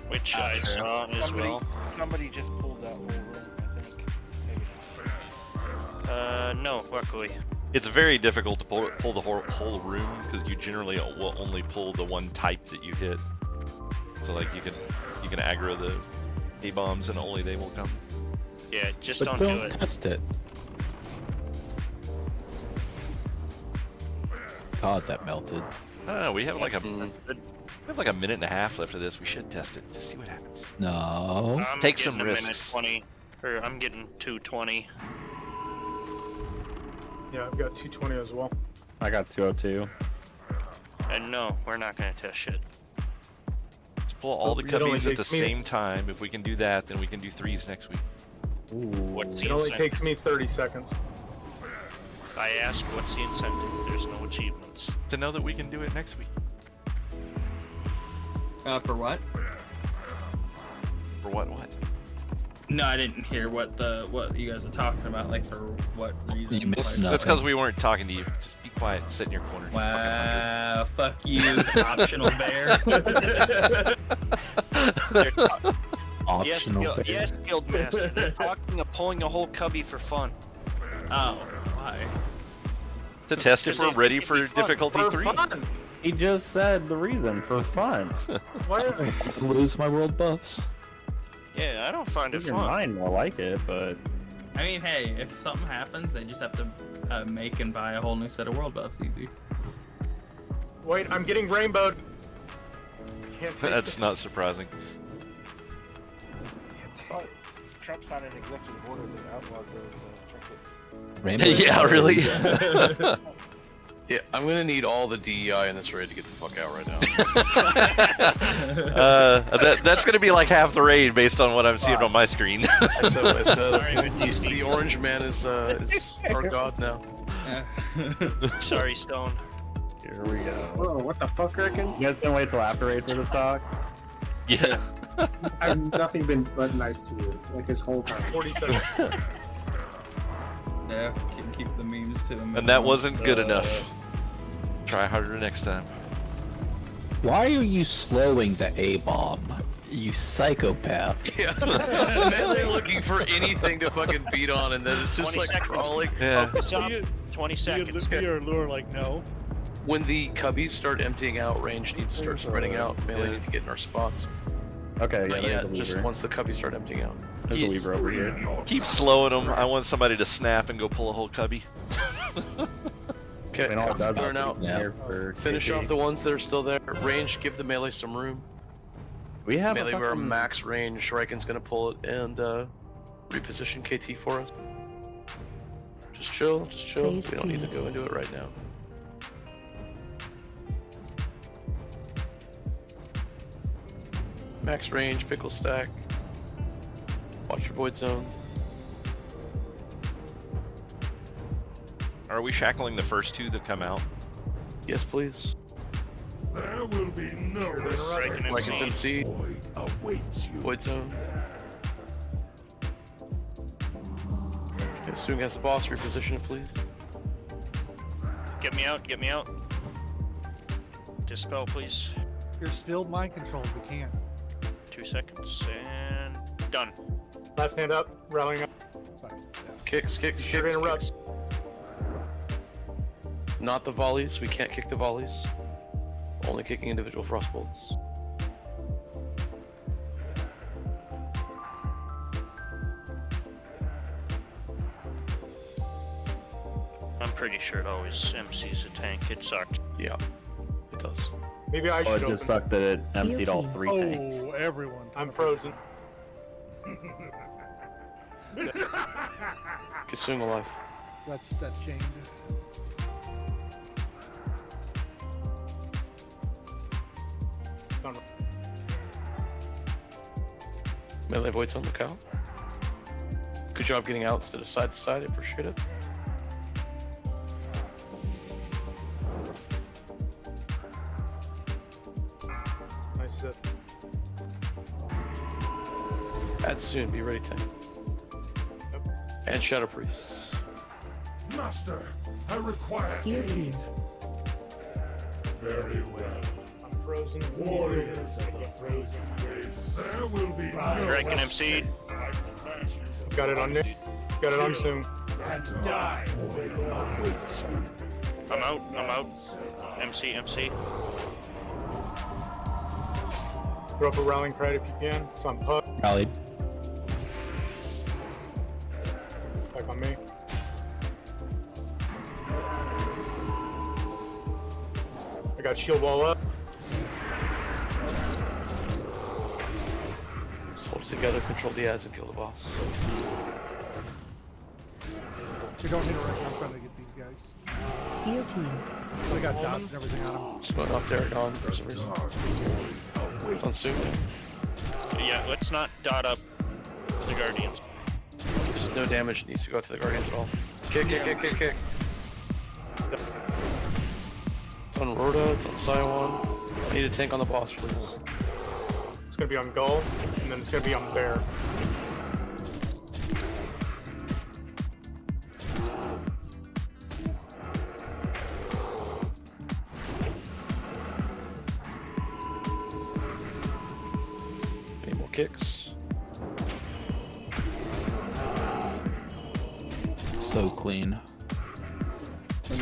Which I saw as well. Somebody just pulled that whole room, I think. Maybe. No, luckily. It's very difficult to pull the whole room because you generally will only pull the one type that you hit. So like you can aggro the A-bombs and only they will come. Yeah, just But don't do it. Test it. God, that melted. We have like a minute and a half left of this. We should test it to see what happens. No. I'm Take getting some risks. 20, or I'm getting 220. Yeah, I've got 220 as well. I got 202. And no, we're not gonna test shit. Let's pull all the It only cubbies at the takes me- same time. If we can do that, then we can do 3s next week. What's the It only incentive? takes me 30 seconds. I ask, what's the incentive? There's no achievements. To know that we can do it next week. For what? For what? No, I didn't hear what you guys are talking about. Like for what reason? You missed Like- That's because we weren't talking to you. Just be quiet and sit in your corner. Wow, fuck you, optional bear. Optional bear. Yes, Guildmaster. They're talking of pulling a whole cubby for fun. Oh, why? To test if we're ready for It'd be fun. difficulty For 3. fun. He just said the reason for fun. Lose my world buffs. Yeah, I don't find it Your fun. mind will like it, but I mean, hey, if something happens, they just have to make and buy a whole new set of world buffs. Easy. Wait, I'm getting rainbowed. Can't take That's not surprising. Trump's on an executive order that outlawed those trinkets. Rainbow Yeah, really? Yeah, I'm gonna need all the DEI in this raid to get the fuck out right now. That's gonna be like half the raid based on what I'm seeing on my screen. The orange man is our god now. Sorry, Stone. here we go. Whoa, what the fuck, Ricken? You guys can wait till after raid for the talk. Yeah. I've nothing been but nice to you, like this whole time. 40 seconds. Yeah, can keep the memes to them. And that wasn't good enough. Try harder next time. Why are you slowing the A-bomb? You psychopath. Yeah. They're looking for anything to fucking beat on, and then it's just 20 like seconds. crawling. Yeah. Focus up. 20 seconds. your lure like no. When the cubbies start emptying out, range needs to start spreading out. Melee need to get in our spots. Okay, Not yeah, yet, there's a just weaver. once the cubbies start emptying out. There's a weaver over here. Keep slowing them. I want somebody to snap and go pull a whole cubby. Okay, I mean, all it does burn is out. here for Finish KP. off the ones that are still there. Range, give the melee some room. We have Melee, a we're fucking... max range. Shuriken's gonna pull it and reposition KT for us. Just chill, just chill. Phase We don't need to two. go into it right now. Max range, pickle stack. Watch your void zone. Are we shackling the first 2 that come out? Yes, please. There will be no Striking Like it's MC. void awaits you. Void zone. Okay, Soon has the boss, reposition it, please. Get me out, get me out. Dispel, please. You're still mind controlled. We can't. 2 seconds, and done. Last hand up, rallying up. Oh, Sorry. Yeah. Kicks, Sure to interrupt. Not the volleys. We can't kick the volleys. Only kicking individual frost bolts. I'm pretty sure it always MCs a tank. It sucked. Yeah, it does. Maybe I Oh, should it just sucked that it emptied all 3 tanks. Oh, everyone. I'm frozen. Consume alive. That's changed. Melee voids on lookout. Good job getting out instead of side to side. I appreciate it. Nice set. Add soon. Be ready, tank. And Shadow Priests. Master, I require Your team. Very well. I'm frozen. Warriors of the frozen waste. There will be no Dragon MC. Got it on Nick. Got it on soon. And die for your wits. I'm out. I'm out. MC. Throw up a rallying cry if you can. It's on puck. Rallied. Back on me. I got shield wall up. Just hold it together, control the ads, and kill the boss. We don't hit it right now. I'm trying to get these guys. Your team. I got dots and everything on them. Just going off Derek on for some reason. It's on soon. Yeah, let's not dot up the Guardians. There's no damage that needs to go to the Guardians at all. Kick. It's on Rhoda, it's on Saiwan. I need a tank on the boss, please. It's gonna be on Gull, and then it's gonna be on Bear. Any more kicks? So clean. I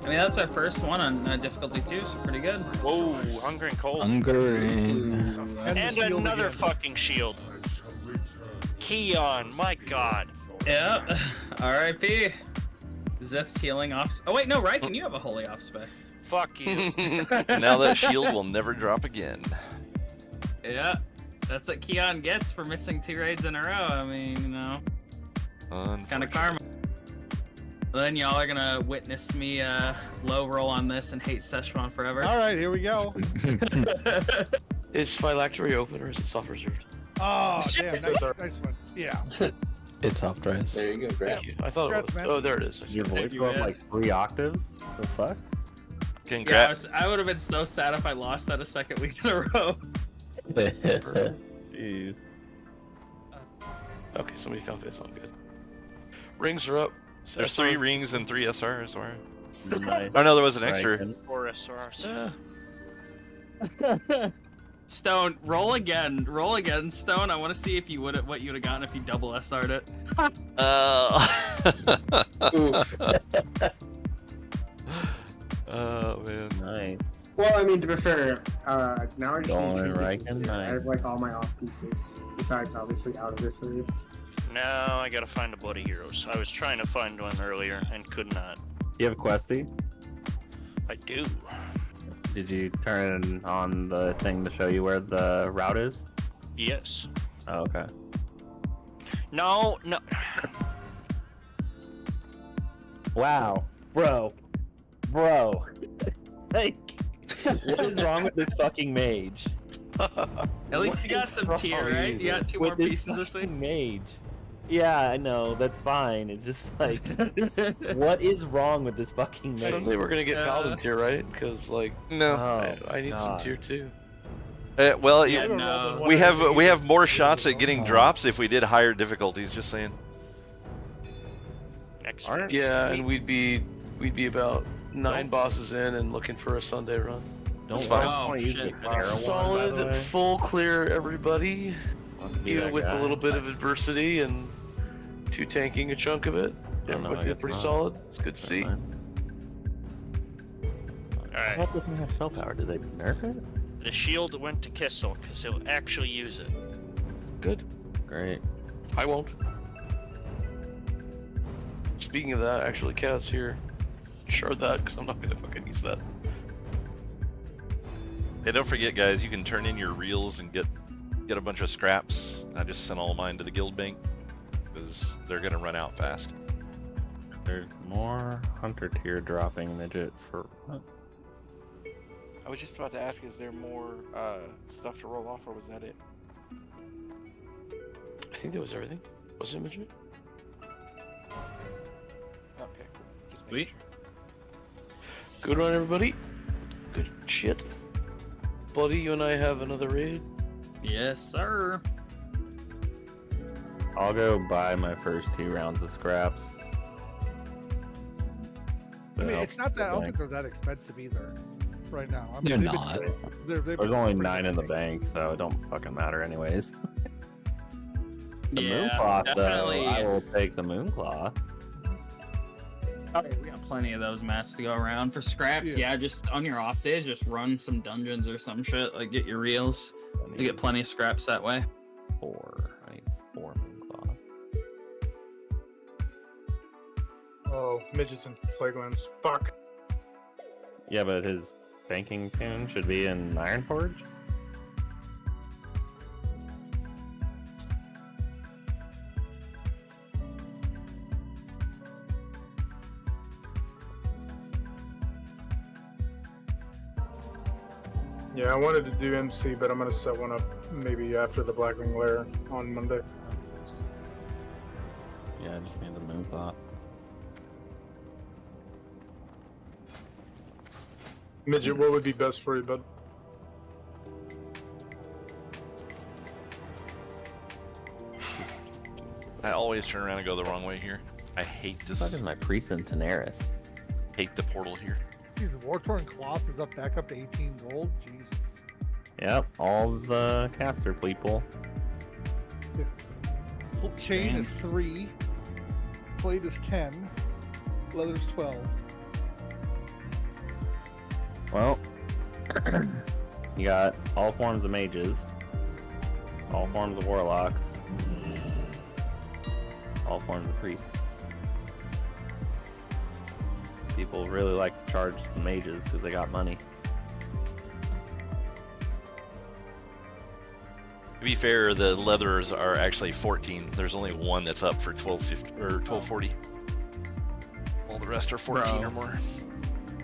mean, that's our first one on difficulty 2, so pretty good. Whoa, hunger and cold. Hungering. And another fucking shield. Keon, my god. Yeah. R.I.P. Zeth's healing off. Oh wait, no, Riken, you have a holy off spec. Fuck you. Now that shield will never drop again. Yeah, that's what Keon gets for missing 2 raids in a row. I mean, you know, it's kind of karma. Then y'all are gonna witness me low roll on this and hate Szechuan forever. All right, here we go. Is Phylactery open or is it soft reserved? Oh, damn, nice one. Yeah. It's soft res. There you go, Greg. I thought it was. man. Oh, there it is. Your voice go up like 3 octaves? The fuck? Congrats. Yeah, I would have been so sad if I lost that a second week in a row. Jeez. Okay, somebody found this on good. Rings are up. There's 3 rings and 3 SRs. Or... Nice. Oh no, there was an extra. 4 SRs. Stone, roll again, Stone. I want to see if you would what you'd have gotten if you double SR'd it. Oh man. Nice. Well, I mean, to be fair, now I just need Going 2 right pieces. and I right. have like all my off pieces, besides obviously out of this league. Now I gotta find a Bloody Heroes. I was trying to find one earlier and could not. You have a questy? I do. Did you turn on the thing to show you where the route is? Yes. Oh, okay. No. Wow. Bro. Like, what is wrong with this fucking mage? At least you got some tier, right? You got 2 more pieces this week? Mage. Yeah, I know, that's fine. It's just like, what is wrong with this fucking mage? Someday we're gonna get Paladin tier, right? Because like, no, I need some tier 2. Well, Yeah, no. we have more shots at getting drops if we did higher difficulties. Just saying. Next. Yeah, and we'd be about 9 bosses in and looking for a Sunday run. That's fine. Oh, shit. Solid, full clear, everybody. Be Even that with guy. a little bit of adversity and 2 tanking a chunk of it. Yeah, no, but I did guess pretty not. solid. It's good to see. Alright. Alright. What doesn't have spell power? Did they nerf it? The shield went to Kissel because he'll actually use it. Good. Great. I won't. Speaking of that, actually, Cass here. Shard that, because I'm not gonna fucking use that. Hey, don't forget, guys, you can turn in your reels and get a bunch of scraps. I just sent all mine to the guild bank because they're gonna run out fast. There's more hunter tier dropping midget for. I was just about to ask, is there more stuff to roll off, or was that it? I think that was everything. Was it midget? Okay, cool. Just Sweet. making sure. Good run, everybody. Good shit. Buddy, you and I have another raid. Yes, sir. I'll go buy my first 2 rounds of scraps. I mean, it's not that. I don't think they're that expensive either. Right now, I mean, They're not. They've There's only 9 in the bank, so it don't fucking matter anyways. The Mooncloth, definitely. though, I will take the Mooncloth. Okay, we got plenty of those mats to go around. For scraps, yeah, just on your off days, just run some dungeons or some shit. Like, get your reels. You get plenty of scraps that way. 4. I need 4 Mooncloth. Oh, midgets and plaguelands. Fuck. Yeah, but his banking tune should be in Ironforge? Yeah, I wanted to do MC, but I'm gonna set one up maybe after the Blackwing Lair on Monday. Yeah, I just need the Mooncloth. Midget, what would be best for you, bud? I always turn around and go the wrong way here. I hate this. What is my priest in Tenaris? Hate the portal here. Jeez, the War-Torn Cloth is up back up to 18 gold. Jeez. Yep, all the caster people. Chain is 3. Plate is 10. Leather's 12. Well, you got all forms of mages, all forms of warlocks, all forms of priests. People really like to charge the mages because they got money. To be fair, the leathers are actually 14. There's only one that's up for 1250 or 1240. All the rest are 14 or more.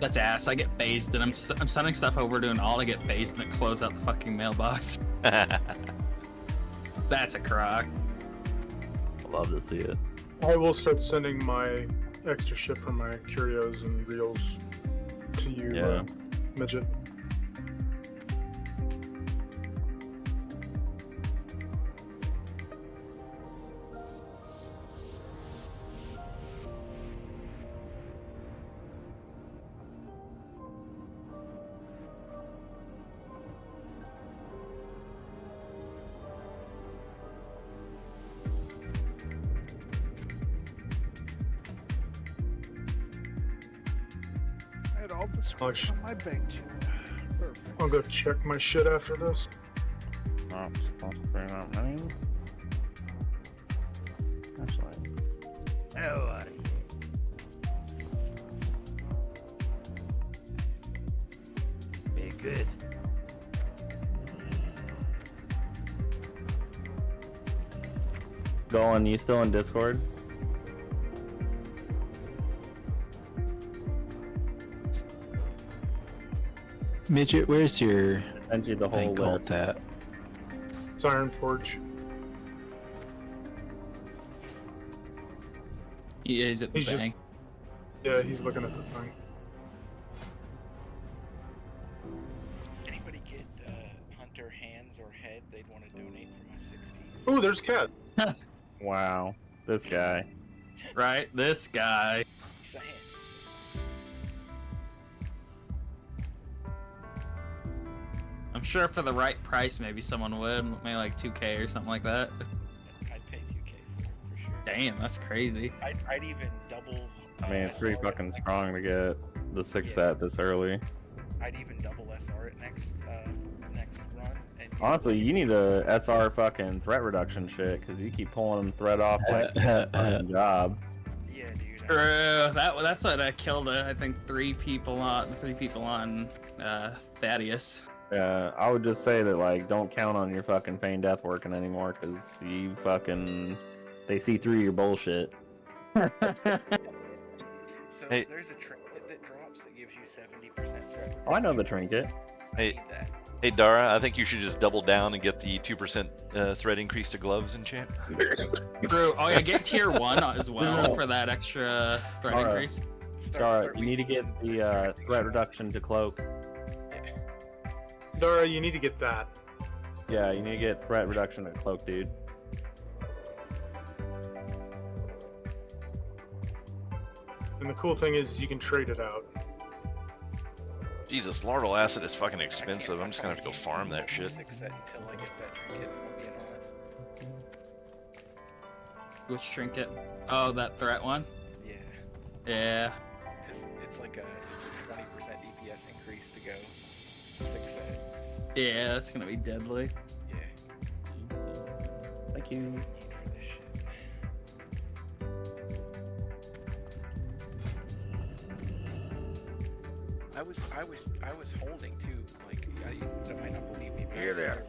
That's ass. I get phased and I'm sending stuff over to an alt. I get phased and it close out the fucking mailbox. That's a crock. I love to see it. I will start sending my extra shit from my curios and reels to you, Midget. I had all the scraps on my bank too. Perfect. I'll go check my shit after this. Not supposed to bring up money. Actually. How are you? Be good. Golan, you still in Discord? Midget, where's your Send you the whole bank vault list. at? It's Ironforge. He is at the He's just- bank. Yeah, he's looking at the thing. Anybody get Hunter hands or head they'd want to donate for my 6 piece? Ooh, there's Cat. Wow, this guy. Right? This guy. Saying. I'm sure for the right price, maybe someone would. Maybe like 2K or something like that. I'd pay 2K for it, for sure. Damn, that's crazy. I'd even double. I mean, it's pretty fucking strong to get the 6 set this early. I'd even double SR it next run. And Honestly, you need a SR fucking threat reduction shit, because you keep pulling threat off like a fucking job. Yeah, dude. True. That's what killed. I think 3 people on Thaddeus. Yeah, I would just say that, like, don't count on your fucking feign death working anymore, because you fucking... They see through your bullshit. So Hey. there's a trinket that drops that gives you 70% threat. Oh, I know the trinket. Hey, Dara, I think you should just double down and get the 2% threat increase to gloves and champ. True. Oh yeah, get tier 1 as well for that extra threat increase. Dara, you need to get the threat reduction to cloak. Dara, you need to get that. Yeah, you need to get threat reduction to cloak, dude. And the cool thing is you can trade it out. Jesus, larval acid is fucking expensive. I'm just gonna have to go farm that shit. Until I get that trinket, if I'm being honest. Which trinket? Oh, that threat one? Yeah. Yeah. Because it's like a 20% DPS increase to go 6 set. Yeah, that's gonna be deadly. Yeah. Thank you. I was holding too. Like you might not believe me, but Here they are.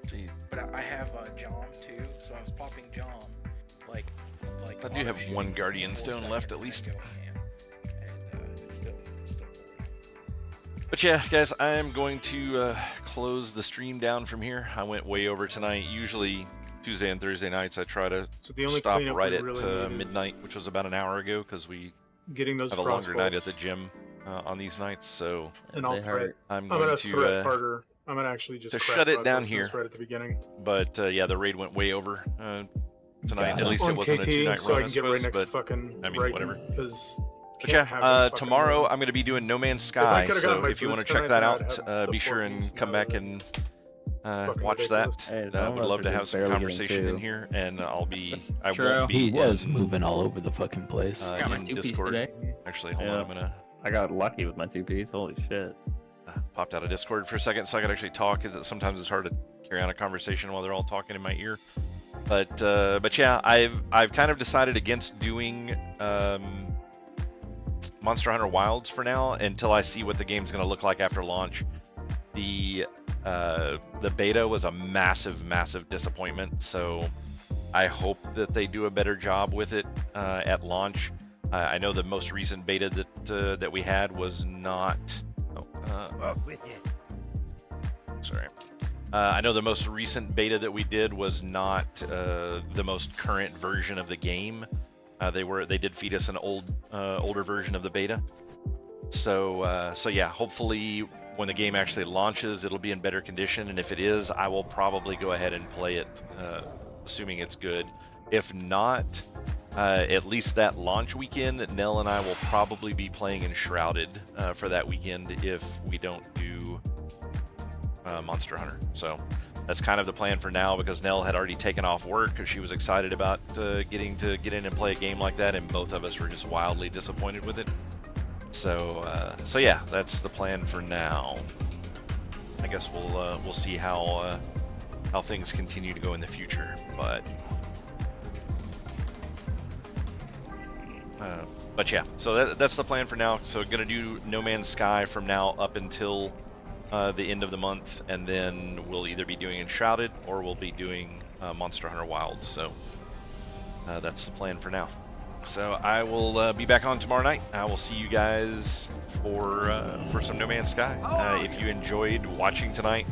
See, but I have Jom too, so I was popping Jom like. I do have one Guardian Stone left at least. But yeah, guys, I am going to close the stream down from here. I went way over tonight. Usually Tuesday and Thursday nights I try to stop right at midnight, which was about an hour ago, because we getting those have a longer night at the gym on these nights. So and I'll threat. I'm gonna going threat harder. I'm gonna actually just shut it down here right at the beginning. But yeah, the raid went way over tonight. At least it wasn't KT, a 2-night so run, I can get right next but fucking I mean, whatever. But Can't yeah, tomorrow I'm going to be doing No Man's Sky, so if you want to check that boots out, be sure and come back and watch that. Hey, I would love to have some conversation in here, and I won't be He was moving all over the fucking place. Got my in 2-piece Discord. today. Actually, hold on, I'm gonna. I got lucky with my 2-piece. Holy shit! Popped out of Discord for a second so I could actually talk. Sometimes it's hard to carry on a conversation while they're all talking in my ear. But yeah, I've kind of decided against doing Monster Hunter Wilds for now until I see what the game's going to look like after launch. The beta was a massive disappointment, so I hope that they do a better job with it at launch. I know the most recent beta that we had was not. Sorry. I know the most recent beta that we did was not the most current version of the game. They did feed us an older version of the beta. So yeah, hopefully when the game actually launches, it'll be in better condition. And if it is, I will probably go ahead and play it, assuming it's good. If not, at least that launch weekend, Nell and I will probably be playing Enshrouded for that weekend if we don't do Monster Hunter. So that's kind of the plan for now, because Nell had already taken off work because she was excited about getting to get in and play a game like that, and both of us were just wildly disappointed with it. So yeah, that's the plan for now. I guess we'll see how things continue to go in the future, but yeah, so that's the plan for now. So gonna do No Man's Sky from now up until the end of the month, and then we'll either be doing Enshrouded or we'll be doing Monster Hunter Wilds. So that's the plan for now. So I will be back on tomorrow night. I will see you guys for some No Man's Sky. If you enjoyed watching tonight,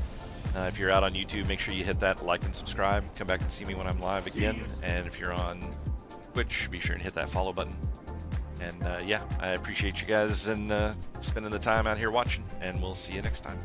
if you're out on YouTube, make sure you hit that like and subscribe. Come back and see me when I'm live again. And if you're on Twitch, be sure and hit that follow button. And yeah, I appreciate you guys and spending the time out here watching, and we'll see you next time.